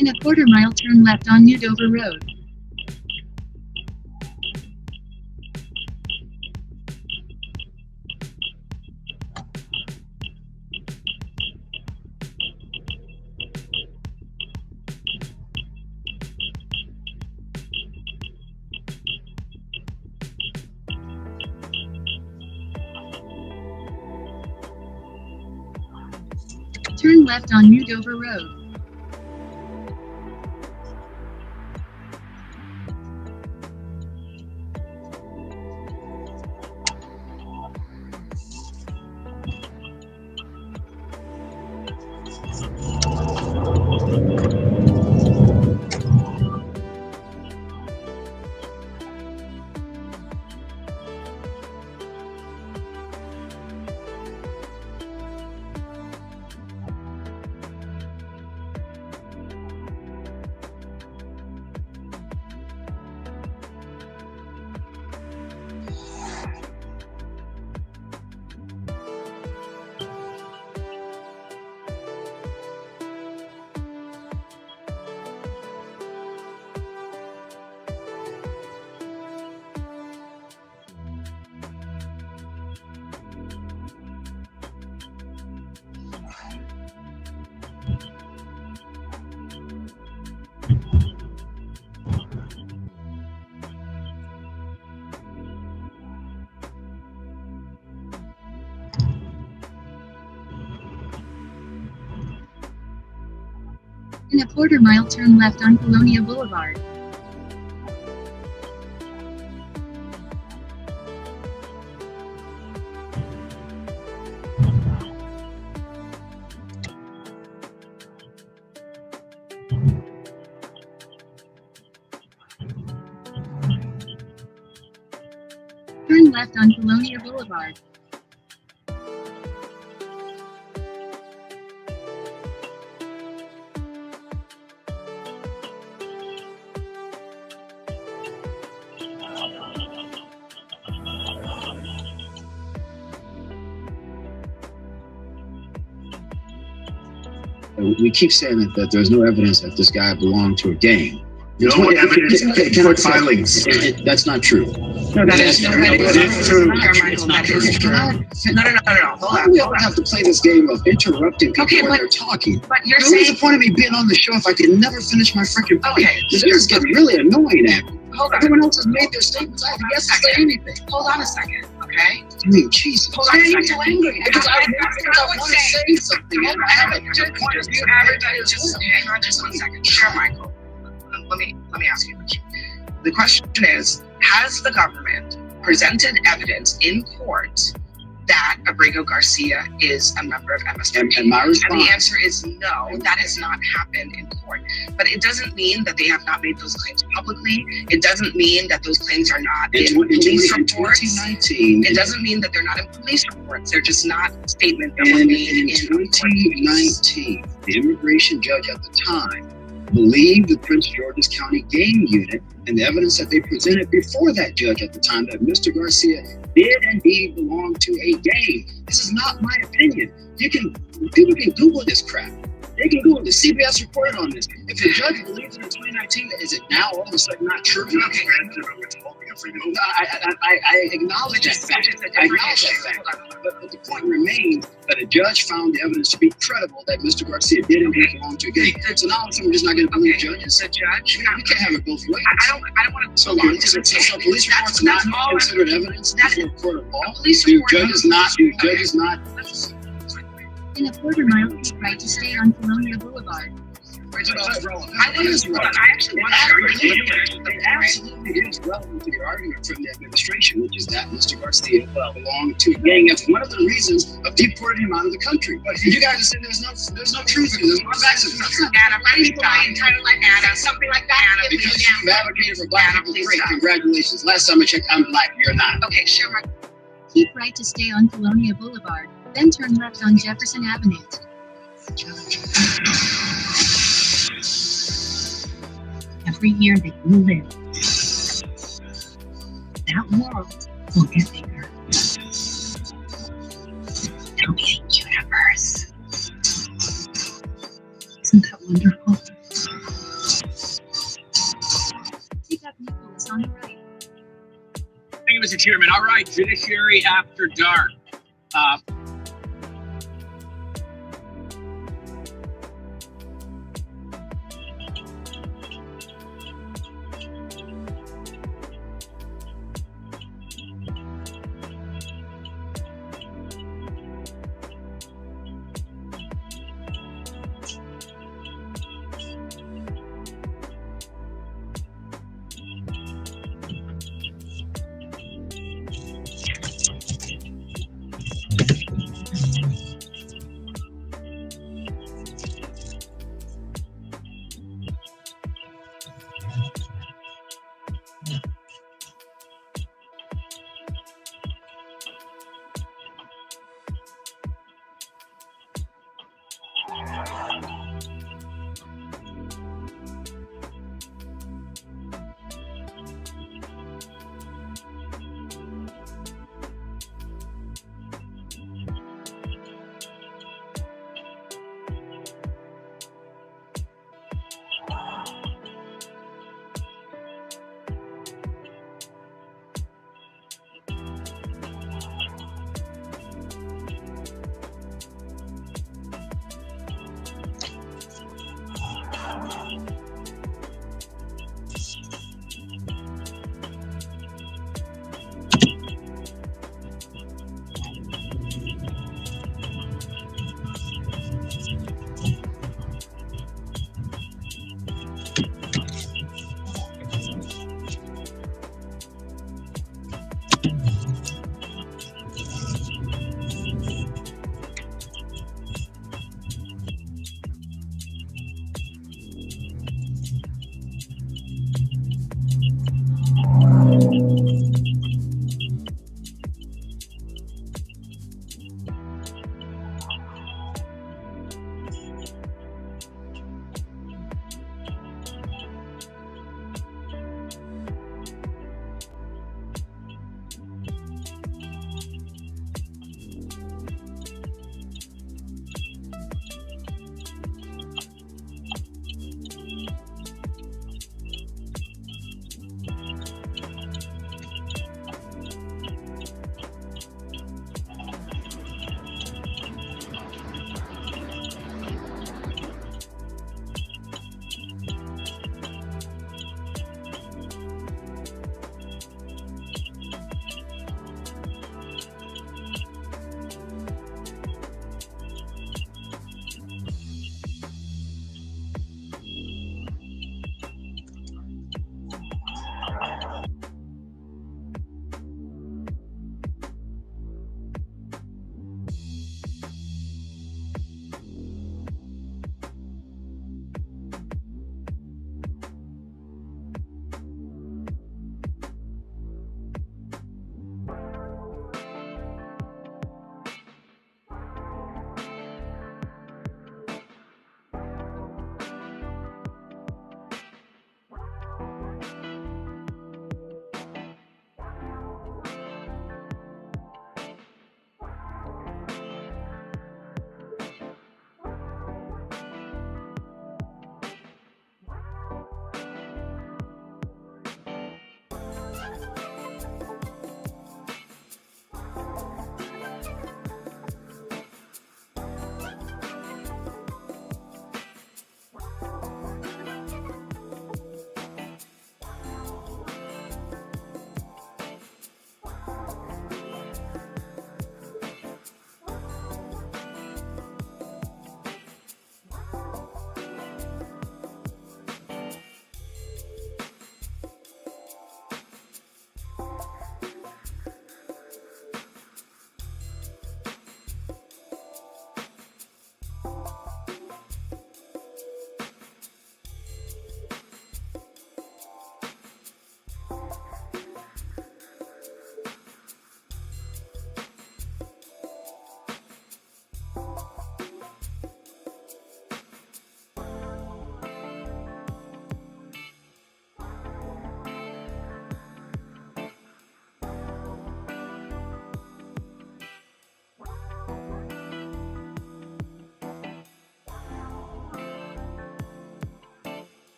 In a quarter mile, turn left on New Dover Road. Turn left on New Dover Road. In a quarter mile, turn left on Colonia Boulevard. Turn left on Colonia Boulevard. We keep saying that there's no evidence that this guy belonged to a gang. No evidence in court filings. That's not true. No, that is true. It's true. It's not true. No. Why do we all have to play this game of interrupting people when they're talking? But you're What was saying. the point of me being on the show if I could never finish my freaking point? Okay. This is getting really annoying at me. Hold on. Everyone else has made their statements. I have yet to say anything. Hold on a second, okay? I mean, Jesus. Hold on a Why are you second. so angry? Because I would want to say something. And I haven't just hang on just 1 second. Sure, Michael. Let me ask you a question. The question is, has the government presented evidence in court that Abrego Garcia is a member of MSRP? And my response. And the answer is no, that has not happened in court. But it doesn't mean that they have not made those claims publicly. It doesn't mean that those claims are not in police reports. 2019. It doesn't mean that they're not in police reports. They're just not statements that were And made in in 2019, the immigration judge at the time believed the Prince George's County Gang Unit and the evidence that they presented before that judge at the time that Mr. Garcia did indeed belong to a gang. This is not my opinion. People can Google this crap. They can Google the CBS reported on this. If the judge believes it in 2019, is it now all of a sudden not true? Okay. I acknowledge that fact. I acknowledge that fact. But the point remains that a judge found the evidence to be credible that Mr. Garcia did indeed belong to a gang. So now I'm just not going to believe judges. The judge. You can't have it both ways. I don't want to. So police reports not considered evidence before a court of law. Police Do report. judges not? In a quarter mile, keep right to stay on Colonia Boulevard. I actually want to It absolutely is relevant to the argument from the administration, which is that Mr. Garcia belonged to a gang. That's one of the reasons of deporting him out of the country. But you guys are saying there's no truth in this. There's no facts. Anna, please die. Entitled like Anna, something like that. Anna, Because you've advocated for black people, great. Congratulations. Last time I checked, I'm black. You're not. Okay, sure. Keep right to stay on Colonia Boulevard, then turn left on Jefferson Avenue. Every year that you live, that world will get bigger. There'll be a universe. Isn't that wonderful? Take up Nicholas on the right. Thank you, Mr. Chairman. All right, Judiciary After Dark.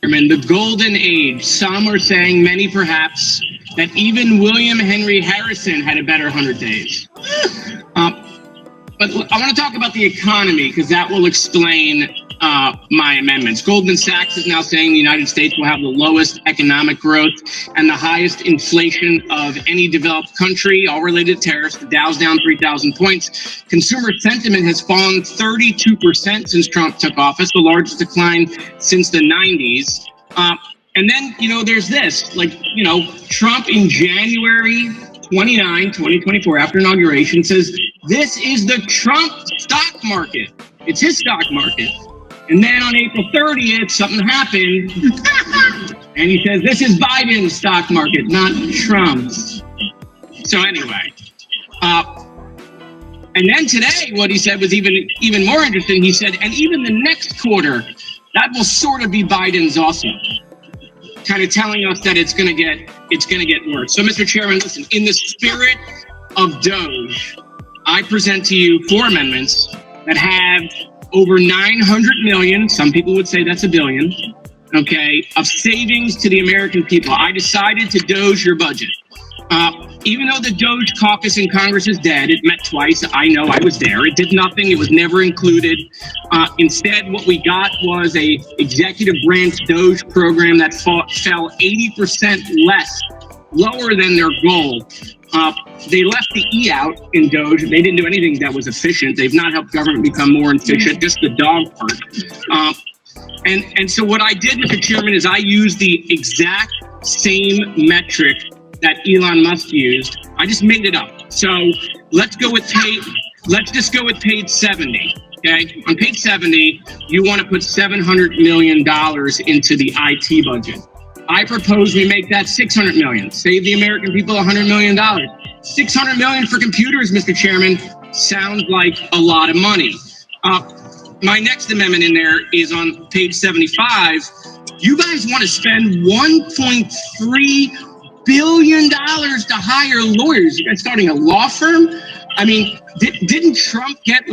The golden age. Some are saying, many perhaps, that even William Henry Harrison had a better 100 days. But I want to talk about the economy because that will explain my amendments. Goldman Sachs is now saying the United States will have the lowest economic growth and the highest inflation of any developed country, all related to tariffs. The Dow's down 3,000 points. Consumer sentiment has fallen 32% since Trump took office, the largest decline since the 90s. And then, there's this, Trump in January 29, 2024, after inauguration, says, this is the Trump stock market. It's his stock market. And then on April 30th, something happened. And he says, this is Biden's stock market, not Trump's. So anyway. And then today, what he said was even more interesting. He said, and even the next quarter, that will sort of be Biden's also. Kind of telling us that it's going to get worse. So, Mr. Chairman, listen, in the spirit of Doge, I present to you 4 amendments that have over 900 million, some people would say that's $1 billion, okay, of savings to the American people. I decided to Doge your budget. Even though the Doge caucus in Congress is dead, it met twice. I know, I was there. It did nothing. It was never included. Instead, what we got was a executive branch Doge program that fell 80% lower than their goal. They left the E out in Doge. They didn't do anything that was efficient. They've not helped government become more efficient, just the dog part. And so what I did, Mr. Chairman, is I used the exact same metric that Elon Musk used. I just made it up. So let's just go with page 70. Okay, on page 70, you want to put $700 million into the IT budget. I propose we make that $600 million. Save the American people $100 million. $600 million for computers, Mr. Chairman, sounds like a lot of money. My next amendment in there is on page 75. You guys want to spend $1.3 billion to hire lawyers. You guys starting a law firm? I mean, didn't Trump get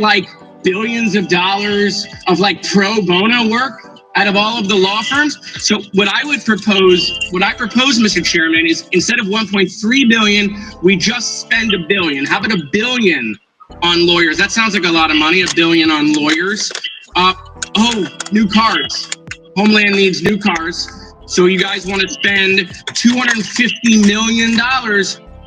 billions of dollars of pro bono work out of all of the law firms? So what I propose, Mr. Chairman, is instead of 1.3 billion, we just spend $1 billion. How about $1 billion on lawyers? That sounds like a lot of money, $1 billion on lawyers. New cars. Homeland needs new cars. So you guys want to spend $250 million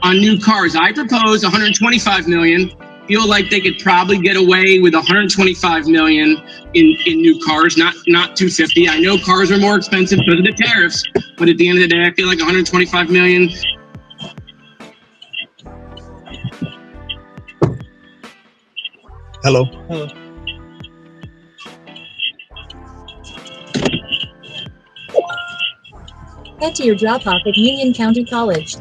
on new cars. I propose $125 million. Feel like they could probably get away with $125 million in new cars, not $250. I know cars are more expensive because of the tariffs, but at the end of the day, I feel like $125 million. Hello. Head to your drop-off at Union County College.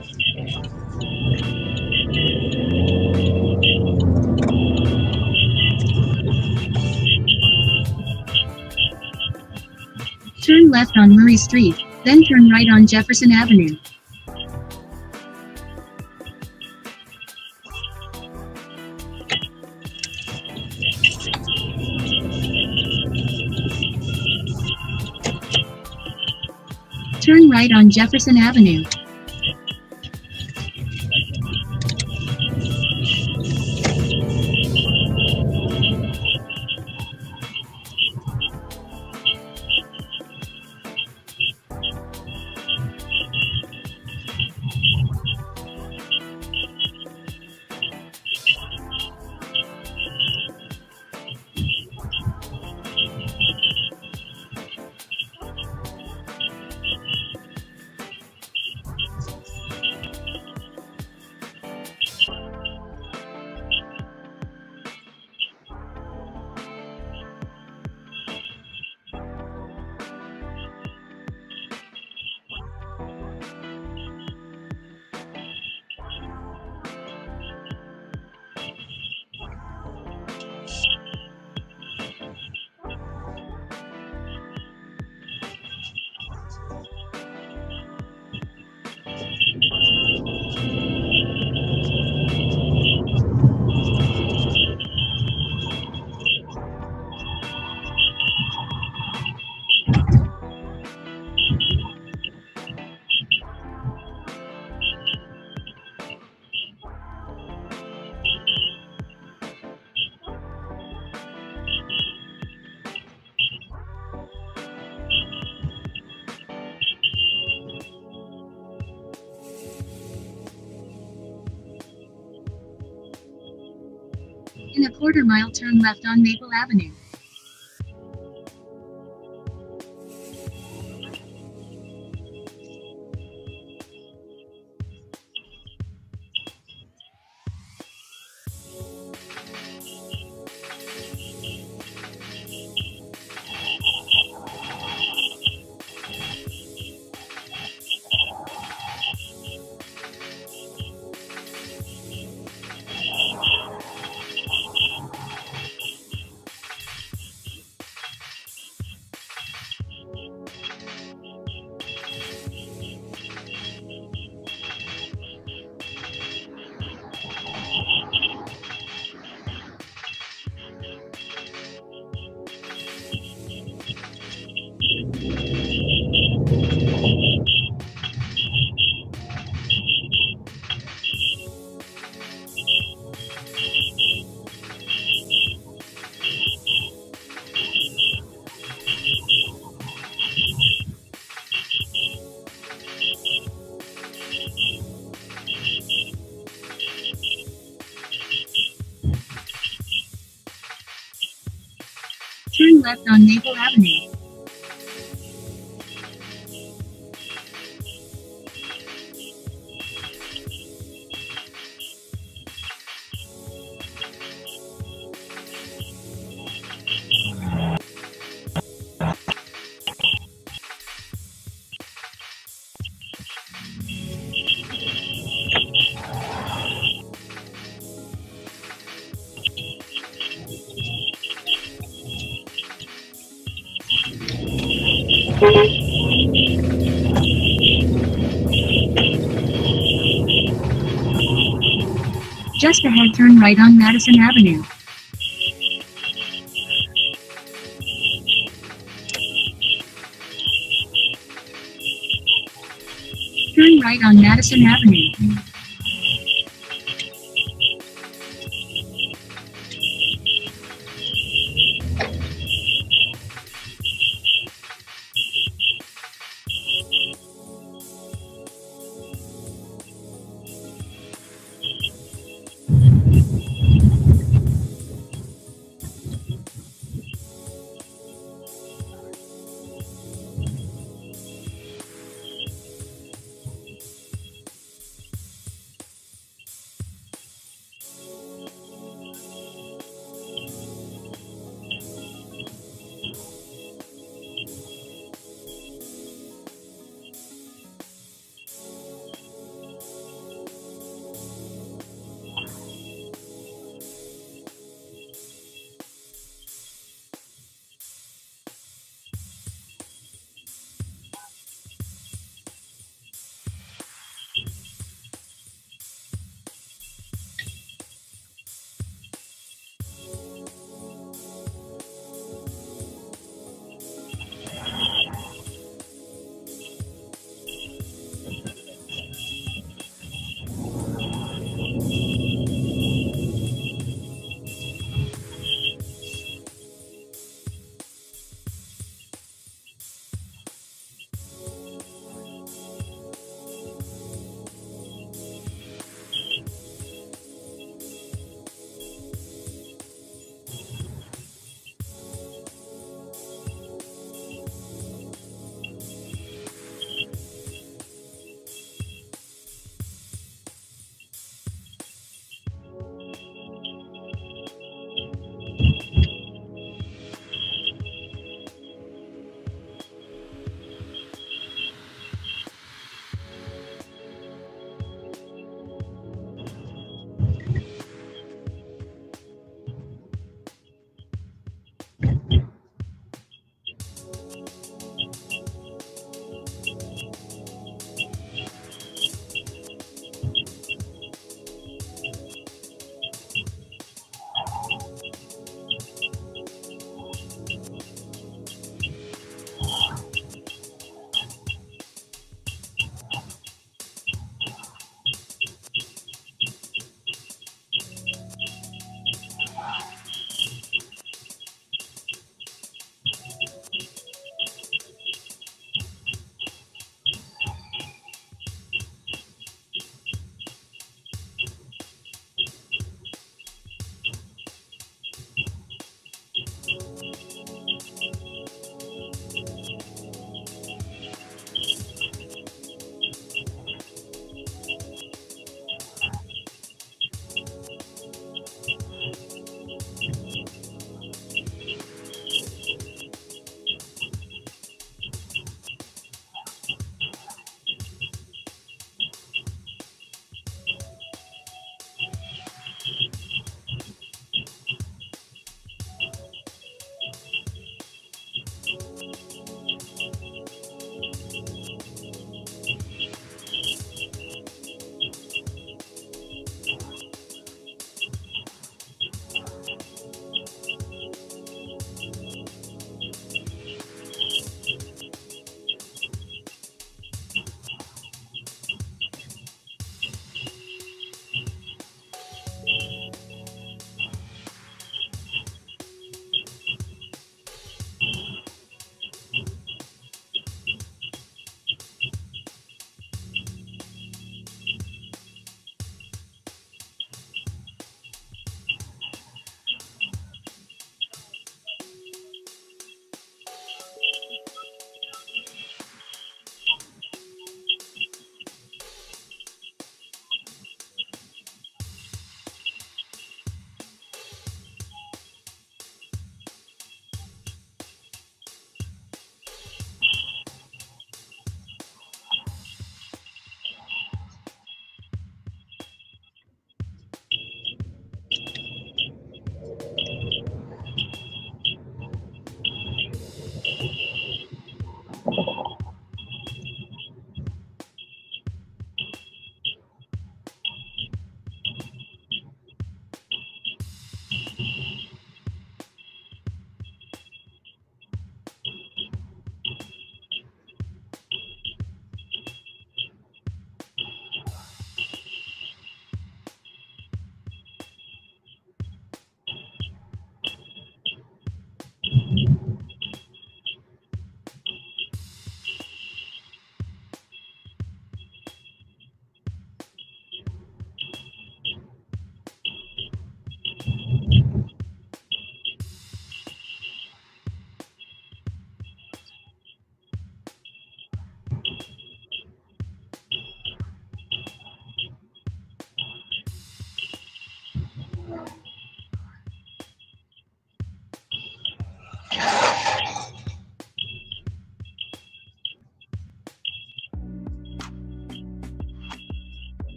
Turn left on Murray Street, then turn right on Jefferson Avenue. Turn right on Jefferson Avenue. quarter mile, turn left on Maple Avenue. Turn left on Maple Avenue. Just ahead, turn right on Madison Avenue. Turn right on Madison Avenue.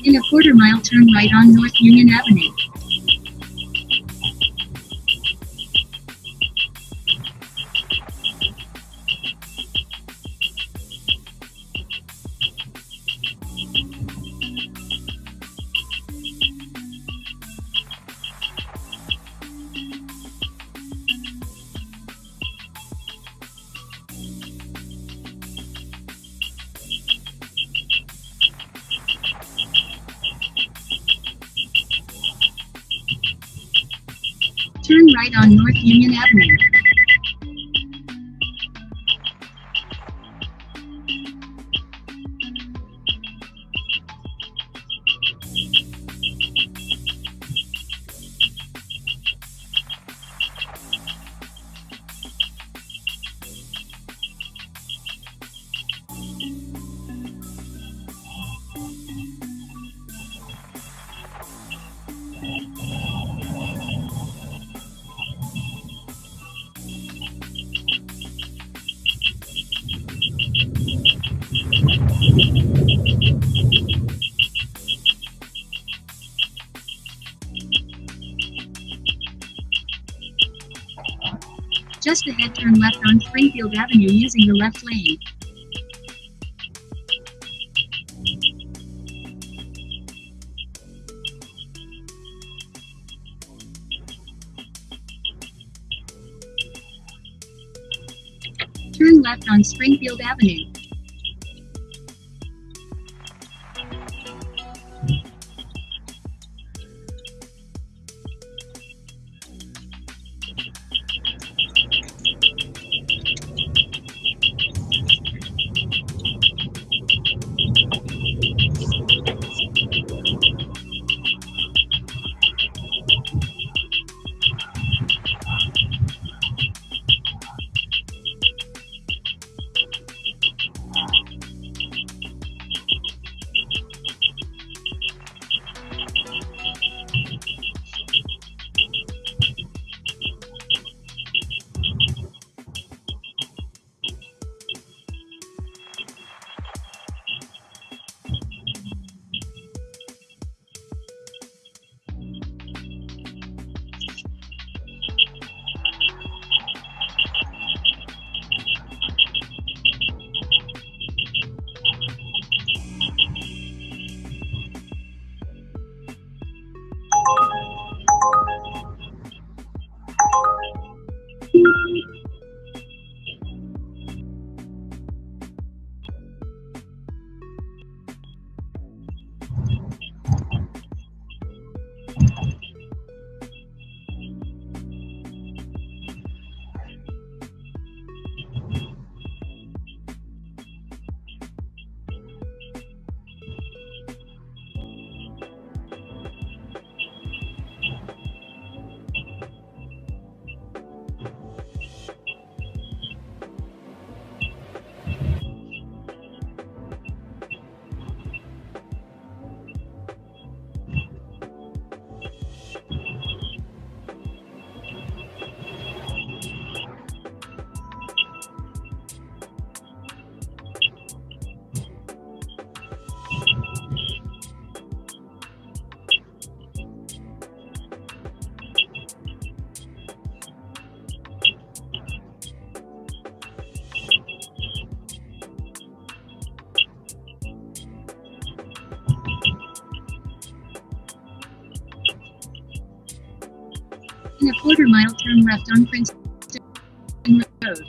In a quarter mile, turn right on North Union Avenue. Turn right on North Union Avenue. Just ahead, turn left on Springfield Avenue using the left lane. Turn left on Springfield Avenue. In a quarter mile, turn left on Princeton Road.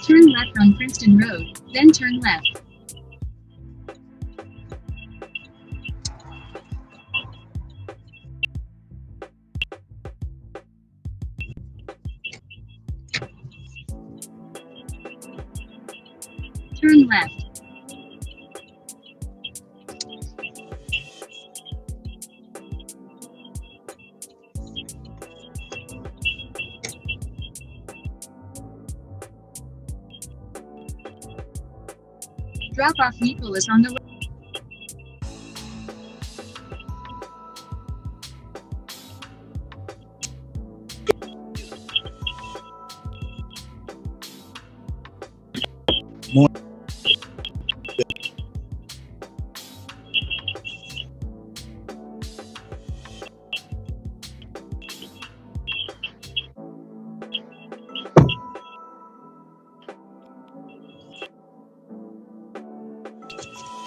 Turn left on Princeton Road, then turn left. Turn left. Drop-off vehicle is on the way. More.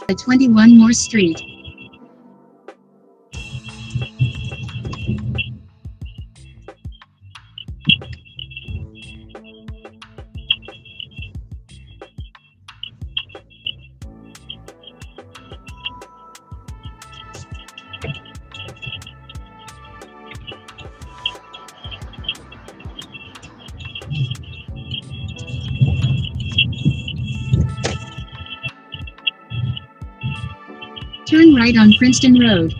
At 21 Moore Street. Turn right on Princeton Road.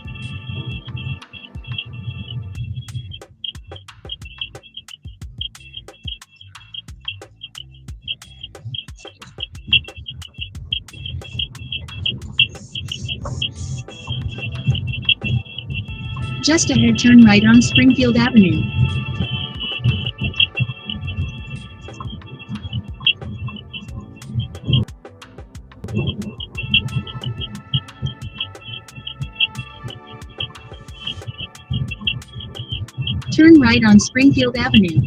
Just ahead, turn right on Springfield Avenue. Turn right on Springfield Avenue.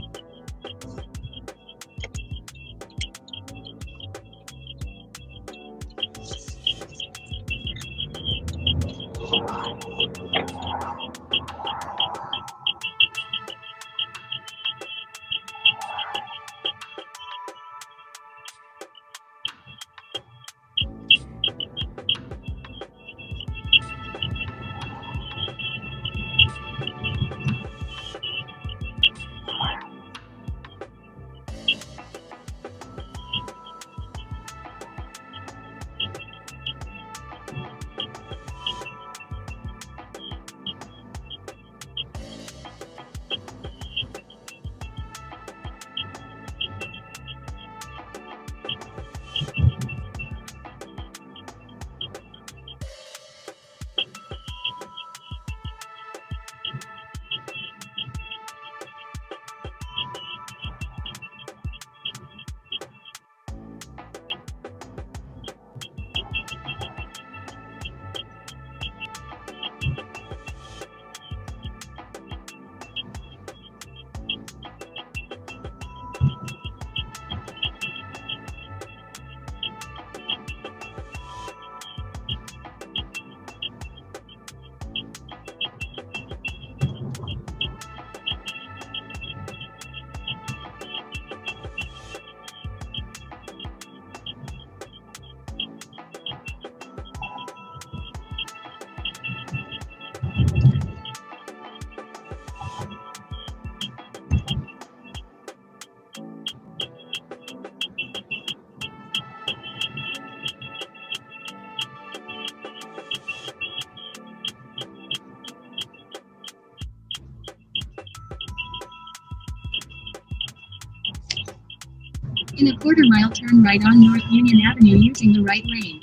In a quarter mile, turn right on North Union Avenue using the right lane.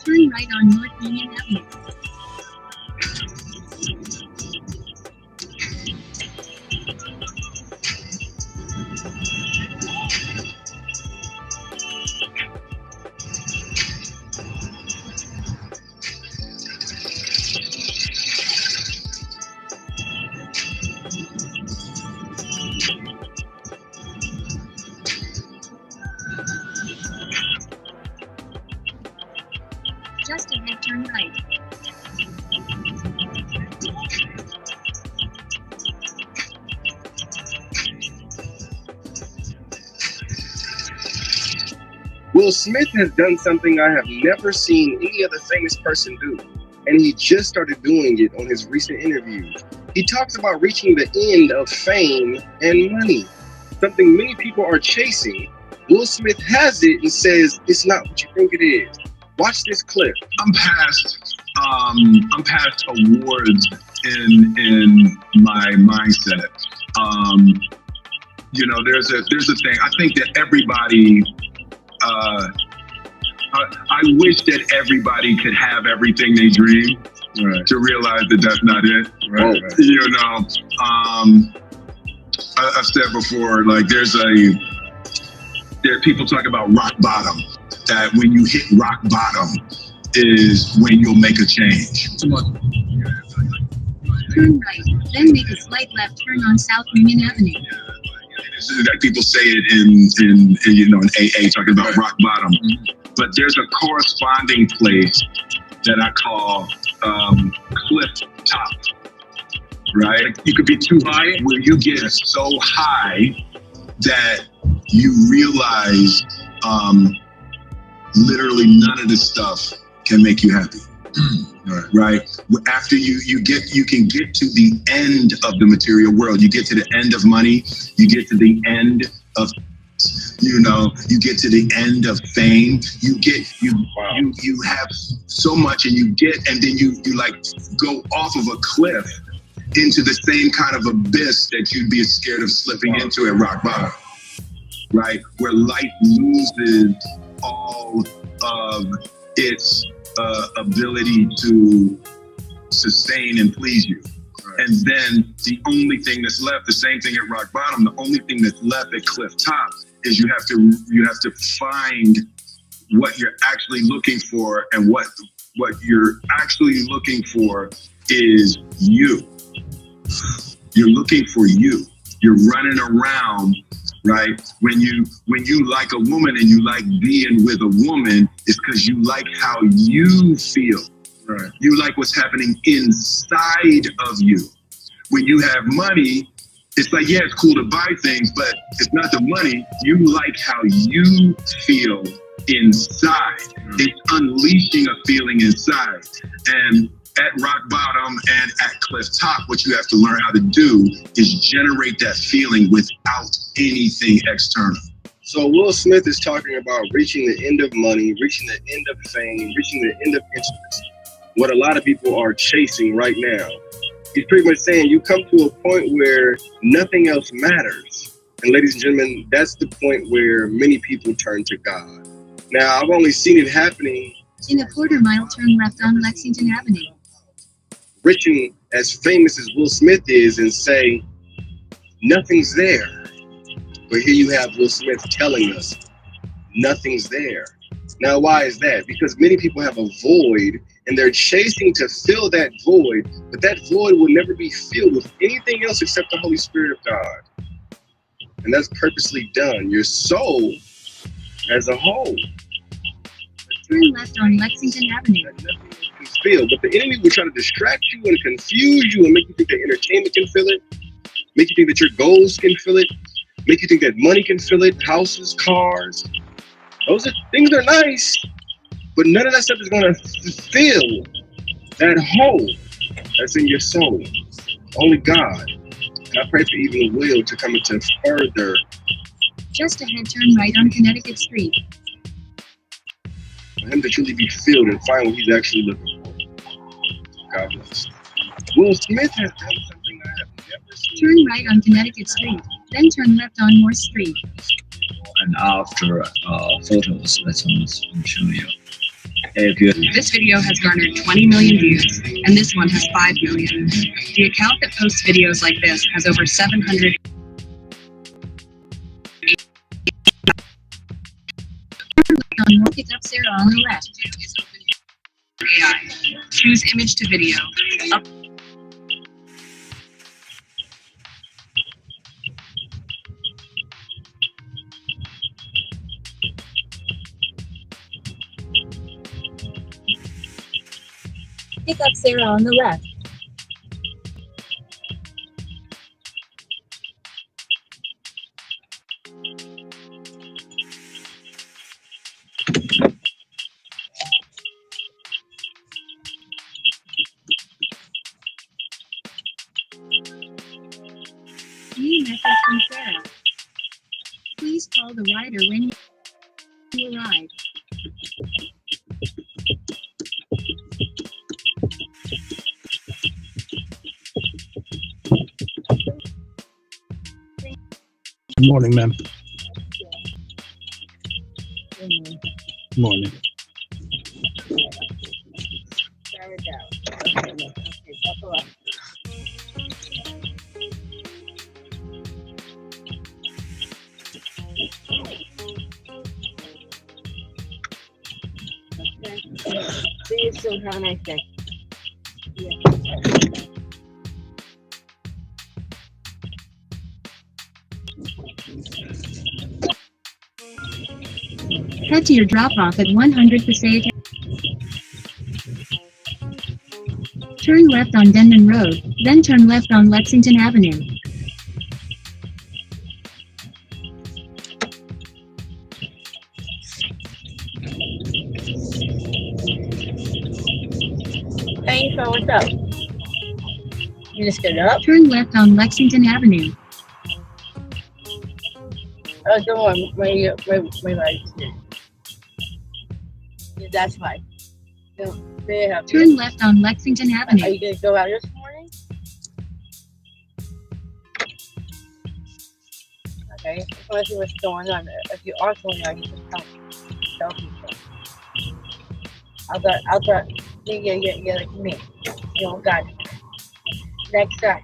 Turn right on North Union Avenue. Just ahead, turn right. Will Smith has done something I have never seen any other famous person do. and he just started doing it on his recent interviews. He talks about reaching the end of fame and money, something many people are chasing. Will Smith has it and says it's not what you think it is. Watch this clip. I'm past awards in my mindset. You know, there's a thing. I think that everybody. I wish that everybody could have everything they dream. Right. To realize that that's not it. Right. You know, I've said before, like there are people talk about rock bottom. That when you hit rock bottom is when you'll make a change. Turn right, then make a slight left turn on South Union Avenue. Like people say it in you know in AA talking about rock bottom, but there's a corresponding place that I call cliff top. Right? You could be too high where you get so high that you realize literally none of this stuff can make you happy. Right? After you can get to the end of the material world. You get to the end of money. You get to the end of, you know, you get to the end of fame. You have so much, and then you like go off of a cliff into the same kind of abyss that you'd be scared of slipping into at rock bottom. Right? Where life loses all of its ability to sustain and please you. Right. And then the only thing that's left, the same thing at rock bottom, the only thing that's left at cliff top is you have to find what you're actually looking for, and what you're actually looking for is you. You're looking for you. You're running around, right? When you like a woman and you like being with a woman, it's because you like how you feel. Right. You like what's happening inside of you. When you have money, it's like, yeah, it's cool to buy things, but it's not the money. You like how you feel inside. It's unleashing a feeling inside. And at rock bottom and at cliff top, what you have to learn how to do is generate that feeling without anything external. So Will Smith is talking about reaching the end of money, reaching the end of fame, reaching the end of interest. What a lot of people are chasing right now. He's pretty much saying you come to a point where nothing else matters. And ladies and gentlemen, that's the point where many people turn to God. Now, I've only seen it happening. In a quarter mile, turn left on Lexington Avenue. Rich and as famous as Will Smith is, and say, nothing's there. But here you have Will Smith telling us, nothing's there. Now, why is that? Because many people have a void, and they're chasing to fill that void, but that void will never be filled with anything else except the Holy Spirit of God. And that's purposely done. Your soul as a whole. Turn left on Lexington Avenue. Feel, but the enemy will try to distract you and confuse you and make you think that entertainment can fill it, make you think that your goals can fill it, make you think that money can fill it, houses, cars. Those things are nice, but none of that stuff is going to fill that hole that's in your soul. Only God. And I pray for even the will to come into further. Just ahead, turn right on Connecticut Street. For him to truly be filled and find what he's actually looking for. God bless. Will Smith has done something I have never seen. Turn right on Connecticut Street, then turn left on Morse Street. And after photos, let me show you. If you This video has garnered 20 million views, and this one has 5 million. The account that posts videos like this has over 700. Pick up Sarah on the left. AI. Choose image to video. Up. Pick up Sarah on the left. New message from Sarah. Please call the rider when you arrive. Good morning, ma'am. Morning. See you soon. Have a nice day. Head to your drop-off at 100 Passaic. Turn left on Denman Road, then turn left on Lexington Avenue. Hey, so what's up? You just get up? Turn left on Lexington Avenue. Oh, don't worry. My ride's here. Yeah, that's fine. They have Turn left on Lexington Are Avenue. you going to go out this morning? Okay. I just want to see what's going on. If you are going out, you just tell people. I'll got. Yeah, like me. You don't got it. Next time.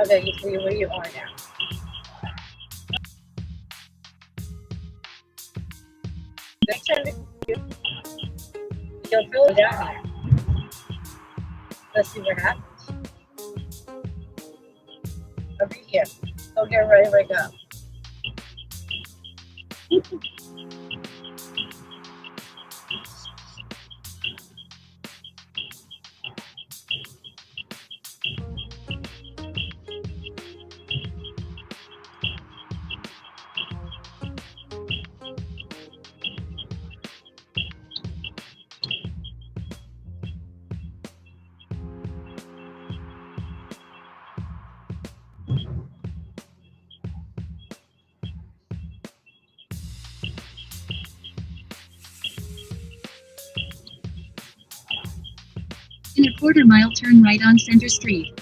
Okay, you see where you are now. Next time you'll feel it down here. Let's see what happens. I'll be here. Go get ready to wake up. In a quarter-mile, turn right on Center Street.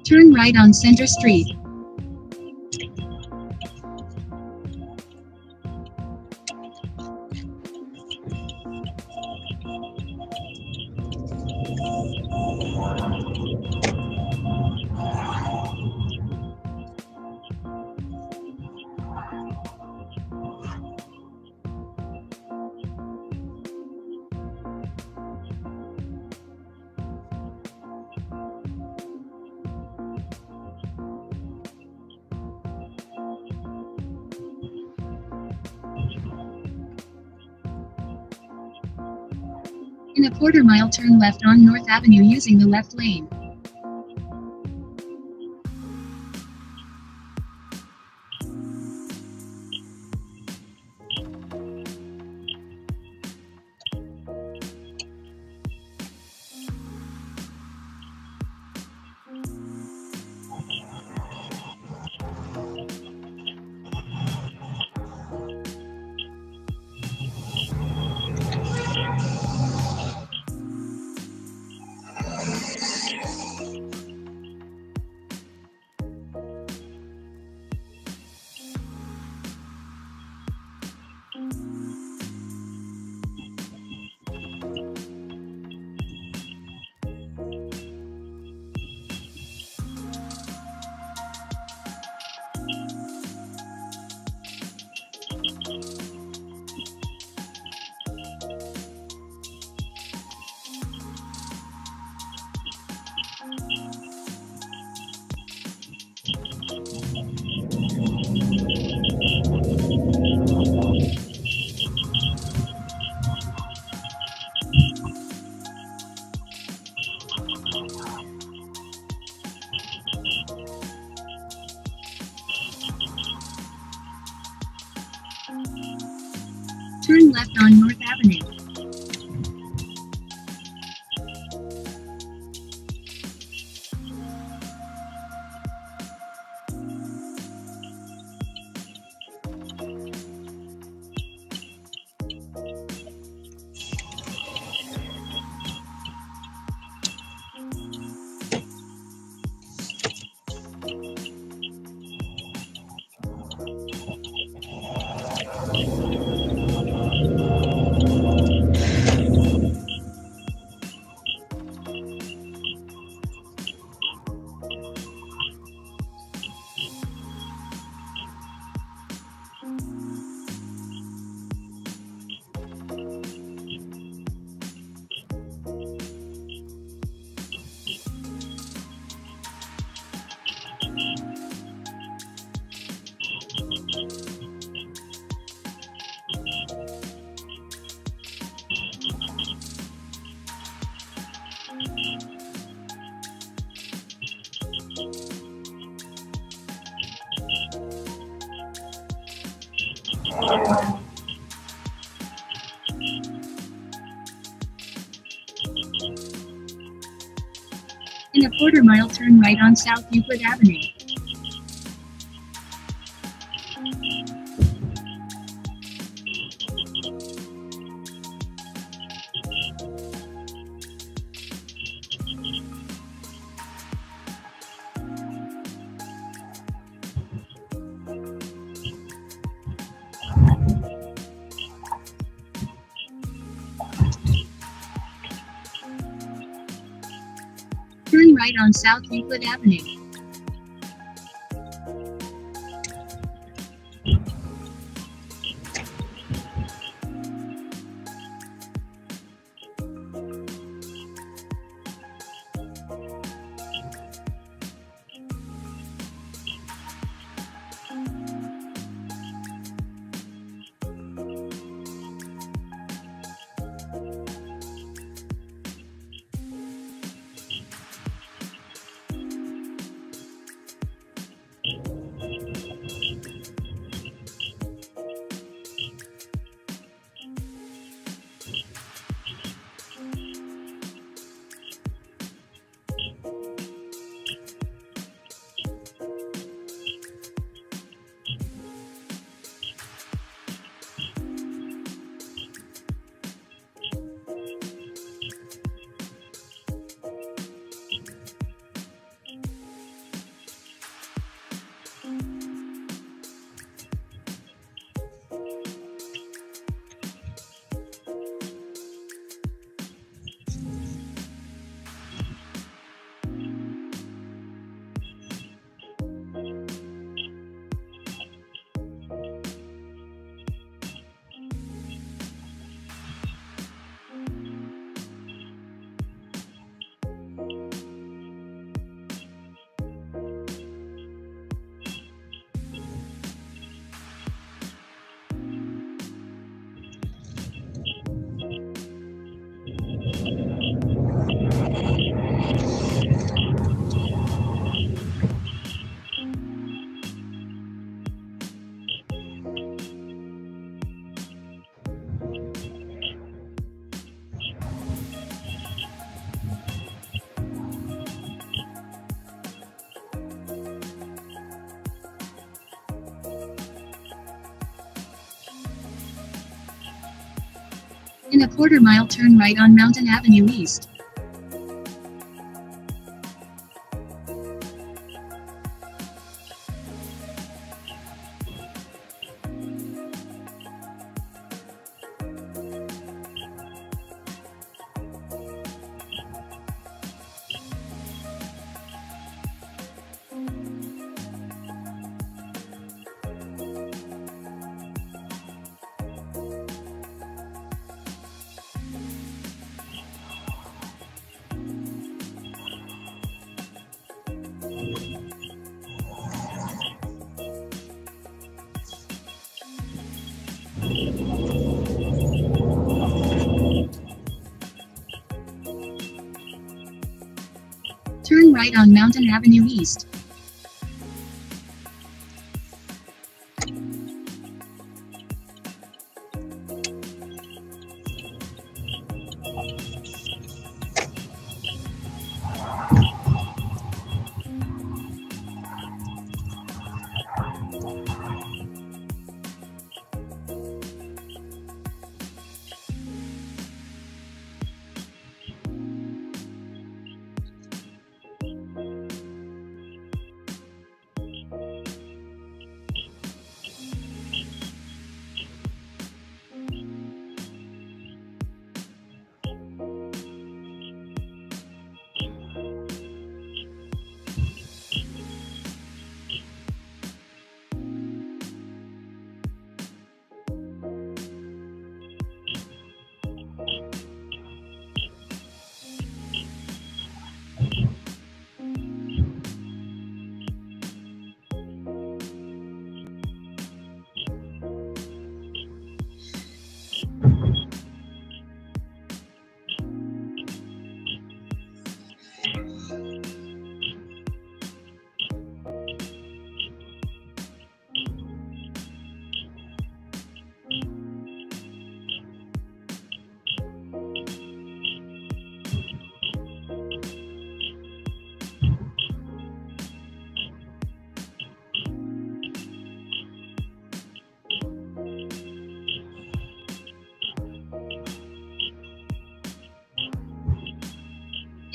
Turn right on Center Street. In a quarter-mile, turn left on North Avenue using the left lane. Turn left on North Avenue. In a quarter mile, turn right on South Euclid Avenue. Turn right on South Euclid Avenue. In a quarter mile, turn right on Mountain Avenue East. Turn right on Mountain Avenue East.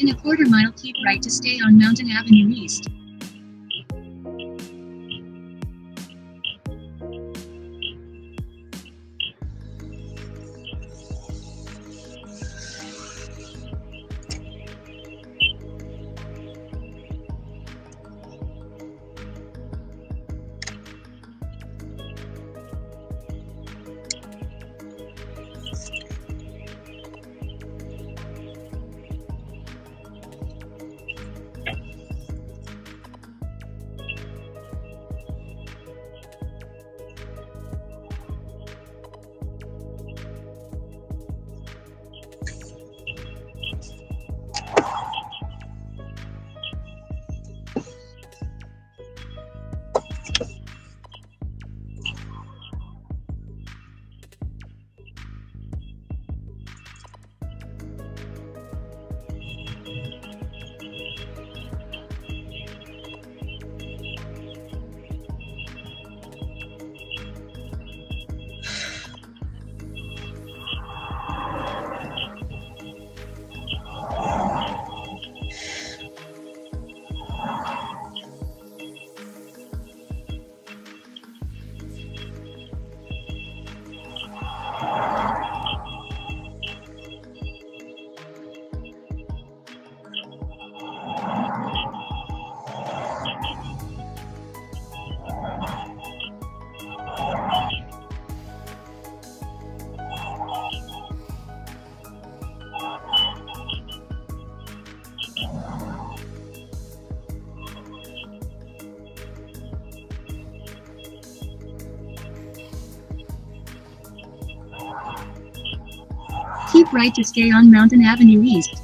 In a quarter mile, keep right to stay on Mountain Avenue East. Keep right to stay on Mountain Avenue East.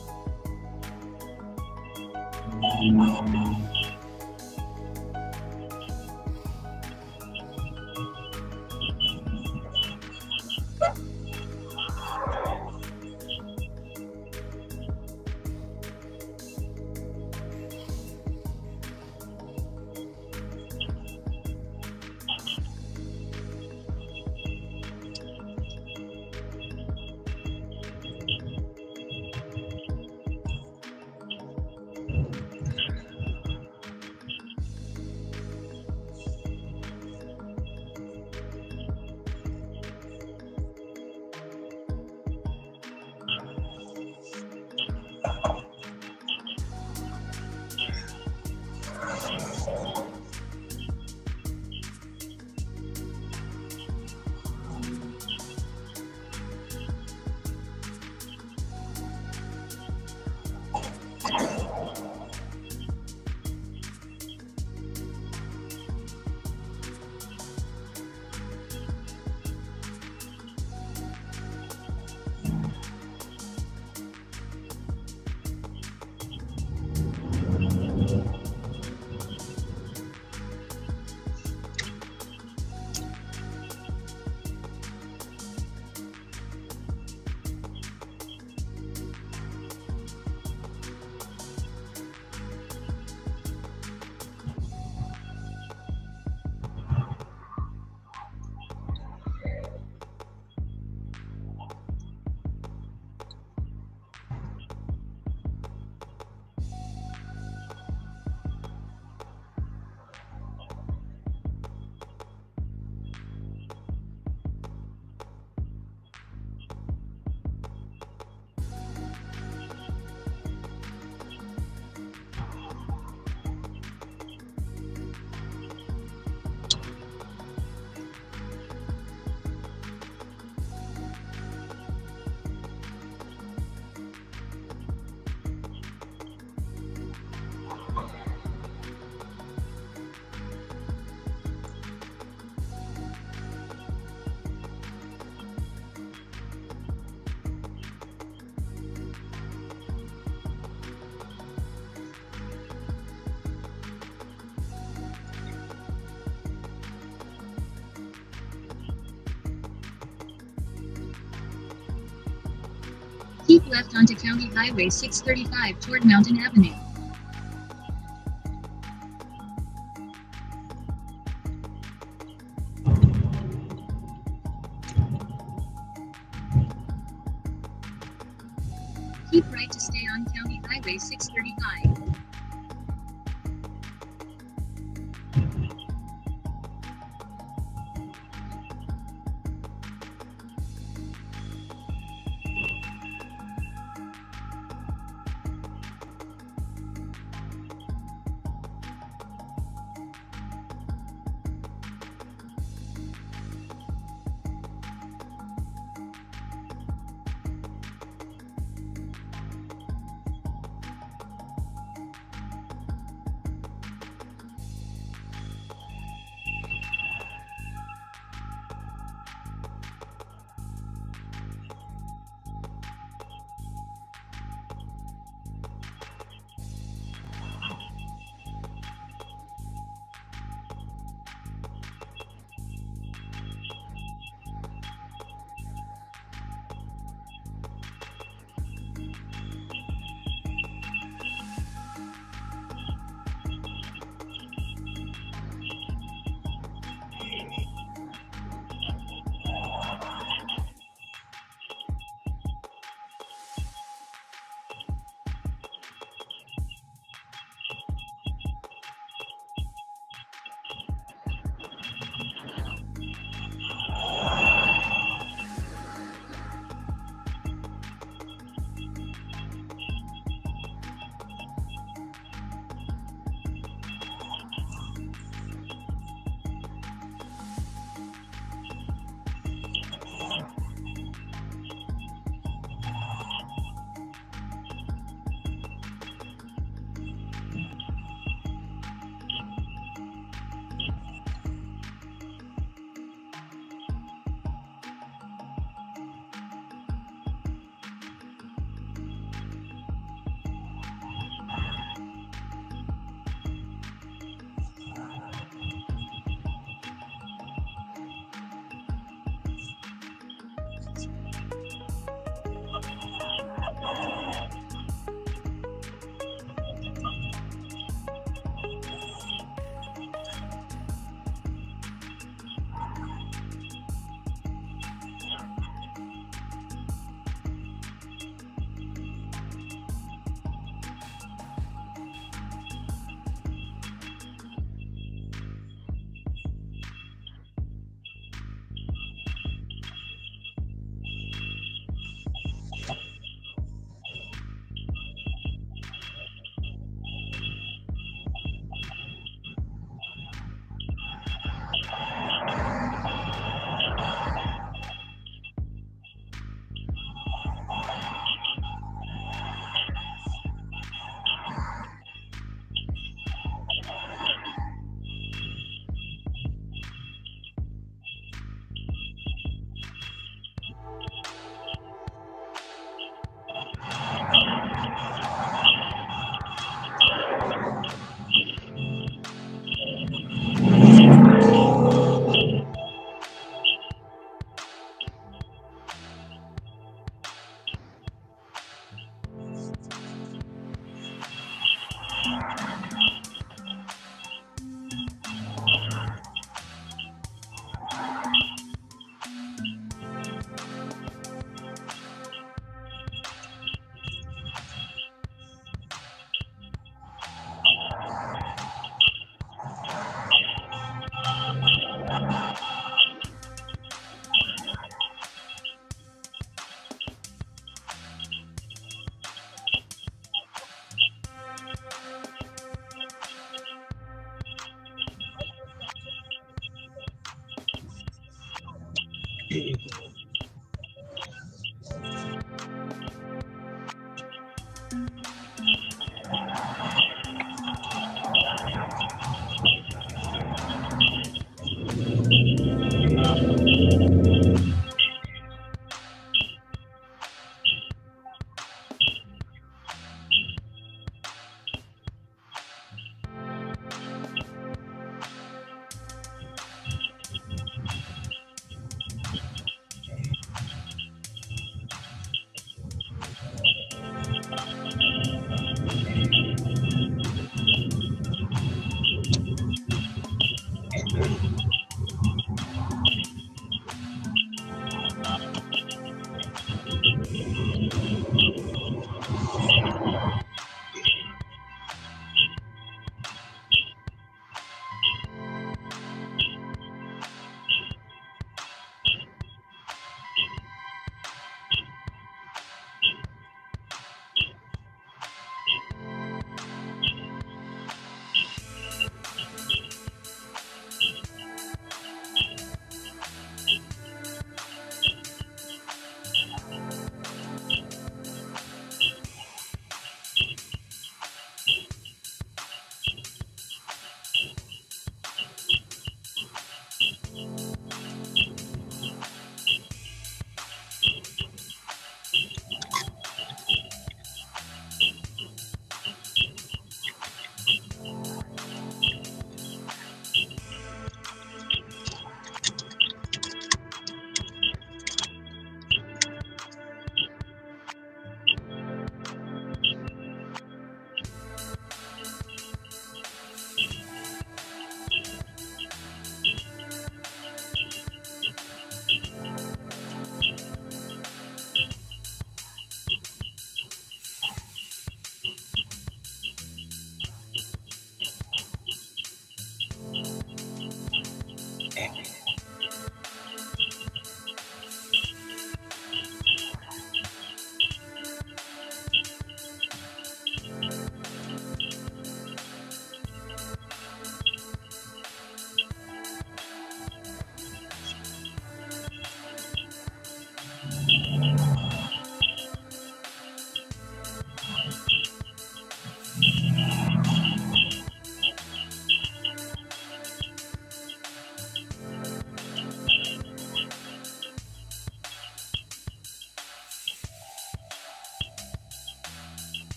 Keep left onto County Highway 635 toward Mountain Avenue. Keep right to stay on County Highway 635.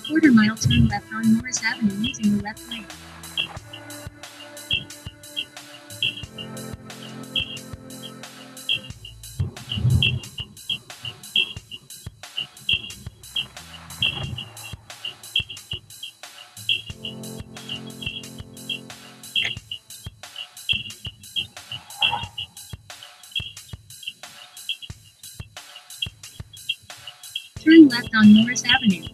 quarter mile, turn left on Morris Avenue using the left lane. Turn left on Morris Avenue.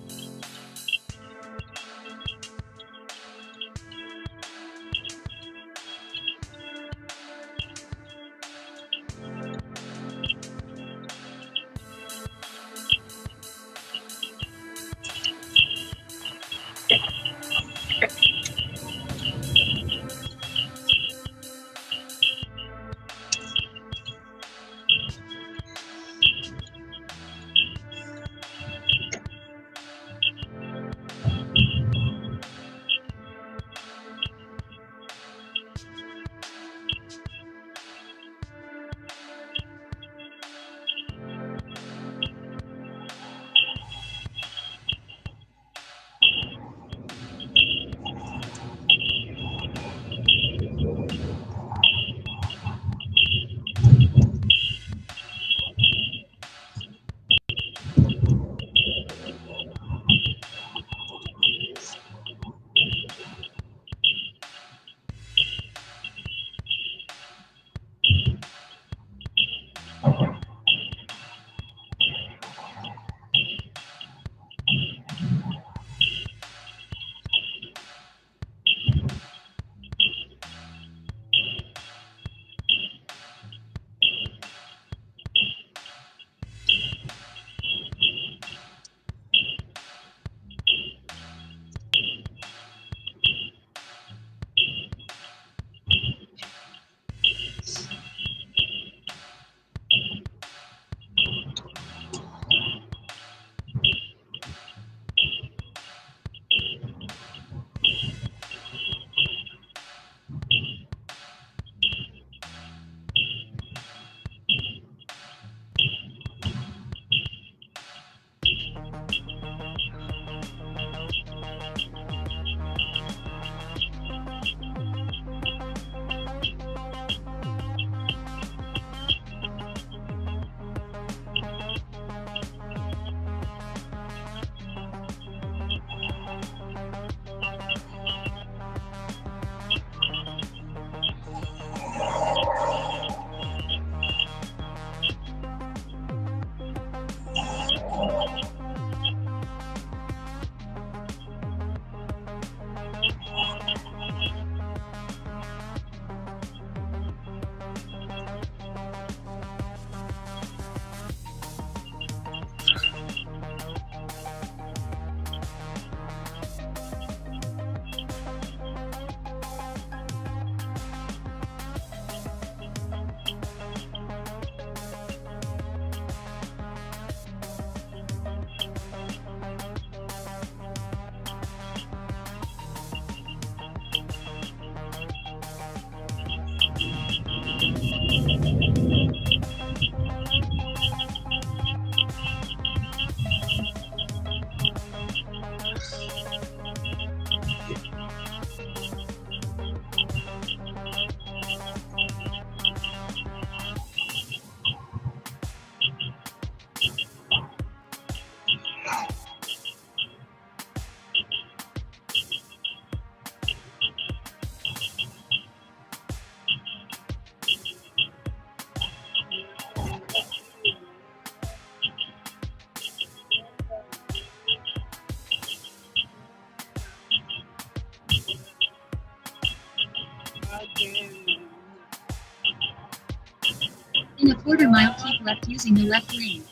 In a quarter mile, keep left using the left lane.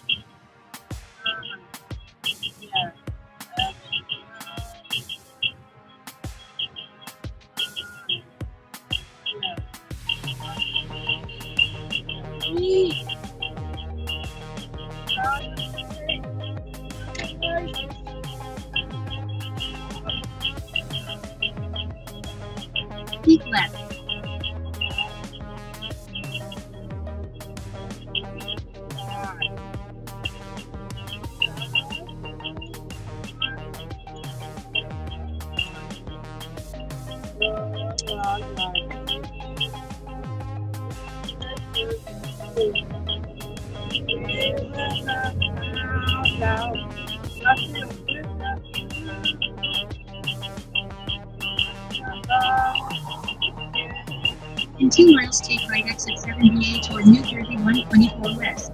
Keep left. In 2 miles, take right exit 78 toward New Jersey 124 West.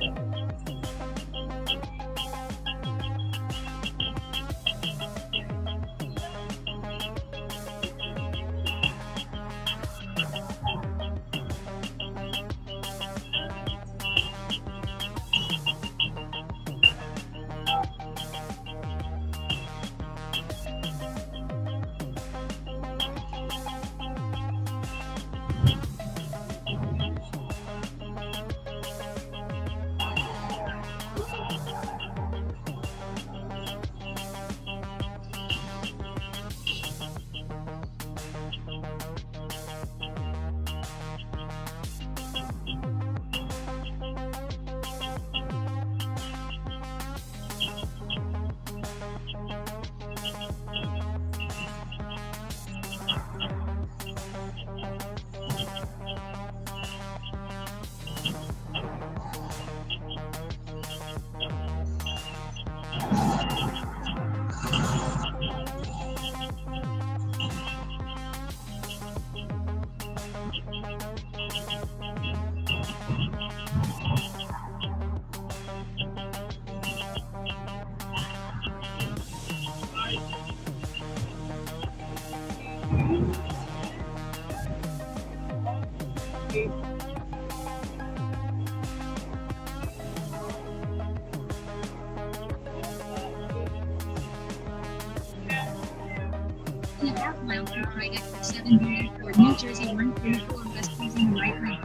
In a half mile, take right exit 78 toward New Jersey 134 West using the right lane.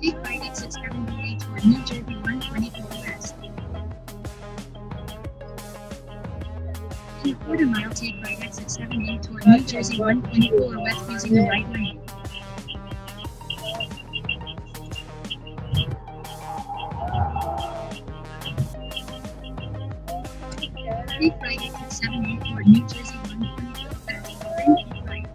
Take right exit 78 toward New Jersey 124 West. In a quarter mile, take right exit 78 toward New Jersey 124 West using the right lane. Take right exit 78 toward New Jersey 124 West. Then keep right.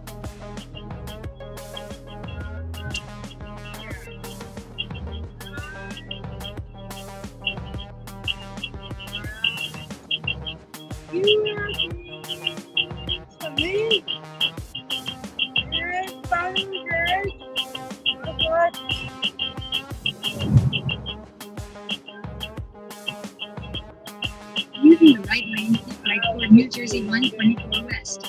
Using the right lane, keep right toward New Jersey 124 West.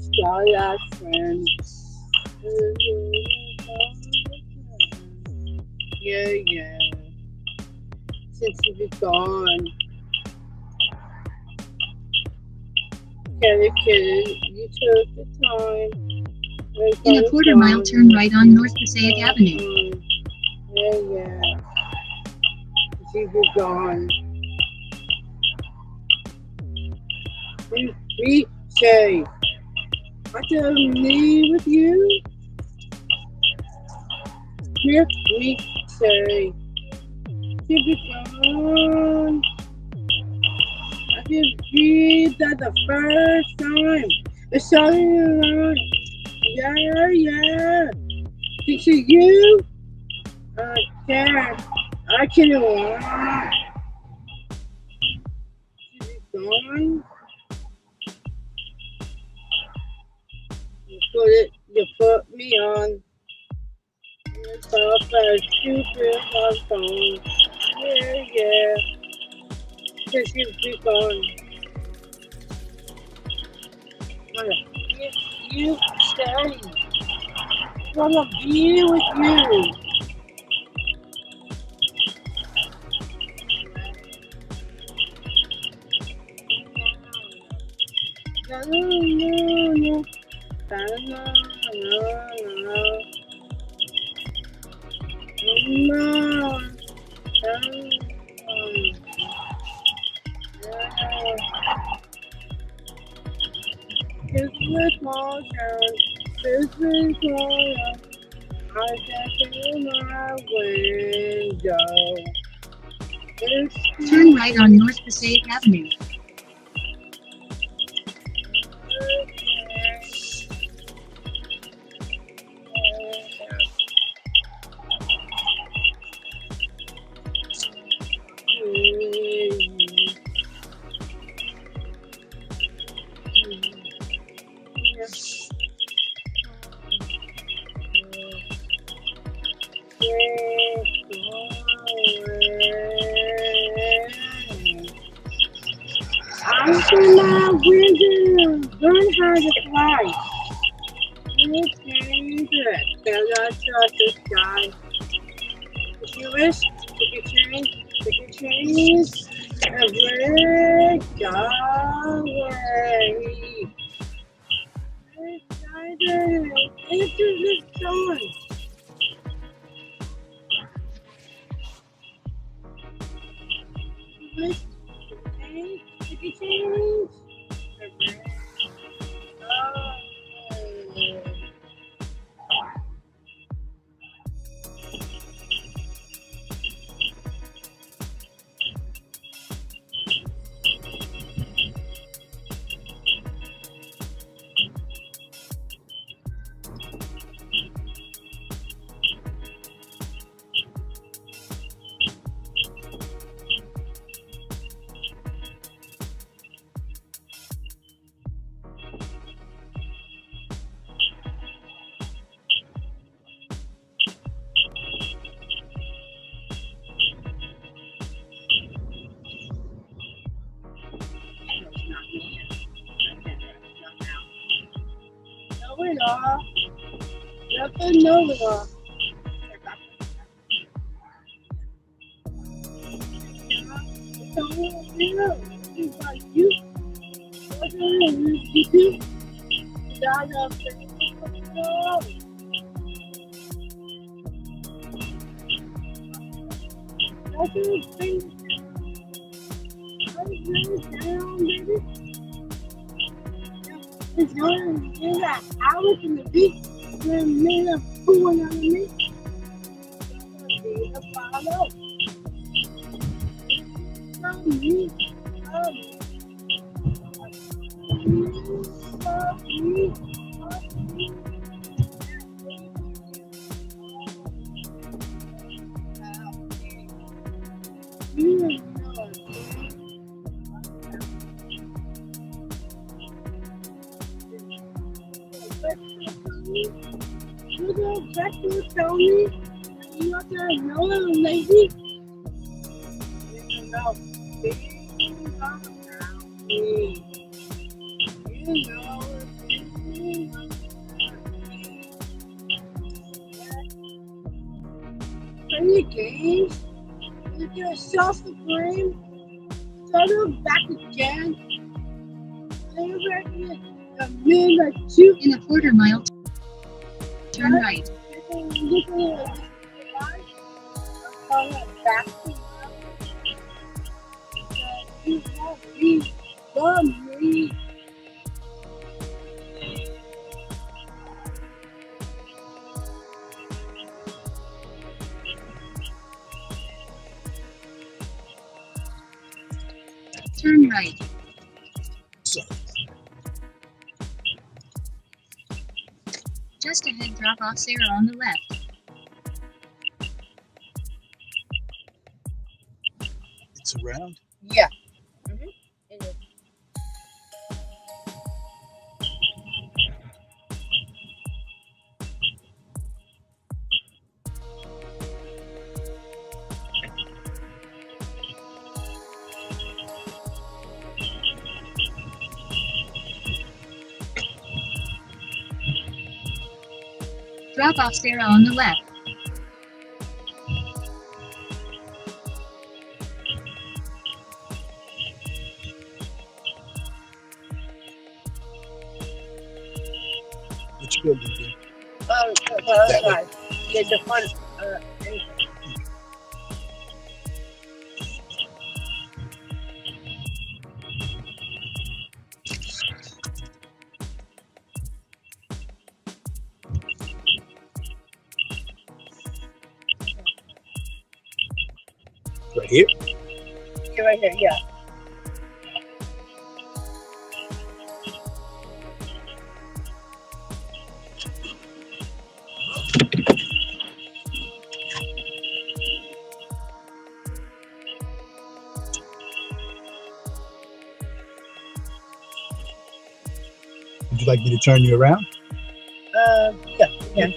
Sky friend. Yeah. Since you've been gone. Kid, you took the time. In a quarter-mile, turn right on North Passaic Avenue. Yeah. Since you've been gone. Me say, I tell me with you. Hear me say, you've been gone. I can breathe that the first time. It's starting around. Yeah. Thanks to you, I can walk. She's gone. You put me on. It's all for stupid on phone. Yeah. Since you've been gone. You stay. I wanna be with you. I just in my window. Turn right on North Passaic Avenue. Out in my window, learn how to fly. You change it, till I touch the sky. If you wish, you can change every way. Excited into the sun. You wish, you can change every way. Know-it-all. Nothing know-it-all. It's like you. What do you do? God of it's going in that hours in the beach, then made a fool out of me. The follow. Love me. You go back to tell me you got to know little lady. You know, things around me. You know, play games. You get yourself the brain. Start back again. Then you're back in a minute or two. In a quarter mile, turn right. Back you won't be dumb. Turn right. Just ahead, drop off Sarah on the left. It's around? Yeah. It is. Drop off Sarah on the left. Which building? Dude? That side. Yeah, the front. Anything. Right here? Yeah, right here, yeah. Would you like me to turn you around? Yeah.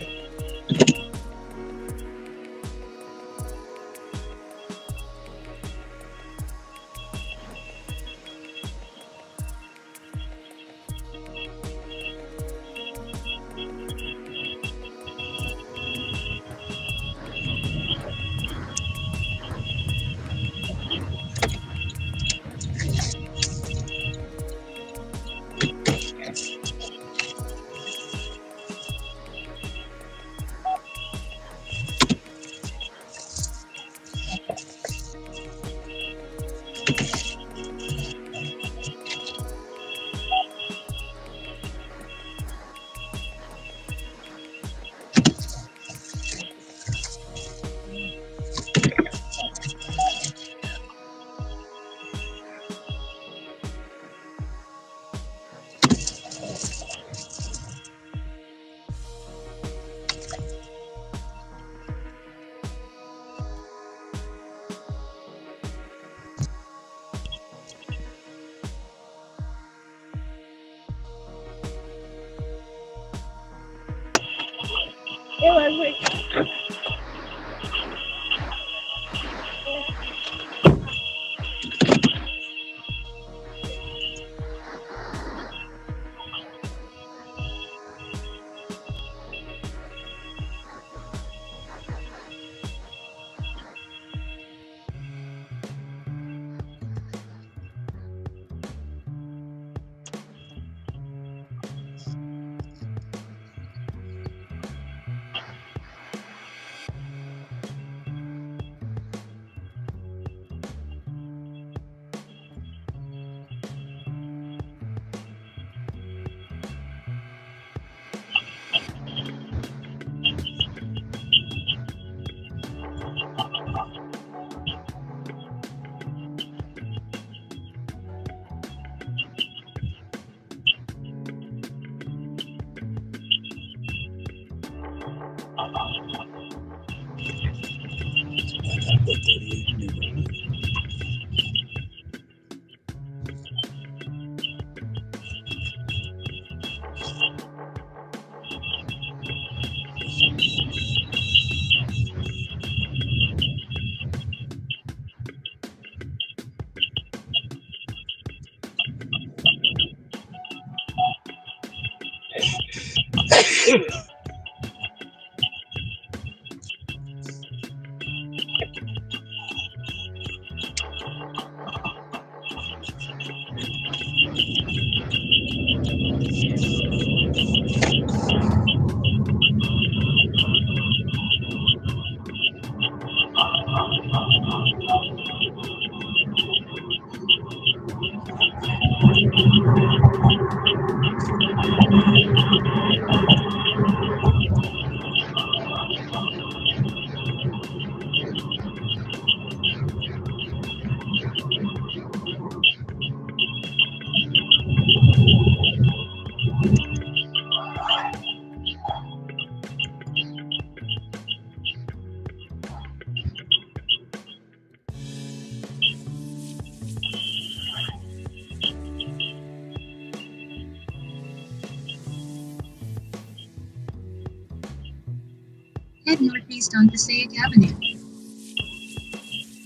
Head northeast on Passaic Avenue.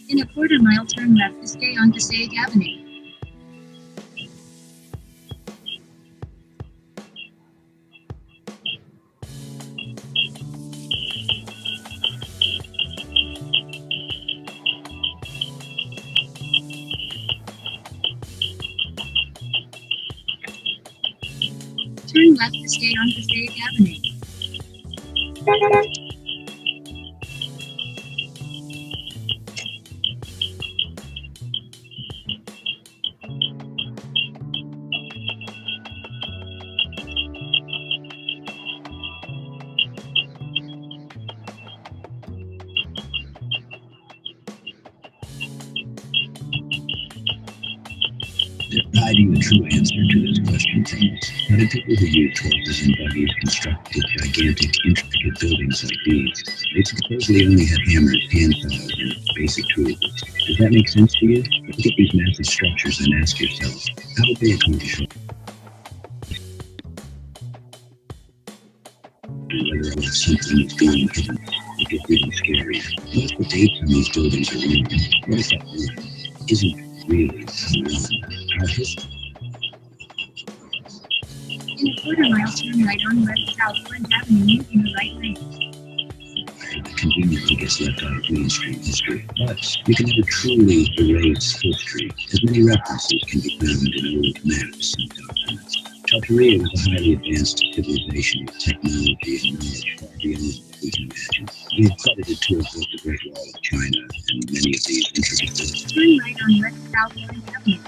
In a quarter-mile, turn left to stay on Passaic Avenue. Turn left to stay on Passaic Avenue. Hiding the true answer to this question from us. How did people who use horses and buggies constructed gigantic, intricate buildings like these? They supposedly only had hammers, hand saws, and basic tools. Does that make sense to you? Look at these massive structures and ask yourself, how did they accomplish it? Whether or not something is being hidden, it gets even scarier. What if the dates on these buildings are wrong? What if that one isn't really our history? In a quarter-mile, turn right on West South Front Avenue using the right lane. That conveniently gets left out of mainstream history. But you can never truly erase history, as many references can be found in old maps and documents. Tartaria was a highly advanced civilization with technology and knowledge far beyond what we can imagine. We are credited to have built the Great Wall of China and many of these intricate buildings. Turn right on West South Front Avenue.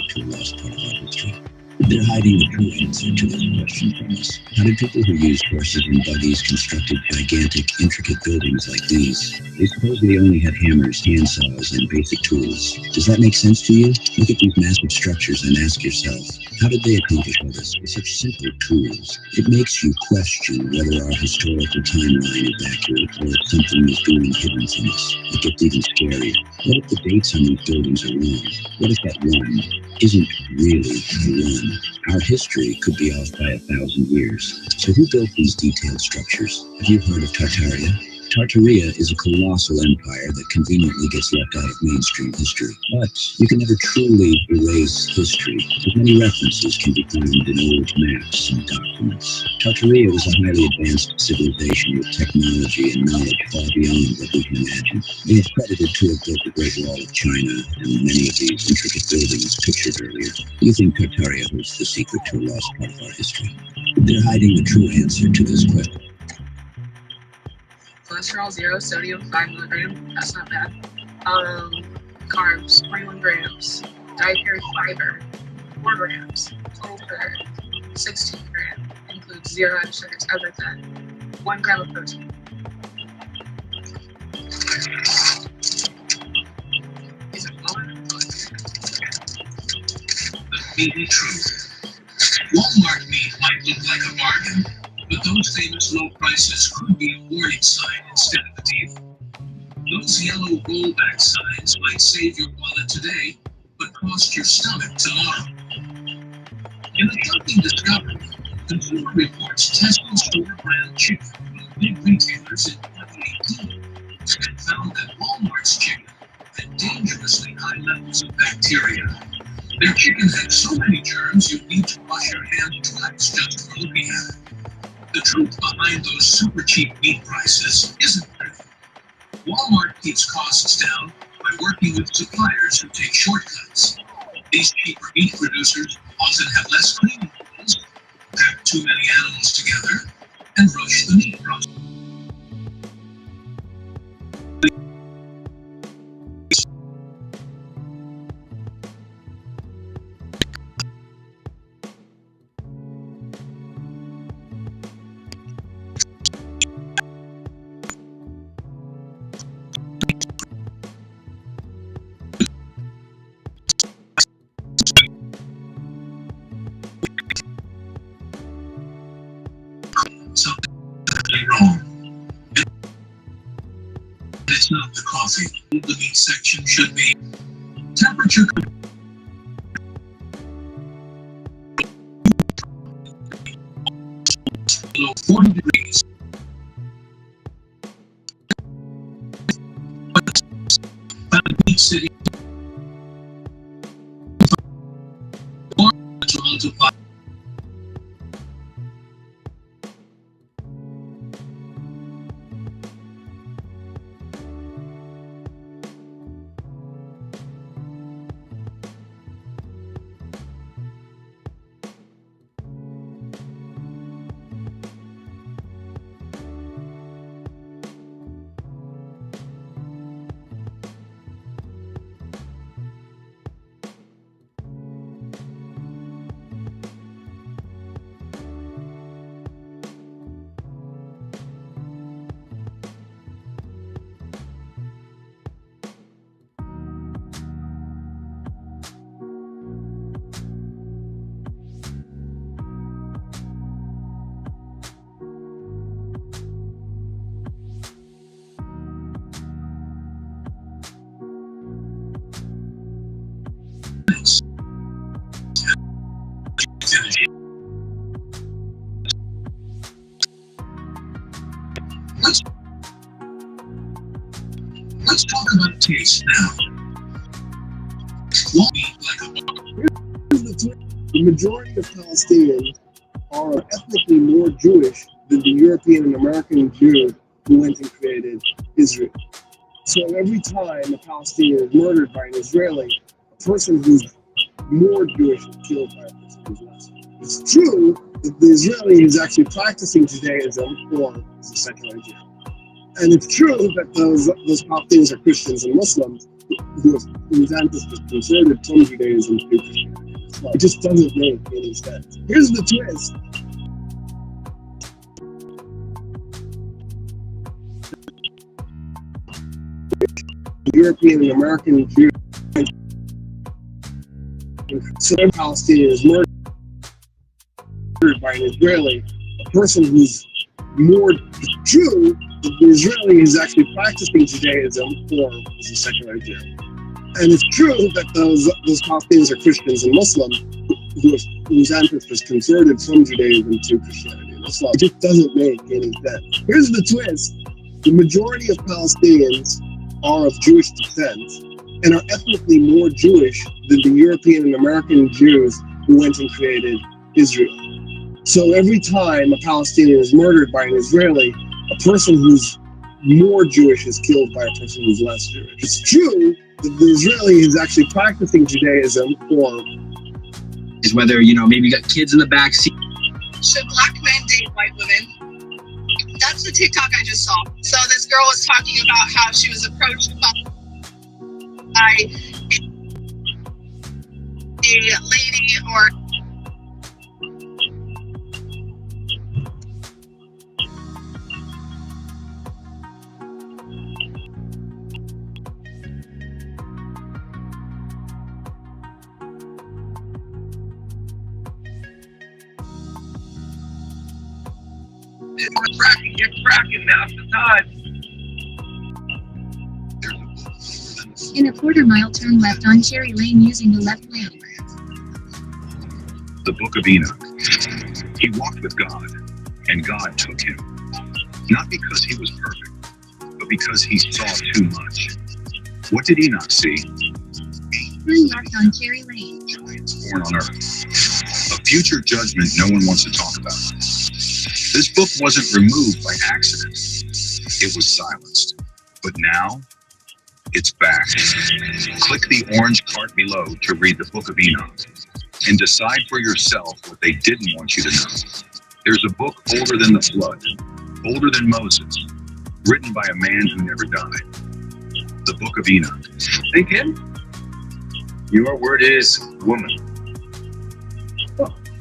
To a lost part of our history. They're hiding the true answer to this question from us. How did people who used horses and buggies constructed gigantic, intricate buildings like these? They supposedly only had hammers, hand saws, and basic tools. Does that make sense to you? Look at these massive structures and ask yourself, how did they accomplish all this with such simple tools? It makes you question whether our historical timeline is accurate or if something is being hidden from us. It gets even scarier. What if the dates on these buildings are wrong? What if that one isn't really the one? Our history could be off by 1,000 years. So who built these detailed structures? Have you heard of Tartaria? Tartaria is a colossal empire that conveniently gets left out of mainstream history. But you can never truly erase history, as many references can be found in old maps and documents. Tartaria was a highly advanced civilization with technology and knowledge far beyond what we can imagine. They are credited to have built the Great Wall of China and many of these intricate buildings pictured earlier. You think Tartaria holds the secret to a lost part of our history? They're hiding the true answer to this question. Cholesterol 0, sodium 5 milligrams. That's not bad. Carbs 21 grams. Dietary fiber 4 grams. Total sugar 16 grams. Includes 0 added sugars, as I said. 1 gram of protein. Is it lower? The meaty truth. Walmart meat might look like a bargain, but those famous low prices could be a warning sign instead of a deal. Those yellow rollback signs might save your wallet today, but cost your stomach tomorrow. In a shocking discovery, Consumer Reports tested store brand chicken from big retailers in 2018 and found that Walmart's chicken had dangerously high levels of bacteria. Their chicken had so many germs you'd need to wash your hands twice just for looking at it. The truth behind those super cheap meat prices isn't pretty. Walmart keeps costs down by working with suppliers who take shortcuts. These cheaper meat producers often have less cleaning rules, pack too many animals together, and rush the meat process. Something wrong. It's not the coffee. The meat section should be temperature below 40 degrees. Let's talk about taste now. Won't be like a The majority of Palestinians are ethnically more Jewish than the European and American Jews who went and created Israel. So every time a Palestinian is murdered by an Israeli, a person who's more Jewish is killed by a person who's less. It's true that the Israeli is actually practicing Judaism or is a secular Jew. And it's true that those Palestinians are Christians and Muslims whose ancestors converted from Judaism to Christianity. So it just doesn't make any sense. Here's the twist. European and American Jews. So every Palestinian is murdered by an Israeli, a person who's more true that the Israeli is actually practicing Judaism or is a secular Jew. And it's true that those Palestinians are Christians and Muslims whose ancestors converted from Judaism to Christianity and Islam. It just doesn't make any sense. Here's the twist. The majority of Palestinians are of Jewish descent and are ethnically more Jewish than the European and American Jews who went and created Israel. So every time a Palestinian is murdered by an Israeli, a person who's more Jewish is killed by a person who's less Jewish. It's true that the Israeli is actually practicing Judaism or is whether, maybe you got kids in the back seat. Should black men date white women? That's the TikTok I just saw. So this girl was talking about how she was approached by a lady or Get cracking, now's the time. In a quarter-mile, turn left on Cherry Lane using the left lane. The Book of Enoch. He walked with God, and God took him. Not because he was perfect, but because he saw too much. What did Enoch see? Turn left on Cherry Lane. Born on earth. A future judgment no one wants to talk about. This book wasn't removed by accident. It was silenced. But now, it's back. Click the orange card below to read the Book of Enoch and decide for yourself what they didn't want you to know. There's a book older than the flood, older than Moses, written by a man who never died. The Book of Enoch. Think in? Your word is woman.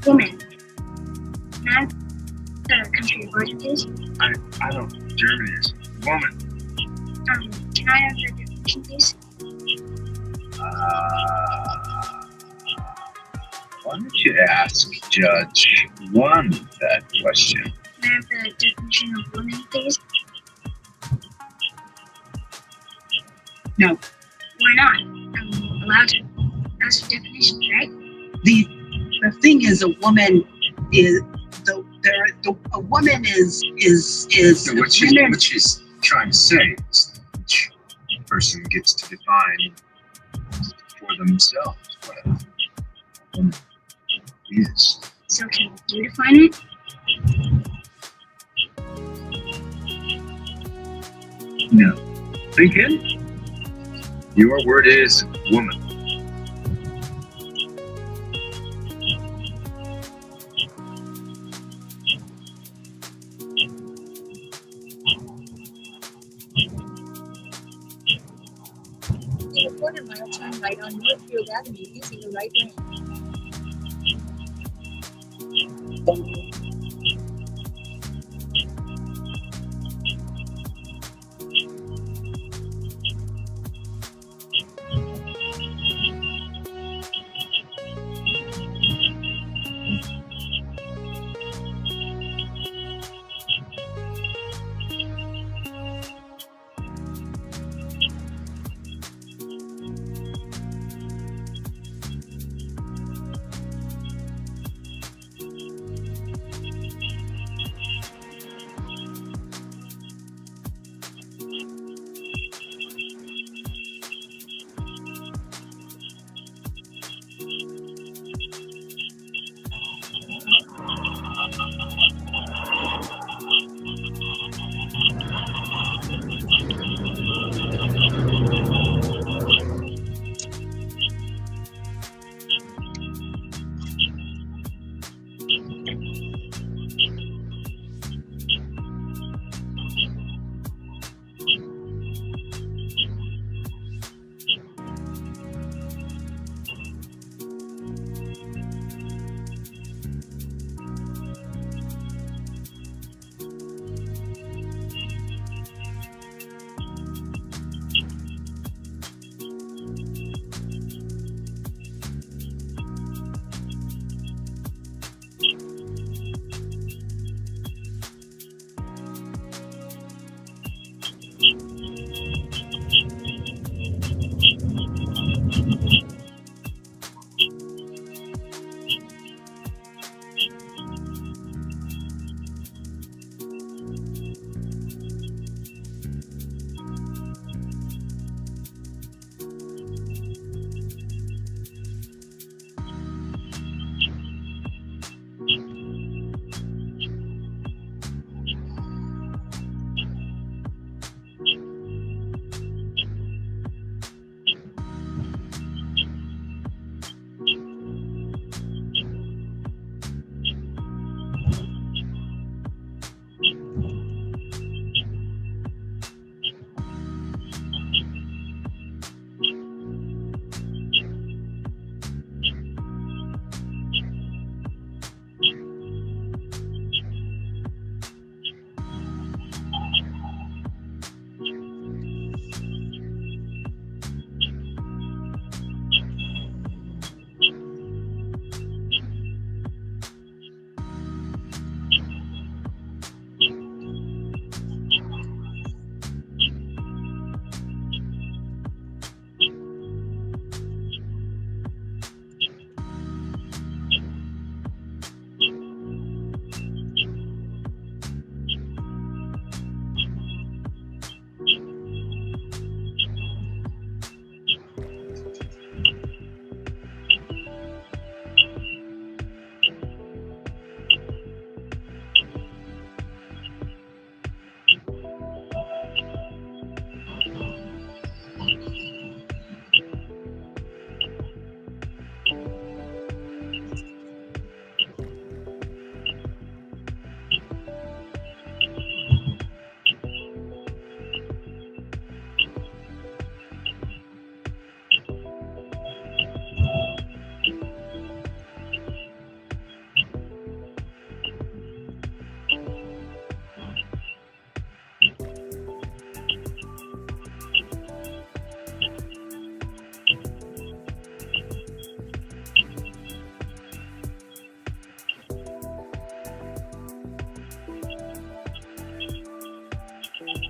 Woman. Not the country of origin, please. I don't know. German is woman. Can I have the definition, please? Why don't you ask Judge 1 that question? Can I have the definition of woman, please? No. Why not? I'm allowed to ask for definitions, right? The thing is, a woman is a woman is So what she's trying to say is that each person gets to define for themselves what a woman is. So can you define it? No. Think in? Your word is woman. In a quarter-mile, turn right on Northfield Avenue using the right lane.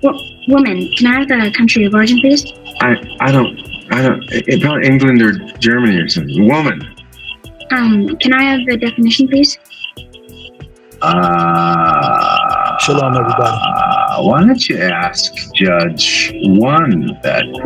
Woman, can I have the country of origin, please? I don't, it's probably England or Germany or something. Woman. Can I have the definition, please? Shalom, everybody. Why don't you ask Judge 1 that question?